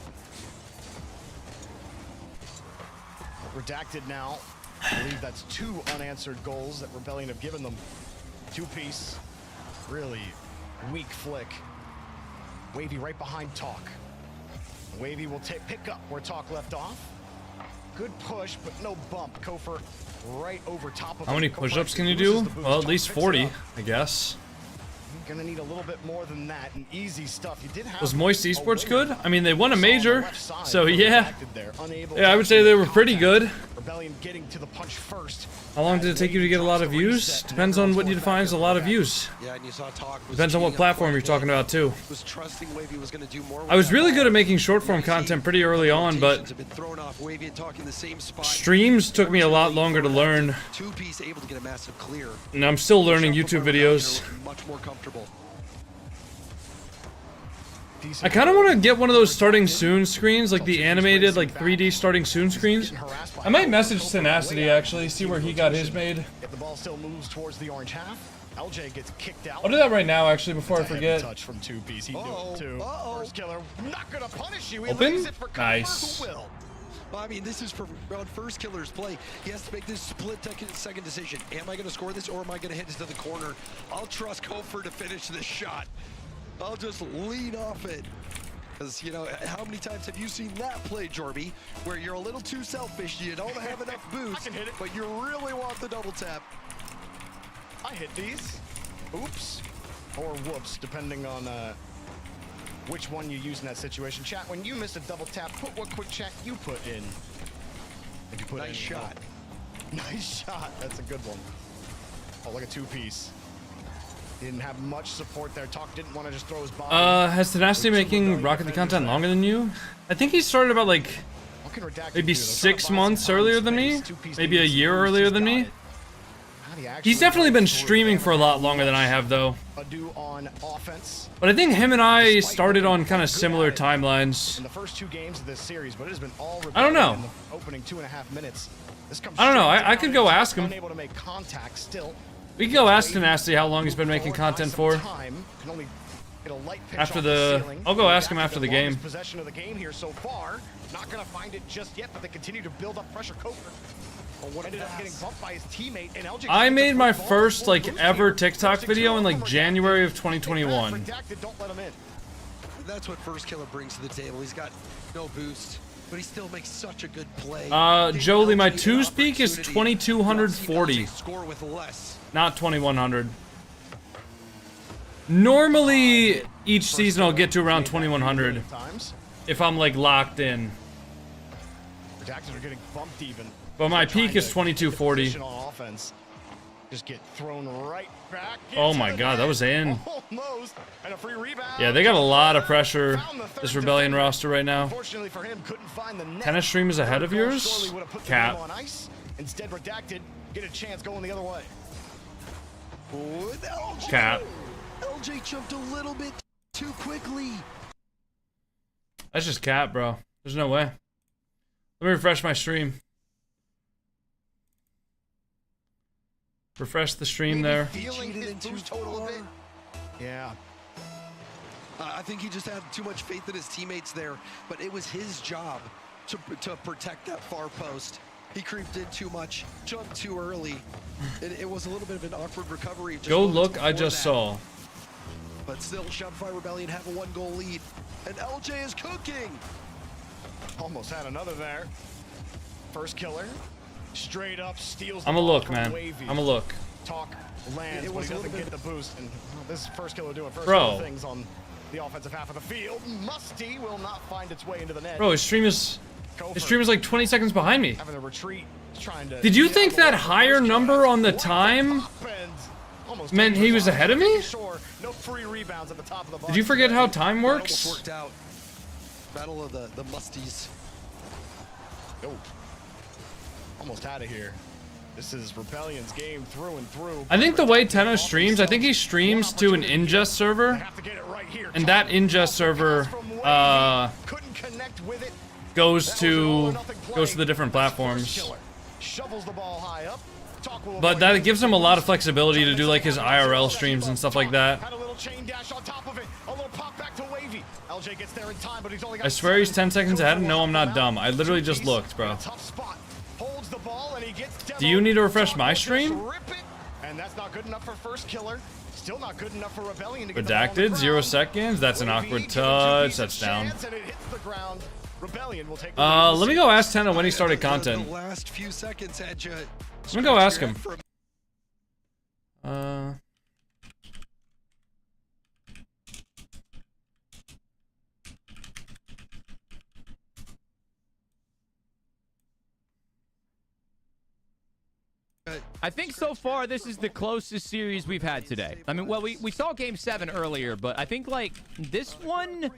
A: Redacted now. I believe that's 2 unanswered goals that Rebellion have given them. 2-piece. Really weak flick. Wavy right behind Talk. Wavy will pick up where Talk left off. Good push, but no bump. Kofer right over top of him.
B: How many push-ups can you do? Well, at least 40, I guess.
A: You're gonna need a little bit more than that. And easy stuff. You did have.
B: Was Moist Esports good? I mean, they won a major, so yeah. Yeah, I would say they were pretty good.
A: Rebellion getting to the punch first.
B: How long did it take you to get a lot of views? Depends on what you define as a lot of views.
F: Yeah, and you saw Talk.
B: Depends on what platform you're talking about too.
F: Was trusting Wavy was going to do more.
B: I was really good at making short form content pretty early on, but streams took me a lot longer to learn.
F: 2-piece able to get a massive clear.
B: And I'm still learning YouTube videos.
F: Much more comfortable.
B: I kind of want to get one of those starting soon screens, like the animated, like 3D starting soon screens. I might message Tenacity actually, see where he got his made.
A: If the ball still moves towards the orange half, LJ gets kicked out.
B: I'll do that right now actually before I forget.
A: Touch from 2-piece. He knew it too. First killer, not gonna punish you.
B: Open? Nice.
F: Well, I mean, this is for on first killer's play. He has to make this split-second decision. Am I going to score this or am I going to hit this to the corner? I'll trust Kofer to finish this shot. I'll just lean off it. Because, you know, how many times have you seen that play, Jorby, where you're a little too selfish, you don't have enough boost, but you really want the double tap.
A: I hit these. Oops. Or whoops, depending on which one you use in that situation. Chat, when you miss a double tap, put what quick chat you put in. If you put
F: nice shot.
A: Nice shot. That's a good one. Oh, look at 2-piece. Didn't have much support there. Talk didn't want to just throw his body.
B: Has Tenacity making Rocket the content longer than you? I think he started about like maybe 6 months earlier than me. Maybe a year earlier than me. He's definitely been streaming for a lot longer than I have, though.
A: On offense.
B: But I think him and I started on kind of similar timelines.
A: In the first 2 games of this series, but it has been all
B: I don't know.
A: in the opening 2.5 minutes. This comes
B: I don't know.
A: straight
B: I could go ask him.
A: unable to make contact still.
B: We can go ask Tenacity how long he's been making content for.
A: Time. Can only get a light pitch
B: After
A: off
B: the,
A: ceiling.
B: I'll go ask him after the game.
A: Possession of the game here so far. Not gonna find it just yet, but they continue to build up pressure. Coker. What ended up getting bumped by his teammate, and LJ
B: I made my first like ever TikTok video in like January of 2021.
A: Don't let him in.
F: That's what First Killer brings to the table. He's got no boost, but he still makes such a good play.
B: Jolie, my 2's peak is 2240.
F: Score with less.
B: Not 2100. Normally, each season I'll get to around 2100 if I'm like locked in.
A: Redacted are getting bumped even.
B: But my peak is 2240.
A: Just get thrown right back.
B: Oh my god, that was in.
A: Almost. And a free rebound.
B: Yeah, they got a lot of pressure, this Rebellion roster right now.
A: Fortunately for him, couldn't find the net.
B: Tennis stream is ahead of yours? Cap.
A: Instead, Redacted get a chance going the other way.
B: Cap.
F: LJ jumped a little bit too quickly.
B: That's just cap, bro. There's no way. Let me refresh my stream. Refresh the stream there.
F: Feeling his boost total a bit.
A: Yeah.
F: I think he just had too much faith in his teammates there, but it was his job to protect that far post. He creeped in too much, jumped too early. It was a little bit of an awkward recovery.
B: Go look, I just saw.
F: But still, Shopify Rebellion have a 1-goal lead, and LJ is cooking.
A: Almost had another there. First Killer. Straight up steals.
B: I'm a look, man. I'm a look.
A: Talk lands, but he doesn't get the boost. And this is First Killer doing first things on the offensive half of the field. Musty will not find its way into the net.
B: Bro, his stream is like 20 seconds behind me.
A: Having a retreat, trying to.
B: Did you think that higher number on the time meant he was ahead of me?
A: No free rebounds at the top of the box.
B: Did you forget how time works?
F: Worked out. Battle of the Musties.
A: Oh. Almost out of here. This is Rebellion's game through and through.
B: I think the way Tenno streams, I think he streams to an ingest server, and that ingest server goes to the different platforms.
A: Shovels the ball high up.
B: But that gives him a lot of flexibility to do like his IRL streams and stuff like that.
A: Had a little chain dash on top of it. A little pop back to Wavy. LJ gets there in time, but he's only got
B: I swear he's 10 seconds ahead. No, I'm not dumb. I literally just looked, bro.
A: Holds the ball and he gets
B: Do you need to refresh my stream?
A: And that's not good enough for First Killer. Still not good enough for Rebellion to get
B: Redacted, 0 seconds. That's an awkward touch. That's down. Let me go ask Tenno when he started content.
F: The last few seconds had you.
B: Let me go ask him.
N: I think so far this is the closest series we've had today. I mean, well, we saw Game 7 earlier, but I think, like, this one,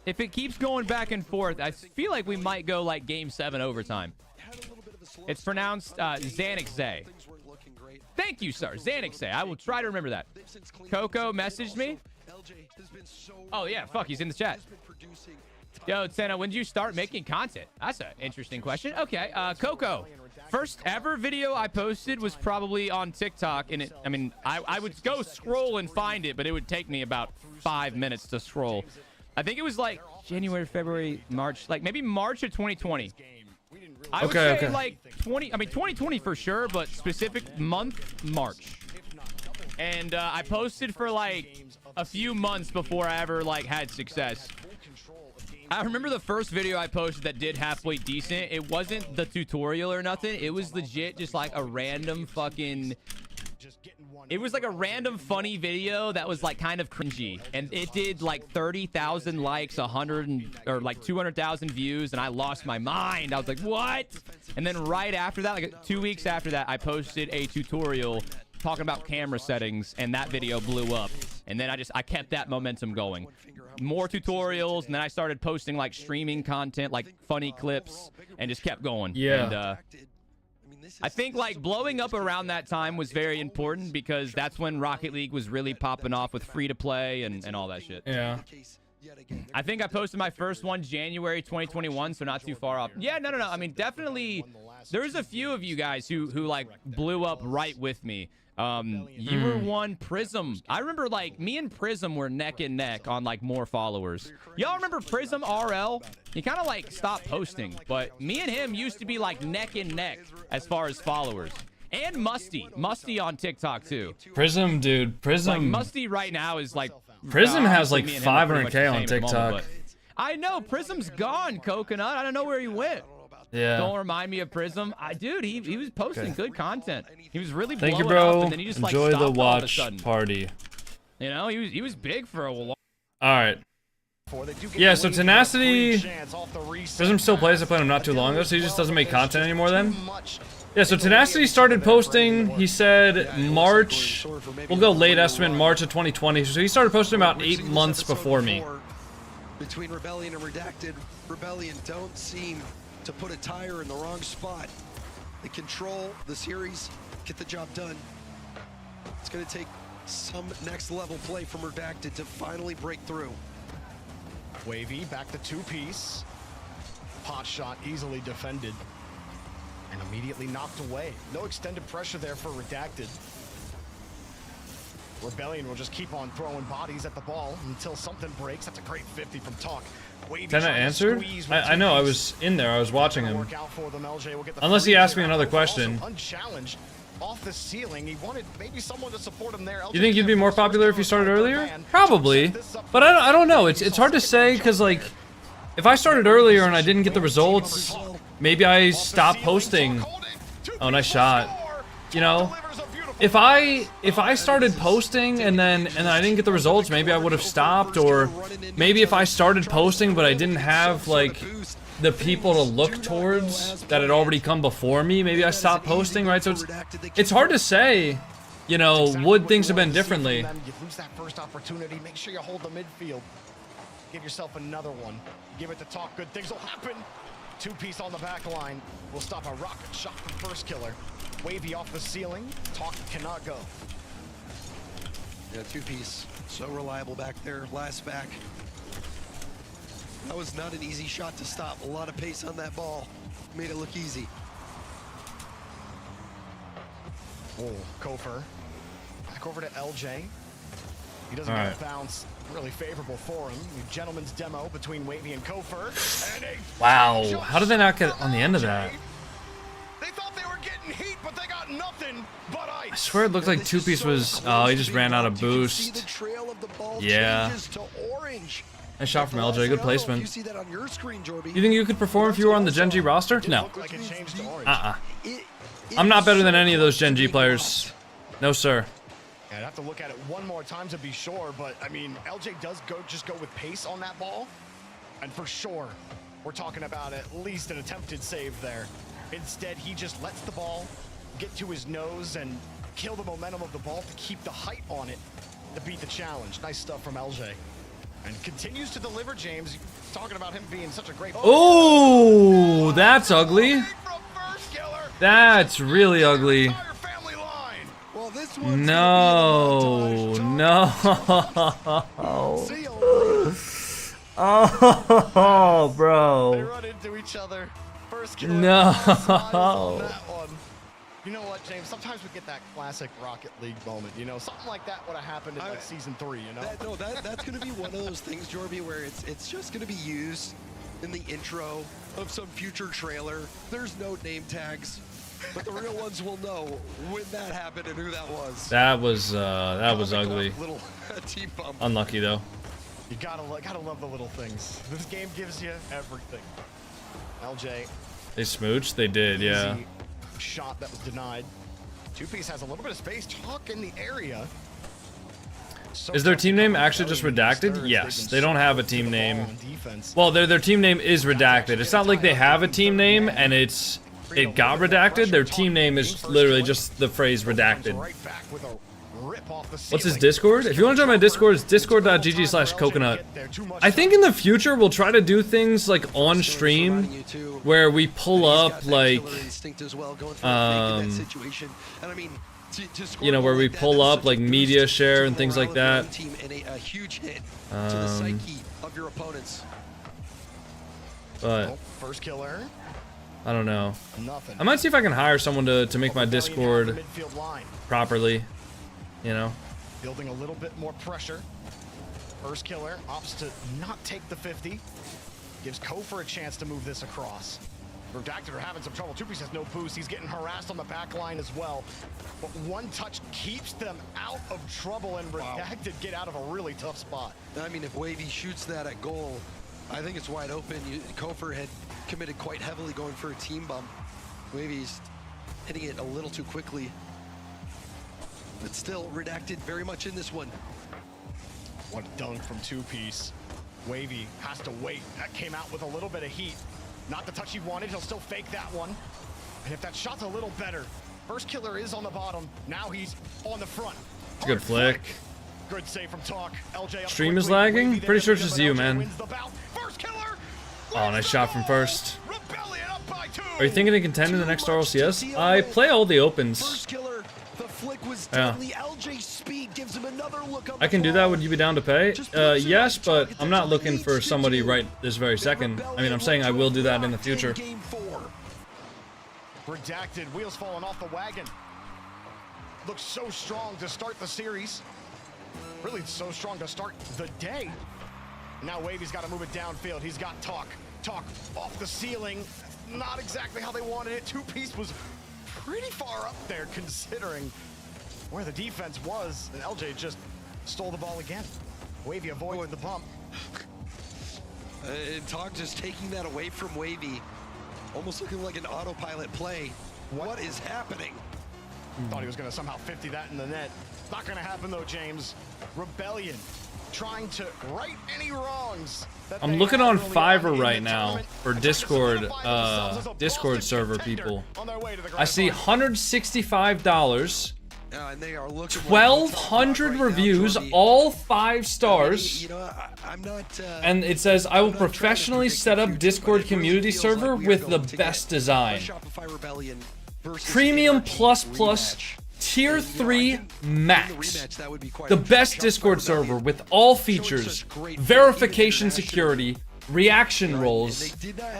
N: if it keeps going back and forth, I feel like we might go, like, Game 7 overtime. It's pronounced Xanax. Thank you, sir. Xanax. I will try to remember that. Coco messaged me. Oh, yeah. Fuck, he's in the chat. Yo, Tenno, when did you start making content? That's an interesting question. Okay, Coco. First ever video I posted was probably on TikTok, and I would go scroll and find it, but it would take me about 5 minutes to scroll. I think it was like January, February, March, like maybe March of 2020. I would say like 2020 for sure, but specific month, March. And I posted for like a few months before I ever like had success. I remember the first video I posted that did halfway decent. It wasn't the tutorial or nothing. It was legit just like a random fucking... It was like a random funny video that was like kind of cringy. And it did like 30,000 likes, 200,000 views. And I lost my mind. I was like, what? And then right after that, like 2 weeks after that, I posted a tutorial talking about camera settings. And that video blew up. And then I kept that momentum going. More tutorials, and then I started posting like streaming content, like funny clips, and just kept going.
B: Yeah.
N: And I think like blowing up around that time was very important because that's when Rocket League was really popping off with free to play and all that shit.
B: Yeah.
N: I think I posted my first one January 2021, so not too far off. Yeah, no. I mean, definitely, there's a few of you guys who like blew up right with me. You were one. Prism. I remember like me and Prism were neck and neck on like more followers. Y'all remember Prism RL? He kind of like stopped posting, but me and him used to be like neck and neck as far as followers. And Musty on TikTok too.
B: Prism, dude. Prism.
N: Like Musty right now is like.
B: Prism has like 500K on TikTok.
N: I know Prism's gone, Coconut. I don't know where he went.
B: Yeah.
N: Don't remind me of Prism. Dude, he was posting good content. He was really blowing
B: Thank you, bro.
N: up, and then he just
B: Enjoy
N: like
B: the
N: stopped all of a
B: watch
N: sudden.
B: party.
N: You know, he was big for a long.
B: All right. Yeah, so Tenacity, Prism still plays. I played him not too long ago, so he just doesn't make content anymore then. Yeah, so Tenacity started posting, he said March, we'll go late estimate, March of 2020. So he started posting about 8 months before me.
F: Between Rebellion and Redacted, Rebellion don't seem to put a tire in the wrong spot. They control the series, get the job done. It's going to take some next level play from Redacted to finally break through.
A: Wavy back to two-piece. Pot shot easily defended. And immediately knocked away. No extended pressure there for Redacted. Rebellion will just keep on throwing bodies at the ball until something breaks. That's a great 50 from Talk.
B: Tenna answered? I know, I was in there, I was watching him. Unless he asked me another question.
A: Unchallenged off the ceiling. He wanted maybe someone to support him there.
B: You think you'd be more popular if you started earlier? Probably. But I don't know. It's hard to say because like if I started earlier and I didn't get the results, maybe I stopped posting. Oh, nice shot. You know, if I started posting and then I didn't get the results, maybe I would have stopped. Or maybe if I started posting but I didn't have like the people to look towards that had already come before me, maybe I stopped posting, right? So it's hard to say, you know, would things have been differently?
A: You lose that first opportunity, make sure you hold the midfield. Give yourself another one. Give it to Talk, good things will happen. Two-piece on the back line will stop a rocket shot from First Killer. Wavy off the ceiling, Talk cannot go.
F: Yeah, two-piece, so reliable back there, last back. That was not an easy shot to stop. A lot of pace on that ball. Made it look easy.
A: Oh, Kofer. Back over to LJ. He doesn't get a bounce. Really favorable for him. Gentleman's demo between Wavy and Kofer. And
B: wow. How did they not get on the end of that?
A: They thought they were getting heat, but they got nothing but ice.
B: I swear it looked like two-piece was... Oh, he just ran out of boost. Yeah. Nice shot from LJ. Good placement. You think you could perform if you were on the Gen G roster? No. I'm not better than any of those Gen G players. No, sir.
A: I'd have to look at it one more time to be sure, but I mean, LJ does just go with pace on that ball. And for sure, we're talking about at least an attempted save there. Instead, he just lets the ball get to his nose and kill the momentum of the ball to keep the height on it to beat the challenge. Nice stuff from LJ. And continues to deliver, James. Talking about him being such a great...
B: Oh, that's ugly. That's really ugly. No, no. Oh, bro.
A: They run into each other. First killer.
B: No.
A: You know what, James? Sometimes we get that classic Rocket League moment. You know, something like that would have happened in like season 3. You know,
F: that's going to be one of those things, Jorby, where it's just going to be used in the intro of some future trailer. There's no name tags, but the real ones will know when that happened and who that was.
B: That was ugly.
F: Little team bump.
B: Unlucky though.
A: You gotta love the little things. This game gives you everything. LJ.
B: They smooched. They did, yeah.
A: Shot that was denied. Two-piece has a little bit of space. Talk in the area.
B: Is their team name actually just redacted? Yes, they don't have a team name. Well, their team name is redacted. It's not like they have a team name and it got redacted. Their team name is literally just the phrase redacted.
A: rip off the
B: What's his
A: ceiling.
B: Discord? If you want to join my Discord, it's discord.gg/coconut. I think in the future we'll try to do things like on stream where we pull up like you know, where we pull up like media share and things like that. But
A: First killer.
B: I don't know.
A: Nothing.
B: I might see if I can hire someone to make my Discord properly. You know?
A: Building a little bit more pressure. First killer opts to not take the 50. Gives Kofor a chance to move this across. Redacted are having some trouble. 2Piece has no boost. He's getting harassed on the back line as well. But one touch keeps them out of trouble, and Redacted get out of a really tough spot.
F: I mean, if Wavy shoots that at goal, I think it's wide open. Kofor had committed quite heavily going for a team bump. Wavy's hitting it a little too quickly. But still, Redacted very much in this one.
A: What a dunk from 2Piece. Wavy has to wait. That came out with a little bit of heat. Not the touch he wanted. He'll still fake that one. And if that shot's a little better, first killer is on the bottom. Now he's on the front.
B: It's a good flick.
A: Good save from Talk. LJ up
B: Stream is
A: quickly.
B: lagging?
A: Wavy
B: Pretty sure it's
A: there,
B: just
A: but
B: you,
A: LJ
B: man.
A: wins the bout. First killer.
B: Oh, nice shot from first.
A: Rebellion up by 2.
B: Are you thinking to contend in the next RLCS? I play all the opens.
F: First killer, the flick was
B: Yeah.
F: deadly. LJ speed gives him another look up.
B: I can do that. Would you be down to pay? Yes, but I'm not looking for somebody right this very second. I mean, I'm saying I will do that in the future.
F: Game 4.
A: Redacted, wheels falling off the wagon. Looks so strong to start the series. Really so strong to start the day. Now Wavy's got to move it downfield. He's got Talk. Talk off the ceiling. Not exactly how they wanted it. 2Piece was pretty far up there considering where the defense was. And LJ just stole the ball again. Wavy avoided the bump.
F: And Talk just taking that away from Wavy. Almost looking like an autopilot play. What is happening?
A: Thought he was going to somehow 50 that in the net. Not going to happen though, James. Rebellion trying to right any wrongs.
B: I'm looking on Fiverr right now for Discord, Discord server people. I see $165,
F: And they are looking
B: 1,200 reviews, all 5 stars.
F: You know, I'm not.
B: And it says, I will professionally set up Discord community server with the best design.
F: Shopify Rebellion versus
B: Premium plus tier 3 max. The best Discord server with all features, verification security, reaction roles,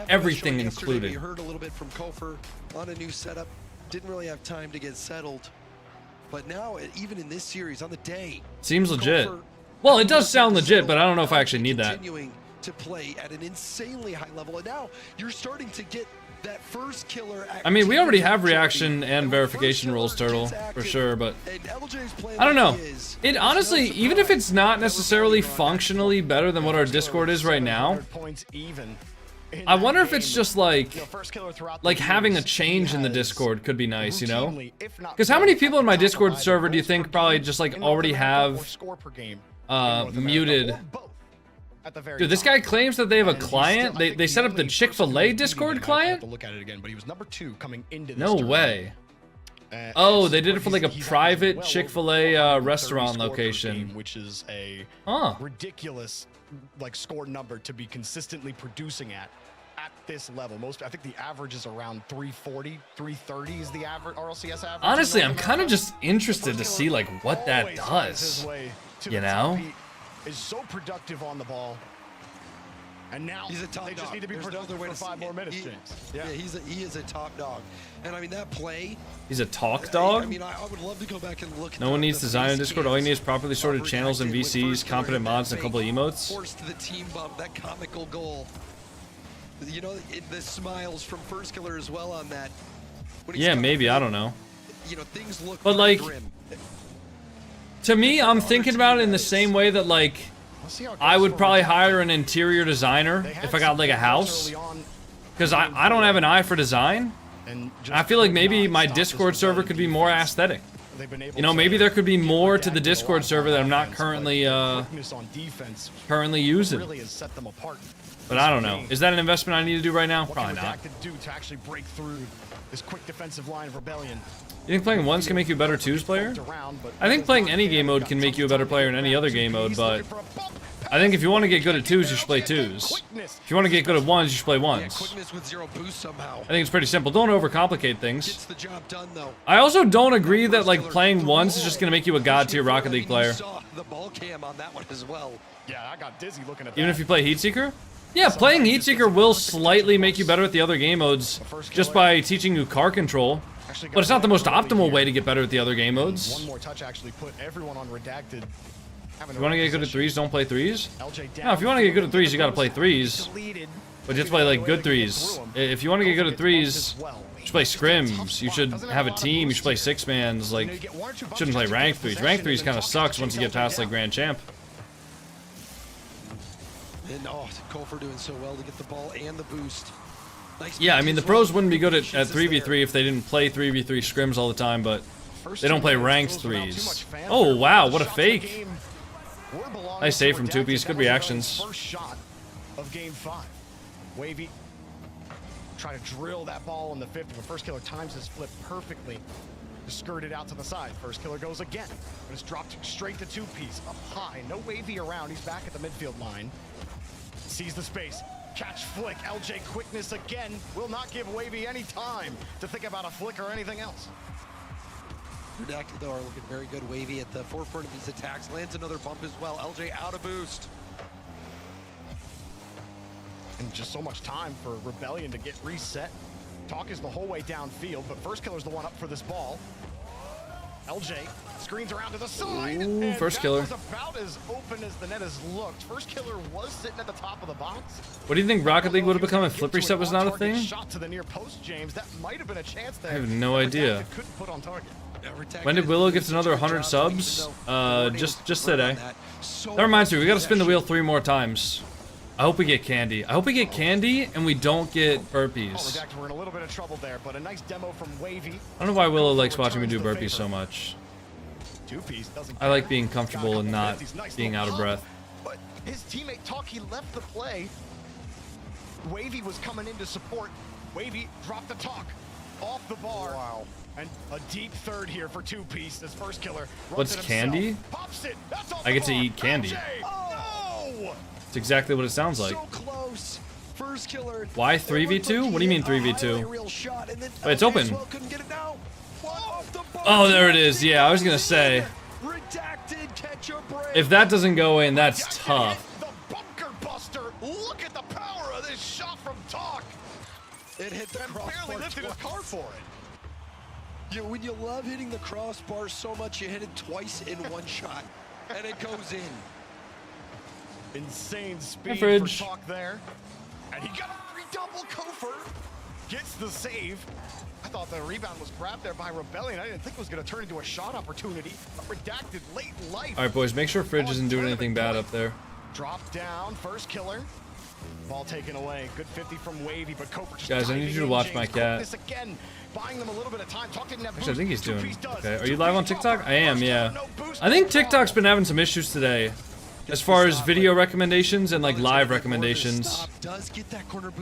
B: everything included.
F: You heard a little bit from Kofor on a new setup. Didn't really have time to get settled. But now, even in this series, on the day,
B: Seems legit. Well, it does sound legit, but I don't know if I actually need that.
F: Continuing to play at an insanely high level, and now you're starting to get that first killer.
B: I mean, we already have reaction and verification roles, Turtle, for sure, but I don't know. It honestly, even if it's not necessarily functionally better than what our Discord is right now, I wonder if it's just like having a change in the Discord could be nice, you know? Because how many people in my Discord server do you think probably just like already have muted? Dude, this guy claims that they have a client. They set up the Chick-fil-A Discord client? No way. Oh, they did it for like a private Chick-fil-A restaurant location.
A: Which is a ridiculous like score number to be consistently producing at this level. I think the average is around 340, 330 is the average RLCS average.
B: Honestly, I'm kind of just interested to see like what that does. You know?
A: Is so productive on the ball. And now
F: he's a top
A: they just
F: dog.
A: need to be productive for 5 more minutes, James.
F: Yeah, he is a top dog. And I mean, that play.
B: He's a talk dog?
F: I mean, I would love to go back and look at
B: No one needs design in Discord. All you need is properly sorted channels and VCs, competent mods, and a couple of emotes.
F: Forced the team bump, that comical goal. You know, the smiles from First Killer as well on that.
B: Yeah, maybe. I don't know.
F: You know, things look
B: but like,
F: grim.
B: To me, I'm thinking about it in the same way that like I would probably hire an interior designer if I got like a house, because I don't have an eye for design. I feel like maybe my Discord server could be more aesthetic. You know, maybe there could be more to the Discord server that I'm not currently using. But I don't know. Is that an investment I need to do right now? Probably not.
A: To actually break through this quick defensive line of Rebellion.
B: You think playing ones can make you a better twos player? I think playing any game mode can make you a better player in any other game mode, but I think if you want to get good at twos, you should play twos. If you want to get good at ones, you should play ones.
F: Quickness with 0 boost somehow.
B: I think it's pretty simple. Don't overcomplicate things.
F: Gets the job done though.
B: I also don't agree that like playing ones is just gonna make you a god tier Rocket League player.
F: Saw the ball cam on that one as well.
A: Yeah, I got dizzy looking at that.
B: Even if you play Heatseeker? Yeah, playing Heatseeker will slightly make you better at the other game modes just by teaching you car control. But it's not the most optimal way to get better at the other game modes.
A: One more touch actually put everyone on redacted.
B: If you want to get good at threes, don't play threes. No, if you want to get good at threes, you got to play threes. But you have to play like good threes. If you want to get good at threes, you should play scrims. You should have a team. You should play six-mans. Like, you shouldn't play ranked threes. Ranked threes kind of sucks once you get past like Grand Champ.
F: And Kofor doing so well to get the ball and the boost. Nice.
B: Yeah, I mean the pros wouldn't be good at 3v3 if they didn't play 3v3 scrims all the time, but they don't play ranked threes. Oh wow, what a fake! Nice save from 2Ps. Good reactions.
A: First shot of game 5. Wavy try to drill that ball in the 50, but First Killer times his flip perfectly. Just skirted out to the side. First Killer goes again, but it's dropped straight to 2Ps up high. No Wavy around. He's back at the midfield line. Sees the space. Catch flick. LJ quickness again. Will not give Wavy any time to think about a flick or anything else.
F: Redacted though are looking very good. Wavy at the forefront of these attacks. Lands another bump as well. LJ out of boost.
A: And just so much time for Rebellion to get reset. Talk is the whole way downfield, but First Killer's the one up for this ball. LJ screens around to the side.
B: Ooh, First Killer.
A: Was about as open as the net has looked. First Killer was sitting at the top of the box.
B: What do you think Rocket League would have become if flip reset was not a thing?
A: Shot to the near post, James. That might have been a chance there.
B: I have no idea.
A: Couldn't put on target.
B: When did Willow get another 100 subs? Just today. That reminds me, we gotta spin the wheel 3 more times. I hope we get candy. I hope we get candy and we don't get burpees.
A: We're in a little bit of trouble there, but a nice demo from Wavy.
B: I don't know why Willow likes watching me do burpees so much. I like being comfortable and not being out of breath.
A: But his teammate Talkie left the play. Wavy was coming in to support. Wavy dropped the Talk off the bar. Wow. And a deep third here for 2Ps as First Killer.
B: What's candy? I get to eat candy. It's exactly what it sounds like.
F: So close. First Killer.
B: Why 3v2? What do you mean 3v2? Wait, it's open. Oh, there it is. Yeah, I was gonna say. If that doesn't go in, that's tough.
A: The bunker buster. Look at the power of this shot from Talk.
F: It hit the crossbar.
A: Barely lifted his car for it.
F: When you love hitting the crossbar so much, you hit it twice in one shot, and it goes in.
A: Insane speed for Talk there. And he got a redouble. Kofor gets the save. I thought the rebound was grabbed there by Rebellion. I didn't think it was going to turn into a shot opportunity. But redacted late in life.
B: All right, boys, make sure Fridge isn't doing anything bad up there.
A: Drop down, First Killer. Ball taken away. Good 50 from Wavy, but Kofor just
B: guys, I need you to watch my cat.
A: Again, buying them a little bit of time. Talk didn't have
B: actually, I think he's doing okay. Are you live on TikTok? I am, yeah. I think TikTok's been having some issues today. As far as video recommendations and like live recommendations.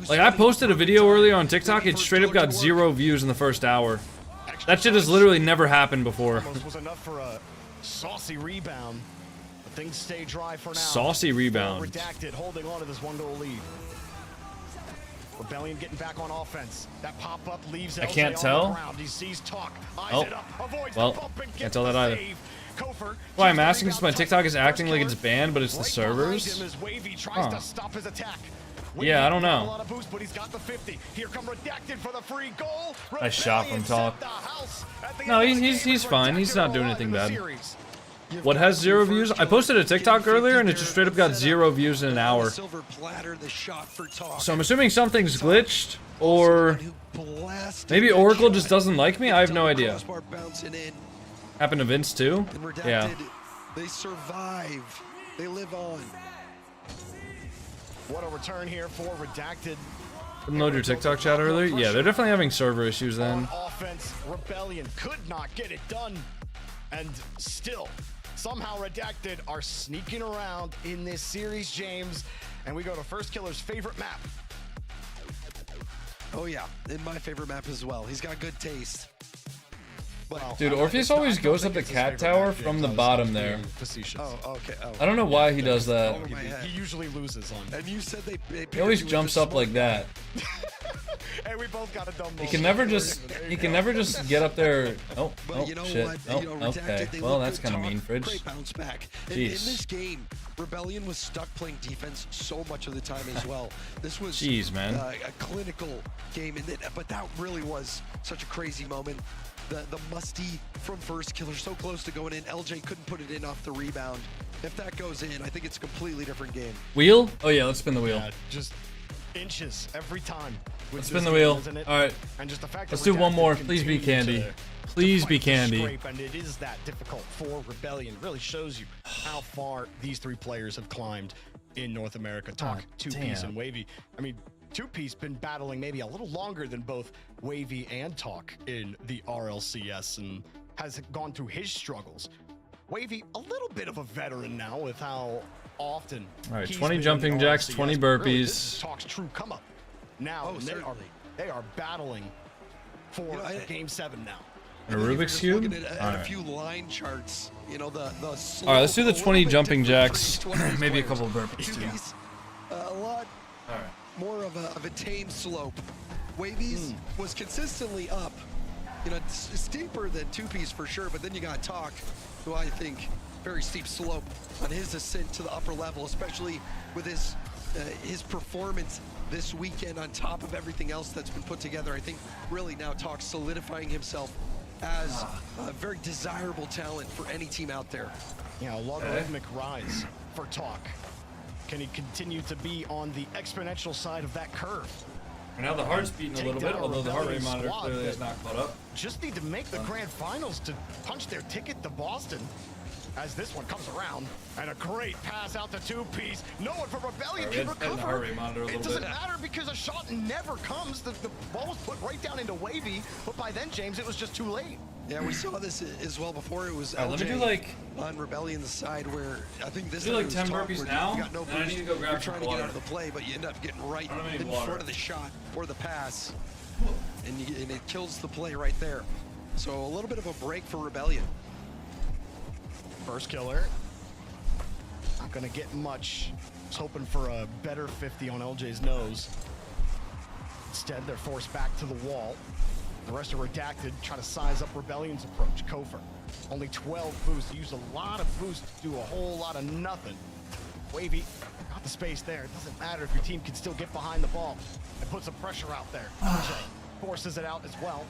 B: Like I posted a video earlier on TikTok, it straight up got 0 views in the first hour. That shit has literally never happened before.
A: Was enough for a saucy rebound. But things stay dry for now.
B: Saucy rebound.
A: Redacted, holding on to this 1-goal lead. Rebellion getting back on offense. That pop-up leaves LJ
B: I can't tell.
A: He sees Talk.
B: Oh, well, can't tell that either. Why I'm asking is my TikTok is acting like it's banned, but it's the servers. Huh. Yeah, I don't know. Nice shot from Talk. No, he's fine. He's not doing anything bad. What has 0 views? I posted a TikTok earlier and it just straight up got 0 views in an hour. So I'm assuming something's glitched, or maybe Oracle just doesn't like me. I have no idea. Happened to Vince too? Yeah.
F: They survive. They live on.
A: What a return here for Redacted.
B: Didn't load your TikTok chat earlier? Yeah, they're definitely having server issues then.
A: Offense, Rebellion could not get it done. And still, somehow Redacted are sneaking around in this series, James. And we go to First Killer's favorite map.
F: Oh yeah, in my favorite map as well. He's got good taste. But,
B: Dude, Orpheus always goes up the cat tower from the bottom there.
F: Oh, okay. Oh.
B: I don't know why he does that.
A: He usually loses on.
F: And you said they
B: He always jumps up like that.
A: Hey, we both got a dumb.
B: He can never just get up there. Oh,
F: But
B: oh
F: you know
B: shit.
F: what?
B: Oh,
F: You know,
B: okay.
F: Redacted, they
B: Well,
F: look
B: that's
F: good
B: kind of
F: talk,
B: mean, Fridge.
F: Great bounce back. In
B: Jeez.
F: this game, Rebellion was stuck playing defense so much of the time as well. This was
B: Jeez, man.
F: A clinical game, but that really was such a crazy moment. The musty from first killer, so close to going in. LJ couldn't put it in off the rebound. If that goes in, I think it's a completely different game.
B: Wheel? Oh yeah, let's spin the wheel.
A: Yeah, just inches every time.
B: Let's spin the wheel. All right.
A: And just the fact
B: Let's
A: that
B: do one
A: Redacted
B: more. Please be
A: continued
B: candy. Please be
A: fight the
B: candy.
A: scrape, and it is that difficult for Rebellion. Really shows you how far these three players have climbed in North America. Talk, Two-Piece and Wavy. I mean, Two-Piece been battling maybe a little longer than both Wavy and Talk in the RLCS and has gone through his struggles. Wavy, a little bit of a veteran now with how often.
B: All right,
A: he's
B: 20
A: been
B: jumping
A: in
B: jacks,
A: RLCS,
B: 20
A: but really,
B: burpees.
A: this is Talk's true come up. Now they are battling for Game 7 now.
B: And a Rubik's Cube?
F: Looking at
B: All
F: a
B: right.
F: few line charts, you know, the
B: All right, let's do the 20 jumping jacks. Maybe a couple of burpees too.
F: Two-Piece, a lot more of a tame slope. Wavy's was consistently up. You know, it's steeper than Two-Piece for sure, but then you got Talk, who I think very steep slope on his ascent to the upper level, especially with his performance this weekend on top of everything else that's been put together. I think really now Talk solidifying himself as a very desirable talent for any team out there.
A: Yeah, a logarithmic rise for Talk. Can he continue to be on the exponential side of that curve?
B: And now the heart's beating a little bit, although the heart rate monitor
A: Squad
B: clearly
A: that
B: has not caught up.
A: Just need to make the grand finals to punch their ticket to Boston. As this one comes around, and a great pass out to Two-Piece. No one from Rebellion can
B: the heart
A: recover.
B: rate monitor a
A: It
B: little
A: doesn't
B: bit.
A: matter because a shot never comes. The ball was put right down into Wavy, but by then, James, it was just too late.
F: Yeah, we saw this as well before. It was
B: All right,
F: LJ
B: let me do like
F: on Rebellion's side where I think this
B: do
F: time
B: like
F: it was
B: 10
F: Talk
B: burpees
F: where
B: now,
F: you got no
B: and I
F: boost.
B: need to go grab
F: You're
B: some
F: trying to get
B: water.
F: out of the play, but you end up getting right
B: I don't have any
F: in
B: water.
F: front of the shot or the pass, and it kills the play right there. So a little bit of a break for Rebellion.
A: First killer. Not gonna get much. Was hoping for a better 50 on LJ's nose. Instead, they're forced back to the wall. The rest are Redacted, trying to size up Rebellion's approach. Kofer, only 12 boosts. Used a lot of boosts to do a whole lot of nothing. Wavy, got the space there. It doesn't matter if your team can still get behind the ball. It puts some pressure out there. LJ forces it out as well.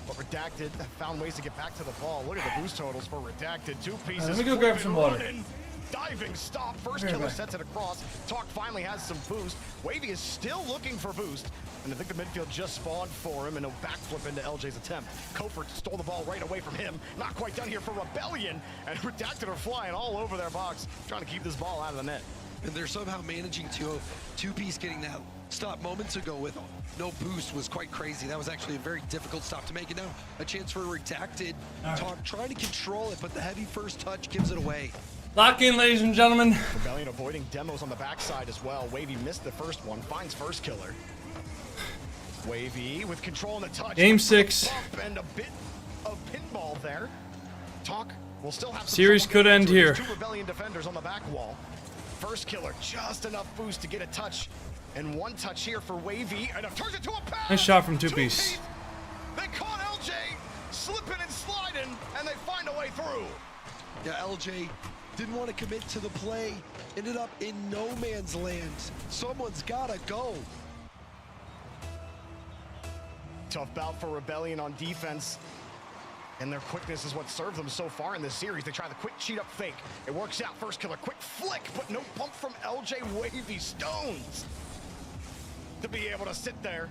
A: But Redacted found ways to get back to the ball. Look at the boost totals for Redacted. Two pieces.
B: Let me go grab some water.
A: Running. Diving stop. First killer sets it across. Talk finally has some boost. Wavy is still looking for boost. And I think the midfield just spawned for him and a backflip into LJ's attempt. Kofer stole the ball right away from him. Not quite done here for Rebellion. And Redacted are flying all over their box, trying to keep this ball out of the net.
F: And they're somehow managing to Two-Piece getting that stop moments ago with no boost was quite crazy. That was actually a very difficult stop to make. And now a chance for Redacted. Talk trying to control it, but the heavy first touch gives it away.
B: Lock in, ladies and gentlemen.
A: Rebellion avoiding demos on the backside as well. Wavy missed the first one, finds first killer. Wavy with control on the touch.
B: Game 6.
A: And a bit of pinball there. Talk will still have some
B: Series
A: trouble
B: could
A: getting
B: end
A: through.
B: here.
A: There's 2 Rebellion defenders on the back wall. First killer, just enough boost to get a touch. And one touch here for Wavy. And it turns into a pass.
B: Nice shot from Two-Piece.
A: They caught LJ slipping and sliding, and they find a way through.
F: Yeah, LJ didn't want to commit to the play. Ended up in no man's land. Someone's gotta go.
A: Tough bout for Rebellion on defense. And their quickness is what served them so far in this series. They try the quick cheat up fake. It works out. First killer, quick flick, but no pump from LJ. Wavy stones to be able to sit there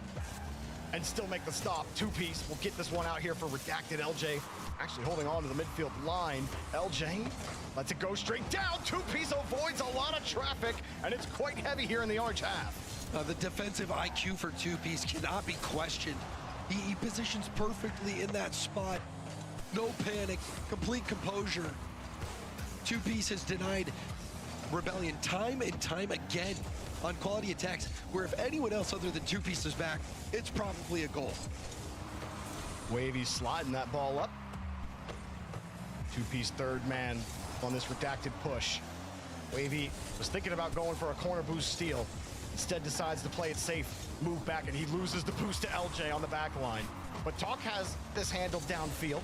A: and still make the stop. Two-Piece will get this one out here for Redacted. LJ actually holding on to the midfield line. LJ lets it go straight down. Two-Piece avoids a lot of traffic, and it's quite heavy here in the orange half.
F: The defensive IQ for Two-Piece cannot be questioned. He positions perfectly in that spot. No panic, complete composure. Two-Piece has denied Rebellion time and time again. on quality attacks, where if anyone else other than Two Piece is back, it's probably a goal.
A: Wavy sliding that ball up. Two Piece third man on this redacted push. Wavy was thinking about going for a corner boost steal. Instead decides to play it safe, move back, and he loses the boost to LJ on the back line. But Talk has this handled downfield.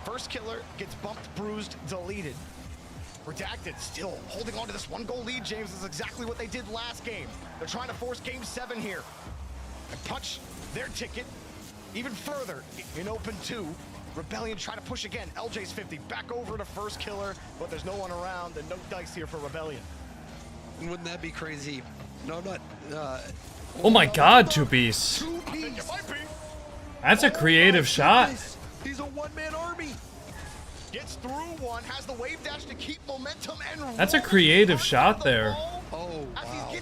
A: First killer gets bumped, bruised, deleted. Redacted still holding on to this 1-goal lead, James. This is exactly what they did last game. They're trying to force game 7 here and punch their ticket even further in open 2. Rebellion try to push again. LJ's 50 back over to first killer, but there's no one around and no dice here for Rebellion.
F: And wouldn't that be crazy? No, not.
B: Oh my God, Two Piece. That's a creative shot.
F: He's a one-man army.
A: Gets through one, has the wave dash to keep momentum, and
B: That's a creative shot there.
F: Oh, wow.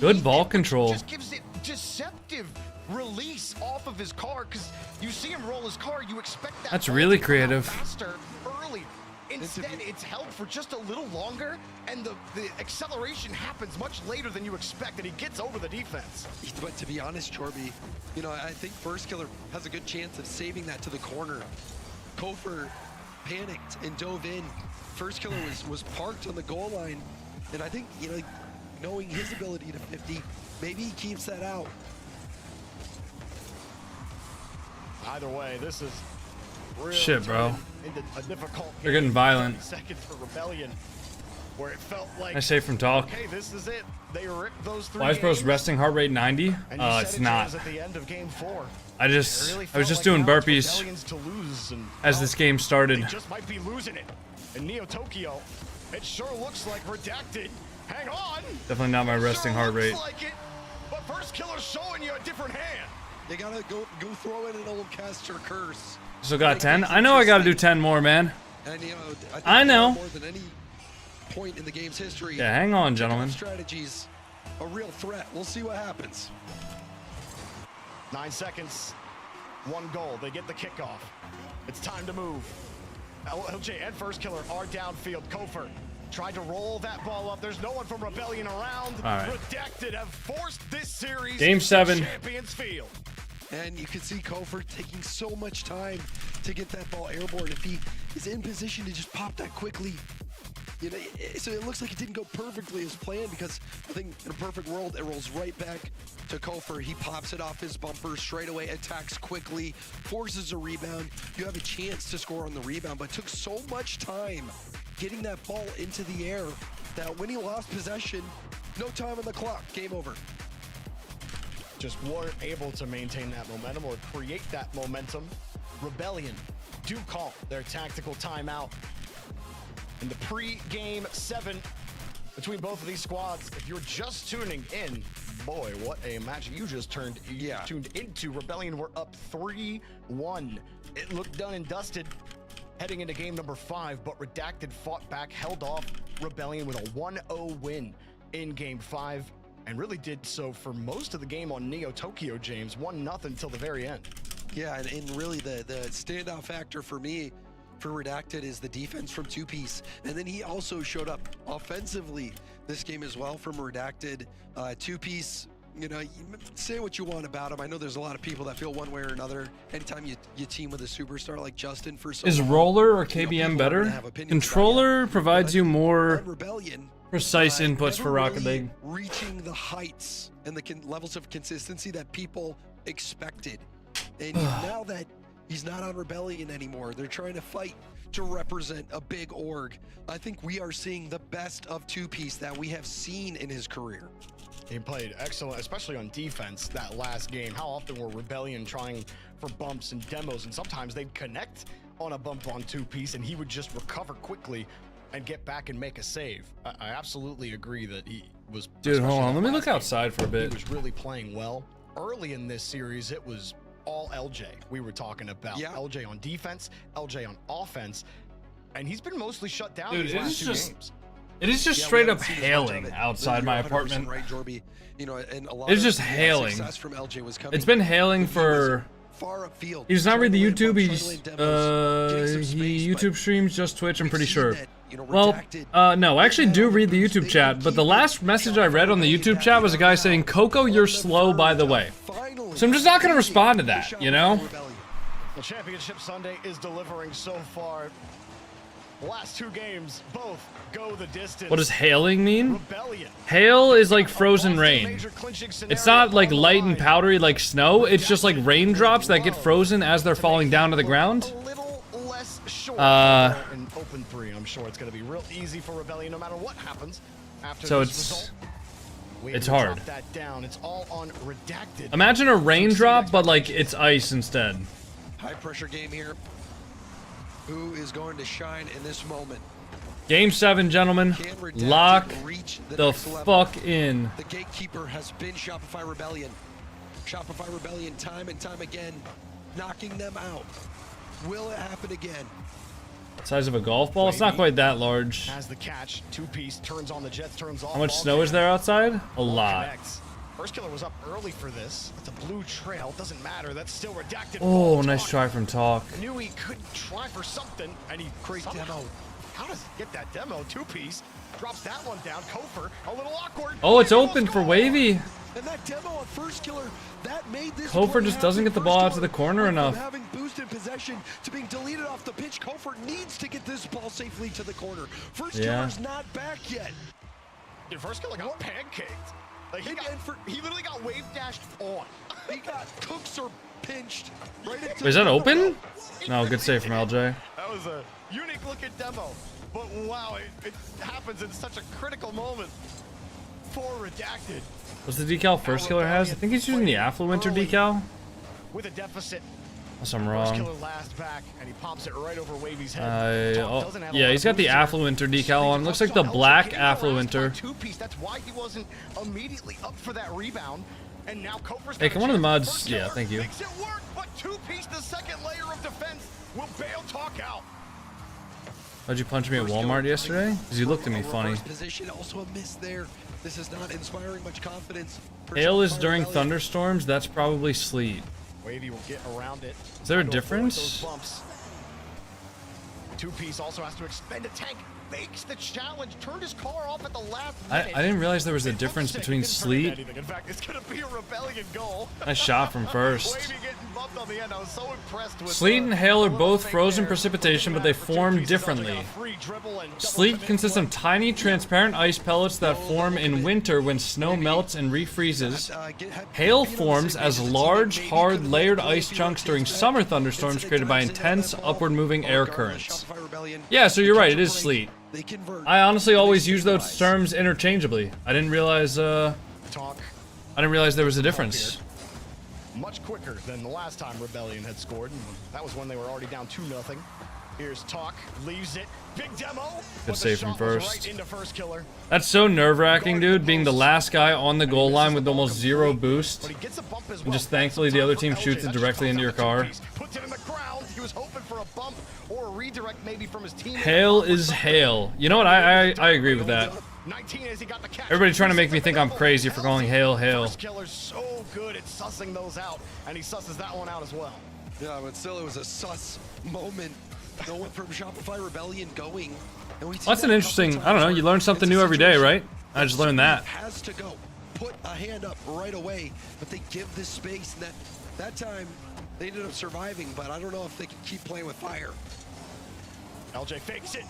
B: Good ball control.
A: Just gives it deceptive release off of his car, because you see him roll his car, you expect that.
B: That's really creative.
A: Faster early. Instead, it's held for just a little longer, and the acceleration happens much later than you expect, and he gets over the defense.
F: But to be honest, Jorby, you know, I think first killer has a good chance of saving that to the corner. Kofer panicked and dove in. First killer was parked on the goal line, and I think, you know, knowing his ability to 50, maybe he keeps that out.
A: Either way, this is really
B: Shit, bro.
A: into a difficult
B: They're getting violent.
A: Seconds for Rebellion, where it felt like,
B: I say from Talk.
A: okay, this is it. They ripped those 3
B: Wise Bro's
A: games,
B: resting heart rate 90?
A: and you
B: It's
A: said it,
B: not.
A: James, at the end of game 4.
B: I
A: It
B: was
A: really
B: just
A: felt
B: doing
A: like now it's
B: burpees
A: Rebellion's to lose, and
B: as this game
A: they
B: started.
A: just might be losing it. And Neo Tokyo, it sure looks like Redacted. Hang on.
B: Definitely not my resting
A: Sure
B: heart
A: looks
B: rate.
A: like it, but first killer's showing you a different hand.
F: You gotta go throw in an old caster curse.
B: Still got 10? I know I gotta do 10 more, man.
F: And you know, I think
B: I know.
F: more than any point in the game's history.
B: Yeah, hang on, gentlemen.
F: Strategies, a real threat. We'll see what happens.
A: 9 seconds, 1 goal. They get the kickoff. It's time to move. LJ and first killer are downfield. Kofer tried to roll that ball up. There's no one from Rebellion around.
B: All right.
A: Redacted have forced this series
B: Game 7.
A: to Champions Field.
F: And you can see Kofer taking so much time to get that ball airborne. If he is in position to just pop that quickly, you know, so it looks like it didn't go perfectly as planned, because I think in a perfect world, it rolls right back to Kofer. He pops it off his bumper straight away, attacks quickly, forces a rebound. You have a chance to score on the rebound, but it took so much time getting that ball into the air that when he lost possession, no time on the clock, game over.
A: Just weren't able to maintain that momentum or create that momentum. Rebellion do call their tactical timeout. In the pre-game 7 between both of these squads, if you're just tuning in, boy, what a match you just tuned into. Rebellion were up 3-1. It looked done and dusted heading into game number 5, but Redacted fought back, held off Rebellion with a 1-0 win in game 5, and really did so for most of the game on Neo Tokyo, James. 1-0 until the very end.
F: Yeah, and really the standout factor for me for Redacted is the defense from Two Piece, and then he also showed up offensively this game as well from Redacted. Two Piece, you know, say what you want about him. I know there's a lot of people that feel one way or another anytime you team with a superstar like Justin for so
B: Is
F: long.
B: Roller or KBM better? Controller provides you more precise inputs for Rocket League.
F: Reaching the heights and the levels of consistency that people expected. And now that he's not on Rebellion anymore, they're trying to fight to represent a big org. I think we are seeing the best of Two Piece that we have seen in his career.
A: He played excellent, especially on defense that last game. How often were Rebellion trying for bumps and demos, and sometimes they'd connect on a bump on Two Piece and he would just recover quickly and get back and make a save. I absolutely agree that he was...
B: Dude, hold on. Let me look outside for a bit.
A: He was really playing well. Early in this series, it was all LJ we were talking about. Yeah. LJ on defense, LJ on offense, and he's been mostly shut down these last 2 games.
B: It is just straight up hailing outside my apartment.
F: Right, Jorby. You know, and a lot
B: it's just hailing.
F: success from LJ was coming.
B: It's been hailing for
F: far upfield.
B: He does not read the YouTube.
F: Getting some
B: He
F: space,
B: YouTube streams just Twitch. I'm pretty sure.
F: that, you know,
B: Well,
F: redacted.
B: no, I actually do read the YouTube chat, but the last message I read on the YouTube chat was a guy saying, "Coco, you're slow, by the way." So I'm just not gonna respond to that, you know?
A: The Championship Sunday is delivering so far. The last 2 games both go the distance.
B: What does hailing mean?
A: Rebellion.
B: Hail is like frozen rain. It's not like light and powdery like snow. It's just like raindrops that get frozen as they're falling down to the ground.
A: A little less short. An open 3. I'm sure it's going to be real easy for Rebellion no matter what happens after
B: So
A: this
B: it's
A: result.
B: it's hard.
A: Drop that down. It's all on redacted.
B: Imagine a raindrop, but like it's ice instead.
F: High pressure game here. Who is going to shine in this moment?
B: Game 7, gentlemen.
F: Can Redacted
B: Lock
F: reach
B: the
F: next level?
B: fuck in.
F: The gatekeeper has been Shopify Rebellion. Shopify Rebellion time and time again, knocking them out. Will it happen again?
B: Size of a golf ball? It's not quite that large.
A: Has the catch. 2-piece turns on the Jets, turns off.
B: How much snow is there outside? A lot.
A: Connects. First killer was up early for this. It's a blue trail. Doesn't matter. That's still redacted.
B: Oh, nice try from Talk.
A: I knew he could try for something, and he great demo. How does he get that demo? 2-piece. Drops that one down. Kofer, a little awkward.
B: Oh, it's open for Wavy.
F: And that demo on first killer, that made this
B: Kofer
F: play
B: just
F: happen.
B: doesn't get the
F: First
B: ball out to
F: killer
B: the corner
F: went from
B: enough.
F: having boost in possession to being deleted off the pitch. Kofer needs to get this ball safely to the corner. First killer's not back yet.
A: Your first killer got pancaked. Like he literally got wave dashed on.
F: He got cooks or pinched right into
B: Wait, is that open? No, good save from LJ.
A: That was a unique looking demo. But wow, it happens in such a critical moment for redacted.
B: What's the decal first killer has? I think he's using the Affluenter decal.
A: With a deficit.
B: Unless I'm
A: First
B: wrong.
A: killer last back, and he pops it right over Wavy's head.
B: Yeah, he's got the Affluenter decal on. Looks like the black Affluenter.
A: 2-piece. That's why he wasn't immediately up for that rebound. And now Kofer's
B: Hey,
A: got
B: can
A: a
B: one of the
A: chance.
B: mods?
A: First
B: Yeah,
A: killer
B: thank you.
A: makes it work, but 2-piece, the second layer of defense, will bail Talk out.
B: Why'd you punch me at Walmart yesterday? Because you looked at me funny.
F: Position, also a miss there. This is not inspiring much confidence.
B: Hail is during thunderstorms. That's probably sleet.
A: Wavy will get around it.
B: Is there a
A: Those
B: difference?
A: bumps. 2-piece also has to expend a tank. Fakes the challenge. Turned his car off at the last minute.
B: I didn't realize there was a difference between sleet.
A: In fact, it's gonna be a Rebellion goal.
B: Nice shot from first.
A: Wavy getting bumped on the end. I was so impressed with
B: Sleet and hail are both frozen precipitation, but they form differently. Sleet consists of tiny, transparent ice pellets that form in winter when snow melts and refreezes. Hail forms as large, hard, layered ice chunks during summer thunderstorms created by intense, upward-moving air currents. Yeah, so you're right, it is sleet. I honestly always use those terms interchangeably. I didn't realize there was a difference.
A: Much quicker than the last time Rebellion had scored. And that was when they were already down 2-0. Here's Talk, leaves it. Big demo.
B: Good save from first.
A: Right into first killer.
B: That's so nerve-wracking, dude, being the last guy on the goal line with almost zero boost. And just thankfully the other team shoots it directly into your car.
A: Puts it in the ground. He was hoping for a bump or a redirect maybe from his team.
B: Hail is hail. You know what? I agree with that. Everybody trying to make me think I'm crazy for calling hail hail.
A: First killer's so good at sussing those out, and he susses that one out as well.
F: Yeah, but still, it was a sus moment. No one from Shopify Rebellion going. And we
B: That's an interesting, I don't know, you learn something new every day, right? I just learned that.
F: Has to go. Put a hand up right away, but they give this space. And that time, they ended up surviving, but I don't know if they can keep playing with fire.
A: LJ fakes it,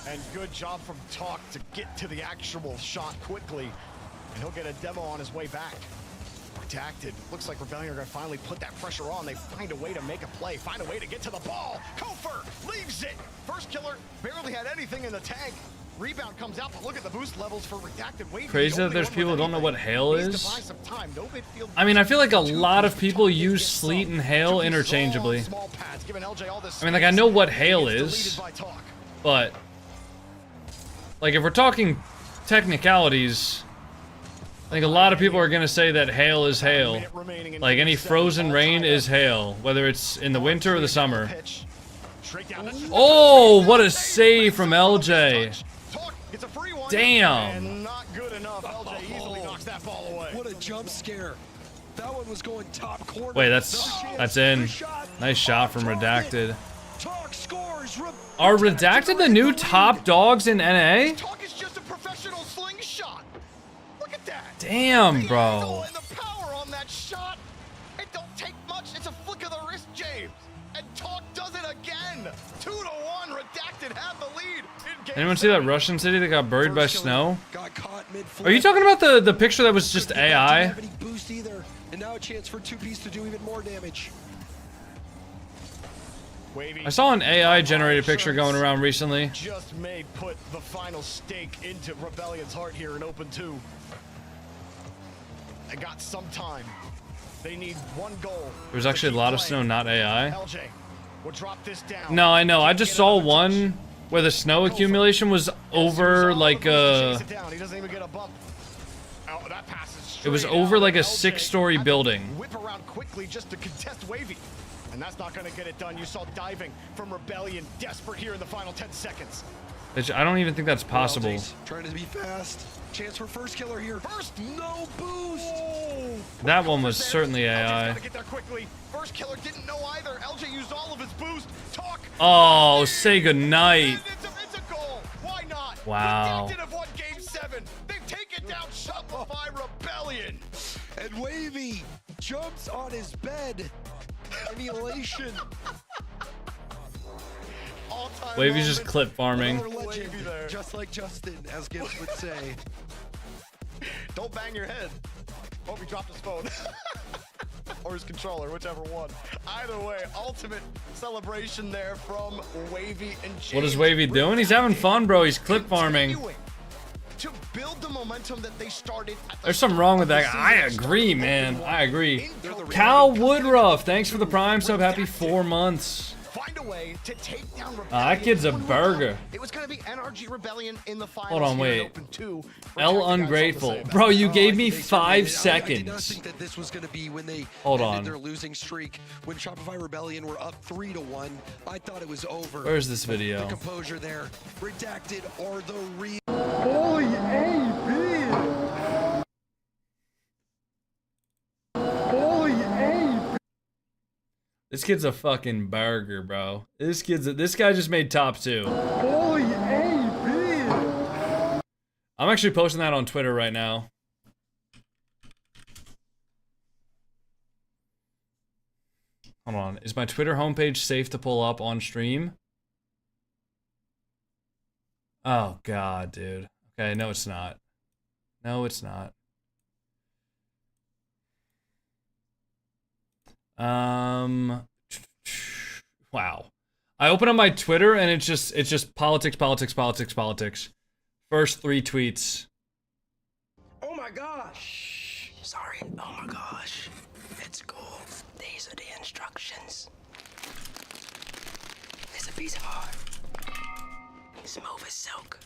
A: and good job from Talk to get to the actual shot quickly, and he'll get a demo on his way back. Redacted. Looks like Rebellion are going to finally put that pressure on. They find a way to make a play, find a way to get to the ball. Kofer leaves it. First killer barely had anything in the tank. Rebound comes out, but look at the boost levels for Redacted. Wavy,
B: Crazy that there's people who don't know what hail is. I mean, I feel like a lot of people use sleet and hail interchangeably. I mean, like, I know what hail is, but like, if we're talking technicalities, I think a lot of people are going to say that hail is hail. Like, any frozen rain is hail, whether it's in the winter or the summer. Oh, what a save from LJ. Damn.
F: What a jump scare. That one was going top corner.
B: Wait, that's in. Nice shot from Redacted. Are Redacted the new top dogs in NA?
A: Talk is just a professional slingshot. Look at that.
B: Damn, bro.
A: And the power on that shot. It don't take much. It's a flick of the wrist, James. And Talk does it again. 2-1. Redacted have the lead.
B: Anyone see that Russian city that got buried by snow? Are you talking about the picture that was just AI?
F: Have any boost either, and now a chance for 2Piece to do even more damage.
B: I saw an AI generated picture going around recently.
A: Just may put the final stake into Rebellion's heart here in Open 2. They got some time. They need one goal.
B: There's actually a lot of snow, not AI.
A: LJ, we'll drop this down.
B: No, I know. I just saw one where the snow accumulation was over like a... It was over like a 6-story building.
A: Whip around quickly just to contest Wavy. And that's not going to get it done. You saw diving from Rebellion, desperate here in the final 10 seconds.
B: Which I don't even think that's possible.
F: Trying to be fast. Chance for first killer here. First, no boost.
B: That one was certainly AI.
A: Get there quickly. First killer didn't know either. LJ used all of his boost. Talk.
B: Oh, say goodnight.
A: It's a goal. Why not?
B: Wow.
A: Redacted have won Game 7. They've taken down Shopify Rebellion.
F: And Wavy jumps on his bed. An elation.
B: Wavy's just clip farming.
F: Legend, just like Justin, as Gibbs would say.
A: Don't bang your head. Hope he dropped his phone. Or his controller, whichever one. Either way, ultimate celebration there from Wavy and James.
B: What is Wavy doing? He's having fun, bro. He's clip farming.
A: To build the momentum that they started at the
B: There's something wrong with that. I agree, man. I agree. Cal Woodruff, thanks for the Prime sub. Happy 4 months.
A: Find a way to take down Rebellion.
B: That kid's a burger.
A: It was going to be NRG Rebellion in the finals.
B: Hold on, wait.
A: Open 2.
B: L Ungrateful. Bro, you gave me 5
F: I did not
B: seconds.
F: think that this was going to be when they
B: Hold
F: ended
B: on.
F: their losing streak. When Shopify Rebellion were up 3-1, I thought it was over.
B: Where's this video?
F: The composure there. Redacted or the real.
L: Holy AB! Holy AB!
B: This kid's a fucking burger, bro. This guy just made top 2.
L: Holy AB!
B: I'm actually posting that on Twitter right now. Hold on. Is my Twitter homepage safe to pull up on stream? Oh god, dude. Okay, no it's not. No, it's not. Wow. I open up my Twitter and it's just politics. First 3 tweets.
J: Oh my gosh. Sorry. Oh my gosh. It's cool. These are the instructions. It's a piece of art. Smooth as silk.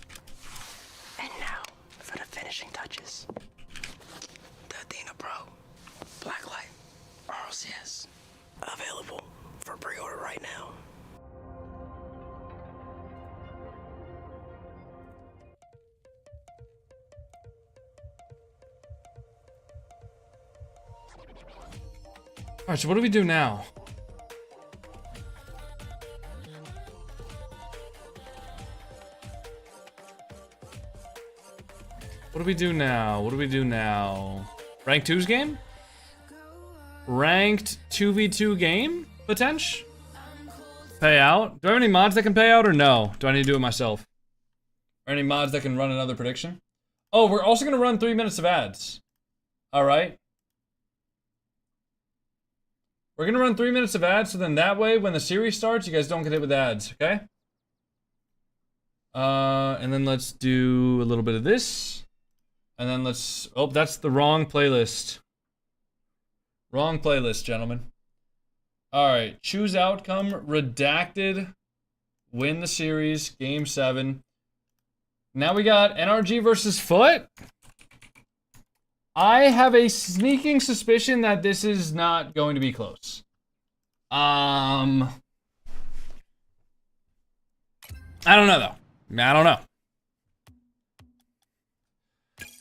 J: And now for the finishing touches. The Athena Pro Blacklight Rlcs. Available for pre-order right now.
B: Alright, so what do we do now? What do we do now? What do we do now? Ranked 2's game? Ranked 2v2 game? Potential? Pay out? Do I have any mods that can pay out or no? Do I need to do it myself? Or any mods that can run another prediction? Oh, we're also going to run 3 minutes of ads. Alright. We're going to run 3 minutes of ads, so then that way, when the series starts, you guys don't get hit with ads, okay? And then let's do a little bit of this. And then let's... Oh, that's the wrong playlist. Wrong playlist, gentlemen. Alright, choose outcome. Redacted. Win the series. Game 7. Now we got NRG versus Foot. I have a sneaking suspicion that this is not going to be close. I don't know, though. I don't know.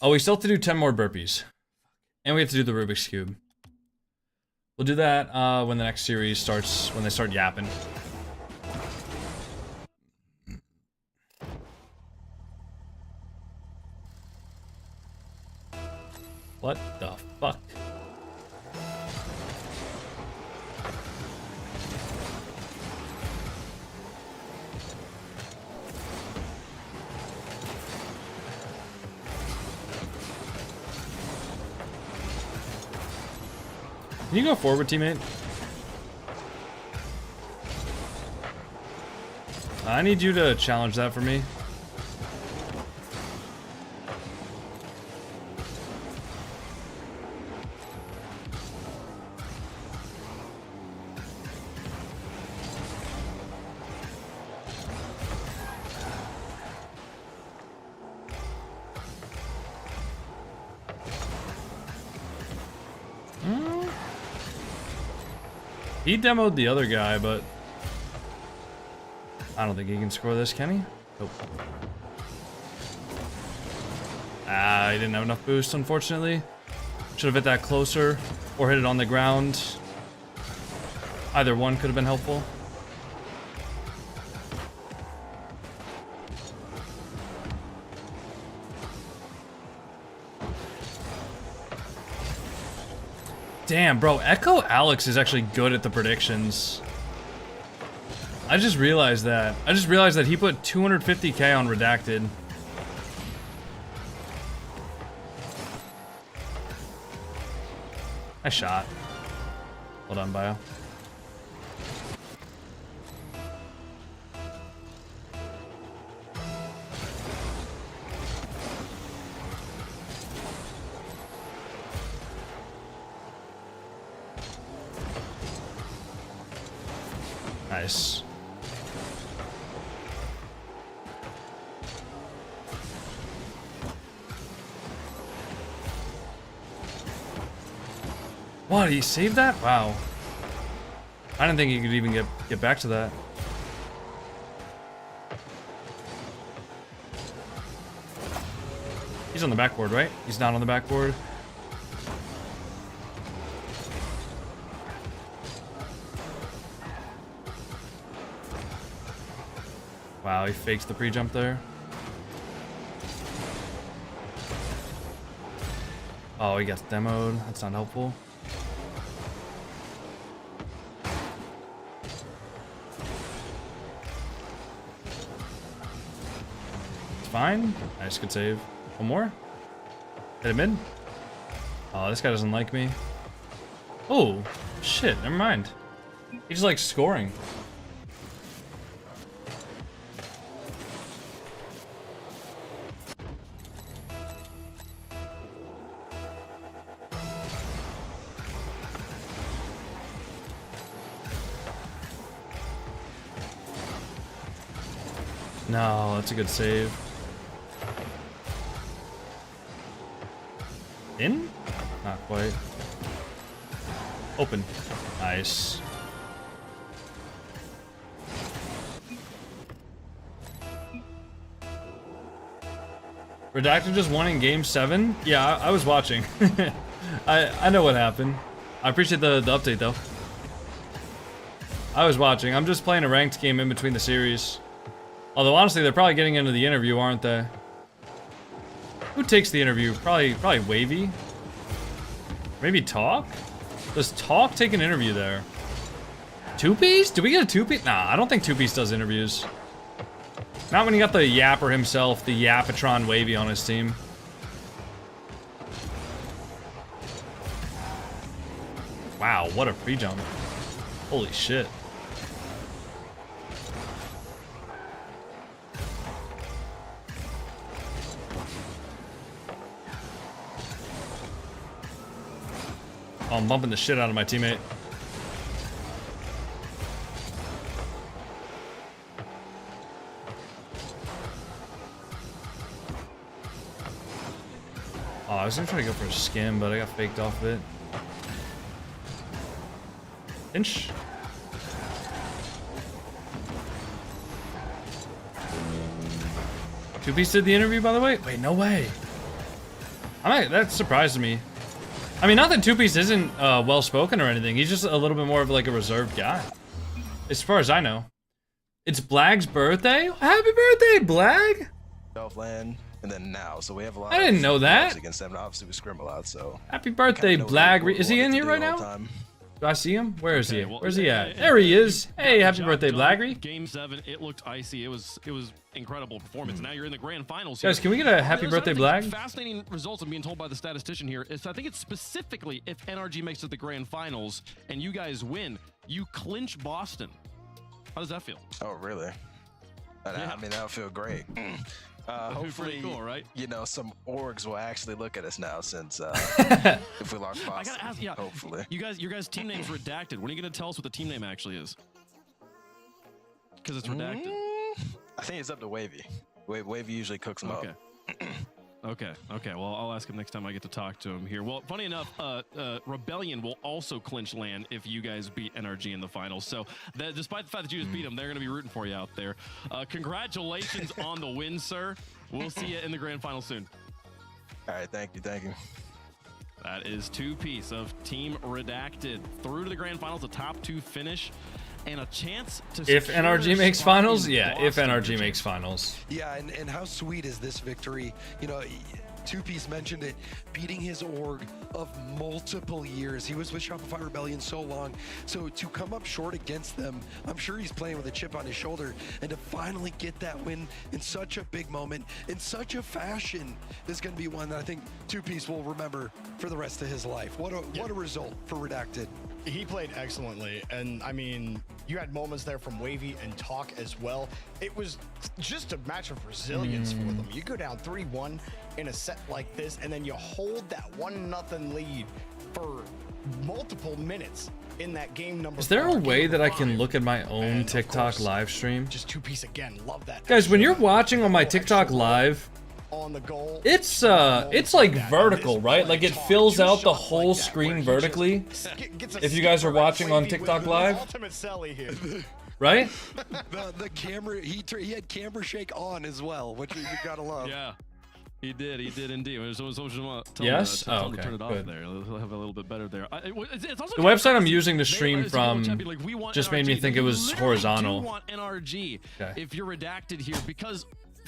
B: Oh, we still have to do 10 more burpees. And we have to do the Rubik's Cube. We'll do that when the next series starts, when they start yapping. What the fuck? Can you go forward, teammate? I need you to challenge that for me. He demoed the other guy, but I don't think he can score this, can he? Nope. Ah, he didn't have enough boost, unfortunately. Should have hit that closer or hit it on the ground. Either one could have been helpful. Damn, bro, Echo Alex is actually good at the predictions. I just realized that. I just realized that he put 250k on Redacted. Nice shot. Well done, Bio. Nice. What, he saved that? Wow. I didn't think he could even get back to that. He's on the backboard, right? He's not on the backboard. Wow, he fakes the pre-jump there. Oh, he gets demoed. That's not helpful. It's fine. Nice, good save. One more. Hit him in. Oh, this guy doesn't like me. Oh, shit. Never mind. He just likes scoring. No, that's a good save. In? Not quite. Open. Nice. Redacted just won in game 7? Yeah, I was watching. I know what happened. I appreciate the update though. I was watching. I'm just playing a ranked game in between the series. Although honestly, they're probably getting into the interview, aren't they? Who takes the interview? Probably Wavy. Maybe Talk? Does Talk take an interview there? 2-piece? Do we get a 2-piece? Nah, I don't think 2-piece does interviews. Not when you got the Yapper himself, the Yapatron Wavy on his team. Wow, what a pre-jump. Holy shit. Oh, I'm bumping the shit out of my teammate. Oh, I was gonna try to go for a skim, but I got faked off of it. Inch. Two-piece did the interview, by the way? Wait, no way. That surprised me. I mean, not that Two Piece isn't well-spoken or anything. He's just a little bit more of like a reserved guy, as far as I know. It's Blag's birthday. Happy birthday, Blag!
O: Land and then now, so we have a lot.
B: I didn't know that.
O: Against them, and obviously we scrim a lot. So
B: happy birthday, Blag! Is he in here right now? Do I see him? Where is he? Where's he at? There he is. Hey, happy birthday, Blaggery.
C: Game 7, it looked icy. It was incredible performance. Now you're in the grand finals
B: here. Guys, can we get a happy birthday, Blag?
C: Fascinating results I'm being told by the statistician here is I think it's specifically if NRG makes it to the grand finals and you guys win, you clinch Boston. How does that feel?
O: Oh, really? I mean, that would feel great. Hopefully,
C: cool, right?
O: You know, some orgs will actually look at us now since if we lost Boston.
C: I gotta ask,
O: hopefully.
C: Your guys' team name's redacted. When are you gonna tell us what the team name actually is? Because it's redacted.
O: I think it's up to Wavy. Wavy usually cooks them up.
C: Okay. Well, I'll ask him next time I get to talk to him here. Well, funny enough, Rebellion will also clinch LAN if you guys beat NRG in the finals. So, despite the fact that you just beat them, they're going to be rooting for you out there. Congratulations on the win, sir. We'll see you in the grand final soon.
O: All right, thank you.
C: That is Two Piece of Team Redacted through to the grand finals, the top 2 finish. And a chance to
B: if NRG makes finals, if NRG makes finals.
F: Yeah, and how sweet is this victory? You know, Two Piece mentioned it, beating his org of multiple years. He was with Shopify Rebellion so long. So to come up short against them, I'm sure he's playing with a chip on his shoulder. And to finally get that win in such a big moment, in such a fashion, is going to be one that I think Two Piece will remember for the rest of his life. What a result for Redacted.
A: He played excellently, and I mean, you had moments there from Wavy and Talk as well. It was just a match of resilience for them. You go down 3-1 in a set like this, and then you hold that 1-0 lead for multiple minutes in that game number.
B: Is there a way that I can look at my own TikTok live stream?
A: Just Two Piece again, love that.
B: Guys, when you're watching on my TikTok live,
A: on the goal,
B: it's like vertical, right? Like it fills out the whole screen vertically. If you guys are watching on TikTok live, right?
F: The camera, he had camera shake on as well, which you gotta love.
C: Yeah, he did indeed.
B: Yes.
C: Oh, okay. Turn it off there. He'll have a little bit better there. It's also
B: the website I'm using to stream from just made me think it was horizontal.
C: You want NRG if you're redacted here because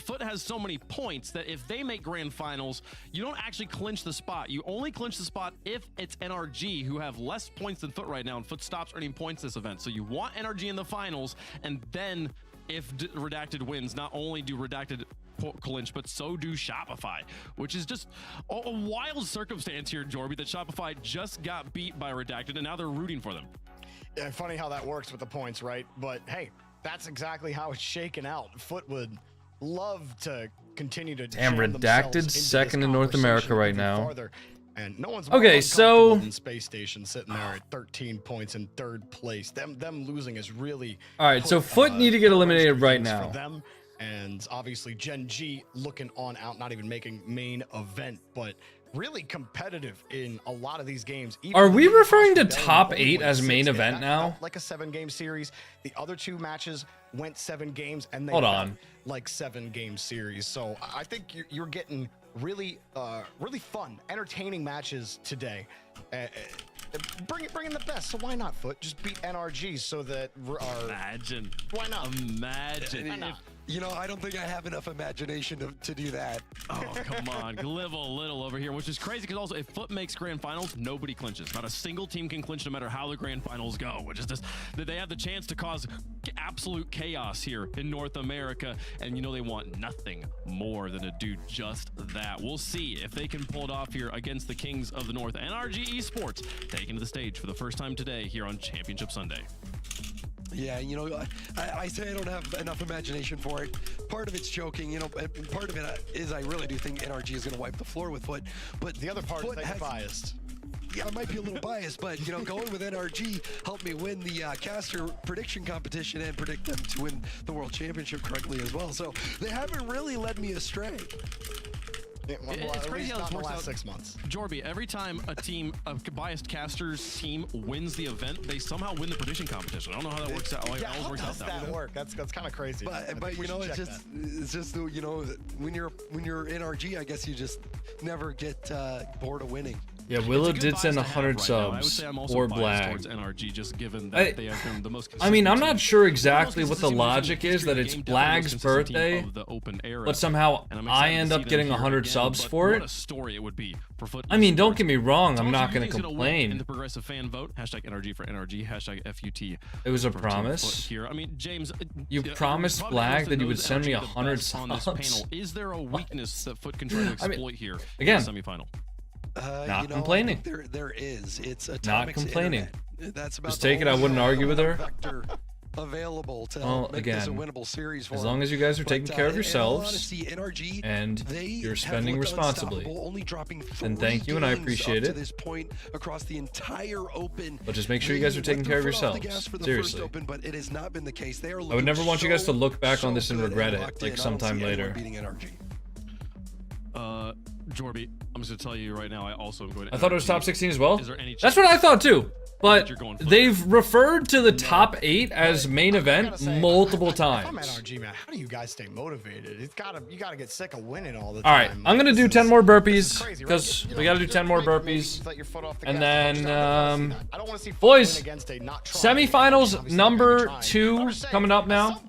C: Foot has so many points that if they make grand finals, you don't actually clinch the spot. You only clinch the spot if it's NRG, who have less points than Foot right now, and Foot stops earning points this event. So you want NRG in the finals, and then if Redacted wins, not only do Redacted clinch, but so do Shopify, which is just a wild circumstance here, Jorby, that Shopify just got beat by Redacted, and now they're rooting for them.
A: Yeah, funny how that works with the points, right? But hey, that's exactly how it's shaken out. Foot would love to continue to
B: damn Redacted second in North America right now.
A: And no one's
B: okay, so
A: in Space Station sitting there at 13 points in 3rd place. Them losing is really
B: all right. So Foot need to get eliminated right now.
A: For them, and obviously Gen G looking on out, not even making main event, but really competitive in a lot of these games.
B: Are we referring to top 8 as main event now?
A: Like a 7-game series. The other 2 matches went 7 games, and they
B: hold on,
A: like 7-game series. So I think you're getting really fun, entertaining matches today. Bring in the best. So why not, Foot? Just beat NRG so that
C: imagine.
A: Why not?
C: Imagine.
F: You know, I don't think I have enough imagination to do that.
C: Oh, come on. Live a little over here, which is crazy because also if Foot makes grand finals, nobody clinches. Not a single team can clinch no matter how the grand finals go, which is just that they have the chance to cause absolute chaos here in North America. And you know they want nothing more than to do just that. We'll see if they can pull it off here against the Kings of the North. NRG Esports taking to the stage for the first time today here on Championship Sunday.
F: Yeah, you know, I say I don't have enough imagination for it. Part of it's joking, you know, part of it is I really do think NRG is going to wipe the floor with Foot. But
A: the other part is they're biased.
F: Yeah, I might be a little biased, but, you know, going with NRG helped me win the caster prediction competition and predict them to win the World Championship correctly as well. So they haven't really led me astray.
C: It's crazy how this works out.
A: 6 months.
C: Jorby, every time a team, a biased casters team wins the event, they somehow win the prediction competition. I don't know how that works out.
A: Yeah, how does that work? That's kind of crazy.
F: But you know, it's just you know, when you're NRG, I guess you just never get bored of winning.
B: Yeah, Willow did send 100 subs for Blag. I mean, I'm not sure exactly what the logic is that it's Blag's birthday, but somehow I end up getting 100 subs for it. I mean, don't get me wrong, I'm not going to complain.
C: The progressive fan vote, #NRG for NRG, #FUT.
B: It was a promise.
C: Here. I mean, James,
B: you promised Blag that you would send me 100 subs.
C: On this panel. Is there a weakness that Foot can try to exploit here
B: again,
C: in the semifinal?
B: Not complaining.
F: There is. It's
B: not complaining.
F: That's about
B: just take it. I wouldn't argue with her.
F: Available to
B: well,
F: make
B: again,
F: this a winnable series for
B: as long as you guys are taking care of yourselves
F: NRG,
B: and you're spending responsibly, then thank you and I appreciate it.
F: This point across the entire open,
B: but just make sure you guys are taking care of yourselves. Seriously.
F: Open, but it has not been the case. They are
B: I would never want you guys to look back on this and regret it, like sometime later.
C: Jorby, I'm just gonna tell you right now. I also am going to.
B: I thought it was top 16 as well.
C: Is there any
B: That's what I thought too. But they've referred to the top 8 as main event multiple times.
A: I'm NRG, man. How do you guys stay motivated? You gotta get sick of winning all the
B: time. All right, I'm gonna do 10 more burpees
A: because
B: because we gotta do 10 more burpees, and then boys, semifinals number 2 coming up now.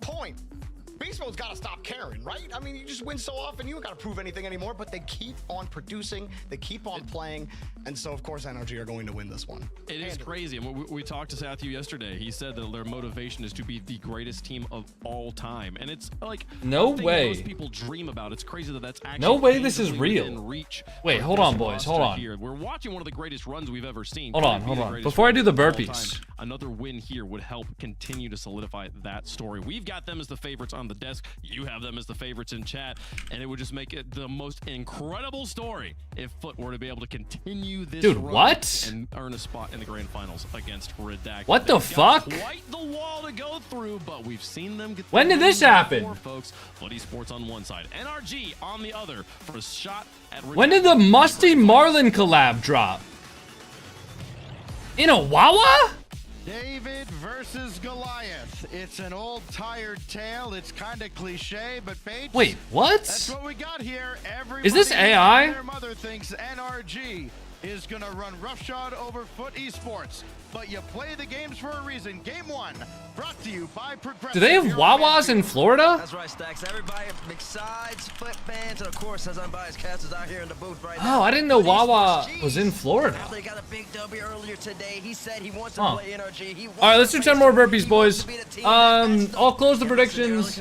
A: Beast Mode's got to stop caring, right? I mean, you just win so often, you don't got to prove anything anymore, but they keep on producing, they keep on playing, and so, of course, NRG are going to win this one.
C: It is crazy, and we talked to Sathu yesterday. He said that their motivation is to be the greatest team of all time, and it's like
B: no way
C: most people dream about. It's crazy that that's actually
B: no way this is real. Wait, hold on, boys, hold on.
C: Here. We're watching one of the greatest runs we've ever seen.
B: Hold on. Before I do the burpees,
C: another win here would help continue to solidify that story. We've got them as the favorites on the desk. You have them as the favorites in chat, and it would just make it the most incredible story if Foot were to be able to continue this run and earn a spot in the grand finals against Redacted.
B: What the fuck?
C: Quite the wall to go through, but we've seen them get.
B: When did this happen?
C: Before, folks, Foot Esports on one side, NRG on the other for a shot at Redacted.
B: When did the Musty Marlin collab drop? In a Wawa?
E: David versus Goliath. It's an old tired tale. It's kind of cliche, but Bates,
B: wait, what?
E: That's what we got here. Everybody
B: is this AI?
E: Their mother thinks NRG is gonna run roughshod over Foot Esports, but you play the games for a reason. Game 1, brought to you by Progressive.
B: Do they have Wawas in Florida?
D: That's right, Stacks. Everybody besides Foot fans, and of course, as unbiased casters out here in the booth right now.
B: Oh, I didn't know Wawa was in Florida.
D: After he got a big W earlier today, he said he wants to play NRG.
B: All right, let's do 10 more burpees, boys. I'll close the predictions.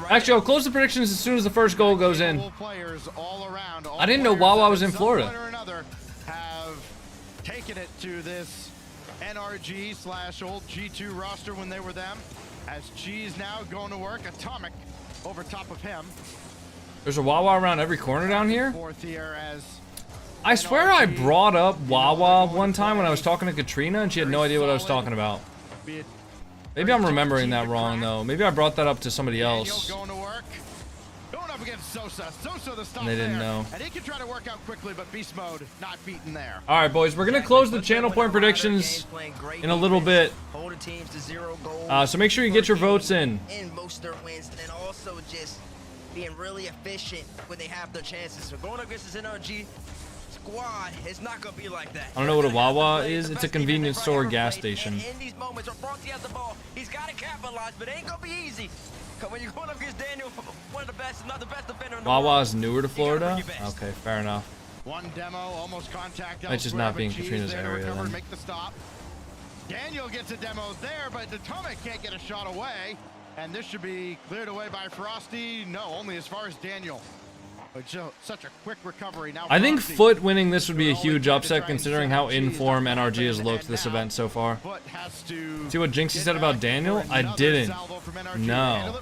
B: Actually, I'll close the predictions as soon as the first goal goes in. I didn't know Wawa was in Florida.
E: Have taken it to this NRG / old G2 roster when they were them. As G's now going to work, Atomic over top of him.
B: There's a Wawa around every corner down here.
E: Fourth here as
B: I swear I brought up Wawa one time when I was talking to Katrina and she had no idea what I was talking about. Maybe I'm remembering that wrong though. Maybe I brought that up to somebody else.
E: Going to work. Going up against Sosa. Sosa the stop
B: and they didn't know.
E: And he can try to work out quickly, but Beast Mode not beaten there.
B: All right, boys, we're gonna close the channel point predictions in a little bit. So make sure you get your votes in.
D: In most of their wins, and also just being really efficient when they have their chances. So going up against this NRG squad, it's not gonna be like that.
B: I don't know what a Wawa is. It's a convenience store gas station.
D: In these moments, Bronte has the ball. He's got to capitalize, but it ain't gonna be easy. When you're going up against Daniel, one of the best, not the best defender in the world.
B: Wawa's newer to Florida? Okay, fair enough.
E: One demo, almost contact.
B: It's just not being Katrina's area then.
E: Make the stop. Daniel gets a demo there, but Atomic can't get a shot away. And this should be cleared away by Frosty. No, only as far as Daniel. But such a quick recovery. Now
B: I think Foot winning this would be a huge upset considering how in form NRG has looked this event so far. See what Jinxie said about Daniel? I didn't. No.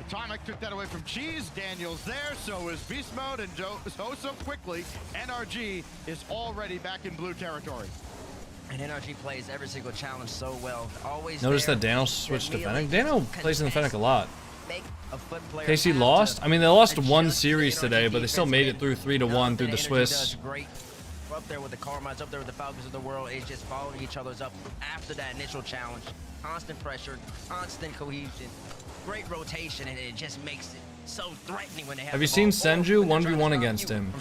E: Atomic took that away from Cheese. Daniel's there, so is Beast Mode, and so quickly, NRG is already back in blue territory.
D: And NRG plays every single challenge so well. Always.
B: Notice that Daniel switched to Fennec. Daniel plays in the Fennec a lot. KC lost? I mean, they lost one series today, but they still made it through 3-1 through the Swiss.
D: Up there with the Carmines, up there with the Falcons of the world, is just following each other's up after that initial challenge. Constant pressure, constant cohesion, great rotation, and it just makes it so threatening when they have.
B: Have you seen Senju 1v1 against him?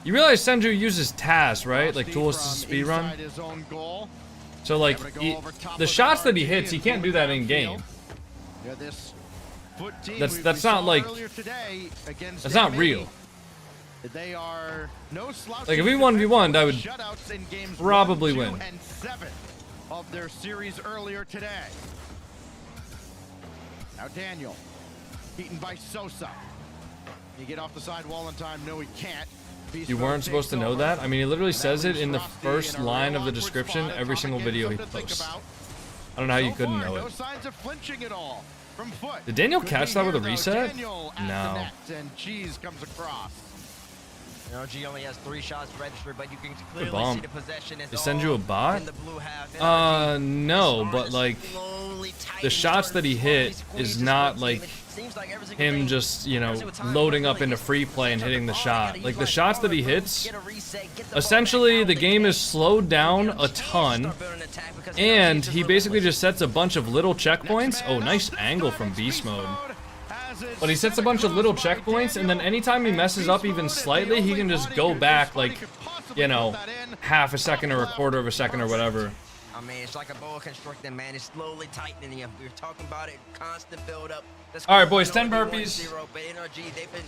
B: You realize Senju uses TAS, right? Like tool assist speedrun. So like the shots that he hits, he can't do that in game. That's not like that's not real.
E: They are no
B: like if we 1v1'd, I would probably win.
E: 2 and 7 of their series earlier today. Now Daniel, beaten by Sosa. Can you get off the side wall in time? No, he can't.
B: You weren't supposed to know that? I mean, he literally says it in the first line of the description every single video he posts. I don't know how you couldn't know it.
E: No signs of flinching at all from Foot.
B: Did Daniel catch that with a reset? No.
E: And Cheese comes across.
D: NRG only has 3 shots registered, but you can clearly see the possession is
B: They send you a bot?
D: in the blue half.
B: No, but like the shots that he hit is not like him just, you know, loading up into free play and hitting the shot. Like the shots that he hits, essentially the game is slowed down a ton, and he basically just sets a bunch of little checkpoints. Oh, nice angle from beast mode. But he sets a bunch of little checkpoints, and then anytime he messes up even slightly, he can just go back like, you know, half a second or a quarter of a second or whatever.
D: I mean, it's like a boa constrictor, man. It's slowly tightening you. We were talking about it, constant build up.
B: All right, boys, 10 burpees.
D: But NRG, they've been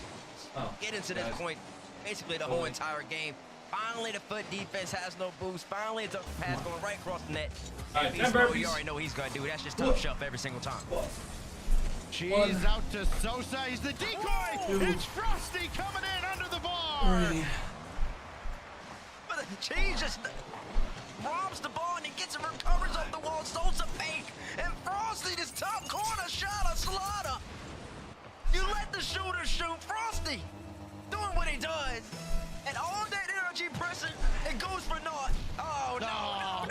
D: getting to this point basically the whole entire game. Finally, the Foot defense has no boost. Finally, it's a pass going right across the net.
B: All right, 10 burpees.
D: You already know what he's going to do. That's just top shelf every single time.
E: Cheese out to Sosa. He's the decoy. It's Frosty coming in under the bar.
D: But Cheese just robs the ball and he gets it, recovers off the wall. Sosa fake. And Frosty, this top corner shot a slaughter. You let the shooter shoot. Frosty doing what he does. And all that energy pressing, it goes for naught. Oh, no.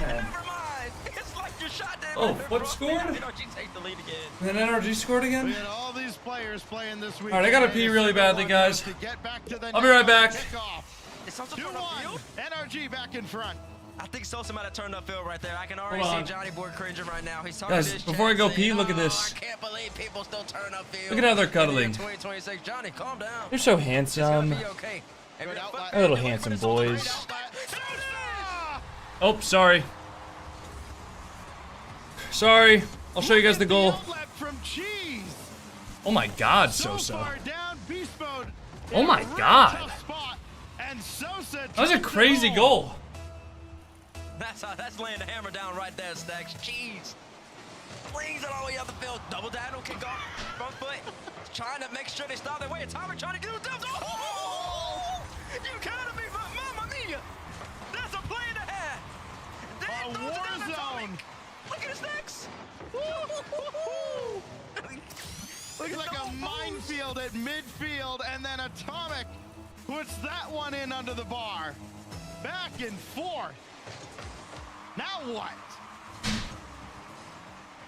D: Never mind. It's like you shot that.
B: Oh, Foot scored?
D: NRG takes the lead again.
B: And then NRG scored again?
E: We had all these players playing this week.
B: All right, I gotta pee really badly, guys. I'll be right back.
D: Is Sosa
E: 2-1. NRG back in front.
D: I think Sosa might have turned upfield right there. I can already see Johnny Boy cringing right now. He's talking
B: guys,
D: to his
B: before I go
D: chat
B: pee,
D: saying,
B: look at this.
D: I can't believe people still turn upfield.
B: Look at how they're cuddling.
D: 2026. Johnny, calm down.
B: They're so handsome.
D: Okay.
B: Our little handsome boys. Oh, sorry. Sorry. I'll show you guys the goal. Oh my God, Sosa. Oh my God. That was a crazy goal.
D: That's laying the hammer down right there, Stacks. Jeez. Flings it all the way up the field. Double diagonal kick off. Front foot. Trying to make sure they stop their way. Atomic trying to get them. Oh! You gotta be Mamma Mia. That's a play and a half. A war zone. Look at his necks.
E: Looks like a minefield at midfield, and then Atomic puts that one in under the bar. Back and forth. Now what?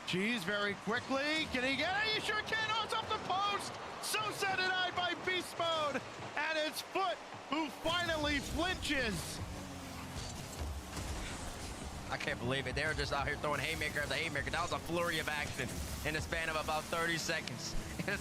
E: Cheese very quickly. Can he get it? You sure can. Oh, it's off the post. So denied by beast mode. And it's Foot who finally flinches.
D: I can't believe it. They're just out here throwing haymaker after haymaker. That was a flurry of action in the span of about 30 seconds.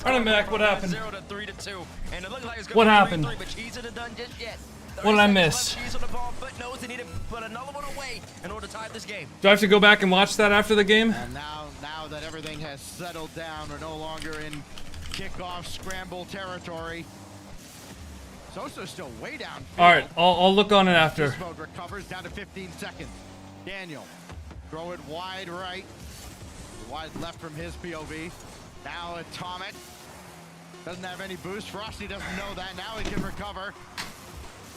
B: Running back, what happened?
D: 0 to 3 to 2. And it looked like it's
B: what happened?
D: 3-3, but Cheese isn't done just yet.
B: What did I miss?
D: Cheese on the ball. Foot knows they need to put another one away in order to tie this game.
B: Do I have to go back and watch that after the game?
E: And now that everything has settled down, we're no longer in kickoff scramble territory. Sosa's still way down.
B: All right, I'll look on it after.
E: Beast mode recovers down to 15 seconds. Daniel, throw it wide right, wide left from his POV. Now Atomic doesn't have any boost. Frosty doesn't know that. Now he can recover.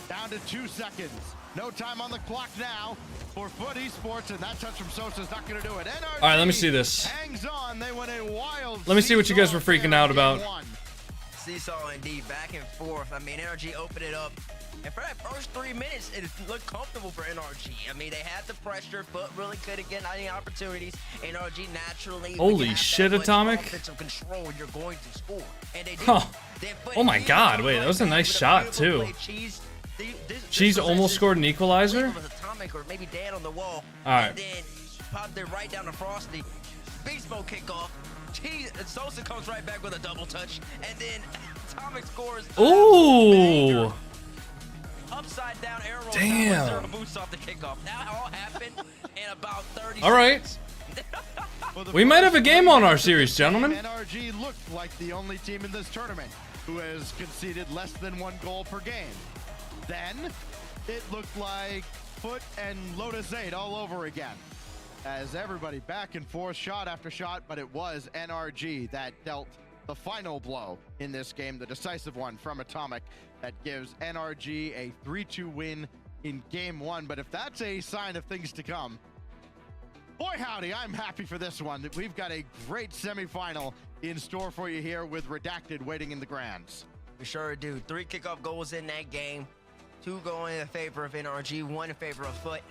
E: Down to 2 seconds. No time on the clock now for Foot Esports, and that touch from Sosa is not going to do it. NRG
B: all right, let me see this.
E: Hangs on. They went a wild.
B: Let me see what you guys were freaking out about.
D: Seesaw indeed, back and forth. I mean, NRG opened it up. And for that first 3 minutes, it looked comfortable for NRG. I mean, they had the pressure, but really couldn't get any opportunities. NRG naturally.
B: Holy shit, Atomic.
D: Offensive control, you're going to score. And they did.
B: Huh. Oh my God, wait, that was a nice shot too. Cheese almost scored an equalizer?
D: Atomic or maybe Dan on the wall.
B: All right.
D: And then popped it right down to Frosty. Beast mode kickoff. Sosa comes right back with a double touch, and then Atomic scores.
B: Ooh.
D: Upside down arrow.
B: Damn.
D: Boost off the kickoff. That all happened in about 30
B: All right.
D: seconds.
B: We might have a game on our series, gentlemen.
E: NRG looked like the only team in this tournament who has conceded less than 1 goal per game. Then it looked like Foot and Lotus 8 all over again, as everybody back and forth, shot after shot, but it was NRG that dealt the final blow in this game, the decisive one from Atomic, that gives NRG a 3-2 win in game 1. But if that's a sign of things to come, boy howdy, I'm happy for this one. We've got a great semifinal in store for you here with Redacted waiting in the grands.
D: We sure do. 3 kickoff goals in that game, 2 going in favor of NRG, 1 in favor of Foot,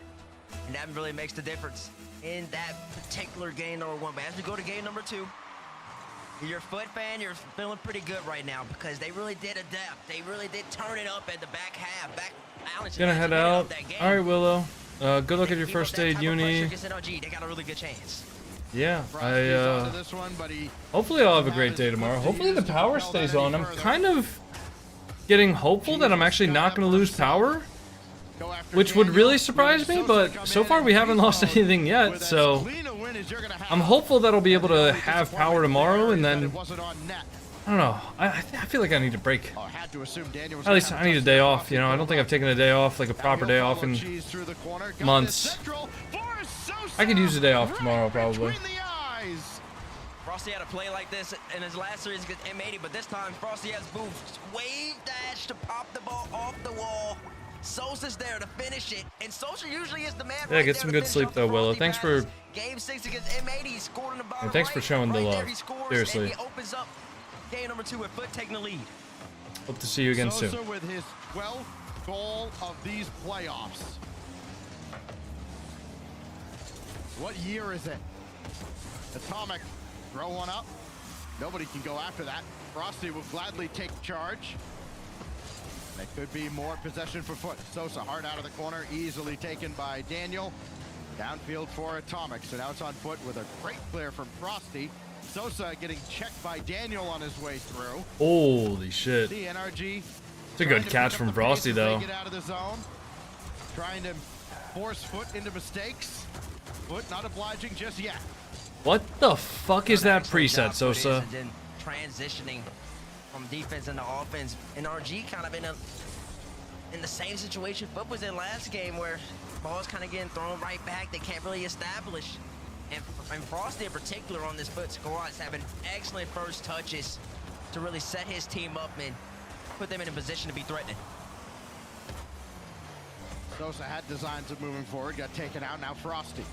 D: and that really makes the difference in that particular game number 1. But as we go to game number 2, if you're a Foot fan, you're feeling pretty good right now because they really did adapt. They really did turn it up at the back half.
B: Gonna head out. All right, Willow. Good luck at your first aid uni.
D: They got a really good chance.
B: Yeah, hopefully I'll have a great day tomorrow. Hopefully the power stays on. I'm kind of getting hopeful that I'm actually not going to lose power, which would really surprise me, but so far we haven't lost anything yet, so I'm hopeful that I'll be able to have power tomorrow, and then I don't know. I feel like I need a break. At least I need a day off, you know. I don't think I've taken a day off, like a proper day off in months. I could use a day off tomorrow, probably.
D: Frosty had a play like this in his last series against M80, but this time Frosty has moved. Wave dash to pop the ball off the wall. Sosa's there to finish it, and Sosa usually is the man.
B: Yeah, get some good sleep though, Willow. Thanks for
D: Game 6 against M80. He scored in the bottom
B: thanks for showing the love. Seriously.
D: He opens up game number 2 with Foot taking the lead.
B: Hope to see you again soon.
E: Sosa with his 12th goal of these playoffs. What year is it? Atomic, throw one up. Nobody can go after that. Frosty will gladly take charge. There could be more possession for Foot. Sosa hard out of the corner, easily taken by Daniel. Downfield for Atomic, so now it's on Foot with a great clear from Frosty. Sosa getting checked by Daniel on his way through.
B: Holy shit.
E: The NRG.
B: It's a good catch from Frosty though.
E: Get out of the zone. Trying to force Foot into mistakes. Foot not obliging just yet.
B: What the fuck is that preset, Sosa?
D: Transitioning from defense into offense. NRG kind of in the same situation Foot was in last game, where ball's kind of getting thrown right back. They can't really establish. And Frosty in particular on this Foot squad is having excellent first touches to really set his team up and put them in a position to be threatening.
E: Sosa had designs of moving forward, got taken out. Now Frosty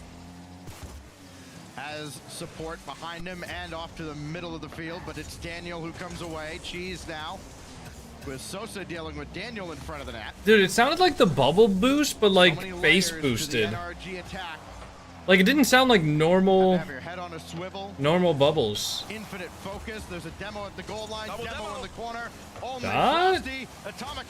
E: has support behind him and off to the middle of the field, but it's Daniel who comes away. Cheese now with Sosa dealing with Daniel in front of the net.
B: Dude, it sounded like the bubble boost, but like base boosted. Like it didn't sound like normal bubbles.
E: Infinite focus. There's a demo at the goal line. Demo in the corner.
B: Shot?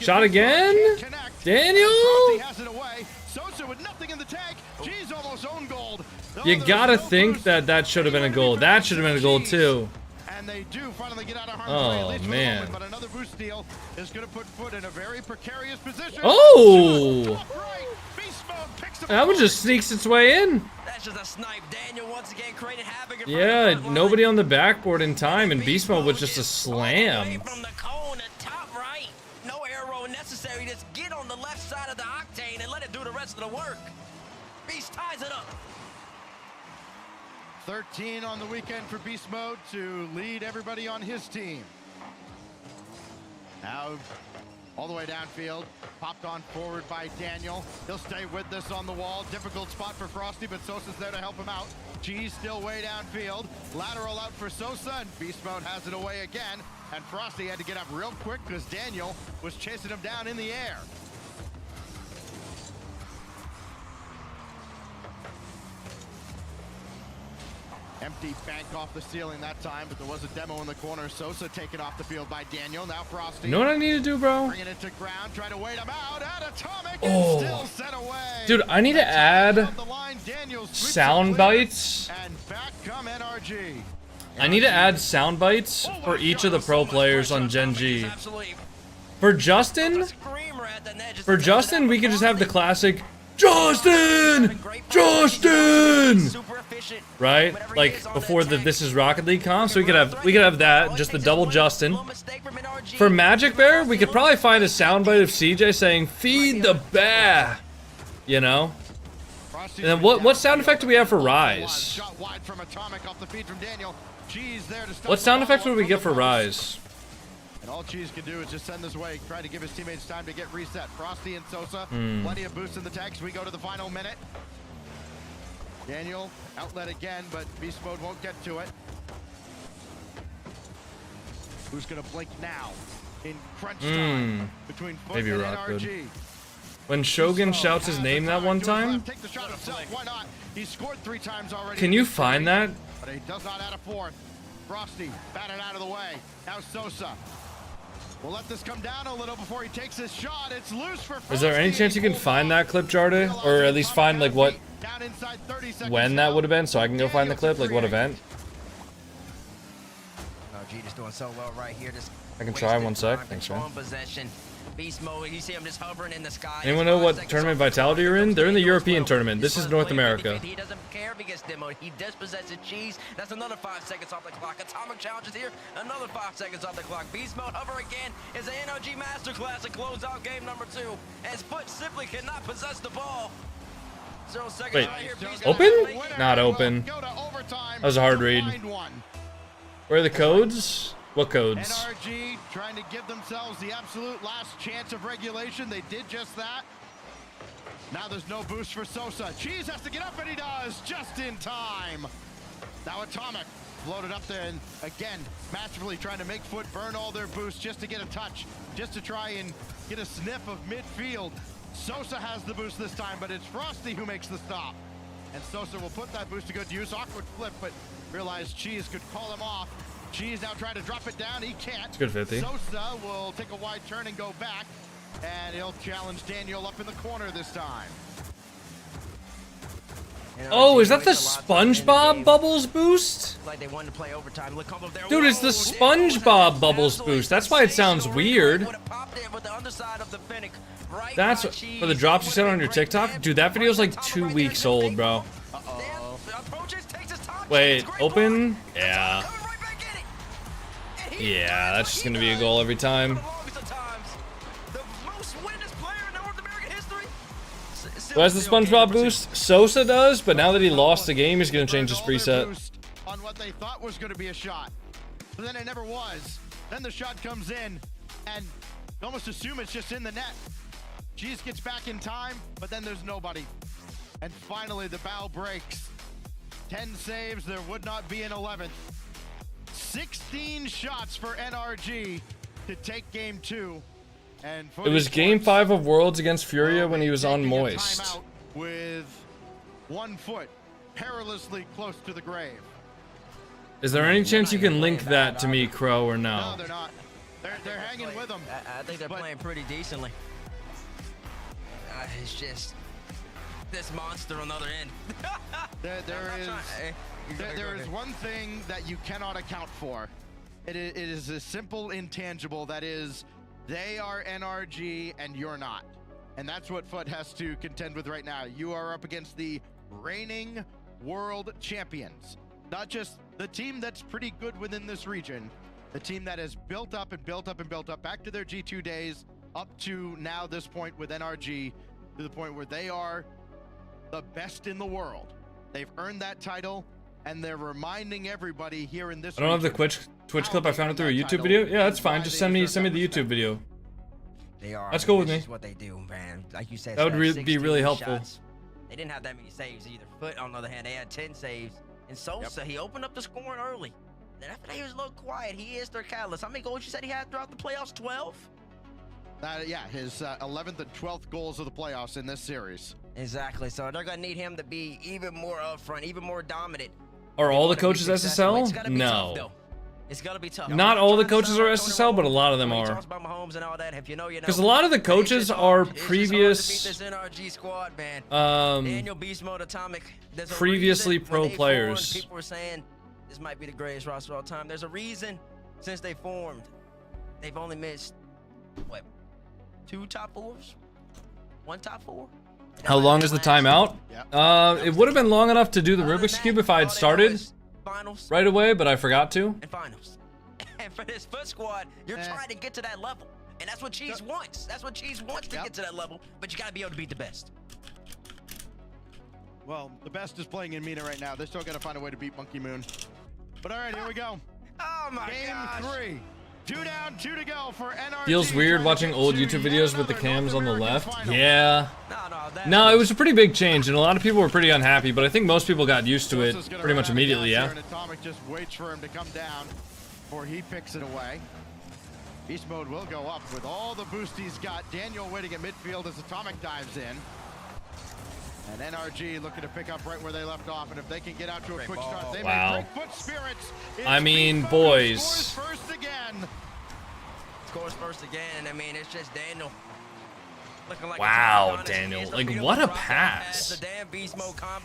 B: Shot again? Daniel?
E: Has it away. Sosa with nothing in the tank. Cheese almost own gold.
B: You gotta think that that should have been a goal. That should have been a goal too.
E: And they do finally get out of harm's way, at least for the
B: man.
E: moment, but another boost steal is going to put Foot in a very precarious position.
B: Oh! That one just sneaks its way in.
D: That's just a snipe. Daniel once again creating havoc.
B: Yeah, nobody on the backboard in time, and Beast Mode was just a slam.
D: From the cone at top right. No arrow necessary. Just get on the left side of the octane and let it do the rest of the work. Beast ties it up.
E: 13 on the weekend for Beast Mode to lead everybody on his team. Now, all the way downfield, popped on forward by Daniel. He'll stay with this on the wall. Difficult spot for Frosty, but Sosa's there to help him out. Cheese still way downfield. Lateral out for Sosa, and Beast Mode has it away again. And Frosty had to get up real quick because Daniel was chasing him down in the air. Empty bank off the ceiling that time, but there was a demo in the corner. Sosa taken off the field by Daniel. Now Frosty.
B: You know what I need to do, bro?
E: Bringing it to ground, trying to wait him out. At Atomic,
B: oh.
E: Still set away.
B: Dude, I need to add sound bites.
E: And back come NRG.
B: I need to add sound bites for each of the pro players on Gen G. For Justin, we could just have the classic Justin, right? Like before the This Is Rocket League comp, so we could have that, just the double Justin. For Magic Bear, we could probably find a soundbite of CJ saying "Feed the bear," you know. And then what sound effect do we have for Rise? What sound effects would we get for Rise?
E: And all Cheese can do is just send this away, try to give his teammates time to get reset. Frosty and Sosa, plenty of boosts in the tanks. We go to the final minute. Daniel, outlet again, but Beast Mode won't get to it. Who's gonna blink now in crunch time between Foot
B: Maybe
E: and
B: Rockwood.
E: NRG?
B: When Shogun shouts his name that one time,
E: Take the shot himself. Why not? He scored 3 times already.
B: can you find that?
E: But he does not add a 4th. Frosty batted out of the way. Now Sosa. We'll let this come down a little before he takes his shot. It's loose for Frosty.
B: Is there any chance you can find that clip, Jarde? Or at least find like when that would have been, so I can go find the clip, like what event?
D: NRG just doing so well right here. Just
B: I can try 1 sec. Thanks, man.
D: possession. Beast mode. You see him just hovering in the sky.
B: Anyone know what tournament Vitality you're in? They're in the European tournament. This is North America.
D: He doesn't care if he gets demoed. He dispossesses Cheese. That's another 5 seconds off the clock. Atomic challenges here. Another 5 seconds off the clock. Beast mode hover again is an NRG masterclass to close out game number 2. As Foot simply cannot possess the ball. 0 seconds
B: Wait,
D: right here.
B: open? Not open. That was a hard read. Where are the codes? What codes?
E: NRG trying to give themselves the absolute last chance of regulation. They did just that. Now there's no boost for Sosa. Cheese has to get up, and he does just in time. Now Atomic floated up there, and again, masterfully trying to make Foot burn all their boosts just to get a touch, just to try and get a sniff of midfield. Sosa has the boost this time, but it's Frosty who makes the stop. And Sosa will put that boost to good use. Awkward flip, but realized Cheese could call him off. Cheese now trying to drop it down. He can't.
B: It's good 50.
E: Sosa will take a wide turn and go back, and he'll challenge Daniel up in the corner this time.
B: Oh, is that the SpongeBob Bubbles boost?
D: Like they wanted to play overtime. Look over there.
B: Dude, it's the SpongeBob Bubbles boost. That's why it sounds weird. That's for the drops you said on your TikTok? Dude, that video's like 2 weeks old, bro. Wait, open? Yeah. Yeah, that's just gonna be a goal every time. Who has the SpongeBob boost? Sosa does, but now that he lost the game, he's gonna change his preset.
E: On what they thought was gonna be a shot, but then it never was. Then the shot comes in, and you almost assume it's just in the net. Cheese gets back in time, but then there's nobody. And finally, the bow breaks. 10 saves, there would not be an 11th. 16 shots for NRG to take game 2. And
B: It was game 5 of Worlds against Furia when he was on Moist.
E: With 1 foot perilously close to the grave.
B: Is there any chance you can link that to me, Crow, or no?
E: No, they're not. They're hanging with them.
D: I think they're playing pretty decently. It's just this monster on the other end.
E: There is one thing that you cannot account for. It is a simple intangible, that is, they are NRG and you're not. And that's what Foot has to contend with right now. You are up against the reigning world champions. Not just the team that's pretty good within this region, the team that has built up and built up and built up back to their G2 days, up to now this point with NRG, to the point where they are the best in the world. They've earned that title, and they're reminding everybody here in this
B: I don't have the Twitch clip. I found it through a YouTube video. Yeah, that's fine. Just send me the YouTube video.
D: They are.
B: That's cool with me.
D: What they do, man. Like you said,
B: That would be really helpful.
D: Shots. They didn't have that many saves either. Foot, on the other hand, they had 10 saves. And Sosa, he opened up the scoring early. Then after that, he was a little quiet. He is their catalyst. How many goals you said he had throughout the playoffs? 12?
E: Yeah, his 11th and 12th goals of the playoffs in this series.
D: Exactly. So they're going to need him to be even more upfront, even more dominant.
B: Are all the coaches SSL? No.
D: It's gonna be tough.
B: Not all the coaches are SSL, but a lot of them are. Because a lot of the coaches are previous, previously pro players.
D: People were saying This might be the greatest roster of all time. There's a reason since they formed, they've only missed, what, 2 top 4s? 1 top 4?
B: How long is the timeout? It would have been long enough to do the Rubik's Cube if I had started right away, but I forgot to.
D: And finals. And for this Foot squad, you're trying to get to that level. And that's what Cheese wants. That's what Cheese wants to get to that level, but you got to be able to beat the best.
E: Well, the best is playing in Mina right now. They're still got to find a way to beat Monkey Moon. But all right, here we go.
D: Oh my
E: gosh. Game 3. 2 down, 2 to go for NRG.
B: Feels weird watching old YouTube videos with the cams on the left. Yeah. No, it was a pretty big change, and a lot of people were pretty unhappy, but I think most people got used to it pretty much immediately, yeah.
E: And Atomic just waits for him to come down before he picks it away. Beast mode will go up with all the boost he's got. Daniel waiting at midfield as Atomic dives in. And NRG looking to pick up right where they left off, and if they can get out to a quick start, they may break Foot spirits.
B: I mean, boys.
E: Scores first again.
D: Scores first again, and I mean, it's just Daniel.
B: Wow, Daniel. Like, what a pass.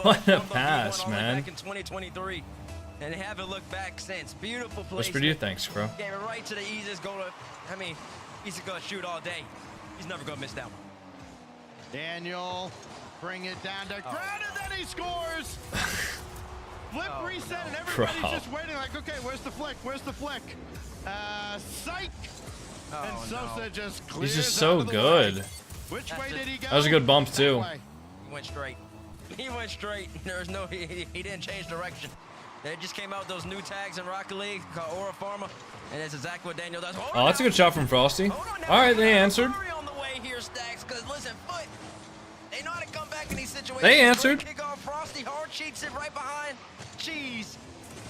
B: What a pass, man.
D: Back in 2023. And they haven't looked back since. Beautiful play.
B: Whisper to you, thanks, bro.
D: Gave it right to the easiest goal. I mean, he's going to shoot all day. He's never going to miss that one.
E: Daniel, bring it down to ground, and then he scores. Flip reset, and everybody's just waiting like, okay, where's the flick? Where's the flick? Psych. And Sosa just clears.
B: He's just so good.
E: Which way did he go?
B: That was a good bump, too.
D: He went straight. He went straight. There was no, he didn't change direction. They just came out with those new tags in Rocket League called Aura Pharma, and that's exactly what Daniel does.
B: Oh, that's a good shot from Frosty. All right, they answered.
D: On the way here, Stacks, because listen, Foot, they know how to come back in these situations.
B: They answered.
D: Kick off Frosty, hard cheats it right behind Cheese.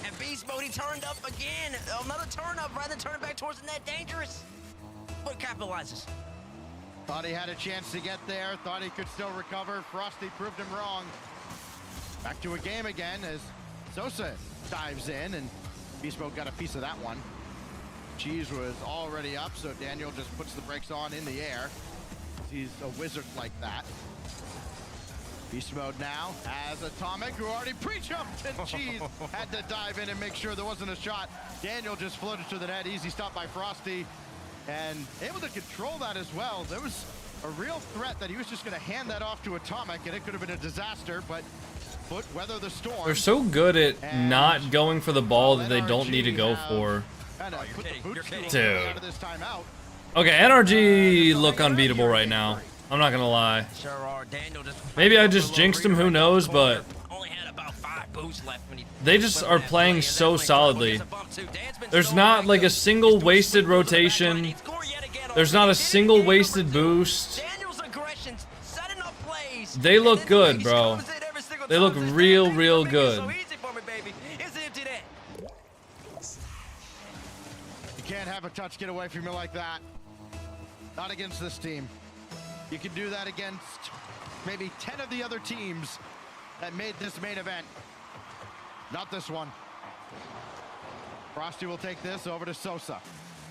D: And Beast Mode, he turned up again. Another turn up, rather than turn back towards the net. Dangerous. Foot capitalizes.
E: Thought he had a chance to get there. Thought he could still recover. Frosty proved him wrong. Back to a game again as Sosa dives in, and Beast Mode got a piece of that one. Cheese was already up, so Daniel just puts the brakes on in the air. He's a wizard like that. Beast Mode now has Atomic, who already pre-jumped, and Cheese had to dive in and make sure there wasn't a shot. Daniel just floated to the net. Easy stop by Frosty, and able to control that as well. There was a real threat that he was just going to hand that off to Atomic, and it could have been a disaster, but Foot weather the storm.
B: They're so good at not going for the ball that they don't need to go for. Dude. Okay, NRG look unbeatable right now. I'm not gonna lie. Maybe I just jinxed him, who knows, but they just are playing so solidly. There's not like a single wasted rotation. There's not a single wasted boost. They look good, bro. They look real good.
E: You can't have a touch get away from you like that. Not against this team. You can do that against maybe 10 of the other teams that made this main event. Not this one. Frosty will take this over to Sosa.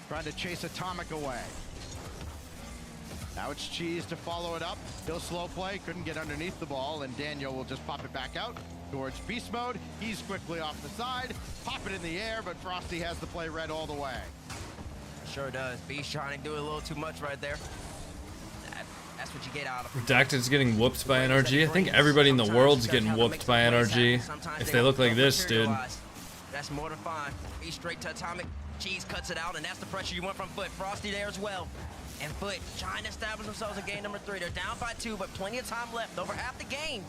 E: Trying to chase Atomic away. Now it's Cheese to follow it up. He'll slow play, couldn't get underneath the ball, and Daniel will just pop it back out towards Beast Mode. He's quickly off the side, pop it in the air, but Frosty has the play read all the way.
D: Sure does. Beast trying to do a little too much right there. That's what you get out of it.
B: Redacted's getting whooped by NRG. I think everybody in the world's getting whooped by NRG. If they look like this, dude.
D: That's more than fine. Beast straight to Atomic. Cheese cuts it out, and that's the pressure you want from Foot. Frosty there as well. And Foot trying to establish themselves in game number 3. They're down by 2, but plenty of time left. Over half the game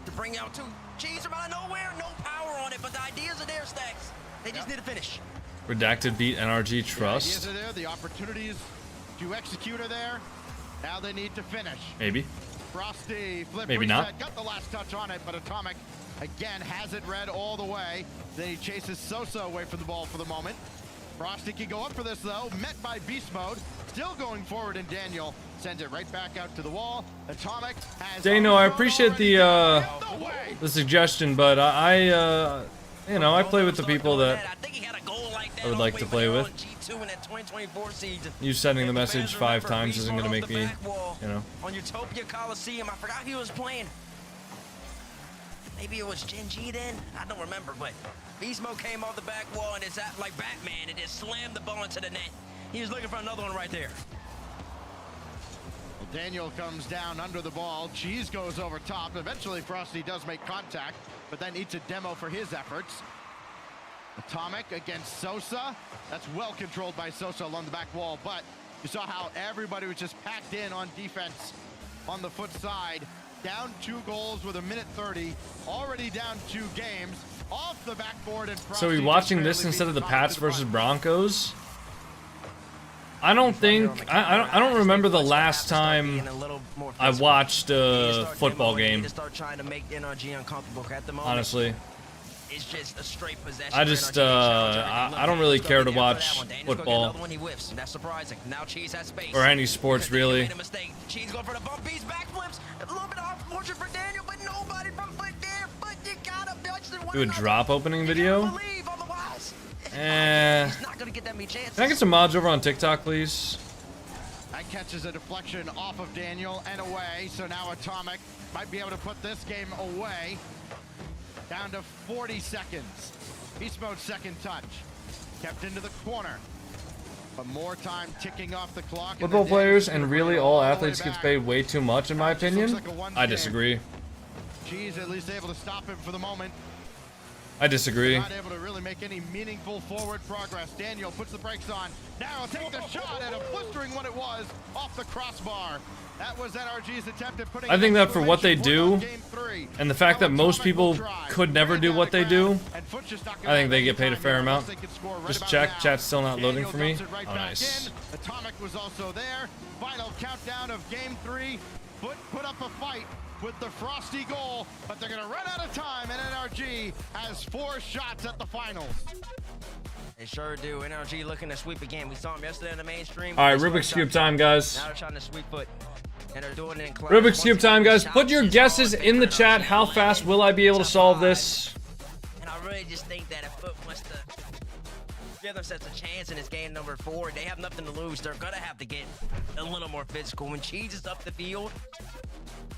D: to bring out 2. Cheese are out of nowhere. No power on it, but the ideas are there, Stacks. They just need to finish.
B: Redacted beat NRG Trust.
E: The ideas are there. The opportunities to execute are there. Now they need to finish.
B: Maybe.
E: Frosty flip
B: maybe
E: reset,
B: not.
E: Got the last touch on it, but Atomic again has it read all the way. Then he chases Sosa away from the ball for the moment. Frosty can go up for this though, met by Beast Mode. Still going forward, and Daniel sends it right back out to the wall. Atomic has
B: Dano, I appreciate the suggestion, but you know, I play with the people that I would like to play with. You sending the message 5 times isn't going to make me, you know.
D: On Utopia Coliseum, I forgot he was playing. Maybe it was Gen G then? I don't remember, but Beast Mode came off the back wall and it's like Batman and just slammed the ball into the net. He was looking for another one right there.
E: Well, Daniel comes down under the ball. Cheese goes over top. Eventually, Frosty does make contact, but then eats a demo for his efforts. Atomic against Sosa. That's well controlled by Sosa along the back wall, but you saw how everybody was just packed in on defense on the Foot side. Down 2 goals with a minute 30. Already down 2 games. Off the backboard and
B: So are we watching this instead of the Pats versus Broncos? I don't think I don't remember the last time I watched a football game. Honestly.
D: It's just a straight possession.
B: I just I don't really care to watch football
D: That's surprising. Now Cheese has space.
B: or any sports really.
D: Cheese going for the bump beats, backflips. A little bit unfortunate for Daniel, but nobody from Foot there. But you gotta touch the one.
B: Do a drop opening video. Can I get some mods over on TikTok, please?
E: That catches a deflection off of Daniel and away. So now Atomic might be able to put this game away. Down to 40 seconds. Beast Mode second touch. Kept into the corner. But more time ticking off the clock.
B: Football players and really all athletes get paid way too much in my opinion. I disagree.
E: Cheese at least able to stop him for the moment.
B: I disagree.
E: Not able to really make any meaningful forward progress. Daniel puts the brakes on. Now take the shot, and a blistering one it was off the crossbar. That was NRG's attempt at putting.
B: I think that for what they do, and the fact that most people could never do what they do, I think they get paid a fair amount. Just check, chat's still not loading for me. Oh, nice.
E: Atomic was also there. Final countdown of game 3. Foot put up a fight with the Frosty goal, but they're gonna run out of time, and NRG has 4 shots at the finals.
D: They sure do. NRG looking to sweep again. We saw him yesterday in the mainstream.
B: All right, Rubik's Cube time, guys.
D: Now they're trying to sweep Foot. And they're doing it in class.
B: Rubik's Cube time, guys. Put your guesses in the chat. How fast will I be able to solve this?
D: And I really just think that if Foot wants to give themselves a chance in this game number 4, they have nothing to lose. They're gonna have to get a little more physical. When Cheese is up the field,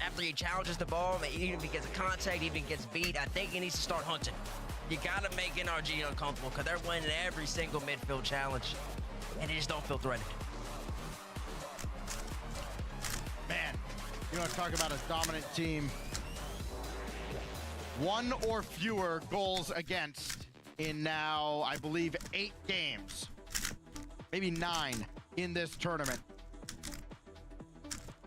D: after he challenges the ball, even if he gets a contact, even gets beat, I think he needs to start hunting. You gotta make NRG uncomfortable because they're winning every single midfield challenge, and they just don't feel threatened.
E: Man, you want to talk about a dominant team. 1 or fewer goals against in now, I believe, 8 games. Maybe 9 in this tournament.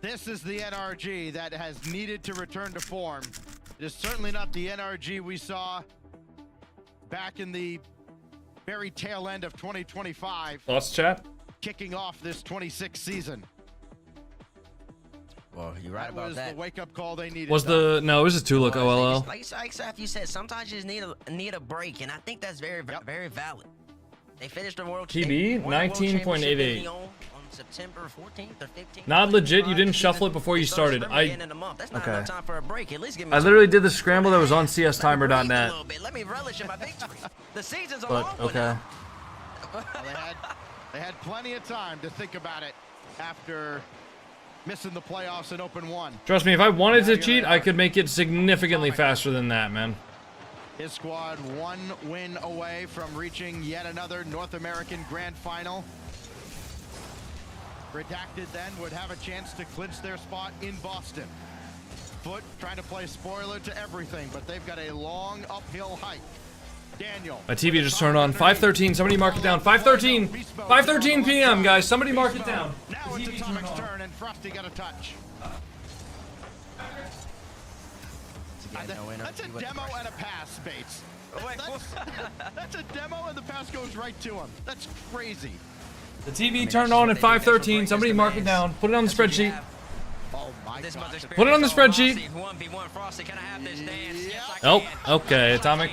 E: This is the NRG that has needed to return to form. It is certainly not the NRG we saw back in the very tail end of 2025.
B: Thoughts, chat?
E: Kicking off this 26th season.
D: Well, you're right about that.
E: That was the wake-up call they needed.
B: No, it was a 2-look OLL.
D: Like you said, sometimes you just need a break, and I think that's very valid. They finished the World
B: TB 19.88.
D: on September 14th or 15th.
B: Not legit. You didn't shuffle it before you started.
D: That's not
B: Okay.
D: enough time for a break. At least give me
B: I literally did the scramble that was on CSTimer.net.
D: Let me relish in my victory. The season's a
B: But
D: long one
B: okay.
D: now.
E: They had plenty of time to think about it after missing the playoffs in Open 1.
B: Trust me, if I wanted to cheat, I could make it significantly faster than that, man.
E: His squad 1 win away from reaching yet another North American Grand Final. Redacted then would have a chance to clinch their spot in Boston. Foot trying to play spoiler to everything, but they've got a long uphill hike. Daniel.
B: My TV just turned on. 5:13. Somebody mark it down. 5:13. 5:13 p.m. guys. Somebody mark it down.
E: Now it's Atomic's turn, and Frosty got a touch. That's a demo and a pass, Bates. That's a demo and the pass goes right to him. That's crazy.
B: The TV turned on at 5:13. Somebody mark it down. Put it on the spreadsheet.
E: Oh my God.
B: Put it on the spreadsheet.
D: 1v1 Frosty, can I have this dance? Yes, I
B: Oh,
D: can.
B: okay, Atomic.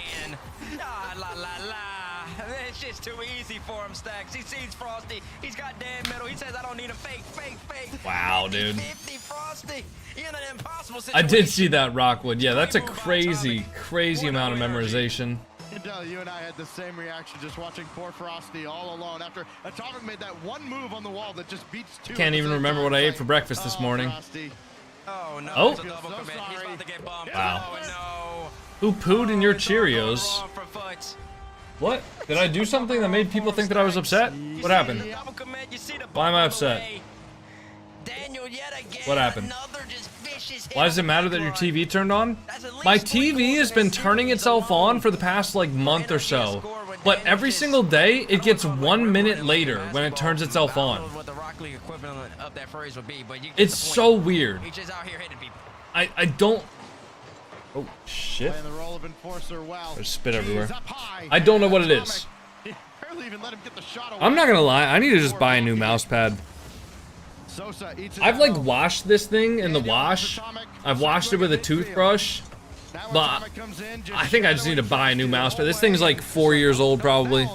D: It's just too easy for him, Stacks. He sees Frosty. He's got dead metal. He says, I don't need a fake.
B: Wow, dude.
D: 50 Frosty. You're in an impossible
B: I
D: situation.
B: did see that, Rockwood. Yeah, that's a crazy amount of memorization.
E: You and I had the same reaction just watching poor Frosty all alone after Atomic made that one move on the wall that just beats 2.
B: Can't even remember what I ate for breakfast this morning.
E: Frosty.
D: Oh, no.
B: Oh.
D: It's a double commit. He's about to get bumped.
B: Wow.
D: Oh, no.
B: Who pooed in your Cheerios? What? Did I do something that made people think that I was upset? What happened? Why am I upset? What happened? Why does it matter that your TV turned on? My TV has been turning itself on for the past like month or so. But every single day, it gets 1 minute later when it turns itself on. It's so weird. I don't... Oh, shit. There's spit everywhere. I don't know what it is. I'm not gonna lie, I need to just buy a new mouse pad. I've like washed this thing in the wash. I've washed it with a toothbrush. But I think I just need to buy a new mouse pad. This thing's like 4 years old probably.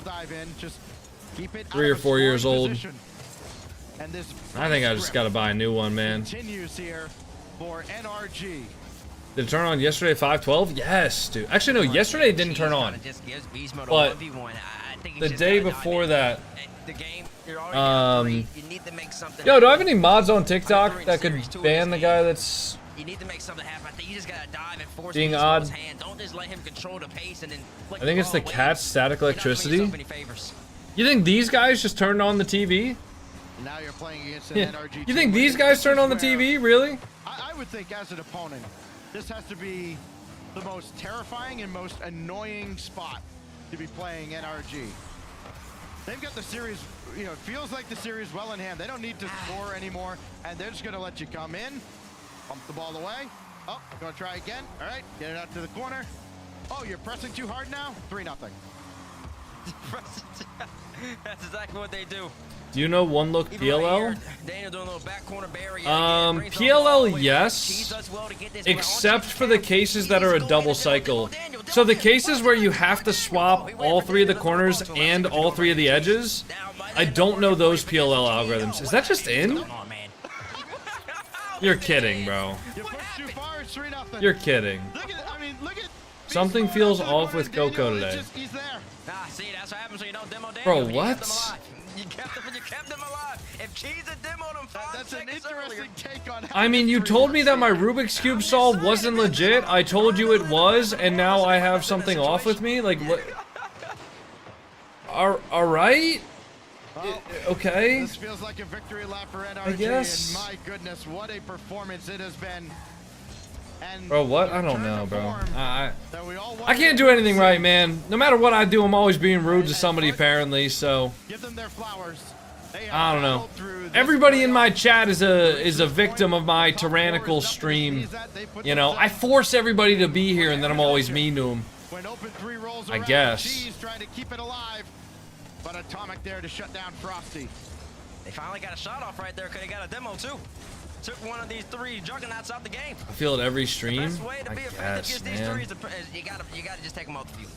B: 3 or 4 years old. I think I just gotta buy a new one, man. Did it turn on yesterday at 5:12? Yes, dude. Actually, no, yesterday it didn't turn on. But the day before that, yo, do I have any mods on TikTok that could ban the guy that's being odd? I think it's the cat's static electricity. You think these guys just turned on the TV?
E: Now you're playing against an
B: Yeah.
E: NRG
B: You think these guys turned on the TV? Really?
E: I would think as an opponent, this has to be the most terrifying and most annoying spot to be playing NRG. They've got the series, you know, it feels like the series well in hand. They don't need to score anymore, and they're just going to let you come in, pump the ball away. Oh, going to try again. All right, get it out to the corner. Oh, you're pressing too hard now? 3-0.
D: That's exactly what they do.
B: Do you know One Look PLL? PLL, yes, except for the cases that are a double cycle. So the cases where you have to swap all 3 of the corners and all 3 of the edges, I don't know those PLL algorithms. Is that just in? You're kidding, bro. You're kidding. Something feels off with Coco today. Bro, what?
D: You kept them alive. If Cheese had demoed them 5 seconds earlier.
B: I mean, you told me that my Rubik's Cube solve wasn't legit. I told you it was, and now I have something off with me? Like, what? Alright? Okay.
E: This feels like a victory lap for NRG,
B: I guess.
E: and my goodness, what a performance it has been. And
B: Bro, what? I don't know, bro. I can't do anything right, man. No matter what I do, I'm always being rude to somebody, apparently, so...
E: Give them their flowers.
B: I don't know. Everybody in my chat is a victim of my tyrannical stream. You know, I force everybody to be here, and then I'm always mean to them. I guess.
E: Trying to keep it alive, but Atomic there to shut down Frosty.
D: They finally got a shot off right there because they got a demo too. Took one of these 3 juggernauts out the game.
B: I feel it every stream.
D: Best way to be
B: I
D: a
B: guess,
D: these
B: man.
D: 3 is you gotta just take them off the field.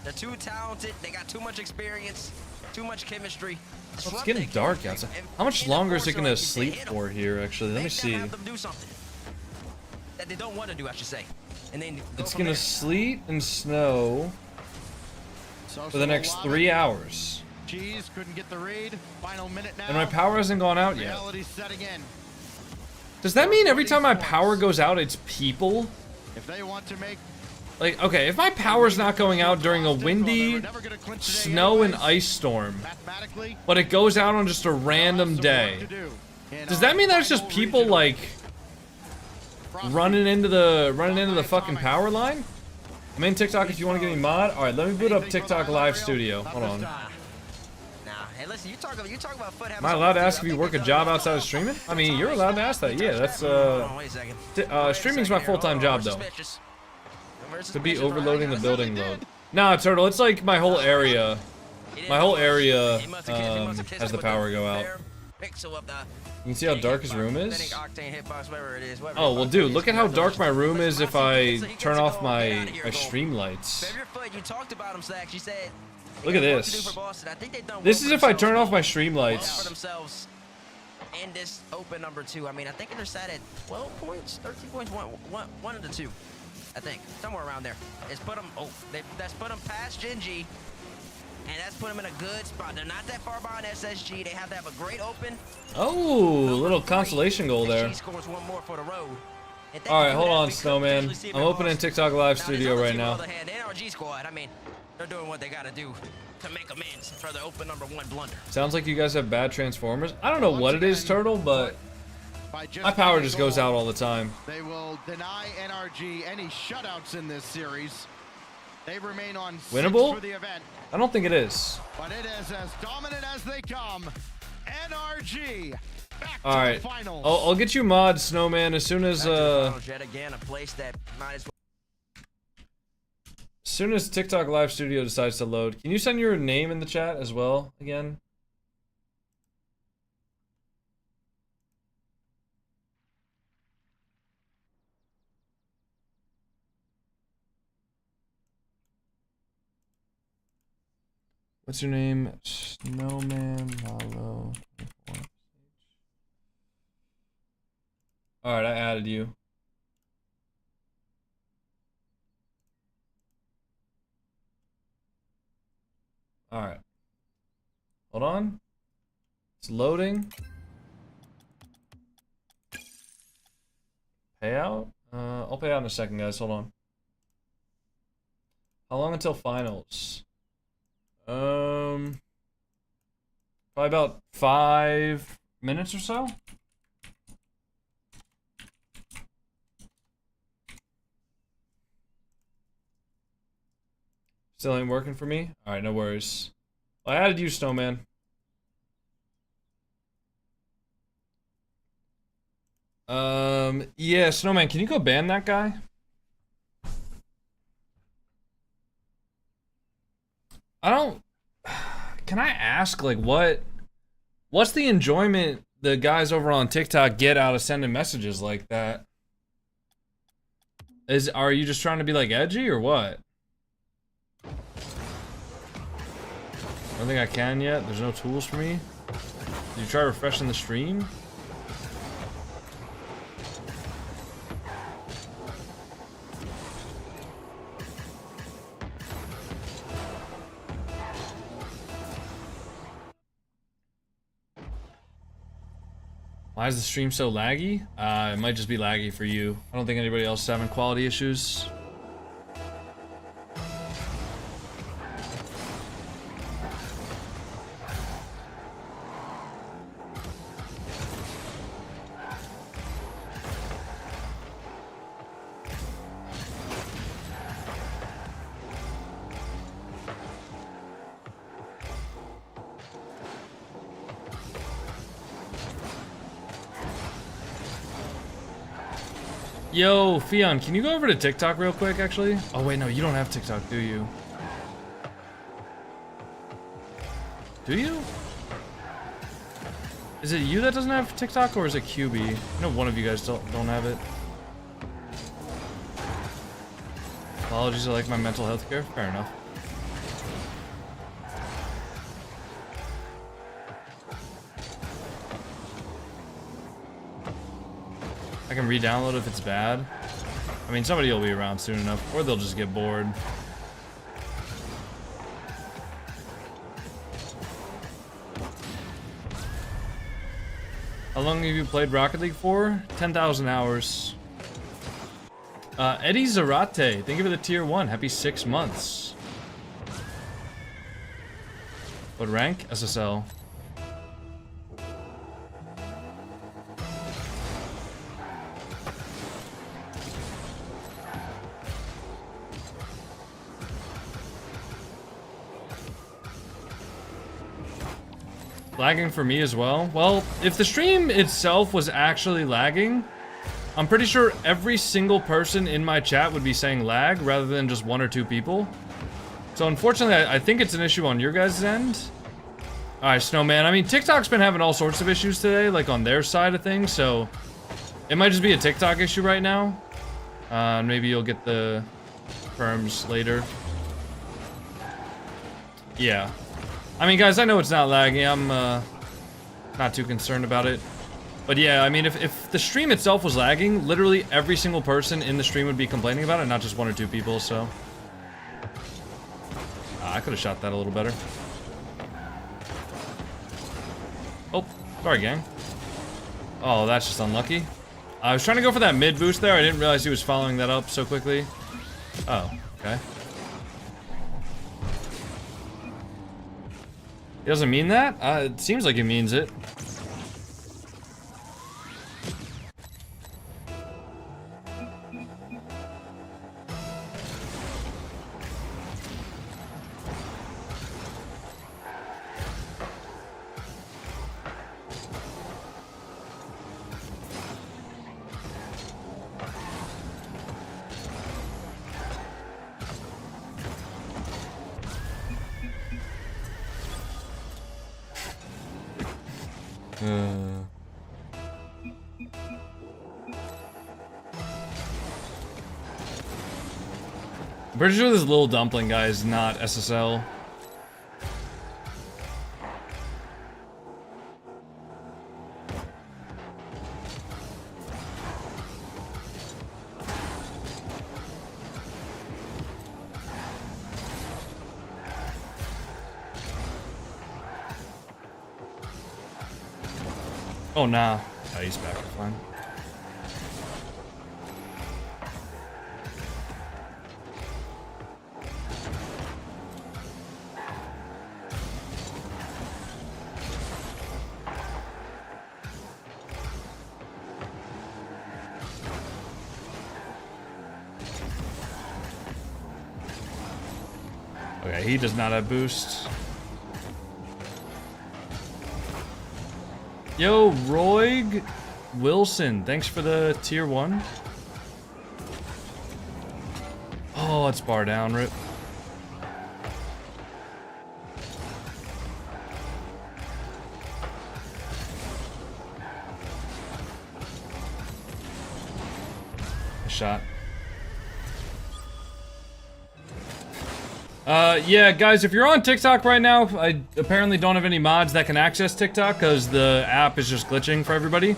D: They're too talented. They got too much experience, too much chemistry.
B: It's getting dark outside. How much longer is it gonna sleep for here? Actually, let me see.
D: Have them do something that they don't want to do, I should say. And then
B: It's gonna sleet and snow for the next 3 hours.
E: Cheese couldn't get the raid. Final minute now.
B: And my power hasn't gone out yet.
E: Reality's setting in.
B: Does that mean every time my power goes out, it's people?
E: If they want to make
B: Like, okay, if my power's not going out during a windy snow and ice storm, but it goes out on just a random day, does that mean there's just people like running into the fucking power line? I'm in TikTok if you want to get me mod. All right, let me boot up TikTok Live Studio. Hold on.
D: Hey, listen, you talk about Foot.
B: Am I allowed to ask if you work a job outside of streaming? I mean, you're allowed to ask that. Yeah, that's streaming's my full-time job though. Could be overloading the building load. Nah, Turtle, it's like my whole area. My whole area has the power go out. You can see how dark his room is? Oh, well, dude, look at how dark my room is if I turn off my stream lights. Look at this. This is if I turn off my stream lights.
D: In this open number 2, I mean, I think they're set at 12 points, 13 points, one of the 2. I think somewhere around there. It's put them. Oh, that's put them past Genji, and that's put them in a good spot. They're not that far behind SSG. They have to have a great open.
B: Oh, a little consolation goal there.
D: She scores one more for the road.
B: All right, hold on, Snowman. I'm opening TikTok Live Studio right now.
D: The NRG squad, I mean, they're doing what they got to do to make amends for the open #1 blunder.
B: Sounds like you guys have bad Transformers. I don't know what it is, Turtle, but my power just goes out all the time.
E: They will deny NRG any shutouts in this series. They remain on 6
B: Winnable?
E: for the event.
B: I don't think it is.
E: But it is as dominant as they come. NRG back
B: All
E: to
B: right,
E: the finals.
B: I'll get you mod, Snowman, as soon as
D: Again, a place that might as well.
B: as soon as TikTok Live Studio decides to load. Can you send your name in the chat as well again? What's your name? Snowman Malo 24. All right, I added you. All right. Hold on. It's loading. Payout? I'll pay out in a second, guys. Hold on. How long until finals? Probably about 5 minutes or so. Still ain't working for me? Alright, no worries. I added you, Snowman. Yeah, Snowman, can you go ban that guy? I don't... Can I ask, like, what's the enjoyment the guys over on TikTok get out of sending messages like that? Are you just trying to be, like, edgy, or what? I don't think I can yet. There's no tools for me. Did you try refreshing the stream? Why is the stream so laggy? It might just be laggy for you. I don't think anybody else is having quality issues. Yo, Fion, can you go over to TikTok real quick, actually? Oh, wait, no, you don't have TikTok, do you? Do you? Is it you that doesn't have TikTok, or is it QB? I know one of you guys don't have it. Apologies, I like my mental health care. Fair enough. I can re-download if it's bad. I mean, somebody will be around soon enough, or they'll just get bored. How long have you played Rocket League for? 10,000 hours. Eddie Zarate, thank you for the tier 1. Happy 6 months. What rank? SSL. Lagging for me as well. Well, if the stream itself was actually lagging, I'm pretty sure every single person in my chat would be saying lag rather than just 1 or 2 people. So unfortunately, I think it's an issue on your guys' end. Alright, Snowman. I mean, TikTok's been having all sorts of issues today, like on their side of things, so it might just be a TikTok issue right now. Maybe you'll get the firms later. Yeah. I mean, guys, I know it's not lagging. I'm not too concerned about it. But yeah, I mean, if the stream itself was lagging, literally every single person in the stream would be complaining about it, not just 1 or 2 people, so. I could have shot that a little better. Oh, sorry, gang. Oh, that's just unlucky. I was trying to go for that mid boost there. I didn't realize he was following that up so quickly. Oh, okay. He doesn't mean that? It seems like he means it. I'm pretty sure this little dumpling guy is not SSL. Oh, nah. Oh, he's back. Fine. Okay, he does not have boost. Yo, Roig Wilson, thanks for the tier 1. Oh, it's bar down, rip. A shot. Yeah, guys, if you're on TikTok right now, I apparently don't have any mods that can access TikTok because the app is just glitching for everybody.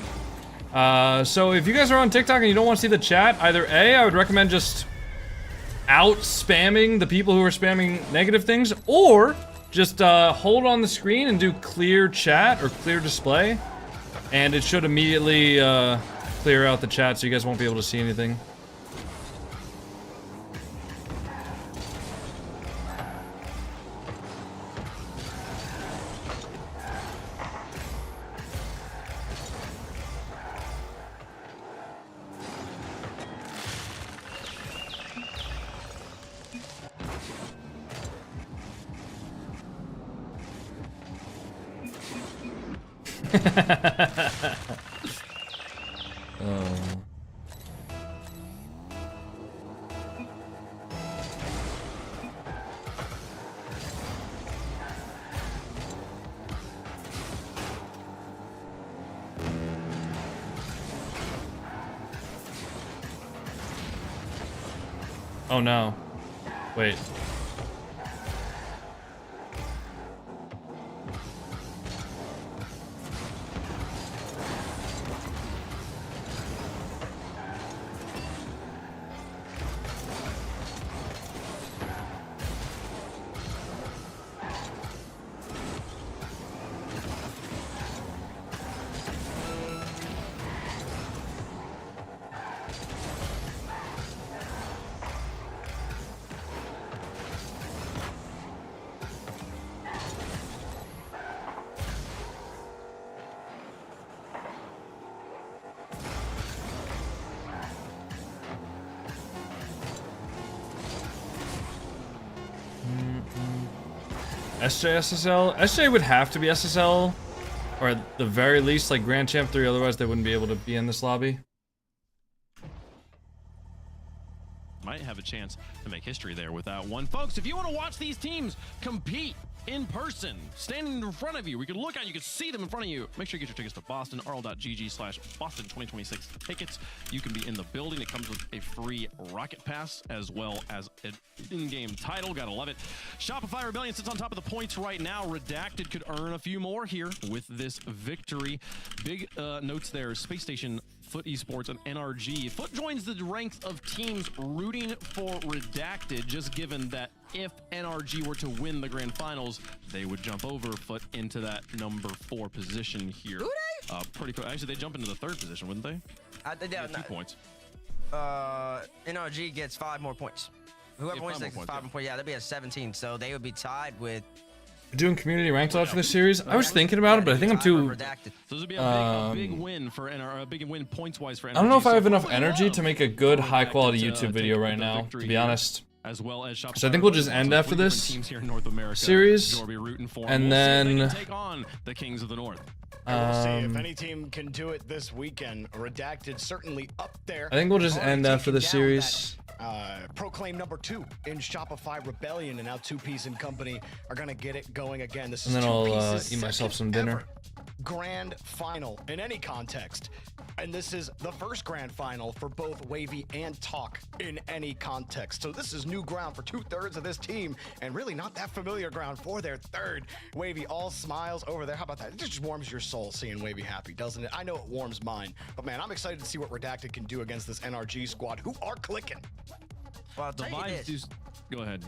B: So if you guys are on TikTok and you don't want to see the chat, either A, I would recommend just out spamming the people who are spamming negative things, or just hold on the screen and do clear chat or clear display, and it should immediately clear out the chat so you guys won't be able to see anything. Oh no. Wait. SJ SSL? SJ would have to be SSL, or at the very least like Grand Champ 3, otherwise they wouldn't be able to be in this lobby.
C: Might have a chance to make history there with that one. Folks, if you want to watch these teams compete in person, standing in front of you, we can look at you, can see them in front of you. Make sure you get your tickets to Boston, rl.gg/Boston 2026 tickets. You can be in the building. It comes with a free Rocket Pass as well as an in-game title. Gotta love it. Shopify Rebellion sits on top of the points right now. Redacted could earn a few more here with this victory. Big notes there. Space Station, Foot Esports, and NRG. Foot joins the ranks of teams rooting for Redacted, just given that if NRG were to win the grand finals, they would jump over Foot into that number 4 position here. Pretty cool. Actually, they jump into the 3rd position, wouldn't they? Yeah, 2 points.
D: NRG gets 5 more points. Whoever wins gets 5 more points. Yeah, they'll be at 17. So they would be tied with.
B: We're doing community ranked odds for this series. I was thinking about it, but I think I'm too.
C: So this would be a big win for NR, a big win points wise for NRG.
B: I don't know if I have enough energy to make a good high quality YouTube video right now, to be honest.
C: As well as
B: So I think we'll just end after this series, and then
C: take on the Kings of the North.
A: We'll see if any team can do it this weekend. Redacted certainly up there.
B: I think we'll just end after the series.
A: Proclaim #2 in Shopify Rebellion, and now 2Piece and Company are gonna get it going again. This
B: And
A: is
B: then I'll
A: 2Piece's
B: eat myself
A: second
B: some dinner.
A: ever grand final in any context, and this is the first grand final for both Wavy and Talk in any context. So this is new ground for 2/3 of this team, and really not that familiar ground for their third. Wavy all smiles over there. How about that? It just warms your soul seeing Wavy happy, doesn't it? I know it warms mine, but man, I'm excited to see what Redacted can do against this NRG squad, who are clicking.
D: Well, I'll tell you this.
C: Go ahead.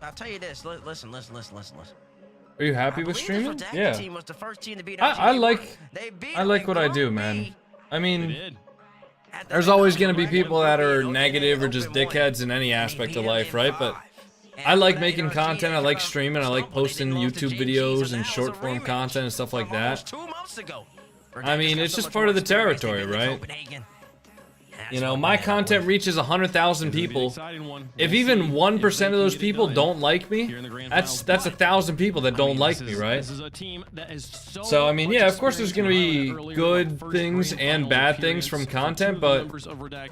D: I'll tell you this. Listen.
B: Are you happy with streaming? Yeah.
D: Team was the first team to beat
B: I like what I do, man. I mean, there's always gonna be people that are negative or just dickheads in any aspect of life, right? But I like making content. I like streaming. I like posting YouTube videos and short form content and stuff like that. I mean, it's just part of the territory, right? You know, my content reaches 100,000 people. If even 1% of those people don't like me, that's 1,000 people that don't like me, right? So I mean, yeah, of course there's gonna be good things and bad things from content, but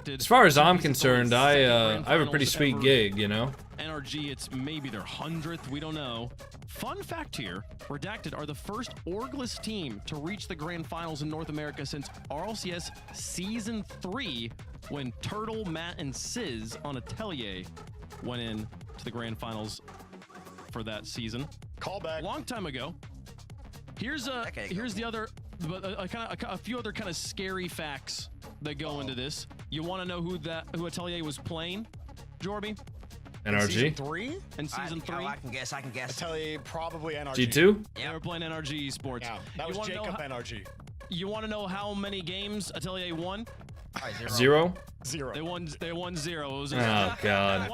B: as far as I'm concerned, I have a pretty sweet gig, you know?
C: NRG, it's maybe their 100th, we don't know. Fun fact here, Redacted are the first orgless team to reach the grand finals in North America since RLCS Season 3, when Turtle, Matt, and Sizz on Atelier went in to the grand finals for that season.
A: Callback.
C: Long time ago. Here's the other, a few other kind of scary facts that go into this. You want to know who Atelier was playing, Jorby?
B: NRG?
A: Season 3?
C: In Season 3?
D: I can guess.
A: Atelier, probably NRG.
B: G2?
C: They were playing NRG Esports.
A: Yeah, that was Jacob NRG.
C: You want to know how many games Atelier won?
B: Zero?
C: They won 0. It was
B: Oh god.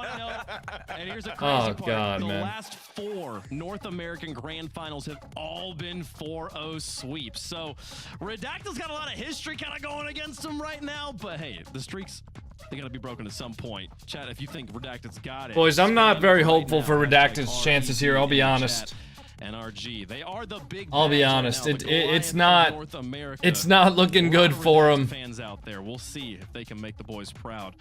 C: And here's a crazy part.
B: God,
C: the
B: man.
C: last 4 North American Grand Finals have all been 4-0 sweeps. So Redacted's got a lot of history kind of going against them right now. But hey, the streaks, they got to be broken at some point. Chat, if you think Redacted's got it.
B: Boys, I'm not very hopeful for Redacted's chances here, I'll be honest.
C: NRG, they are the big.
B: I'll be honest,
C: right now,
B: it's not looking good for them.
C: Fans out there, we'll see if they can make the boys proud.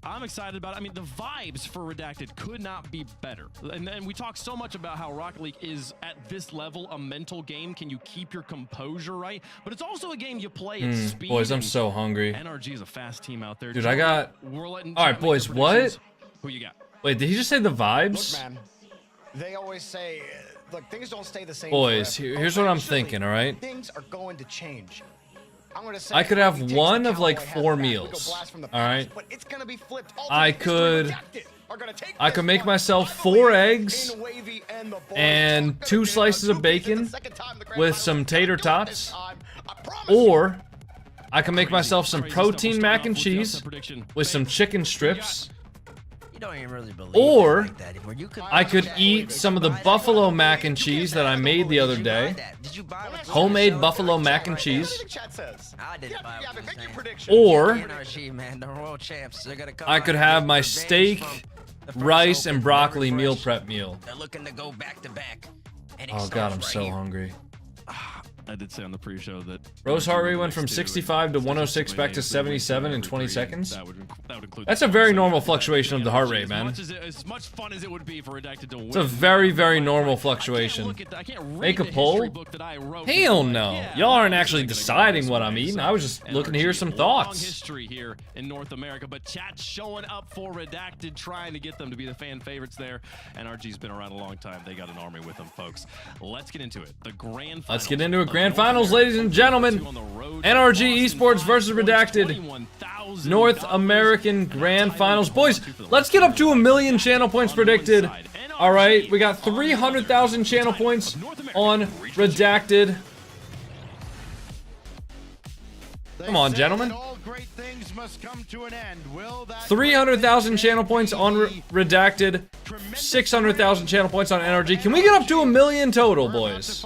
C: I'm excited about it. I mean, the vibes for Redacted could not be better. And we talk so much about how Rocket League is, at this level, a mental game. Can you keep your composure, right? But it's also a game you play at speed.
B: Boys, I'm so hungry.
C: NRG is a fast team out there.
B: Dude, I got... Alright, boys, what?
C: Who you got?
B: Wait, did he just say the vibes?
A: Look, man, they always say, look, things don't stay the same.
B: Boys,
A: forever.
B: here's what I'm thinking, alright?
A: Things are going to change. I'm gonna say
B: I could have one of like 4 meals. Alright? I could make myself 4 eggs and 2 slices of bacon with some tater tots. Or I can make myself some protein mac and cheese with some chicken strips.
D: You don't even really believe
B: or
D: like that anymore. You could
B: I could eat some of the buffalo mac and cheese that I made the other day. Homemade buffalo mac and cheese.
D: I didn't buy it.
B: Or
D: NRG, man, the world champs. They're gonna come
B: I could have my steak, rice, and broccoli meal prep meal.
D: They're looking to go back to back.
B: Oh god, I'm so hungry.
C: I did say on the pre-show that
B: Rose heart rate went from 65 to 106 back to 77 in 20 seconds.
C: That would include.
B: That's a very normal fluctuation of the heart rate, man.
C: As much fun as it would be for Redacted to win.
B: It's a very, very normal fluctuation. Make a poll? Hell no. Y'all aren't actually deciding what I'm eating. I was just looking to hear some thoughts.
C: History here in North America, but chat's showing up for Redacted, trying to get them to be the fan favorites there. NRG's been around a long time. They got an army with them, folks. Let's get into it. The grand finals.
B: Let's get into it. Grand finals, ladies and gentlemen. NRG Esports versus Redacted. North American Grand Finals. Boys, let's get up to 1 million channel points predicted. Alright, we got 300,000 channel points on Redacted. Come on, gentlemen.
E: must come to an end. Will that
B: 300,000 channel points on Redacted, 600,000 channel points on NRG. Can we get up to 1 million total, boys?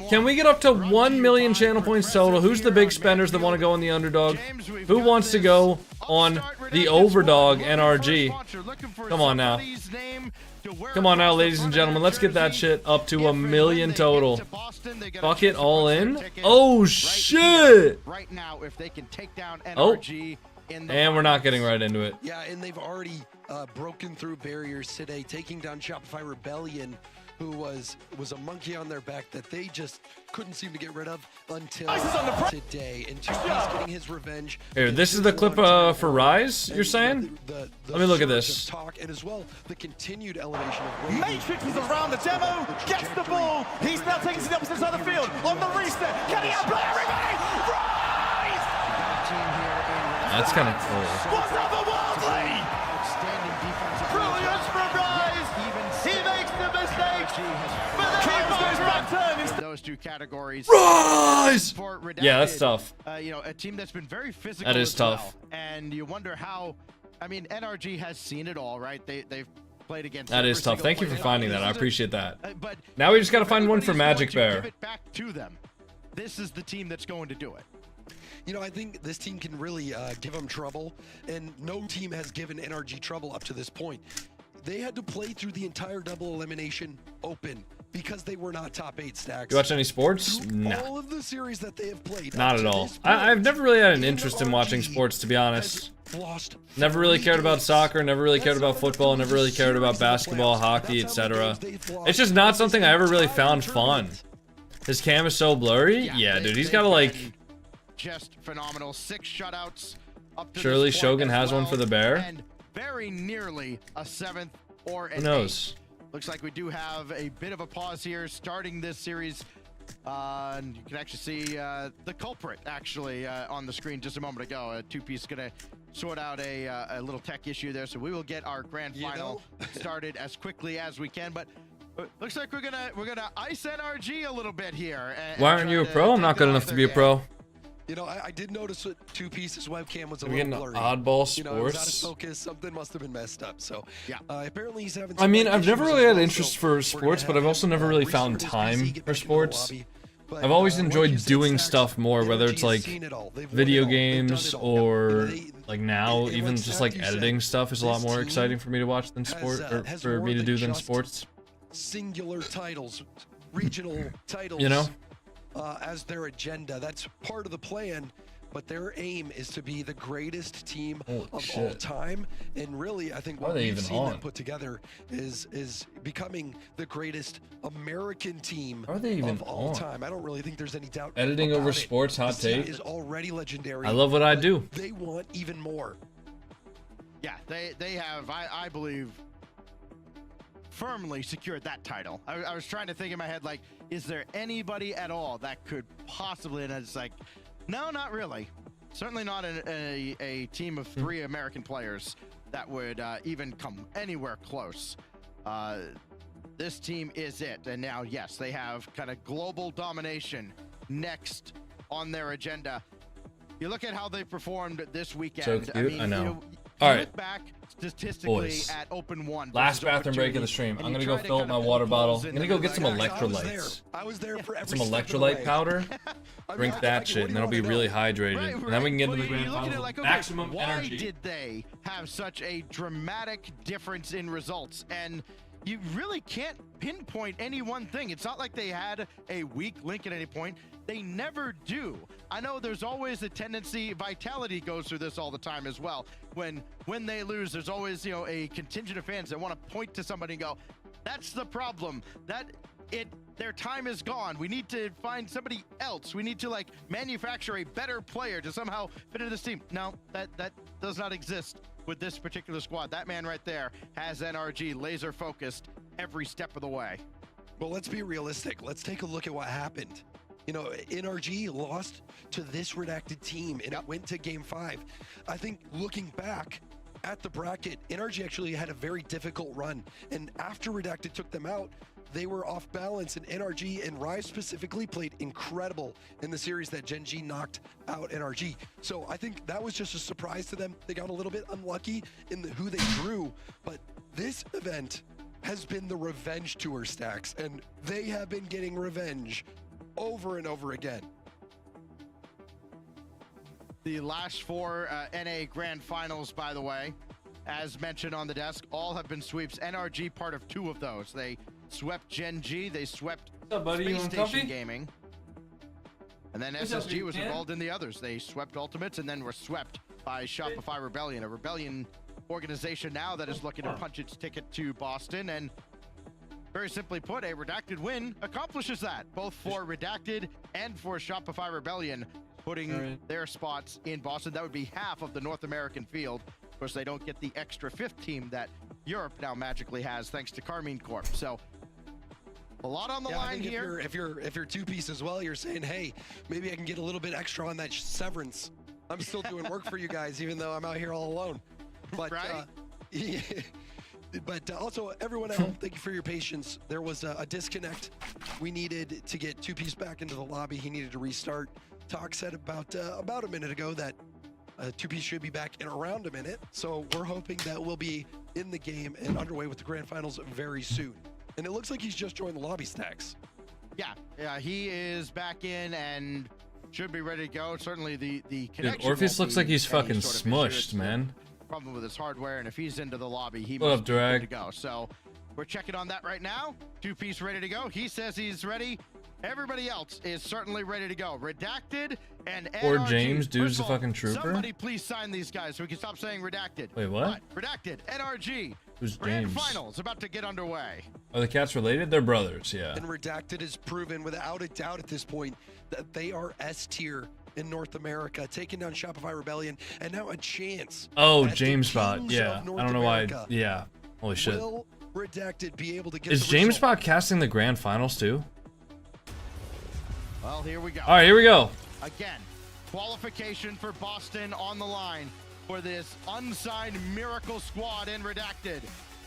B: Can we get up to 1 million channel points total? Who's the big spenders that want to go on the underdog? Who wants to go on the overdog NRG? Come on now. Come on now, ladies and gentlemen. Let's get that shit up to 1 million total. Fuck it all in. Oh, shit.
E: Right now, if they can take down
B: Oh.
E: NRG
B: And we're not getting right into it.
F: Yeah, and they've already broken through barriers today, taking down Shopify Rebellion, who was a monkey on their back that they just couldn't seem to get rid of until today. And 2Piece getting his revenge.
B: Here, this is the clip for Rise, you're saying? Let me look at this.
F: Talk, and as well, the continued elevation of
P: Matrix is around the demo, gets the ball. He's now taking to the opposite side of the field. On the reset, can he outplay everybody? Rise!
B: That's kind of cool.
P: What's otherworldly? Brilliance from Rise. He makes the mistake, but the game goes back turn.
E: Those two categories.
B: Rise! Yeah, that's tough.
E: You know, a team that's been very physical.
B: That is
E: as
B: tough.
E: well. And you wonder how. I mean, NRG has seen it all, right? They've played against.
B: That
E: every
B: is tough.
E: single
B: Thank you for
E: player.
B: finding that. I appreciate that.
E: But
B: Now we just got to find one for Magic
E: everybody's going to
B: Bear.
E: give it back to them. This is the team that's going to do it.
F: You know, I think this team can really give them trouble, and no team has given NRG trouble up to this point. They had to play through the entire double elimination open because they were not top 8 stacks.
B: You watch any sports?
F: Through
B: Nah.
F: all of the series that they have played.
B: Not
F: up
B: at
F: to
B: all.
F: this point,
B: I've never really had an interest in watching sports, to be honest.
F: lost
B: Never really cared about soccer, never really cared about football, never really cared about basketball, hockey, etc. It's just not something I ever really found fun. His cam is so blurry? Yeah, dude, he's got to like...
E: Just phenomenal. 6 shutouts up to
B: Surely
E: this point
B: Shogun
E: as
B: has one
E: well,
B: for the Bear?
E: and very nearly a 7th or an
B: Who knows?
E: 8th. Looks like we do have a bit of a pause here starting this series. And you can actually see the culprit actually on the screen just a moment ago. 2Piece gonna sort out a little tech issue there, so we will get our grand final started as quickly as we can. But looks like we're gonna ice NRG a little bit here.
B: Why aren't you a pro? I'm not good enough to be a pro.
F: You know, I did notice that 2Piece's webcam was a
B: We're
F: little
B: getting
F: blurry.
B: oddball
F: You know, it was out of
B: sports.
F: focus. Something must have been messed up. So, yeah. Apparently he's having.
B: I
F: some
B: mean,
F: mic
B: I've never
F: issues
B: really
F: as
B: had
F: well,
B: interest
F: so
B: for
F: we're gonna
B: sports, but
F: have
B: I've also
F: him,
B: never really
F: restart
B: found
F: his
B: time
F: PC, get
B: for
F: back into the
B: sports.
F: lobby. But,
B: I've always
F: once you
B: enjoyed
F: said
B: doing
F: stacks,
B: stuff more, whether
F: NRG
B: it's
F: has
B: like
F: seen it all. They've won
B: video
F: it all. They've done
B: games
F: it all.
B: or
F: They-
B: like now,
F: in
B: even
F: what
B: just
F: stack
B: like
F: you said,
B: editing stuff is a lot
F: this
B: more
F: team
B: exciting for me to watch than
F: has,
B: sport, or
F: has
B: for
F: more
B: me to do than
F: just
B: sports.
F: Singular titles, regional titles.
B: You know?
F: As their agenda. That's part of the plan, but their aim is to be the greatest team of all
B: shit.
F: time. And really, I think
B: How are
F: what
B: they
F: we've
B: even
F: seen them
B: on?
F: put together is becoming the greatest American team
B: How are they even
F: of all
B: on?
F: time. I don't really think there's any doubt.
B: Editing
F: about
B: over
F: it.
B: sports, hot
F: This team
B: take.
F: is already legendary.
B: I love what I
F: but
B: do.
F: They want even more.
E: Yeah, they have, I believe, firmly secured that title. I was trying to think in my head, like, is there anybody at all that could possibly, and it's like, no, not really. Certainly not a team of 3 American players that would even come anywhere close. This team is it. And now, yes, they have kind of global domination next on their agenda. You look at how they performed this weekend.
B: So cute,
E: I mean,
B: I know.
E: You know,
B: All
E: you
B: right.
E: look back statistically
B: Boys.
E: at Open 1.
B: Last
E: versus
B: bathroom break of
E: Open
B: the
E: 2,
B: stream.
E: and
B: I'm
E: you
B: gonna go
E: try to
B: fill up
E: kind
B: my
E: of
B: water
E: pull
B: bottle.
E: holes
B: I'm
E: in
B: gonna
E: the
B: go get some
E: guys.
B: electrolytes.
F: I was there for every
B: Some
F: step of the
B: electrolyte
F: way.
B: powder.
F: I
B: Drink
F: mean,
B: that
F: what
B: shit,
F: do
B: and
F: you
B: then I'll be
F: wanna
B: really
F: know?
B: hydrated. And then we can get into the grand
E: You're looking
B: finals
E: at
B: with
E: like, okay,
B: maximum
E: why
B: energy.
E: did they have such a dramatic difference in results? And you really can't pinpoint any one thing. It's not like they had a weak link at any point. They never do. I know there's always a tendency, Vitality goes through this all the time as well. When they lose, there's always, you know, a contingent of fans that want to point to somebody and go, that's the problem. Their time is gone. We need to find somebody else. We need to like manufacture a better player to somehow fit into this team. No, that does not exist with this particular squad. That man right there has NRG laser focused every step of the way.
F: Well, let's be realistic. Let's take a look at what happened. You know, NRG lost to this redacted team, and it went to Game 5. I think looking back at the bracket, NRG actually had a very difficult run. And after Redacted took them out, they were off balance, and NRG and Rise specifically played incredible in the series that Gen G knocked out NRG. So I think that was just a surprise to them. They got a little bit unlucky in who they drew, but this event has been the revenge tour, Stacks, and they have been getting revenge over and over again.
E: The last 4 NA Grand Finals, by the way, as mentioned on the desk, all have been sweeps. NRG part of 2 of those. They swept Gen G, they swept Space Station Gaming, and then SSG was involved in the others. They swept Ultimates and then were swept by Shopify Rebellion, a Rebellion organization now that is looking to punch its ticket to Boston. And very simply put, a Redacted win accomplishes that, both for Redacted and for Shopify Rebellion, putting their spots in Boston. That would be half of the North American field. Of course, they don't get the extra 5th team that Europe now magically has, thanks to Carmine Corp. So a lot on the line here.
F: If you're two-piece as well, you're saying, hey, maybe I can get a little bit extra on that severance. I'm still doing work for you guys, even though I'm out here all alone. But
E: right?
F: But also, everyone at home, thank you for your patience. There was a disconnect. We needed to get two-piece back into the lobby. He needed to restart. Talk said about a minute ago that two-piece should be back in around a minute. So we're hoping that we'll be in the game and underway with the grand finals very soon. And it looks like he's just joined the lobby, Stacks.
E: Yeah, he is back in and should be ready to go. Certainly the connection.
B: Dude, Orpheus looks like he's fucking
E: sort of
B: smushed, man.
E: Problem with his hardware, and if he's into the lobby, he
B: What
E: must
B: up,
E: be good
B: Drag?
E: to go. So we're checking on that right now. Two-piece ready to go. He says he's ready. Everybody else is certainly ready to go. Redacted and
B: Or
E: NRG.
B: James, dude's
E: First
B: a
E: of all,
B: fucking trooper.
E: Somebody please sign these guys so we can stop saying redacted.
B: Wait, what?
E: But redacted, NRG.
B: Who's
E: Grand
B: James?
E: finals about to get underway.
B: Are the cats related? They're brothers, yeah.
F: And Redacted has proven without a doubt at this point that they are S tier in North America, taking down Shopify Rebellion, and now a chance.
B: Oh,
F: at the
B: James Bot,
F: Kings
B: yeah.
F: of North
B: I don't know why.
F: America.
B: Yeah. Holy shit.
F: Will Redacted be able to get
B: Is
F: the
B: James
F: result?
B: Bot casting the grand finals too?
E: Well, here we go.
B: All right, here we go.
E: Again, qualification for Boston on the line for this unsigned miracle squad in Redacted.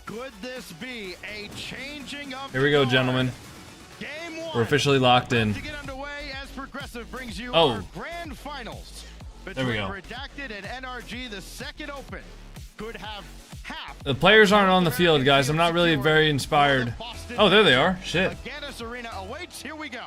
E: Could this be a changing of
B: Here we go,
E: the
B: gentlemen.
E: Game 1.
B: We're officially locked in.
E: To get underway as Progressive brings you
B: Oh.
E: our grand finals
B: There we
E: between
B: go.
E: Redacted and NRG. The second open could have half.
B: The players aren't on the field, guys. I'm not really very inspired. Oh, there they are. Shit.
E: Gaddis Arena awaits. Here we go.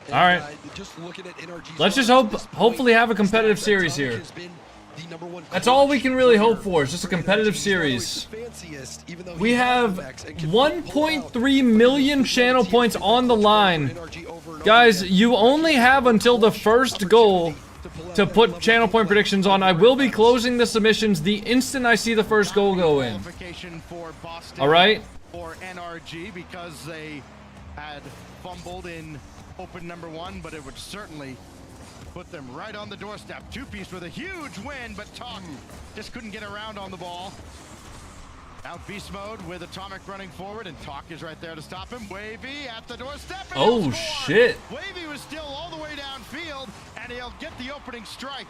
F: And,
B: All right.
F: Just looking at NRG's
B: Let's just
F: roster at this point,
B: hopefully have a competitive
F: Stacks
B: series
F: Atomic
B: here.
F: has been the #1
B: That's all we can really
F: player
B: hope for, is just a competitive
F: NRG's not always
B: series.
F: the fanciest, even though
B: We
F: he has
B: have
F: the max and can pull out
B: 1.3 million channel points on the line.
F: NRG over and
B: Guys,
F: over again.
B: you only have until the first goal to put channel point predictions on. I will be closing the submissions the instant I see the first goal go in.
E: Qualification for Boston
B: All right?
E: For NRG because they had fumbled in open #1, but it would certainly put them right on the doorstep. Two-piece with a huge win, but Talk just couldn't get around on the ball. Now beast mode with Atomic running forward, and Talk is right there to stop him. Wavy at the doorstep. And
B: Oh,
E: he'll score.
B: shit.
E: Wavy was still all the way downfield, and he'll get the opening strike.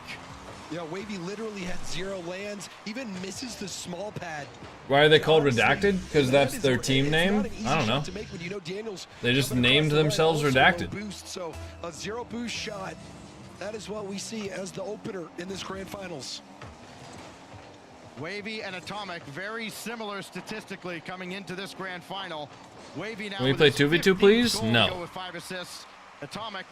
F: Yeah, Wavy literally had 0 lands, even misses the small pad.
B: Why are they called Redacted? Because that's their team name? I don't know.
F: To make when you know Daniels
B: They just
F: coming
B: named
F: across the line,
B: themselves
F: also
B: Redacted.
F: low Boost, so a 0 boost shot. That is what we see as the opener in this grand finals.
E: Wavy and Atomic, very similar statistically coming into this grand final. Wavy now
B: Can we
E: with
B: play
E: his
B: 2v2,
E: 15th
B: please?
E: goal,
B: No.
E: go with 5 assists. Atomic,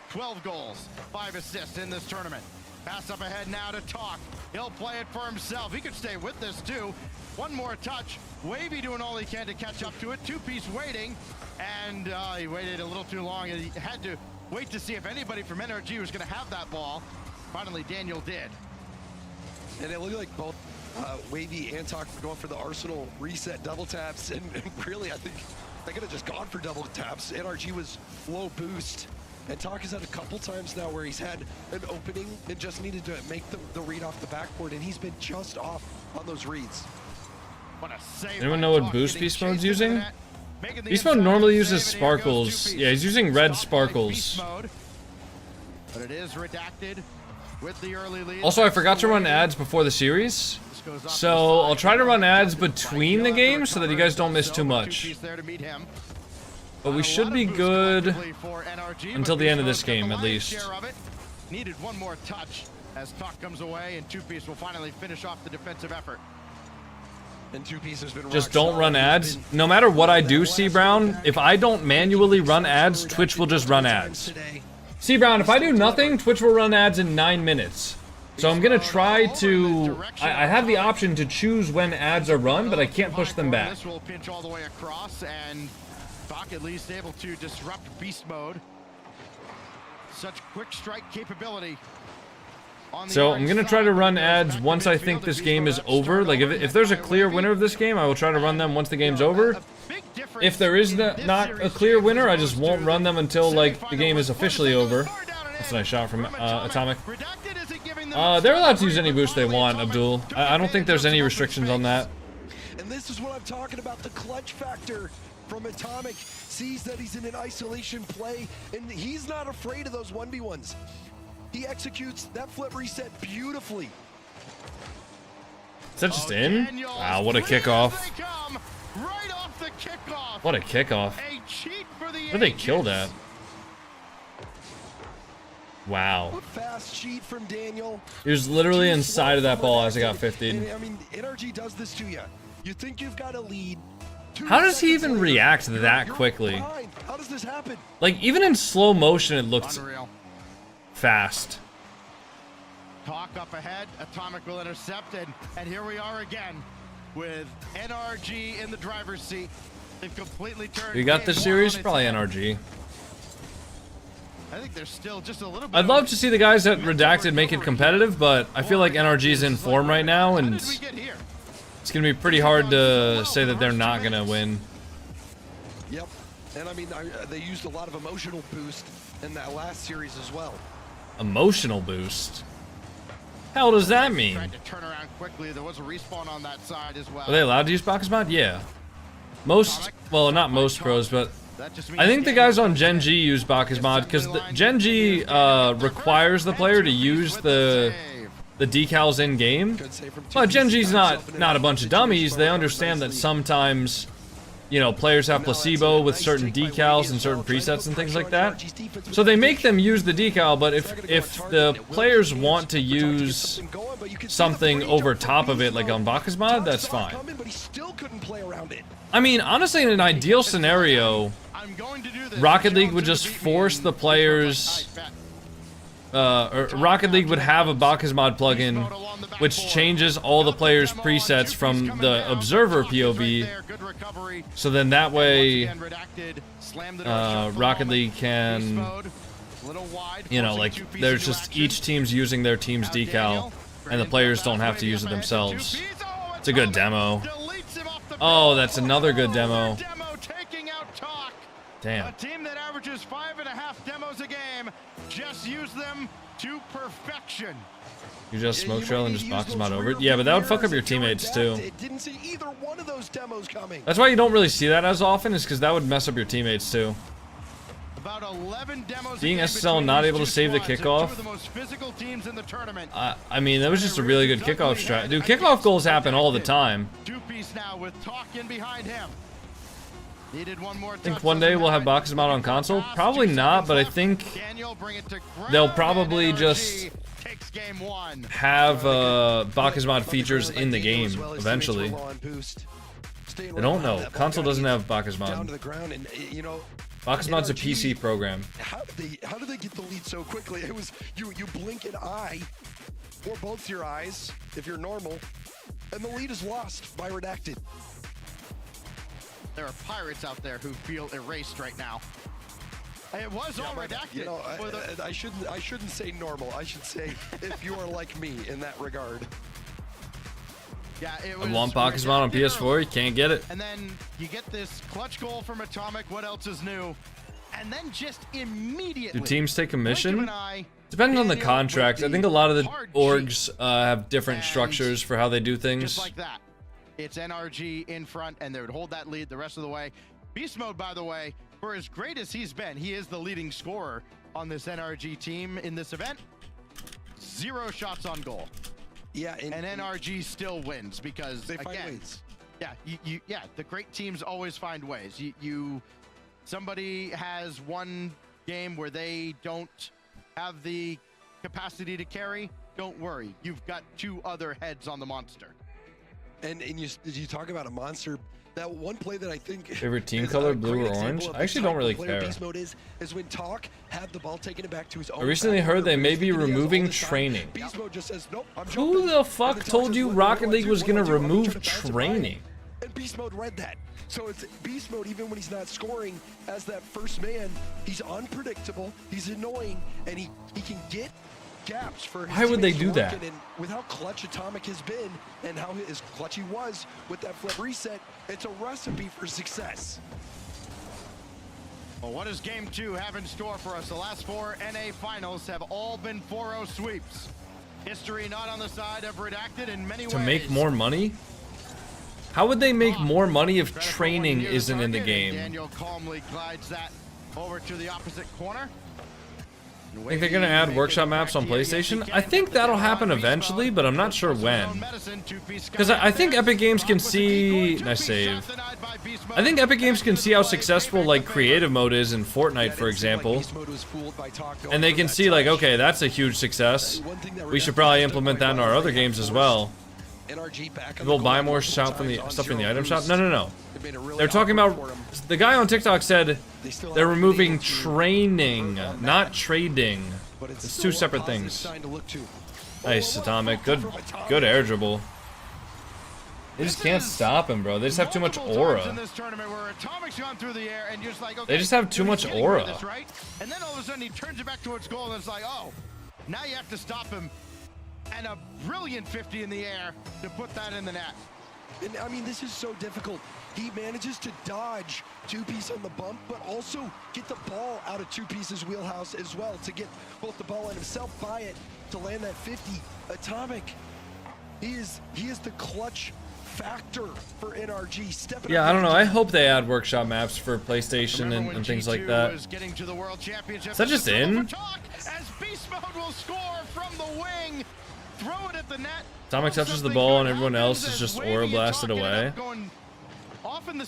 E: 12 goals, 5 assists in this tournament. Pass up ahead now to Talk. He'll play it for himself. He could stay with this too. One more touch. Wavy doing all he can to catch up to it. Two-piece waiting, and he waited a little too long. He had to wait to see if anybody from NRG was going to have that ball. Finally, Daniel did.
F: And it looked like both Wavy and Talk were going for the Arsenal reset double taps, and really, I think they could have just gone for double taps. NRG was low boost, and Talk has had a couple times now where he's had an opening and just needed to make the read off the backboard, and he's been just off on those reads.
E: What a save.
B: Anyone
E: by
B: know what
E: Talk,
B: boost
E: getting
B: Beast Mode's
E: chased into
B: using?
E: that, making the
B: Beast Mode
E: inside
B: normally
E: save,
B: uses
E: and here goes
B: sparkles.
E: Two-piece.
B: Yeah, he's using red
E: Stopped by
B: sparkles.
E: Beast Mode, but it is Redacted with the early lead.
B: Also, I forgot to run ads before the series, so I'll try to run ads between the games so that you guys don't miss too much. But we should be good until the end of this game, at least.
E: Needed one more touch as Talk comes away, and 2-Piece will finally finish off the defensive effort.
F: And 2-Piece has been
B: Just don't run ads. No matter what I do, C Brown, if I don't manually run ads, Twitch will just run ads. C Brown, if I do nothing, Twitch will run ads in 9 minutes. So I'm gonna try to. I have the option to choose when ads are run, but I can't push them back.
E: This will pinch all the way across, and Talk at least able to disrupt beast mode. Such quick strike capability.
B: So I'm gonna try to run ads once I think this game is over. Like if there's a clear winner of this game, I will try to run them once the game's over. If there is not a clear winner, I just won't run them until like the game is officially over. That's a nice shot from Atomic. They're allowed to use any boost they want, Abdul. I don't think there's any restrictions on that.
F: And this is what I'm talking about, the clutch factor from Atomic. Sees that he's in an isolation play, and he's not afraid of those 1v1s. He executes that flip reset beautifully.
B: Is that just in? Wow, what a kickoff. What a kickoff. How did they kill that? Wow.
F: Fast cheat from Daniel.
B: He was literally inside of that ball as it got 50'd.
F: I mean, NRG does this to you. You think you've got a lead.
B: How does he even react that quickly?
F: How does this happen?
B: Like, even in slow motion, it looked fast.
E: Talk up ahead, Atomic will intercept, and here we are again with NRG in the driver's seat. They've completely turned.
B: We got this series, probably NRG.
E: I think there's still just a little bit.
B: I'd love to see the guys at Redacted make it competitive, but I feel like NRG's in form right now, and it's gonna be pretty hard to say that they're not gonna win.
F: Yep, and I mean, they used a lot of emotional boost in that last series as well.
B: Emotional boost? Hell does that mean?
E: Tried to turn around quickly. There was a respawn on that side as well.
B: Are they allowed to use Bacchus mod? Yeah. Most, well, not most pros, but I think the guys on Gen G use Bacchus mod because Gen G requires the player to use the decals in game. But Gen G's not a bunch of dummies. They understand that sometimes, you know, players have placebo with certain decals and certain presets and things like that. So they make them use the decal, but if the players want to use something over top of it, like on Bacchus mod, that's fine. I mean, honestly, in an ideal scenario, Rocket League would just force the players, or Rocket League would have a Bacchus mod plugin, which changes all the players' presets from the observer POV. So then that way, Rocket League can, you know, like, there's just each team's using their team's decal, and the players don't have to use it themselves. It's a good demo. Oh, that's another good demo. Damn.
E: A team that averages 5.5 demos a game just use them to perfection.
B: You just smoke trail and just Bacchus mod over it? Yeah, but that would fuck up your teammates too.
F: Didn't see either one of those demos coming.
B: That's why you don't really see that as often, is because that would mess up your teammates too.
E: About 11 demos
B: Being SSL not able to save the kickoff. I mean, that was just a really good kickoff strat. Dude, kickoff goals happen all the time.
E: 2-Piece now with Talk in behind him. Needed one more.
B: I think one day we'll have Bacchus mod on console. Probably not, but I think they'll probably just have Bacchus mod features in the game eventually. I don't know. Console doesn't have Bacchus mod. Bacchus mod's a PC program.
F: How did they get the lead so quickly? It was you blink an eye, or both your eyes if you're normal, and the lead is lost by Redacted.
E: There are pirates out there who feel erased right now. It was all Redacted.
F: You know, I shouldn't say normal. I should say if you are like me in that regard.
E: Yeah, it
B: I want Bacchus mod on PS4. You can't get it.
E: And then you get this clutch goal from Atomic. What else is new? And then just immediately.
B: Do teams take commission? Depending on the contract, I think a lot of the orgs have different structures for how they do things.
E: Just like that. It's NRG in front, and they would hold that lead the rest of the way. Beast Mode, by the way, for as great as he's been, he is the leading scorer on this NRG team in this event. 0 shots on goal.
F: Yeah,
E: and NRG still wins because
F: they find
E: again,
F: ways.
E: Yeah, the great teams always find ways. Somebody has one game where they don't have the capacity to carry. Don't worry, you've got 2 other heads on the monster.
F: And you talk about a monster. That one play that I think
B: Favorite team color, blue or orange? I actually don't really care.
F: Beast mode is when Talk had the ball taken back to his own.
B: I recently heard they may be removing training.
F: Beast mode just says, nope, I'm
B: Who the fuck told you Rocket League was gonna remove training?
F: And Beast mode read that. So it's Beast mode, even when he's not scoring as that first man, he's unpredictable, he's annoying, and he can get gaps for his
B: Why would they
F: teammates
B: do that?
F: working. And with how clutch Atomic has been and how his clutch he was with that flip reset, it's a recipe for success.
E: Well, what does Game 2 have in store for us? The last 4 NA finals have all been 4-0 sweeps. History not on the side of Redacted in many ways.
B: To make more money? How would they make more money if training isn't in the game?
E: Daniel calmly glides that over to the opposite corner.
B: Think they're gonna add workshop maps on PlayStation? I think that'll happen eventually, but I'm not sure when. Because I think Epic Games can see... Nice save. I think Epic Games can see how successful like creative mode is in Fortnite, for example. And they can see like, okay, that's a huge success. We should probably implement that in our other games as well. People buy more stuff from the item shop? No. They're talking about... The guy on TikTok said they're removing training, not trading. It's 2 separate things. Nice, Atomic. Good air dribble. They just can't stop him, bro. They just have too much aura. They just have too much aura.
E: And then all of a sudden he turns it back towards goal and it's like, oh, now you have to stop him. And a brilliant 50 in the air to put that in the net.
F: And I mean, this is so difficult. He manages to dodge 2-piece on the bump, but also get the ball out of 2-piece's wheelhouse as well to get both the ball and himself by it to land that 50. Atomic, he is the clutch factor for NRG. Stepping
B: Yeah, I don't know. I hope they add workshop maps for PlayStation and things like that. Is that just in?
E: As Beast Mode will score from the wing. Throw it at the net.
B: Atomic touches the ball and everyone else is just aura blasted away.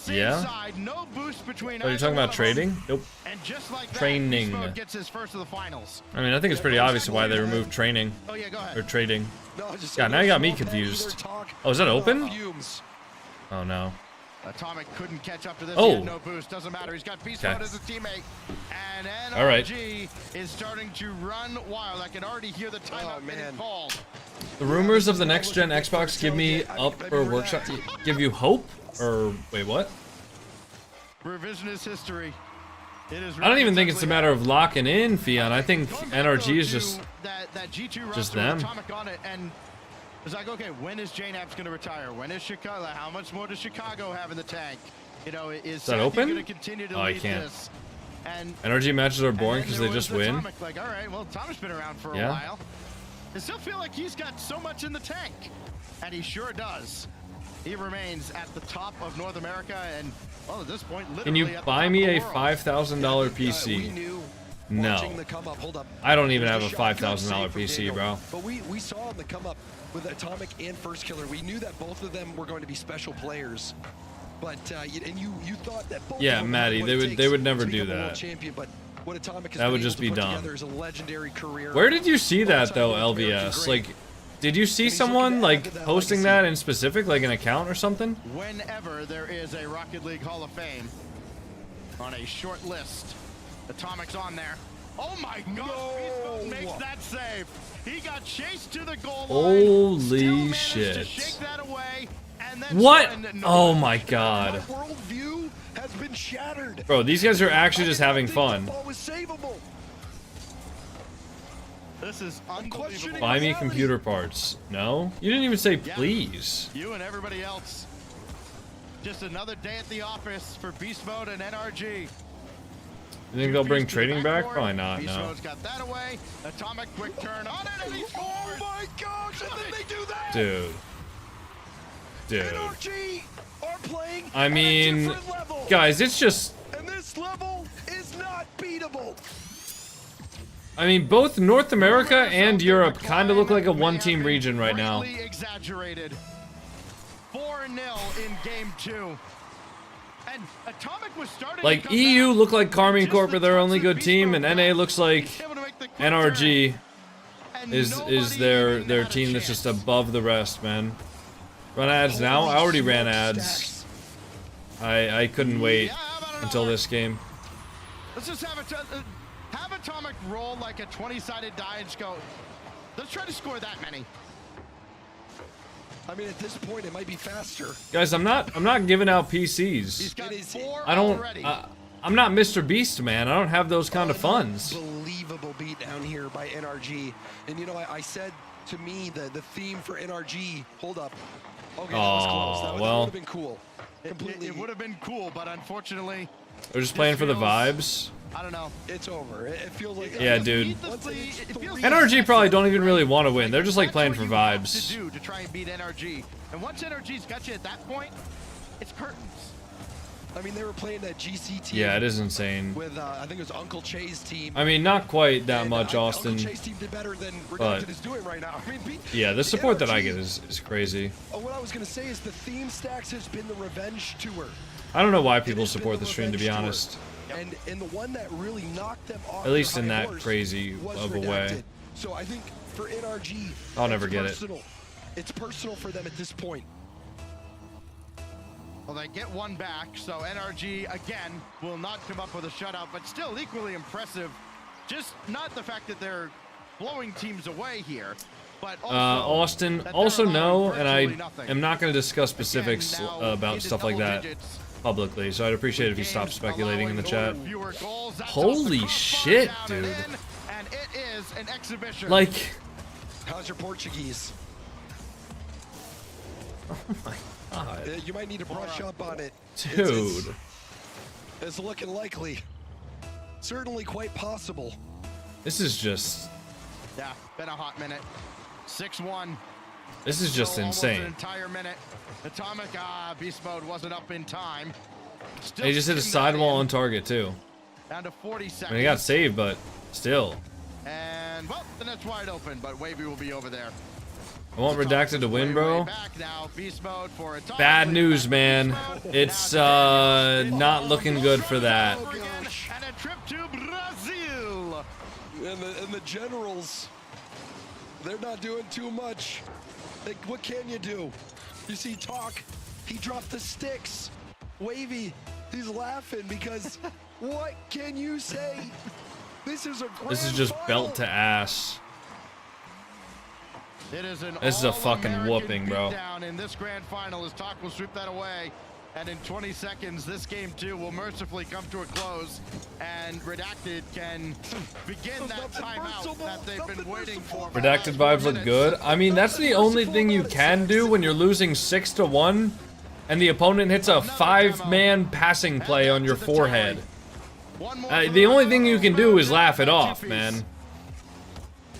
B: Yeah.
E: No boost between
B: Are you talking about trading? Nope.
E: And just like
B: training.
E: That, gets his first of the finals.
B: I mean, I think it's pretty obvious why they removed training.
E: Oh, yeah, go ahead.
B: Or trading. Yeah, now you got me confused. Oh, is that open? Oh no.
E: Atomic couldn't catch up to this.
B: Oh.
E: He had no boost. Doesn't matter. He's got Beast Mode as a teammate. And NRG
B: all right.
E: is starting to run wild. I can already hear the timeout getting called.
B: The rumors of the next gen Xbox give me up or workshop give you hope? Or wait, what?
E: Revisionist history. It is
B: I don't even think it's a matter of locking in Fion. I think NRG is just them.
E: Atomic on it, and it's like, okay, when is JNAP's going to retire? When is Chicago? How much more does Chicago have in the tank? You know, is
B: that open?
E: Gonna continue to
B: I
E: lead
B: can't.
E: This? And
B: NRG matches are boring because they just win.
E: Atomic, like, all right, well, Tomic's been around for a while. I still feel like he's got so much in the tank, and he sure does. He remains at the top of North America, and well, at this point, literally.
B: Can you buy me a $5,000 PC? No. I don't even have a $5,000 PC, bro.
F: But we saw on the come up with Atomic and First Killer. We knew that both of them were going to be special players. But and you thought that both
B: yeah, Maddie, they would never do that.
F: Champion, but what Atomic has
B: that would just be dumb.
F: Is a legendary career.
B: Where did you see that though, LVS? Like, did you see someone like posting that in specific, like an account or something?
E: Whenever there is a Rocket League Hall of Fame on a short list, Atomic's on there. Oh my God! No. Makes that save. He got chased to the goal line.
B: Holy shit!
E: To shake that away, and then
B: what? Oh my God!
F: Worldview has been shattered.
B: Bro, these guys are actually just having fun.
E: This is unbelievable.
B: Buy me computer parts. No? You didn't even say please.
E: You and everybody else. Just another day at the office for Beast Mode and NRG.
B: You think they'll bring trading back? Probably not,
E: Beast
B: no.
E: Mode's got that away. Atomic quick turn on it and he scores.
F: Oh my gosh, and then they do that.
B: Dude.
F: NRG are playing
B: I mean,
F: at a level.
B: guys, it's just...
F: And this level is not beatable.
B: I mean, both North America and Europe kind of look like a one-team region right now.
E: Exaggerated. 4-0 in game 2. And Atomic was starting
B: Like,
E: to come
B: EU
E: back.
B: look like Carmine Corp are their only good team, and NA looks like NRG is their team that's just above the rest, man. Run ads now? I already ran ads. I couldn't wait until this game.
E: Let's just have Atomic roll like a 20-sided die and just go, let's try to score that many.
F: I mean, at this point, it might be faster.
B: Guys, I'm not giving out PCs.
E: He's got 4
B: I don't.
E: already.
B: I'm not Mr. Beast, man. I don't have those kind of funds.
F: Unbelievable beat down here by NRG. And you know, I said to me the theme for NRG. Hold up. Okay, that was close. That would have been cool.
E: It would have been cool, but unfortunately,
B: They're just playing for the vibes.
E: I don't know.
F: It's over. It feels like
B: Yeah, dude. NRG probably don't even really want to win. They're just like playing for vibes.
E: To try and beat NRG. And once NRG's got you at that point, it's curtains.
F: I mean, they were playing that GC team.
B: Yeah, it is insane.
F: With I think it was Uncle Che's team.
B: I mean, not quite that much, Austin.
F: Uncle Che's team did better than
B: But
F: Redacted is doing right now. I mean,
B: yeah, the support that I get is crazy.
F: What I was gonna say is the theme stacks has been the revenge tour.
B: I don't know why people support the stream, to be honest.
F: And the one that really knocked them off.
B: At least in that crazy of a way.
F: So I think for NRG,
B: I'll never get it.
F: It's personal for them at this point.
E: Well, they get one back, so NRG, again, will not come up with a shutout, but still equally impressive. Just not the fact that they're blowing teams away here, but also
B: Austin, also no, and I am not going to discuss specifics about stuff like that publicly, so I'd appreciate it if you stop speculating in the chat. Holy shit, dude.
E: And it is an exhibition.
B: Like...
F: How's your Portuguese?
B: Oh my god.
F: You might need to brush up on it.
B: Dude.
F: It's looking likely. Certainly quite possible.
B: This is just...
E: Yeah, been a hot minute. 6-1.
B: This is just insane.
E: An entire minute. Atomic, beast mode wasn't up in time.
B: And he just hit a sidewall on target, too.
E: Down to 40 seconds.
B: I mean, he got saved, but still.
E: And, well, the net's wide open, but Wavy will be over there.
B: I want Redacted to win, bro. Bad news, man. It's not looking good for that.
E: And a trip to Brazil.
F: And the generals, they're not doing too much. Like, what can you do? You see Talk, he dropped the sticks. Wavy, he's laughing because what can you say? This is a
B: This is just belt to ass. This is a fucking whooping, bro.
E: In this grand final, as Talk will sweep that away, and in 20 seconds, this game 2 will mercifully come to a close, and Redacted can begin that timeout that they've been waiting for.
B: Redacted vibes look good. I mean, that's the only thing you can do when you're losing 6-1, and the opponent hits a 5-man passing play on your forehead. The only thing you can do is laugh it off, man.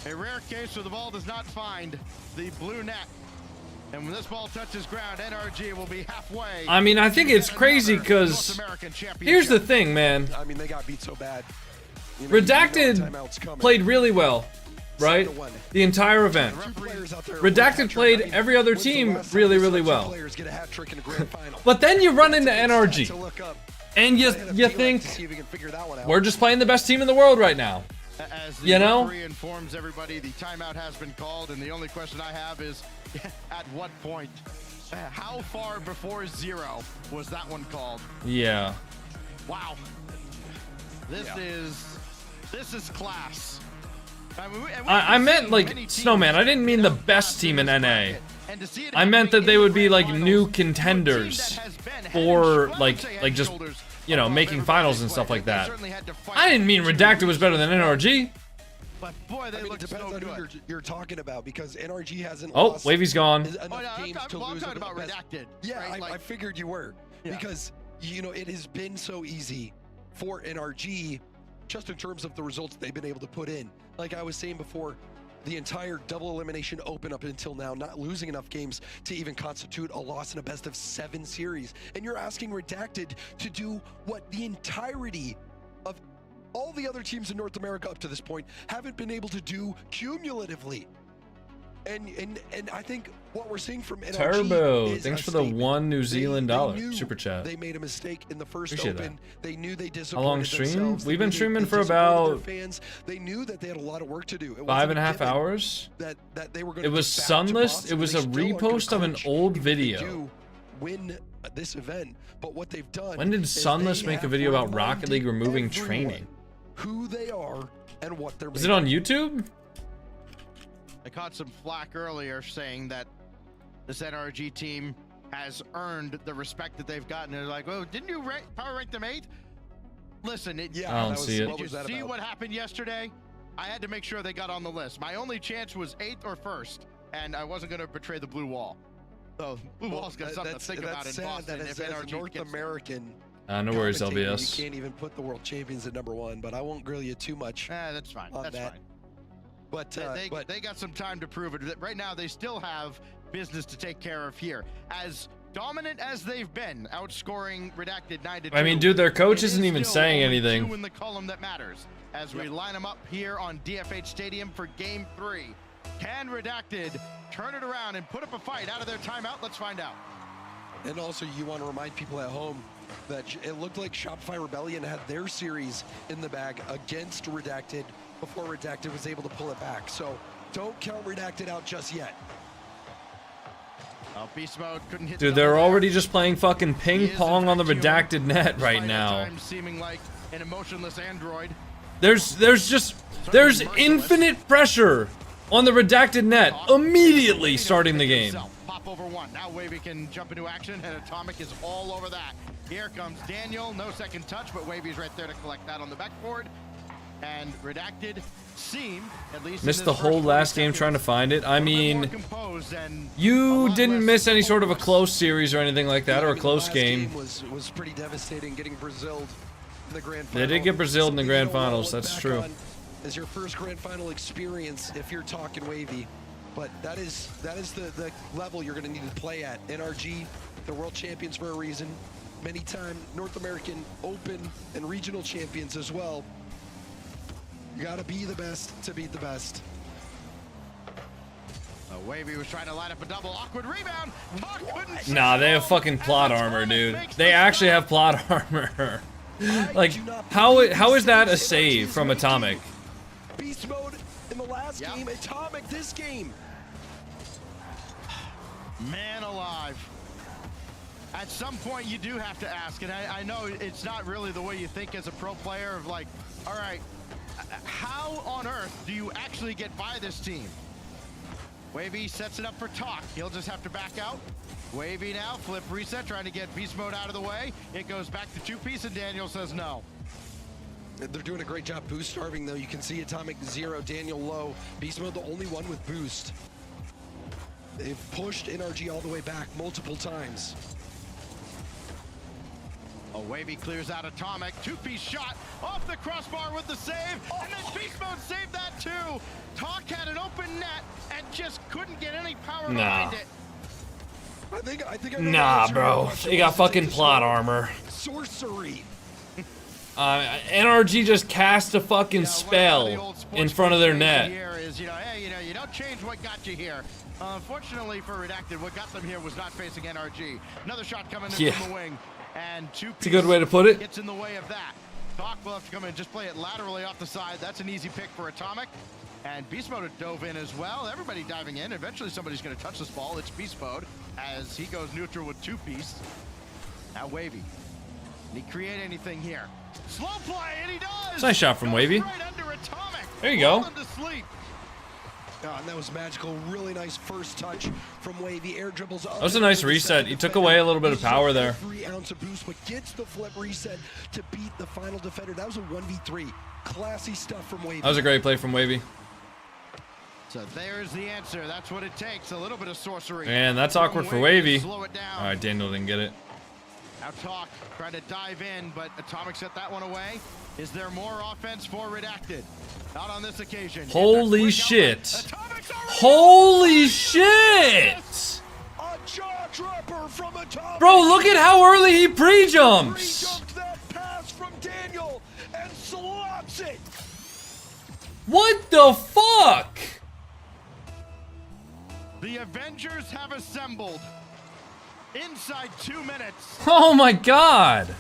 E: A rare case where the ball does not find the blue net. And when this ball touches ground, NRG will be halfway.
B: I mean, I think it's crazy because here's the thing, man.
F: I mean, they got beat so bad.
B: Redacted played really well, right? The entire event. Redacted played every other team really, really well. But then you run into NRG. And you think, we're just playing the best team in the world right now.
E: As the referee informs everybody, the timeout has been called, and the only question I have is, at what point? How far before 0 was that one called?
B: Yeah.
E: Wow. This is class.
B: I meant like Snowman. I didn't mean the best team in NA. I meant that they would be like new contenders for like just, you know, making finals and stuff like that. I didn't mean Redacted was better than NRG.
E: But boy, they look
F: depends
E: so
F: on
E: good.
F: who you're talking about, because NRG hasn't
B: Oh,
F: lost
B: Wavy's gone.
F: enough games to lose.
E: I'm talking about Redacted.
F: Yeah,
E: right?
F: I figured you were.
E: Yeah.
F: Because, you know, it has been so easy for NRG just in terms of the results they've been able to put in. Like I was saying before, the entire double elimination open up until now, not losing enough games to even constitute a loss in a best of 7 series. And you're asking Redacted to do what the entirety of all the other teams in North America up to this point haven't been able to do cumulatively. And I think what we're seeing from NRG
B: Turbo,
F: is
B: thanks
F: a
B: for the
F: statement.
B: $1 New Zealand
F: knew
B: super chat.
F: They made a mistake in the first
B: Appreciate
F: Open.
B: that.
F: They knew they
B: How
F: disappointed
B: long stream?
F: themselves.
B: We've
F: They
B: been
F: knew
B: streaming
F: they
B: for
F: disappointed
B: about
F: their fans. They knew that they had a lot of work to do. It
B: 5.5 hours.
F: That they were going
B: It was sunless. It was a repost of an old video.
F: Win this event, but what they've done.
B: When did
F: is
B: Sunless
F: they
B: make a
F: have
B: video about Rocket
F: reminded
B: League removing
F: everyone
B: training?
F: Who they are and what they're.
B: Is it on YouTube?
E: I caught some flack earlier saying that this NRG team has earned the respect that they've gotten. They're like, well, didn't you power rank them 8? Listen,
B: I don't see it.
E: Did you see what happened yesterday? I had to make sure they got on the list. My only chance was 8th or 1st, and I wasn't going to betray the blue wall. So blue wall's got something to think about in Boston.
F: That
E: If
F: as
E: NRG
F: North
E: gets
F: American.
B: No worries,
F: commentator,
B: LBS.
F: You can't even put the world champions at #1, but I won't grill you too much.
E: That's fine.
F: On
E: That's
F: that.
E: fine.
F: But
E: they got some time to prove it. Right now, they still have business to take care of here. As dominant as they've been, outscoring Redacted 9-2.
B: I mean, dude, their coach isn't even
E: still
B: saying
E: only
B: anything.
E: 2 in the column that matters. As we line them up here on DFH Stadium for Game 3. Can Redacted turn it around and put up a fight out of their timeout? Let's find out.
F: And also, you want to remind people at home that it looked like Shopify Rebellion had their series in the bag against Redacted before Redacted was able to pull it back. So don't count Redacted out just yet.
E: Beast mode couldn't hit.
B: Dude, they're already just playing fucking ping pong on the Redacted net right now.
E: Seeming like an emotionless android.
B: There's infinite pressure on the Redacted net immediately starting the game.
E: Pop over 1. Now Wavy can jump into action, and Atomic is all over that. Here comes Daniel. No second touch, but Wavy's right there to collect that on the backboard. And Redacted seemed, at least
B: Missed the whole last game trying to find it. I mean,
E: and
B: you didn't miss any sort of a close series or anything like that, or a close game.
F: Was pretty devastating, getting Braziled in the grand
B: They
F: final.
B: did get Braziled in the grand finals. That's true.
F: As your first grand final experience, if you're talking Wavy, but that is the level you're going to need to play at. NRG, they're world champions for a reason. Many-time North American Open and regional champions as well. You got to be the best to beat the best.
E: Wavy was trying to line up a double. Awkward rebound.
B: Nah, they have fucking plot armor, dude. They actually have plot armor. Like, how is that a save from Atomic?
F: Beast mode in the last game, Atomic this game.
E: Man alive. At some point, you do have to ask, and I know it's not really the way you think as a pro player of like, all right, how on earth do you actually get by this team? Wavy sets it up for Talk. He'll just have to back out. Wavy now, flip reset, trying to get beast mode out of the way. It goes back to 2-piece, and Daniel says no.
F: They're doing a great job boost starving, though. You can see Atomic 0, Daniel low. Beast mode the only one with boost. They've pushed NRG all the way back multiple times.
E: Wavy clears out Atomic. 2-piece shot off the crossbar with the save. And then Beast Mode saved that too. Talk had an open net and just couldn't get any power behind it.
F: I think I know
B: Nah, bro. They got fucking plot armor.
F: Sorcery.
B: NRG just cast a fucking spell in front of their net.
E: Here is, you don't change what got you here. Unfortunately for Redacted, what got them here was not facing NRG. Another shot coming in from the wing. And
B: It's a good way to put it.
E: Gets in the way of that. Talk will have to come in and just play it laterally off the side. That's an easy pick for Atomic. And Beast Mode dove in as well. Everybody diving in. Eventually somebody's going to touch this ball. It's Beast Mode as he goes neutral with 2-piece. Now Wavy. Can he create anything here? Slow play, and he does!
B: It's a nice shot from Wavy.
E: Right under Atomic.
B: There you go.
E: To sleep.
F: And that was magical. Really nice first touch from Wavy. Air dribbles up.
B: That was a nice reset. He took away a little bit of power there.
F: 3 ounce of boost, but gets the flip reset to beat the final defender. That was a 1v3. Classy stuff from Wavy.
B: That was a great play from Wavy.
E: So there's the answer. That's what it takes. A little bit of sorcery.
B: Man, that's awkward for Wavy.
E: Slow it down.
B: All right, Daniel didn't get it.
E: Now Talk trying to dive in, but Atomic set that one away. Is there more offense for Redacted? Not on this occasion.
B: Holy shit. Holy shit!
F: A jaw dropper from Atomic.
B: Bro, look at how early he pre-jumps.
F: Pre-jumped that pass from Daniel and slots
B: What the fuck?
E: The Avengers have assembled inside 2 minutes.
B: Oh my god.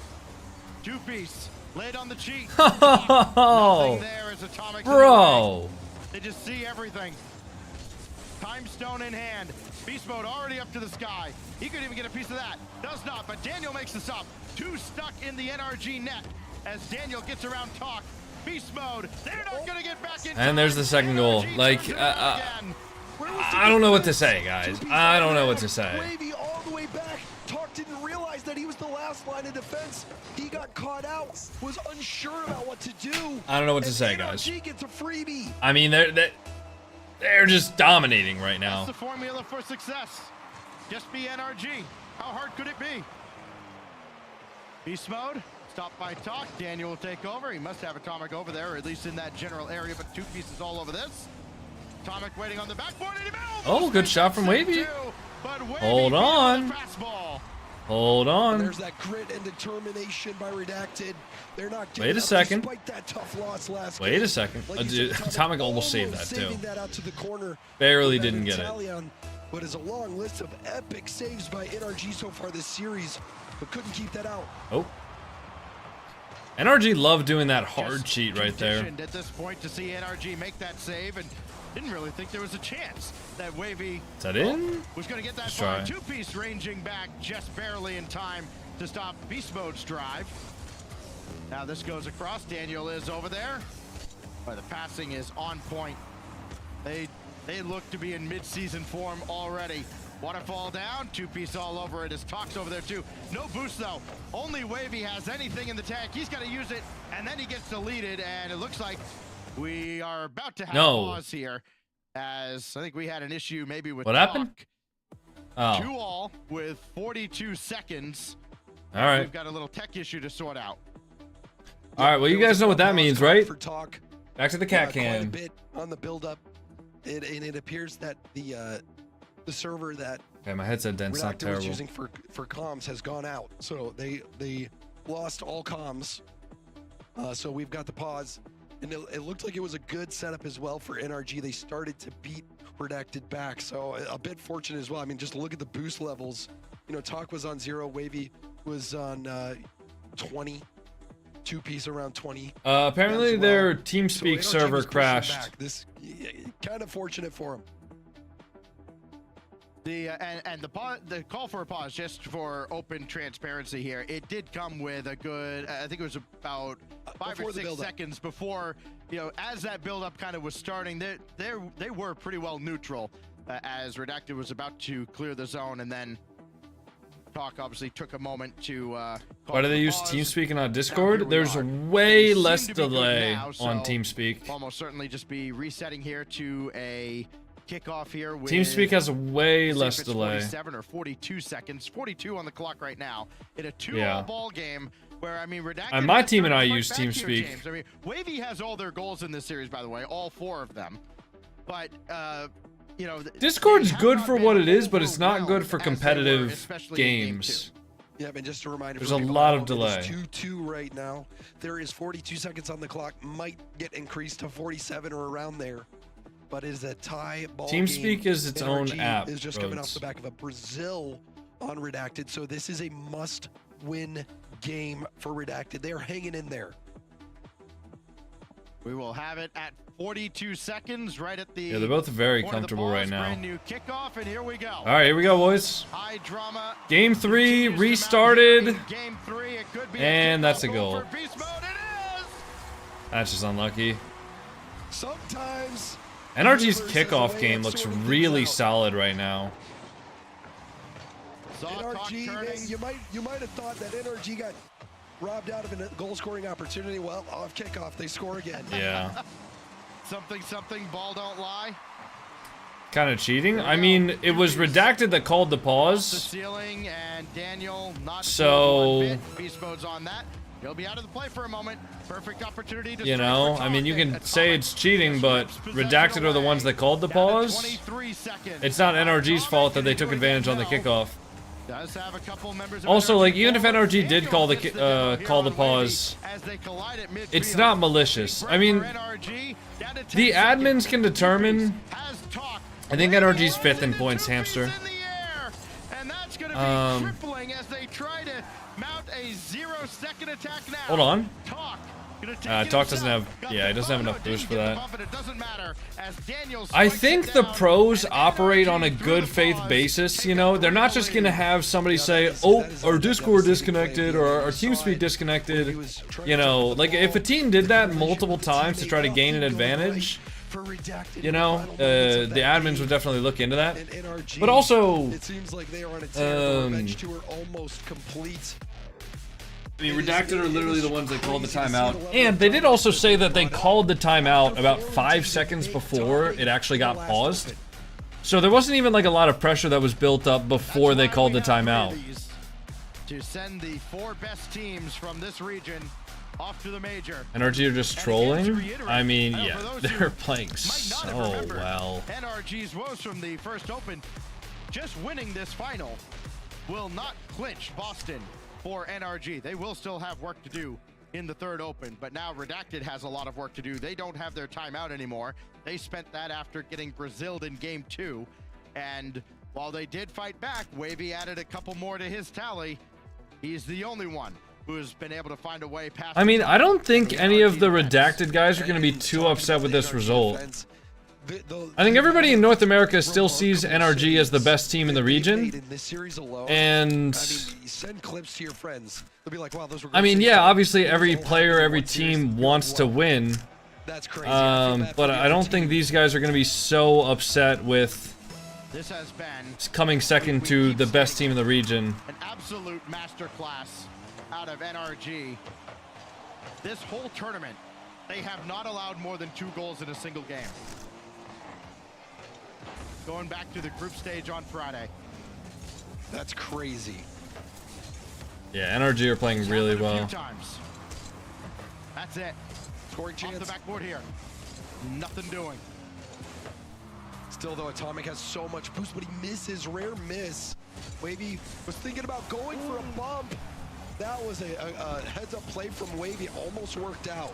E: Two-piece laid on the cheek.
B: Oh,
E: there is Atomic.
B: bro.
E: They just see everything. Time stone in hand. Beast mode already up to the sky. He could even get a piece of that. Does not, but Daniel makes this up. 2 stuck in the NRG net as Daniel gets around Talk. Beast mode. They're not going to get back in.
B: And there's the second goal. Like, I don't know what to say, guys. I don't know what to say.
F: Wavy all the way back. Talk didn't realize that he was the last line of defense. He got caught out, was unsure about what to do.
B: I don't know what to say, guys.
F: NRG gets a freebie.
B: I mean, they're just dominating right now.
E: That's the formula for success. Just be NRG. How hard could it be? Beast mode. Stopped by Talk. Daniel will take over. He must have Atomic over there, or at least in that general area, but 2 pieces all over this. Atomic waiting on the backboard.
B: Oh, good shot from Wavy. Hold on. Hold on.
F: And there's that grit and determination by Redacted. They're not doing
B: Wait a second.
F: despite that tough loss last
B: Wait
F: game.
B: a second.
F: Like you said,
B: Atomic almost saved that too.
F: saving that out to the corner.
B: Barely didn't get it.
F: Italian, but is a long list of epic saves by NRG so far this series, but couldn't keep that out.
B: Oh. NRG love doing that hard cheat right there.
E: At this point to see NRG make that save, and didn't really think there was a chance that Wavy
B: Is that in?
E: was going to get that
B: Let's
E: far.
B: try.
E: 2-piece ranging back just barely in time to stop Beast Mode's drive. Now this goes across. Daniel is over there. But the passing is on point. They look to be in mid-season form already. Waterfall down, 2-piece all over it as Talk's over there too. No boost though. Only Wavy has anything in the tank. He's got to use it, and then he gets deleted, and it looks like we are about to have a pause here, as I think we had an issue maybe with
B: What
E: Talk.
B: happened? Oh.
E: 2-all with 42 seconds.
B: All right.
E: We've got a little tech issue to sort out.
B: All right, well, you guys know what that means, right?
F: For Talk.
B: Back to the cat
F: Quite a
B: can.
F: bit on the build-up. And it appears that the server that
B: Okay, my headset dent's not
F: Redacted
B: terrible.
F: was using for comms has gone out. So they lost all comms. So we've got the pause. And it looked like it was a good setup as well for NRG. They started to beat Redacted back. So a bit fortunate as well. I mean, just look at the boost levels. You know, Talk was on 0. Wavy was on 20. 2-piece around 20.
B: Apparently
F: as
B: their
F: well.
B: TeamSpeak
F: So NRG
B: server
F: was pushing
B: crashed.
F: back. This kind of fortunate for him.
E: The the call for a pause, just for open transparency here, it did come with a good, I think it was about 5 or 6 seconds before, you know, as that buildup kind of was starting. They were pretty well neutral as Redacted was about to clear the zone, and then Talk obviously took a moment to
B: Why do they use TeamSpeak and not Discord? There's way less delay on TeamSpeak.
E: Almost certainly just be resetting here to a kickoff here with
B: TeamSpeak has way less
E: it's
B: delay.
E: 47 or 42 seconds, 42 on the clock right now in a 2-all ball game where, I mean, Redacted
B: And my
E: has
B: team and I
E: started
B: use
E: right back here,
B: TeamSpeak.
E: James. I mean, Wavy has all their goals in this series, by the way, all 4 of them. But you know,
B: Discord's good for what it is, but it's not good for competitive games.
F: Yeah, and just a reminder,
B: There's a lot of delay.
F: It's 2-2 right now. There is 42 seconds on the clock. Might get increased to 47 or around there. But it is a tie ball
B: TeamSpeak
F: game.
B: is its own
F: NRG
B: app,
F: is just coming off
B: Rhodes.
F: the back of a Brazil on Redacted. So this is a must-win game for Redacted. They're hanging in there.
E: We will have it at 42 seconds, right at the.
B: Yeah, they're both very
E: point of the
B: comfortable right
E: pause.
B: now.
E: Brand new kickoff, and here we go.
B: All right, here we go, boys.
E: High drama.
B: Game 3 restarted,
E: Game 3, it could be
B: and that's a
E: kickoff
B: goal.
E: for Beast Mode. It is.
B: That's just unlucky.
F: Sometimes
B: NRG's kickoff game looks really solid right now.
F: NRG, man, you might have thought that NRG got robbed out of a goal-scoring opportunity. Well, off kickoff, they score again.
B: Yeah.
E: something, ball don't lie.
B: Kind of cheating. I mean, it was Redacted that called the
E: The
B: pause.
E: ceiling, and Daniel not
B: So,
E: one bit. Beast Mode's on that. He'll be out of the play for a moment. Perfect opportunity to
B: you
E: strike
B: know,
E: for
B: I mean, you
E: Talk.
B: can say it's cheating, but Redacted are the ones that called the pause.
E: 23 seconds.
B: It's not NRG's fault that they took advantage on the kickoff.
E: Does have a couple members of
B: Also,
E: NRG
B: like, even if
E: forward.
B: NRG did call the pause,
E: As they collide at midfield.
B: it's not malicious. I mean, the admins can determine. I think NRG's 5th in points, Hamster.
E: And that's going to be crippling as they try to mount a 0-second attack now.
B: Hold on.
E: Talk
B: doesn't have. Yeah, he doesn't have enough boost for that.
E: It doesn't matter as Daniel
B: I
E: strikes
B: think
E: it
B: the
E: down.
B: pros operate on a good faith basis, you know? They're not just gonna have somebody say, oh, our Discord disconnected or our TeamSpeak disconnected. You know, like if a team did that multiple times to try to gain an advantage, you know, the admins would definitely look into that. But also,
F: it seems like they are on a tear. Revenge tour almost complete.
B: I mean, Redacted are literally the ones that called the timeout. And they did also say that they called the timeout about 5 seconds before it actually got paused. So there wasn't even like a lot of pressure that was built up before they called the timeout.
E: To send the 4 best teams from this region off to the major.
B: NRG are just trolling? I mean, yeah, they're playing so well.
E: NRG's woes from the first open, just winning this final will not clinch Boston for NRG. They will still have work to do in the third open, but now Redacted has a lot of work to do. They don't have their timeout anymore. They spent that after getting Braziled in game 2, and while they did fight back, Wavy added a couple more to his tally. He's the only one who has been able to find a way past.
B: I mean, I don't think any of the Redacted guys are going to be too upset with this result. I think everybody in North America still sees NRG as the best team in the region. And
F: send clips to your friends. They'll be like, wow, those were
B: I mean, yeah, obviously every player, every team wants to win.
F: That's crazy.
B: But I don't think these guys are going to be so upset with
E: this has been
B: coming second to the best team in the region.
E: An absolute masterclass out of NRG. This whole tournament, they have not allowed more than 2 goals in a single game. Going back to the group stage on Friday.
F: That's crazy.
B: Yeah, NRG are playing really well.
E: That's it.
F: Scoring chance.
E: Off the backboard here. Nothing doing.
F: Still, though, Atomic has so much boost, but he misses. Rare miss. Wavy was thinking about going for a bump. That was a heads-up play from Wavy. Almost worked out.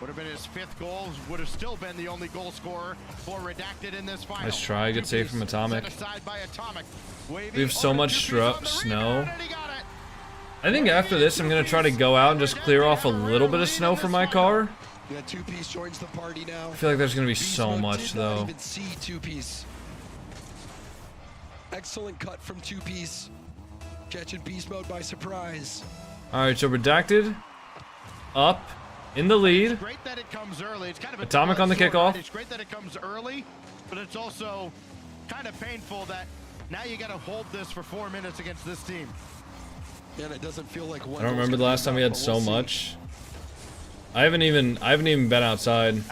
E: Would have been his 5th goal. Would have still been the only goal scorer for Redacted in this final.
B: Nice try. Good save from Atomic.
E: Set aside by Atomic.
B: We have so much snow. I think after this, I'm going to try to go out and just clear off a little bit of snow from my car.
F: Yeah, 2-piece joins the party now.
B: I feel like there's going to be so much, though.
F: Even see 2-piece. Excellent cut from 2-piece. Catching beast mode by surprise.
B: All right, so Redacted up in the lead.
E: It's great that it comes early. It's kind of a
B: Atomic on the kickoff.
E: It's great that it comes early, but it's also kind of painful that now you got to hold this for 4 minutes against this team.
F: And it doesn't feel like one.
B: I don't remember the last time we had so much. I haven't even been outside.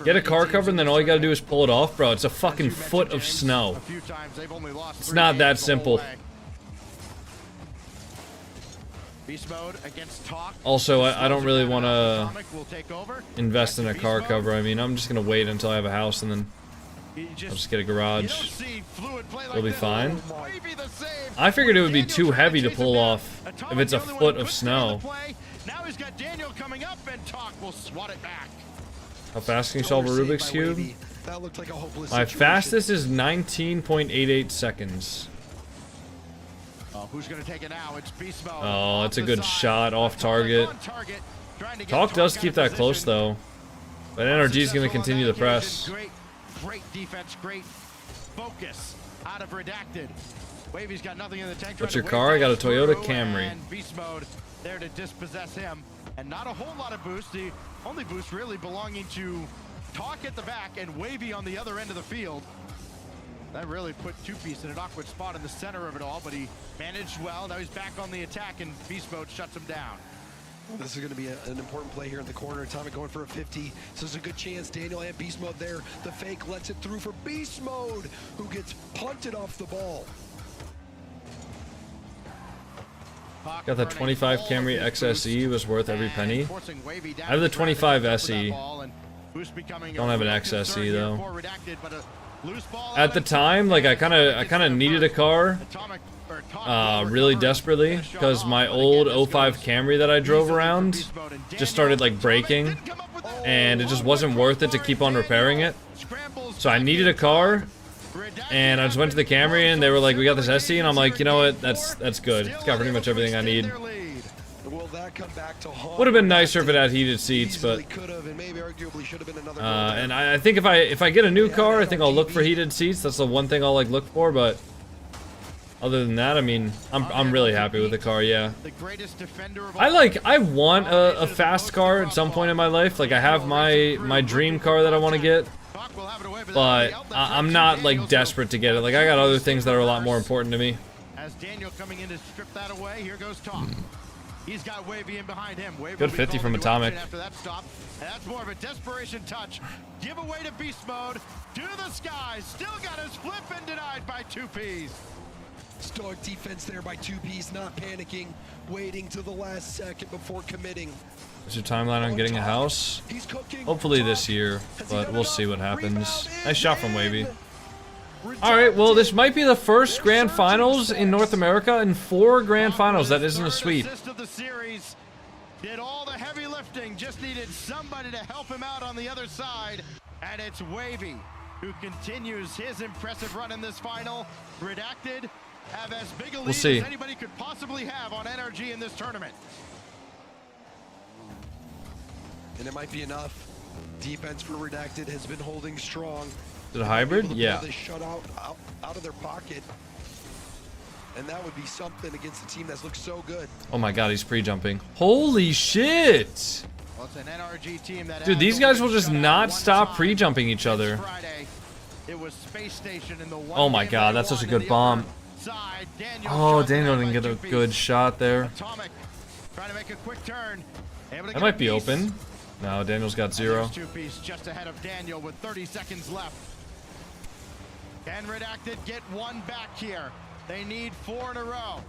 B: Get a car cover and then all you gotta do is pull it off, bro. It's a fucking foot of snow. It's not that simple.
E: Beast mode against Talk.
B: Also, I don't really want to invest in a car cover. I mean, I'm just gonna wait until I have a house and then I'll just get a garage. It'll be fine. I figured it would be too heavy to pull off if it's a foot of snow.
E: Now he's got Daniel coming up and Talk will swat it back.
B: How fast can you solve a Rubik's Cube?
F: That looked like a hopeless
B: My
F: situation.
B: fastest is 19.88 seconds.
E: Who's gonna take it now? It's Beast mode.
B: Oh, it's a good shot off target. Talk does keep that close though. But NRG's gonna continue the press.
E: Great defense, great focus out of Redacted. Wavy's got nothing in the tank.
B: What's your car? I got a Toyota Camry.
E: And Beast mode there to dispossess him, and not a whole lot of boost. The only boost really belonging to Talk at the back and Wavy on the other end of the field. That really put 2-piece in an awkward spot in the center of it all, but he managed well. Now he's back on the attack, and Beast mode shuts him down.
F: This is going to be an important play here in the corner. Atomic going for a 50. So there's a good chance Daniel and Beast mode there. The fake lets it through for Beast mode, who gets punted off the ball.
B: Got the 25 Camry XSE, was worth every penny. I have the 25 SE. Don't have an XSE though. at the time, like I kind of needed a car really desperately because my old 05 Camry that I drove around just started like breaking, and it just wasn't worth it to keep on repairing it. So I needed a car, and I just went to the Camry, and they were like, "We got this SE," and I'm like, "You know what? That's good. It's got pretty much everything I need." Would have been nicer if it had heated seats, but and I think if I get a new car, I think I'll look for heated seats. That's the one thing I'll like look for, but other than that, I mean, I'm really happy with the car. Yeah, I want a fast car at some point in my life. Like I have my dream car that I want to get, but I'm not like desperate to get it. Like I got other things that are a lot more important to me.
E: As Daniel coming in to strip that away, here goes Tom. He's got Wavy in behind him. Wavy
B: Good 50 from Atomic.
E: After that stop, and that's more of a desperation touch. Give away to beast mode. To the skies. Still got his flip and denied by 2Ps.
F: Stoic defense there by 2Ps, not panicking, waiting to the last second before committing.
B: What's your timeline on getting a house? Hopefully this year, but we'll see what happens. Nice shot from Wavy. Alright, well, this might be the first Grand Finals in North America in 4 Grand Finals. That isn't a sweep.
E: Did all the heavy lifting, just needed somebody to help him out on the other side, and it's Wavy who continues his impressive run in this final. Redacted have as big a lead as anybody could possibly have on NRG in this tournament.
F: And it might be enough. Defense for Redacted has been holding strong.
B: Is it a hybrid? Yeah.
F: They shut out of their pocket, and that would be something against a team that's looked so good.
B: Oh my god, he's pre-jumping. Holy shit!
E: Well, it's an NRG team that
B: dude, these guys will just not stop pre-jumping each other.
E: It was Space Station in the
B: Oh my god, that's such a good bomb. Oh, Daniel didn't get a good shot there.
E: Trying to make a quick turn.
B: That might be open. No, Daniel's got 0.
E: 2Ps just ahead of Daniel with 30 seconds left. Can Redacted get one back here? They need 4 in a row.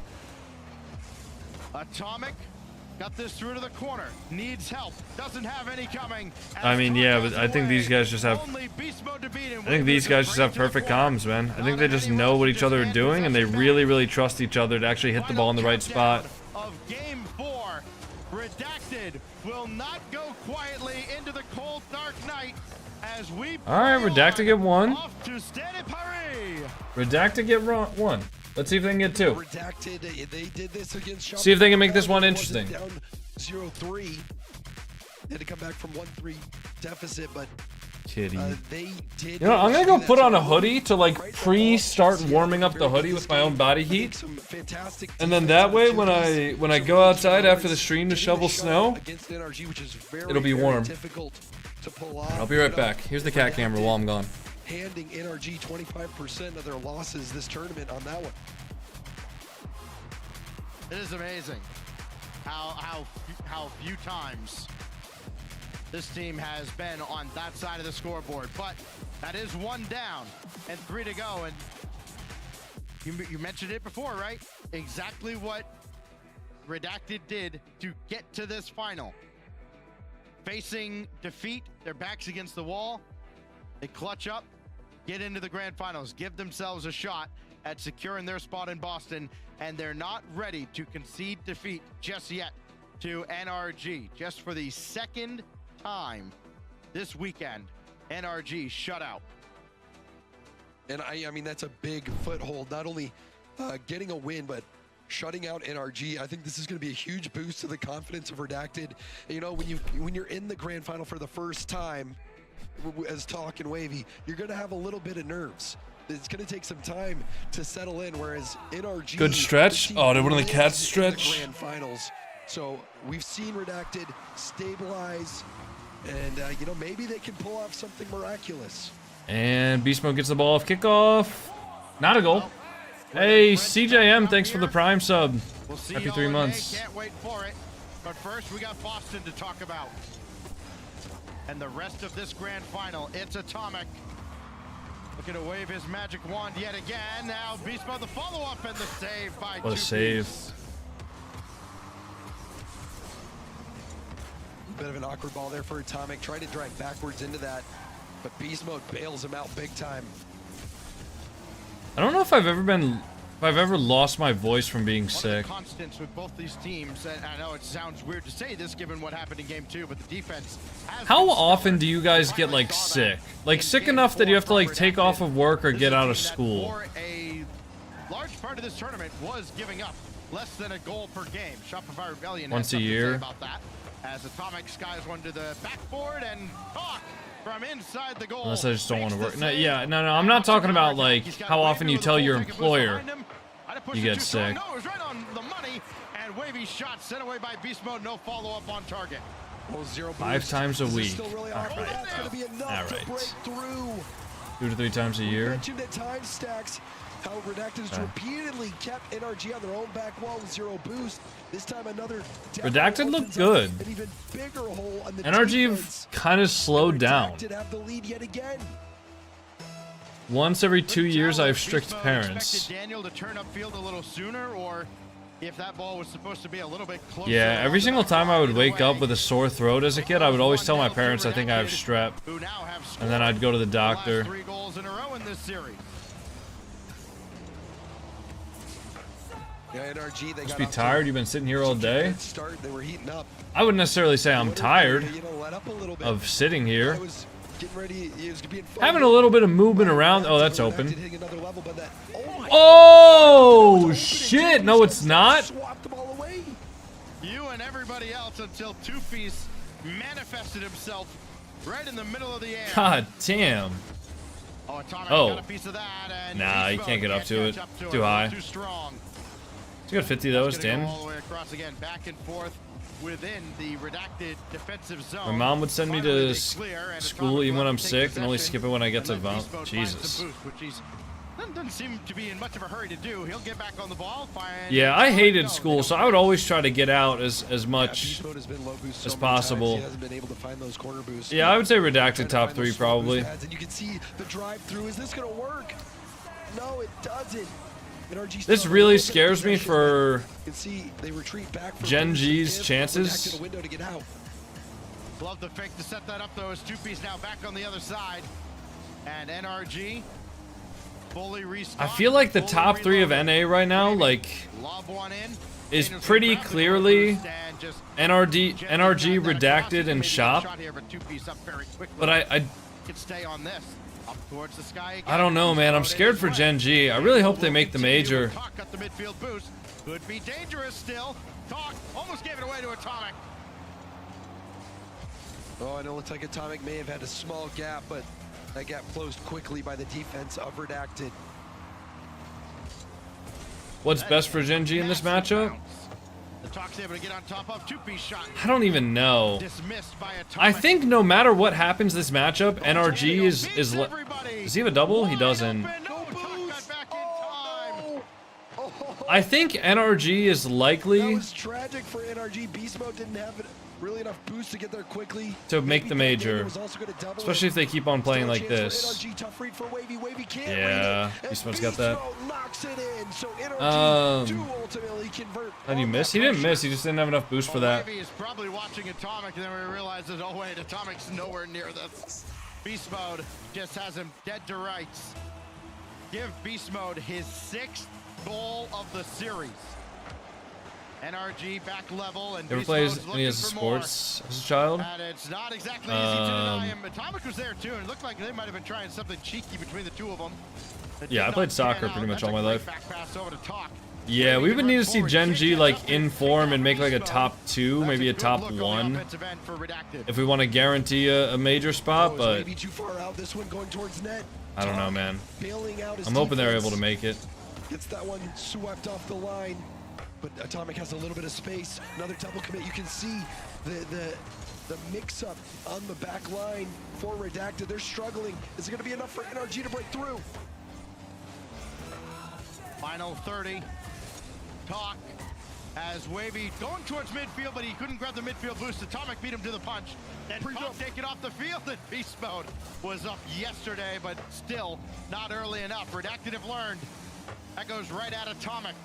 E: Atomic got this through to the corner. Needs help. Doesn't have any coming.
B: I mean, yeah, but I think these guys just have... perfect comms, man. I think they just know what each other are doing, and they really, really trust each other to actually hit the ball in the right spot.
E: Of game 4, Redacted will not go quietly into the cold, dark night as we...
B: Alright, Redacted get 1.
E: Off to Stade Paris.
B: Redacted get 1. Let's see if they can get 2.
F: Redacted, they did this against Shopify.
B: See if they can make this one interesting.
F: Down 0-3. They had to come back from 1-3 deficit, but
B: Kitty.
F: they did.
B: You know, I'm gonna go put on a hoodie to like pre-start warming up the hoodie with my own body heat, and then that way when I go outside after the stream to shovel snow, it'll be warm. I'll be right back. Here's the cat camera while I'm gone.
F: Handing NRG 25% of their losses this tournament on that one.
E: It is amazing how few times this team has been on that side of the scoreboard, but that is 1 down and 3 to go. And you mentioned it before, right? Exactly what Redacted did to get to this final. Facing defeat, their backs against the wall, they clutch up, get into the grand finals, give themselves a shot at securing their spot in Boston, and they're not ready to concede defeat just yet to NRG. Just for the second time this weekend, NRG shut out.
F: And I mean, that's a big foothold, not only getting a win, but shutting out NRG. I think this is going to be a huge boost to the confidence of Redacted. And, you know, when you're in the grand final for the first time, as Talk and Wavy, you're going to have a little bit of nerves. It's going to take some time to settle in, whereas NRG...
B: Good stretch. Oh, did one of the cats stretch?
F: Grand finals. So we've seen Redacted stabilize, and, you know, maybe they can pull off something miraculous.
B: And Beast Mode gets the ball off kickoff. Not a goal. Hey, CJM, thanks for the Prime sub. Happy 3 months.
E: Can't wait for it. But first, we got Boston to talk about. And the rest of this grand final, it's Atomic. Looking to wave his magic wand yet again. Now Beast Mode, the follow-up and the save by
B: What a
E: 2Ps.
B: save.
F: Bit of an awkward ball there for Atomic. Tried to drive backwards into that, but Beast Mode bails him out big time.
B: I don't know if I've ever lost my voice from being sick.
E: Constants with both these teams, and I know it sounds weird to say this given what happened in game 2, but the defense has
B: How often do you guys get like sick? Like sick enough that you have to like take off of work or get out of school?
E: For a large part of this tournament was giving up less than a goal per game. Shopify Rebellion
B: Once a year.
E: about that, as Atomic skies one to the backboard and talk from inside the goal.
B: Unless I just don't want to work. No, yeah, no, I'm not talking about like how often you tell your employer you get sick.
E: No, it was right on the money, and wavy shot sent away by Beast Mode. No follow-up on target.
B: 5 times a week.
F: Really
B: All right.
F: That's gonna be enough
B: All
F: to
B: right.
F: break through.
B: 2 to 3 times a
F: You
B: year.
F: mentioned at time stacks how Redacted has repeatedly kept NRG on their own back wall with 0 boost. This time another
B: Redacted looked good.
F: an even bigger hole on the
B: NRG kind of slowed down.
F: Redacted have the lead yet again.
B: Once every 2 years, I have strict parents.
E: Expected Daniel to turn upfield a little sooner, or if that ball was supposed to be a little bit closer.
B: Yeah, every single time I would wake up with a sore throat as a kid, I would always tell my parents I think I have strep. And then I'd go to the doctor.
E: 3 goals in a row in this series.
F: Yeah, NRG, they
B: Must
F: got
B: be
F: off to
B: tired. You've been sitting here all day.
F: start. They were heating up.
B: I wouldn't necessarily say I'm tired
F: Let up a little bit.
B: of sitting here.
F: I was getting ready. He was being
B: Having a little bit of movement around. Oh, that's open.
F: hitting another level, but that,
B: Oh, shit. No, it's not.
F: swapped the ball away.
E: You and everybody else until Two-Piece manifested himself right in the middle of the air.
B: God damn.
E: Oh, Atomic
B: Oh.
E: got a piece of that, and
B: Nah, you
E: Beast
B: can't get
E: Mode
B: up to it.
E: catch up
B: Too high.
E: Too strong.
B: You got 50 of those,
E: Gonna go
B: Dan.
E: all the way across again, back and forth within the redacted defensive zone.
B: My mom would send me
E: Finally,
B: to
E: they clear, and
B: school
E: Atomic
B: even when
E: will
B: I'm
E: take
B: sick and only
E: possession,
B: skip it when I get to
E: and let
B: Mount.
E: Beast Mode find
B: Jesus.
E: some boost, which he's doesn't seem to be in much of a hurry to do. He'll get back on the ball.
B: Yeah, I hated school, so I would always try to get out as much
F: Beast Mode has been low boost
B: as
F: so many times,
B: possible.
F: He hasn't been able to find those corner boosts.
B: Yeah, I would say redacted
F: Trying to
B: top
F: find
B: 3
F: those slow boost
B: probably.
F: pads, and you can see the drive through. Is this going to work? No, it doesn't. NRG
B: This
F: still
B: really
F: has a little bit of
B: scares me
F: possession,
B: for
F: but you can see they retreat back for
B: Gen
F: boost.
B: G's
F: Give
B: chances.
F: Redacted a window to get out.
E: Love the fake to set that up though, as Two-Piece now back on the other side. And NRG fully restocked.
B: I feel like the
E: fully
B: top 3 of
E: reloaded.
B: NA right now, like,
E: Lob one in.
B: is
E: Daniels
B: pretty
E: grab the
B: clearly
E: boost and just
B: NRG,
E: gently grab that
B: redacted,
E: across.
B: and
E: Maybe a
B: shop.
E: shot here, but Two-Piece up very quickly.
B: But I
E: Could stay on this. Up towards the sky again.
B: I don't know, man. I'm scared for Gen G. I really hope they make the major.
E: Talk got the midfield boost. Could be dangerous still. Talk almost gave it away to Atomic.
F: Oh, and it looks like Atomic may have had a small gap, but that gap closed quickly by the defense of Redacted.
B: What's best for Gen G in this matchup?
E: The Talk's able to get on top of Two-Piece shot.
B: I don't even know.
E: Dismissed by Atomic.
B: I think no matter what happens this matchup, NRG is does he have a double? He doesn't. I think NRG is
F: That
B: likely
F: was tragic for NRG. Beast Mode didn't have really enough boost to get there quickly.
B: to make the major,
F: Daniel was also gonna double
B: especially if they keep on playing
F: Still a
B: like
F: chance for
B: this.
F: NRG, tough read for Wavy. Wavy can't
B: Yeah,
F: read it.
B: Beast
F: And
B: Mode's got that.
F: Beast Mode knocks it in. So NRG do ultimately convert.
B: How do you miss? He didn't miss. He just didn't have enough boost for that.
E: Wavy is probably watching Atomic, and then we realize that, oh wait, Atomic's nowhere near this. Beast Mode just has him dead to rights. Give Beast Mode his 6th goal of the series. NRG back level, and
B: You ever
E: Beast
B: played
E: Mode's
B: any
E: looking
B: of
E: for
B: sports as a child?
E: And it's not exactly easy to deny him. Atomic was there too, and it looked like they might have been trying something cheeky between the two of them.
B: Yeah, I played soccer pretty much all my life.
E: Back pass over to Talk.
B: Yeah, we would need to see Gen G like in form and make like a top 2, maybe a top 1, if we want to guarantee a major spot. But
F: Maybe too far out. This one going towards net.
B: I don't know, man.
F: Bailing out his
B: I'm hoping they're
F: defense.
B: able to make it.
F: Gets that one swept off the line. But Atomic has a little bit of space. Another double commit. You can see the mix-up on the back line for Redacted. They're struggling. Is it going to be enough for NRG to break through?
E: Final 30. Talk as Wavy going towards midfield, but he couldn't grab the midfield boost. Atomic beat him to the punch. Then Talk taking off the field, and Beast Mode was up yesterday, but still not early enough. Redacted have learned. That goes right at Atomic.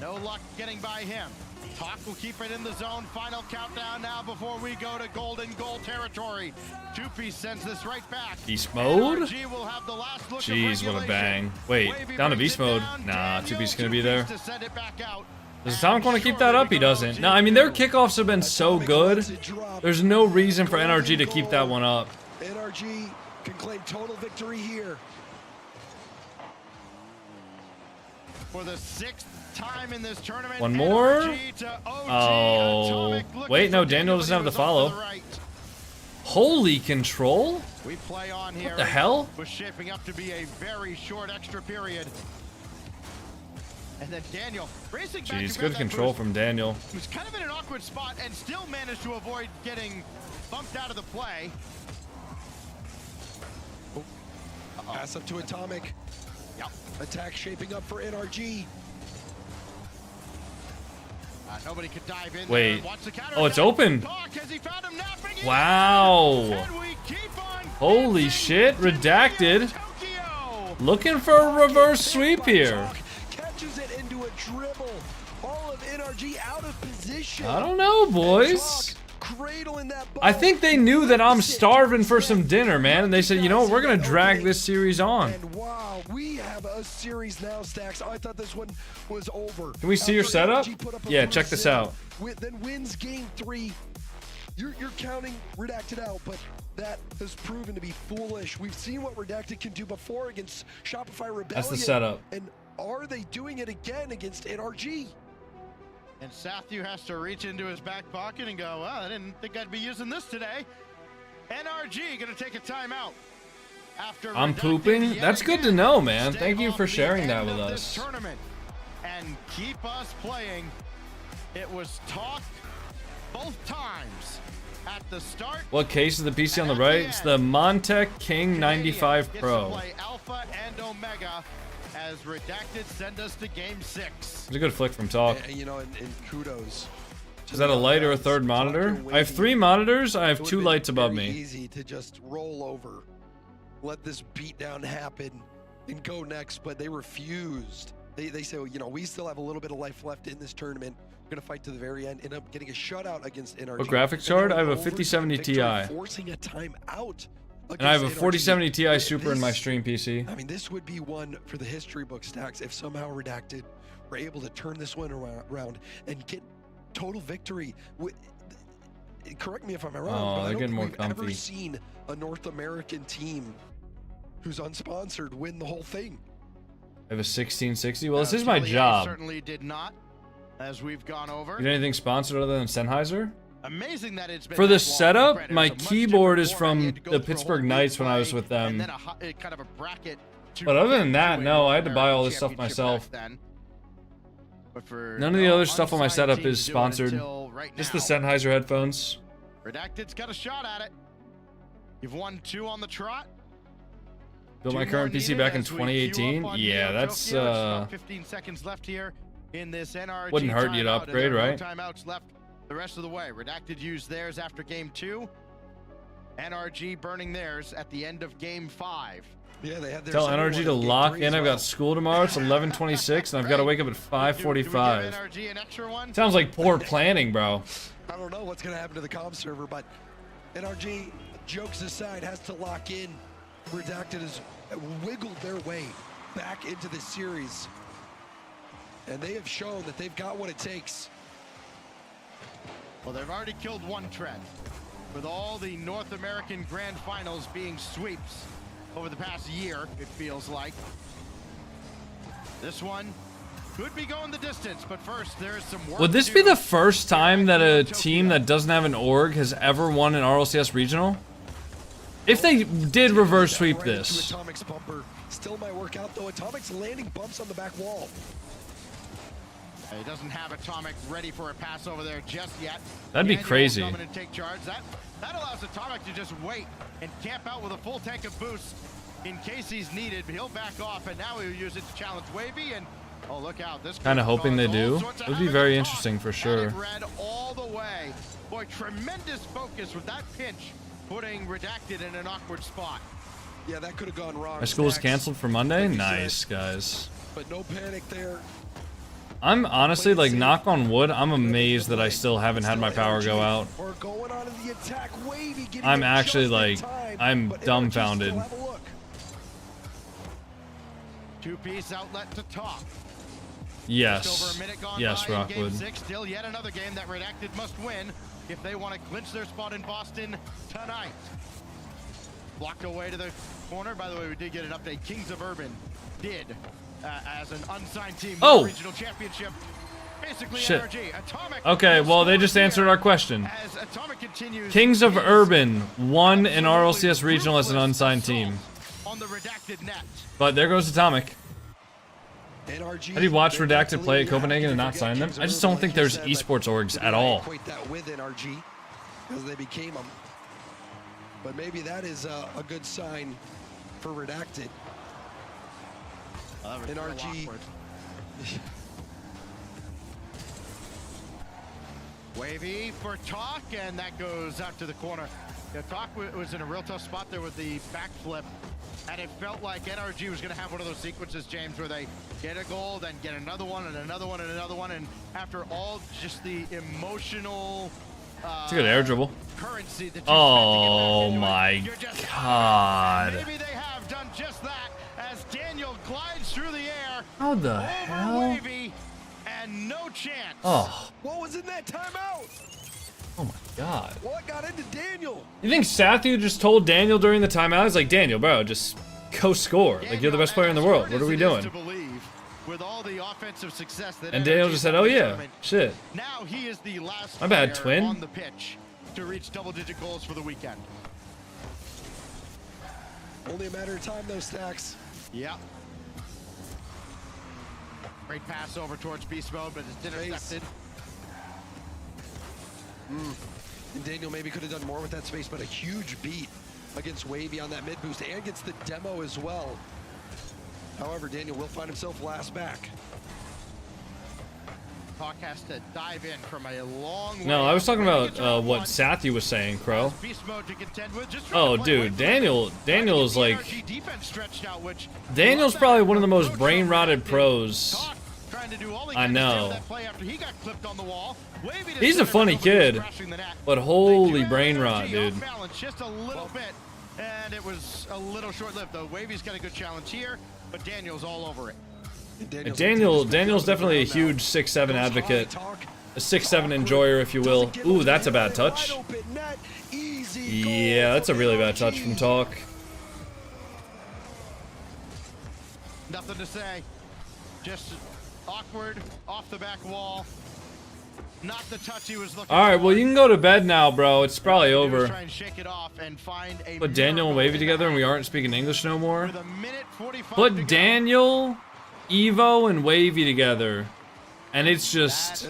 E: No luck getting by him. Talk will keep it in the zone. Final countdown now before we go to golden goal territory. Two-piece sends this right back.
B: Beast mode?
E: NRG will have the last look
B: Jeez,
E: of
B: what a bang. Wait,
E: Wavy
B: down to
E: brings
B: beast
E: it
B: mode.
E: down.
B: Nah,
E: Daniel,
B: two-piece gonna be there.
E: to send it back out.
B: Does Atomic want to keep that up? He doesn't. No, I mean, their kickoffs have been so good. There's no reason for NRG to keep that one up.
F: NRG can claim total victory here.
E: For the 6th time in this tournament.
B: One more?
E: NRG to OG.
B: Oh.
E: Atomic looking
B: Wait, no,
E: for
B: Daniel doesn't have the
E: but he was off to
B: follow.
E: the right.
B: Holy control?
E: We play on here.
B: What the hell?
E: Was shaping up to be a very short extra period. And then Daniel racing back.
B: Jeez,
E: to grab
B: good
E: that
B: control
E: boost.
B: from Daniel.
E: He was kind of in an awkward spot and still managed to avoid getting bumped out of the play.
F: Pass up to Atomic.
E: Yep.
F: Attack shaping up for NRG.
E: Nobody could dive in.
B: Wait.
E: There. Watch the counter
B: Oh, it's
E: attack.
B: open.
E: Talk as he found him napping.
B: Wow.
E: And we keep on
B: Holy shit, Redacted. Looking for a reverse sweep here.
F: Catches it into a dribble. All of NRG out of position.
B: I don't know, boys.
F: Cradling that ball.
B: I think they knew that I'm starving for some dinner, man. And they said, you know what, we're going to drag this series on.
F: And wow, we have a series now, Stacks. I thought this one was over.
B: Can we see your setup? Yeah, check this out.
F: Then wins game 3. You're counting Redacted out, but that has proven to be foolish. We've seen what Redacted can do before against Shopify Rebellion.
B: That's the setup.
F: And are they doing it again against NRG?
E: And Sathu has to reach into his back pocket and go, well, I didn't think I'd be using this today. NRG gonna take a timeout. After
B: I'm pooping? That's good to know, man. Thank you for sharing that with us.
E: Tournament and keep us playing. It was talked both times at the start.
B: What case is the PC on the right? It's the Montec King 95 Pro.
E: Play Alpha and Omega as Redacted send us to game 6.
B: It's a good flick from Talk.
F: And, you know, and kudos.
B: Is that a light or a third monitor? I have 3 monitors. I have 2 lights above me.
F: Easy to just roll over, let this beatdown happen, and go next, but they refused. They say, well, you know, we still have a little bit of life left in this tournament. We're gonna fight to the very end. End up getting a shutout against NRG.
B: What graphics card? I have a 5070 Ti.
F: Forcing a timeout.
B: And I have a 4070 Ti Super in my stream PC.
F: I mean, this would be one for the history book, Stacks, if somehow Redacted were able to turn this one around and get total victory. Correct me if I'm wrong,
B: Oh,
F: but I
B: they're
F: don't
B: getting
F: think
B: more
F: we've
B: comfy.
F: ever seen a North American team who's unsponsored win the whole thing.
B: I have a 1660. Well, this is my job.
E: Certainly did not, as we've gone over.
B: You got anything sponsored other than Sennheiser?
E: Amazing that it's been
B: For the
E: that long.
B: setup,
E: Granted,
B: my
E: it's a much
B: keyboard is
E: different format. You
B: from
E: had to go
B: the
E: through a
B: Pittsburgh
E: whole
B: Knights when I was
E: league
B: with
E: play,
B: them.
E: and then a kind of a bracket to
B: But other
E: get
B: than that,
E: to a
B: no,
E: North
B: I had to buy all this
E: American
B: stuff myself.
E: championship back then. But for
B: None of the
E: no
B: other stuff on my
E: unsigned
B: setup is
E: teams doing it
B: sponsored.
E: until right
B: Just
E: now.
B: the Sennheiser headphones.
E: Redacted's got a shot at it. You've won 2 on the trot.
B: Built my
E: 2
B: current
E: more
B: PC
E: needed
B: back in
E: as we queue
B: 2018.
E: up on
B: Yeah,
E: Neo
B: that's
E: Tokyo. It's about 15 seconds left here in this NRG
B: Wouldn't hurt you to
E: timeout, and
B: upgrade,
E: there are no
B: right?
E: Timeouts left the rest of the way. Redacted used theirs after game 2. NRG burning theirs at the end of game 5.
F: Yeah, they had their
B: Tell
F: second
B: NRG
F: one
B: to
F: in game
B: lock
F: 3
B: in.
F: as
B: I've
F: well.
B: got school tomorrow. It's 11:26, and I've got to wake up at 5:45.
E: NRG an extra one?
B: Sounds like poor planning, bro.
F: I don't know what's going to happen to the comm server, but NRG, jokes aside, has to lock in. Redacted has wiggled their way back into the series. And they have shown that they've got what it takes.
E: Well, they've already killed one trend, with all the North American Grand Finals being sweeps over the past year, it feels like. This one could be going the distance, but first there is some work.
B: Would this be the first time that a team that doesn't have an org has ever won an RLCS regional? If they did reverse sweep this.
F: Atomic's bumper still might work out, though. Atomic's landing bumps on the back wall.
E: He doesn't have Atomic ready for a pass over there just yet.
B: That'd be
E: Daniel
B: crazy.
E: Coming and take charge. That allows Atomic to just wait and camp out with a full tank of boost in case he's needed. But he'll back off, and now he'll use it to challenge Wavy. And oh, look out! This
B: Kind of hoping they do.
E: all sorts of
B: It would be
E: havoc.
B: very
E: Talk
B: interesting for
E: had
B: sure.
E: it read all the way. Boy, tremendous focus with that pinch, putting Redacted in an awkward spot.
F: Yeah, that could have gone wrong.
B: My school is
F: Stacks.
B: canceled for Monday.
F: Like you
B: Nice,
F: said.
B: guys.
F: But no panic there.
B: I'm honestly, like, knock on wood, I'm amazed that I still haven't had my power go out. I'm actually, like, I'm dumbfounded.
E: Two-piece outlet to top.
B: Yes. Yes, Rockwood.
E: Still yet another game that Redacted must win if they want to clinch their spot in Boston tonight. Blocked away to the corner. By the way, we did get an update. Kings of Urban did, as an unsigned team,
B: oh,
E: regional championship. Basically,
B: shit.
E: NRG. Atomic
B: okay, well, they just answered our question. Kings of Urban won an RLCS regional as an unsigned team.
E: On the Redacted net.
B: But there goes Atomic. Have you watched Redacted play at Copenhagen and not sign them? I just don't think there's esports orgs at all.
F: Equate that with NRG because they became them. But maybe that is a good sign for Redacted. NRG.
E: Wavy for Talk, and that goes out to the corner. Yeah, Talk was in a real tough spot there with the backflip, and it felt like NRG was going to have one of those sequences, James, where they get a goal, then get another one, and another one, and another one, and after all just the emotional
B: it's a good air dribble.
E: Currency that
B: oh my god.
E: Maybe they have done just that as Daniel glides through the air.
B: How the hell?
E: Wavy, and no chance.
B: Oh.
F: What was in that timeout?
B: Oh my god.
F: What got into Daniel?
B: You think Sathu just told Daniel during the timeout? He's like, Daniel, bro, just go score. Like, you're the best player in the world. What are we doing?
E: With all the offensive success that
B: And Daniel just said, oh yeah, shit.
E: Now he is the last
B: my bad,
E: player
B: twin.
E: on the pitch to reach double-digit goals for the weekend.
F: Only a matter of time, though, Stacks.
E: Yeah. Great pass over towards beast mode, but it's intercepted.
F: And Daniel maybe could have done more with that space, but a huge beat against Wavy on that mid boost and gets the demo as well. However, Daniel will find himself last back.
E: Hawk has to dive in from a long way.
B: No, I was talking about what Sathu was saying, Crow. Oh, dude, Daniel is like... Daniel's probably one of the most brain-rotted pros I know. He's a funny kid, but holy brain rot, dude.
E: Just a little bit, and it was a little short-lived, though. Wavy's got a good challenge here, but Daniel's all over it.
B: Daniel's definitely a huge 6'7" advocate. A 6'7" enjoyer, if you will. Ooh, that's a bad touch. Yeah, that's a really bad touch from Talk.
E: Nothing to say. Just awkward, off the back wall. Not the touch he was looking for.
B: Alright, well, you can go to bed now, bro. It's probably over.
E: Try and shake it off and find a
B: Put Daniel and Wavy together and we aren't speaking English no more. Put Daniel, Evo, and Wavy together. And it's just...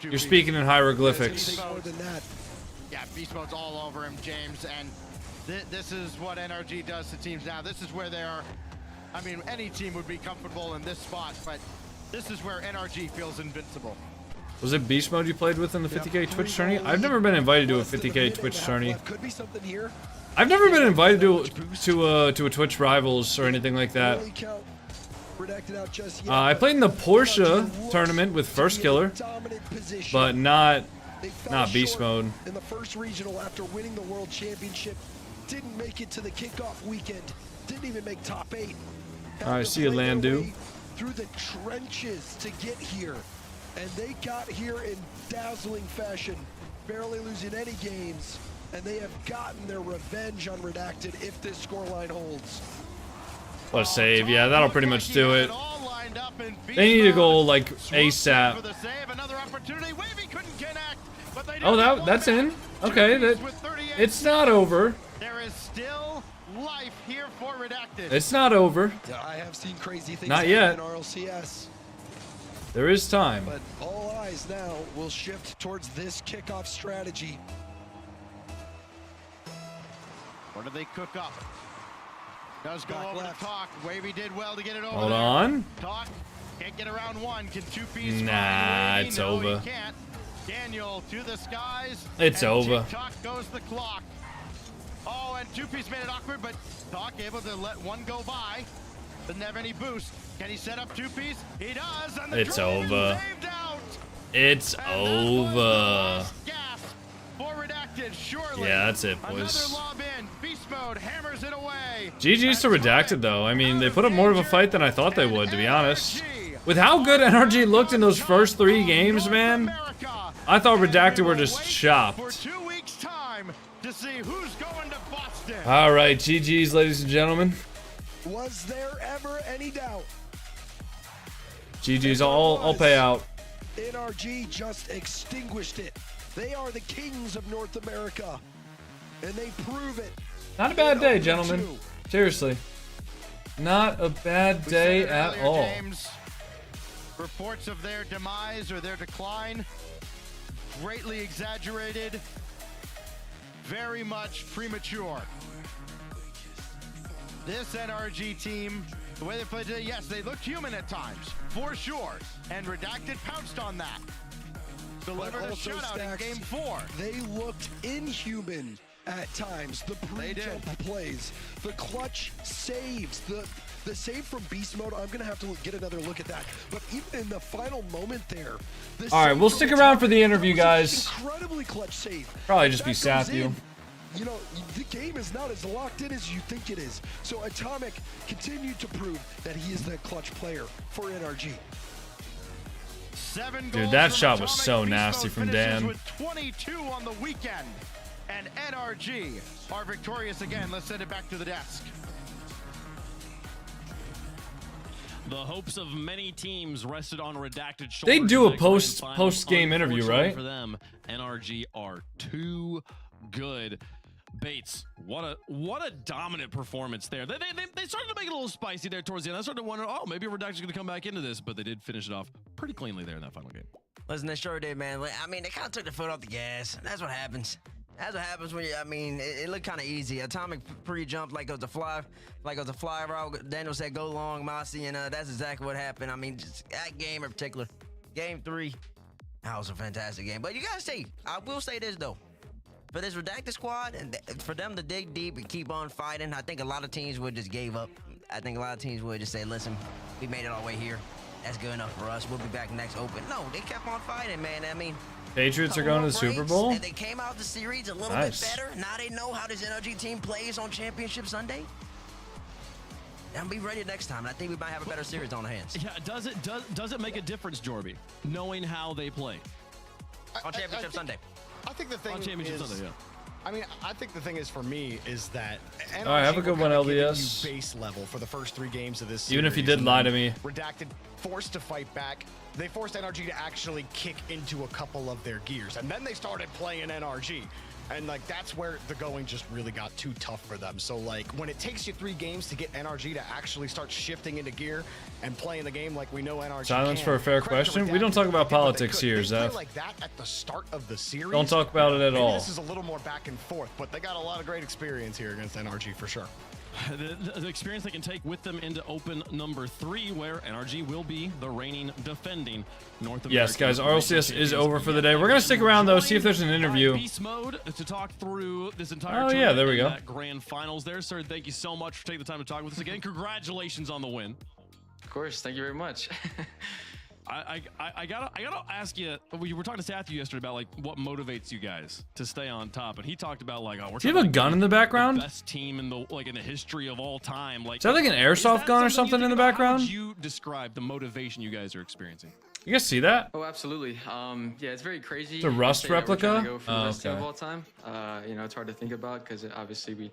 B: You're speaking in hieroglyphics.
E: Yeah, beast mode's all over him, James. And this is what NRG does to teams now. This is where they are... I mean, any team would be comfortable in this spot, but this is where NRG feels invincible.
B: Was it Beast Mode you played with in the 50k Twitch tourney? I've never been invited to a 50k Twitch tourney. I've never been invited to a Twitch Rivals or anything like that. I played in the Porsche tournament with First Killer, but not Beast Mode.
F: In the first regional after winning the World Championship, didn't make it to the kickoff weekend, didn't even make top 8.
B: Alright, see you, Landu.
F: Through the trenches to get here. And they got here in dazzling fashion, barely losing any games, and they have gotten their revenge on Redacted if this scoreline holds.
B: What a save. Yeah, that'll pretty much do it. They need to go, like, ASAP. Oh, that's in? Okay, it's not over.
E: There is still life here for Redacted.
B: It's not over.
F: I have seen crazy things
B: not yet.
F: in RLCS.
B: There is time.
F: But all eyes now will shift towards this kickoff strategy.
E: What do they cook up? Does go over to Talk. Wavy did well to get it over.
B: Hold on.
E: Talk can't get around one. Can two-piece?
B: Nah, it's over.
E: He can't. Daniel to the skies.
B: It's over.
E: Talk goes the clock. Oh, and two-piece made it awkward, but Talk able to let one go by. Doesn't have any boost. Can he set up two-piece? He does. And the
B: It's
E: drone is
B: over.
E: saved out.
B: It's over.
E: Gasp for Redacted, surely.
B: Yeah, that's it, boys.
E: Another lob in. Beast mode hammers it away.
B: GG's to Redacted, though. I mean, they put up more of a fight than I thought they would, to be honest. With how good NRG looked in those first 3 games, man, I thought Redacted were just chopped.
E: For 2 weeks' time to see who's going to Boston.
B: All right, GG's, ladies and gentlemen.
F: Was there ever any doubt?
B: GG's, I'll pay out.
F: NRG just extinguished it. They are the kings of North America, and they prove it.
B: Not a bad day, gentlemen. Seriously. Not a bad day at all.
E: James, reports of their demise or their decline, greatly exaggerated, very much premature. This NRG team, the way they played today, yes, they looked human at times, for sure, and Redacted pounced on that. Delivered a shutout in game 4.
F: They looked inhuman at times. The pre-jump plays, the clutch saves, the save from beast mode. I'm gonna have to get another look at that. But even in the final moment there,
B: all right, we'll stick around for the interview, guys.
F: Incredibly clutch save.
B: Probably just be Sathu.
F: You know, the game is not as locked in as you think it is. So Atomic continued to prove that he is the clutch player for NRG.
B: Dude, that shot was so nasty from Dan.
E: With 22 on the weekend, and NRG are victorious again. Let's send it back to the desk.
C: The hopes of many teams rested on Redacted shoulders.
B: They do a post-game interview, right?
C: For them, NRG are too good. Bates, what a dominant performance there. They started to make it a little spicy there towards the end. I started to wonder, oh, maybe Redacted's going to come back into this, but they did finish it off pretty cleanly there in that final game.
D: Listen, they sure did, man. I mean, they kind of took the foot off the gas. That's what happens. That's what happens when you, I mean, it looked kind of easy. Atomic pre-jumped like it was a fly route. Daniel said go long, Mossy, and that's exactly what happened. I mean, just that game in particular, game 3, that was a fantastic game. But you gotta say, I will say this though, for this Redacted squad, and for them to dig deep and keep on fighting, I think a lot of teams would just gave up. I think a lot of teams would just say, listen, we made it all the way here. That's good enough for us. We'll be back next Open. No, they kept on fighting, man. I mean,
B: Patriots are going to the Super Bowl.
D: And they came out the series a little bit better. Now they know how this NRG team plays on Championship Sunday. And be ready next time. And I think we might have a better series on our hands.
C: Yeah, does it make a difference, Jorby, knowing how they play
D: on Championship Sunday?
A: I think the thing
C: on Championship
A: is,
C: Sunday, yeah.
A: I mean, I think the thing is for me is that
B: all right, have a good one, LDS.
A: Base level for the first 3 games of this series.
B: Even if you did lie to me.
A: Redacted forced to fight back. They forced NRG to actually kick into a couple of their gears, and then they started playing NRG. And like that's where the going just really got too tough for them. So like when it takes you 3 games to get NRG to actually start shifting into gear and playing the game like we know NRG
B: Silence
A: can,
B: for a fair question. We don't talk about politics here, Zeph.
A: like that at the start of the series.
B: Don't talk about it at all.
A: This is a little more back and forth, but they got a lot of great experience here against NRG for sure.
C: The experience they can take with them into Open number 3, where NRG will be the reigning defending North American.
B: Yes, guys, RLCS is over for the day. We're gonna stick around though, see if there's an interview.
C: Beast mode to talk through this entire.
B: Oh yeah, there we go.
C: Grand finals there, sir. Thank you so much for taking the time to talk with us again. Congratulations on the win.
I: Of course, thank you very much.
C: I gotta ask you. We were talking to Sathu yesterday about like what motivates you guys to stay on top, and he talked about like, oh, we're.
B: Do you have a gun in the background?
C: The best team in the in the history of all time. Like,
B: is that like an airsoft gun or something in the background?
C: How would you describe the motivation you guys are experiencing?
B: You guys see that?
I: Oh, absolutely. Yeah, it's very crazy.
B: It's a Rust replica.
I: Go for the best team of all time. You know, it's hard to think about because obviously we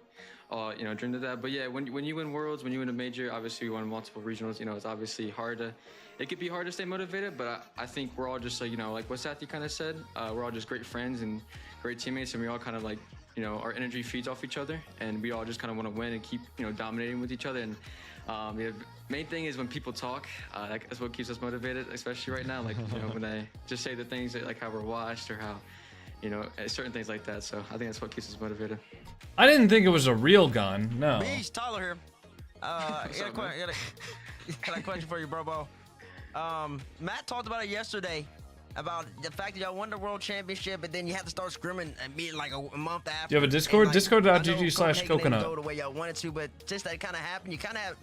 I: all dreamed of that. But yeah, when you win Worlds, when you win a major, obviously you won multiple regionals. You know, it's obviously hard to. It could be hard to stay motivated, but I think we're all just like like what Sathy kind of said. We're all just great friends and great teammates, and we all kind of like our energy feeds off each other, and we all just kind of want to win and keep dominating with each other. And the main thing is when people talk, that's what keeps us motivated, especially right now. Like when I just say the things that, like how we're watched or how certain things like that. So I think that's what keeps us motivated.
B: I didn't think it was a real gun. No.
D: Beast, Tyler here. Got a question for you, bro. Matt talked about it yesterday. about the fact that y'all won the world championship, but then you have to start scrimming immediately, like a month after.
B: Do you have a Discord?
D: Like,
B: Discord.gg/coconut.
D: Go the way y'all wanted to, but since that kind of happened, you kind of had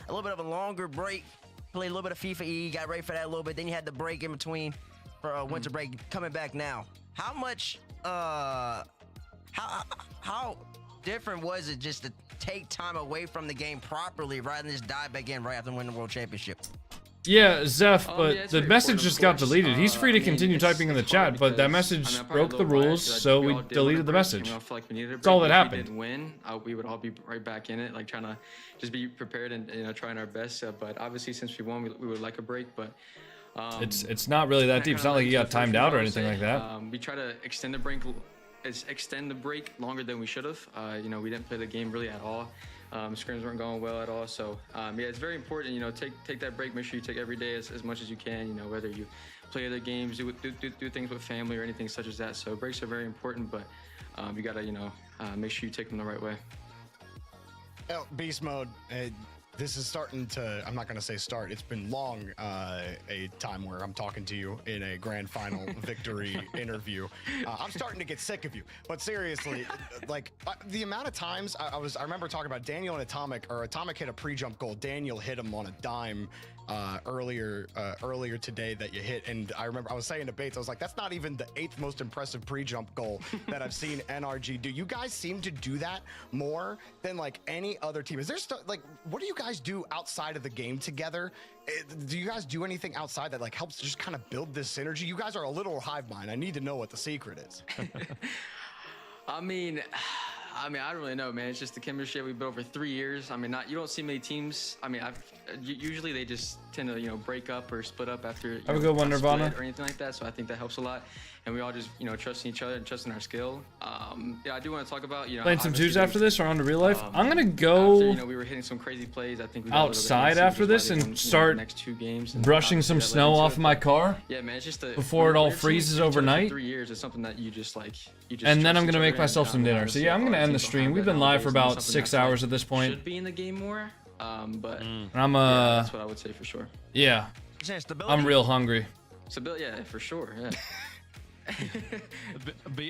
D: a little bit of a longer break. Played a little bit of FIFA E, got ready for that a little bit. Then you had the break in between for winter break. Coming back now, how much? How different was it just to take time away from the game properly rather than just dive back in right after winning the world championship?
B: Yeah, Zeph, but the message just got deleted. He's free to continue typing in the chat, but that message broke the rules, so we deleted the message. That's all that happened.
Q: If we didn't win, we would all be right back in it, like trying to just be prepared and trying our best. But obviously, since we won, we would like a break. But
B: it's not really that deep. It's not like you got timed out or anything like that.
Q: We try to extend the break longer than we should have. We didn't play the game really at all. Scrims weren't going well at all. So yeah, it's very important, take that break. Make sure you take every day as much as you can, whether you play other games, do things with family or anything such as that. So breaks are very important, but you gotta, make sure you take them the right way.
A: Beast mode. This is starting to, I'm not going to say start. It's been long, a time where I'm talking to you in a grand final victory interview. I'm starting to get sick of you. But seriously, like the amount of times I remember talking about Daniel and Atomic hit a pre-jump goal. Daniel hit him on a dime earlier today that you hit. And I remember I was saying to Bates, I was like, that's not even the 8th most impressive pre-jump goal that I've seen NRG do. You guys seem to do that more than like any other team. Is there like, what do you guys do outside of the game together? Do you guys do anything outside that like helps just kind of build this synergy? You guys are a little hive mind. I need to know what the secret is.
Q: I mean, I don't really know, man. It's just the chemistry we've built over 3 years. You don't see many teams. Usually they just tend to, break up or split up after
B: have a good one, Nirvana,
Q: or anything like that. So I think that helps a lot, and we all just, trusting each other and trusting our skill. Yeah, I do want to talk about,
B: playing some twos after this or on to real life. I'm gonna go.
Q: After, we were hitting some crazy plays. I think we
B: outside after this and start
Q: next 2 games.
B: Brushing some snow off of my car.
Q: Yeah, man. It's just
B: before it all freezes overnight.
Q: 3 years is something that you just like.
B: And then I'm gonna make myself some dinner. So yeah, I'm gonna end the stream. We've been live for about 6 hours at this point.
Q: Should be in the game more, but
B: I'm
Q: that's what I would say for sure.
B: Yeah, I'm real hungry.
Q: Yeah, for sure. Yeah.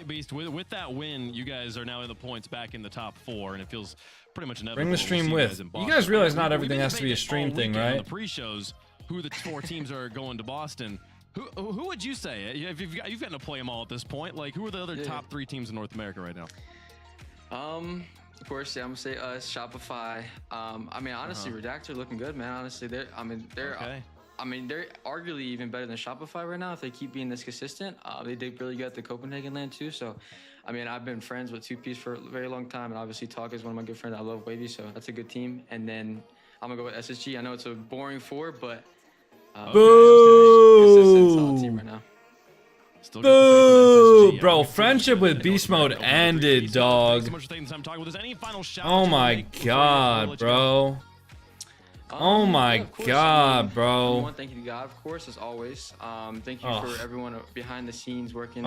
C: Beast, with that win, you guys are now in the points back in the top 4, and it feels pretty much inevitable.
B: Bring the stream with. You guys realize not everything has to be a stream thing, right?
C: The pre-shows, who the 4 teams are going to Boston. Who would you say? If you've gotten to play them all at this point. Like, who are the other top 3 teams in North America right now?
Q: Of course, yeah, I'm gonna say us, Shopify. Honestly, Redactor looking good, man. Honestly, they're arguably even better than Shopify right now if they keep being this consistent. They did really good at the Copenhagen land too. So, I've been friends with 2Piece for a very long time, and obviously Talk is one of my good friends. I love Wavy, so that's a good team. And then I'm gonna go with SSG. I know it's a boring 4, but
B: boo!
Q: Solid team right now.
B: Boo! Bro, friendship with Beast Mode ended, dog. Oh my god, bro. Oh my god, bro.
Q: Thank you to God, of course, as always. Thank you for everyone behind the scenes working.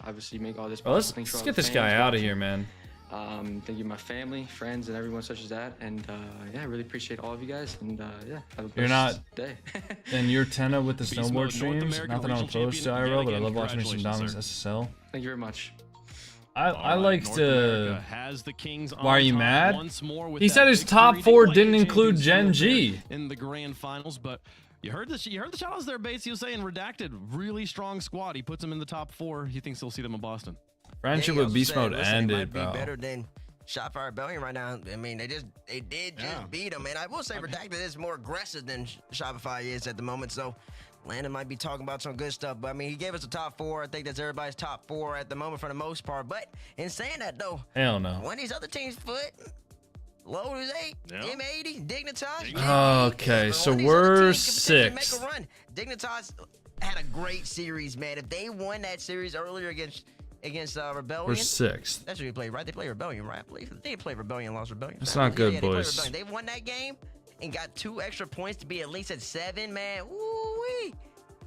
Q: Obviously, make all this
B: possible. Let's get this guy out of here, man.
Q: Thank you to my family, friends, and everyone such as that. And yeah, I really appreciate all of you guys. And yeah, have a blessed day.
B: And you're Tenna with the snowboard streams. Not that I'm opposed to IRL, but I love watching some Dominus SSL.
Q: Thank you very much.
B: I like to. Why are you mad? He said his top 4 didn't include Gen G
C: in the grand finals, but you heard the shout-outs there, Bates. He was saying Redacted, really strong squad. He puts them in the top 4. He thinks he'll see them in Boston.
B: Friendship with Beast Mode ended, bro.
D: Better than Shopify Rebellion right now. They did just beat them, and I will say Redacted is more aggressive than Shopify is at the moment. So Landon might be talking about some good stuff, but he gave us a top 4. I think that's everybody's top 4 at the moment for the most part. But in saying that though,
B: hell no.
D: One of these other teams' foot. Lotus 8, M80, Dignitas.
B: Okay, so we're 6th.
D: Dignitas had a great series, man. If they won that series earlier against Rebellion,
B: we're 6th.
D: That's who we played, right? They played Rebellion, right? I believe they played Rebellion, lost Rebellion.
B: That's not good, boys.
D: They won that game and got 2 extra points to be at least at 7, man. Woo-wee.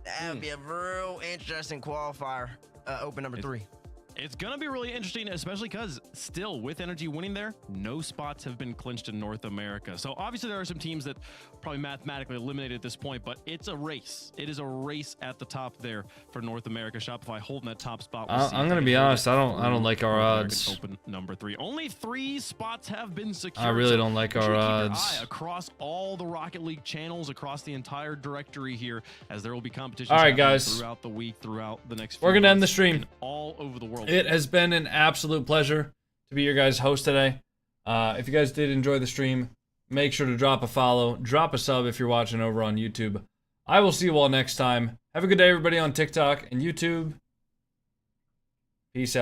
D: That would be a real interesting qualifier. Open number 3.
C: It's going to be really interesting, especially because still with Energy winning there, no spots have been clinched in North America. So obviously there are some teams that probably mathematically eliminated at this point, but it's a race. It is a race at the top there for North America. Shopify holding that top spot.
B: I'm going to be honest. I don't like our odds.
C: Open number 3. Only 3 spots have been secured.
B: I really don't like our odds.
C: Keep your eye across all the Rocket League channels, across the entire directory here, as there will be competition.
B: All right, guys.
C: Throughout the week, throughout the next.
B: We're going to end the stream.
C: All over the world.
B: It has been an absolute pleasure to be your guys' host today. If you guys did enjoy the stream, make sure to drop a follow, drop a sub if you're watching over on YouTube. I will see you all next time. Have a good day, everybody, on TikTok and YouTube. Peace out.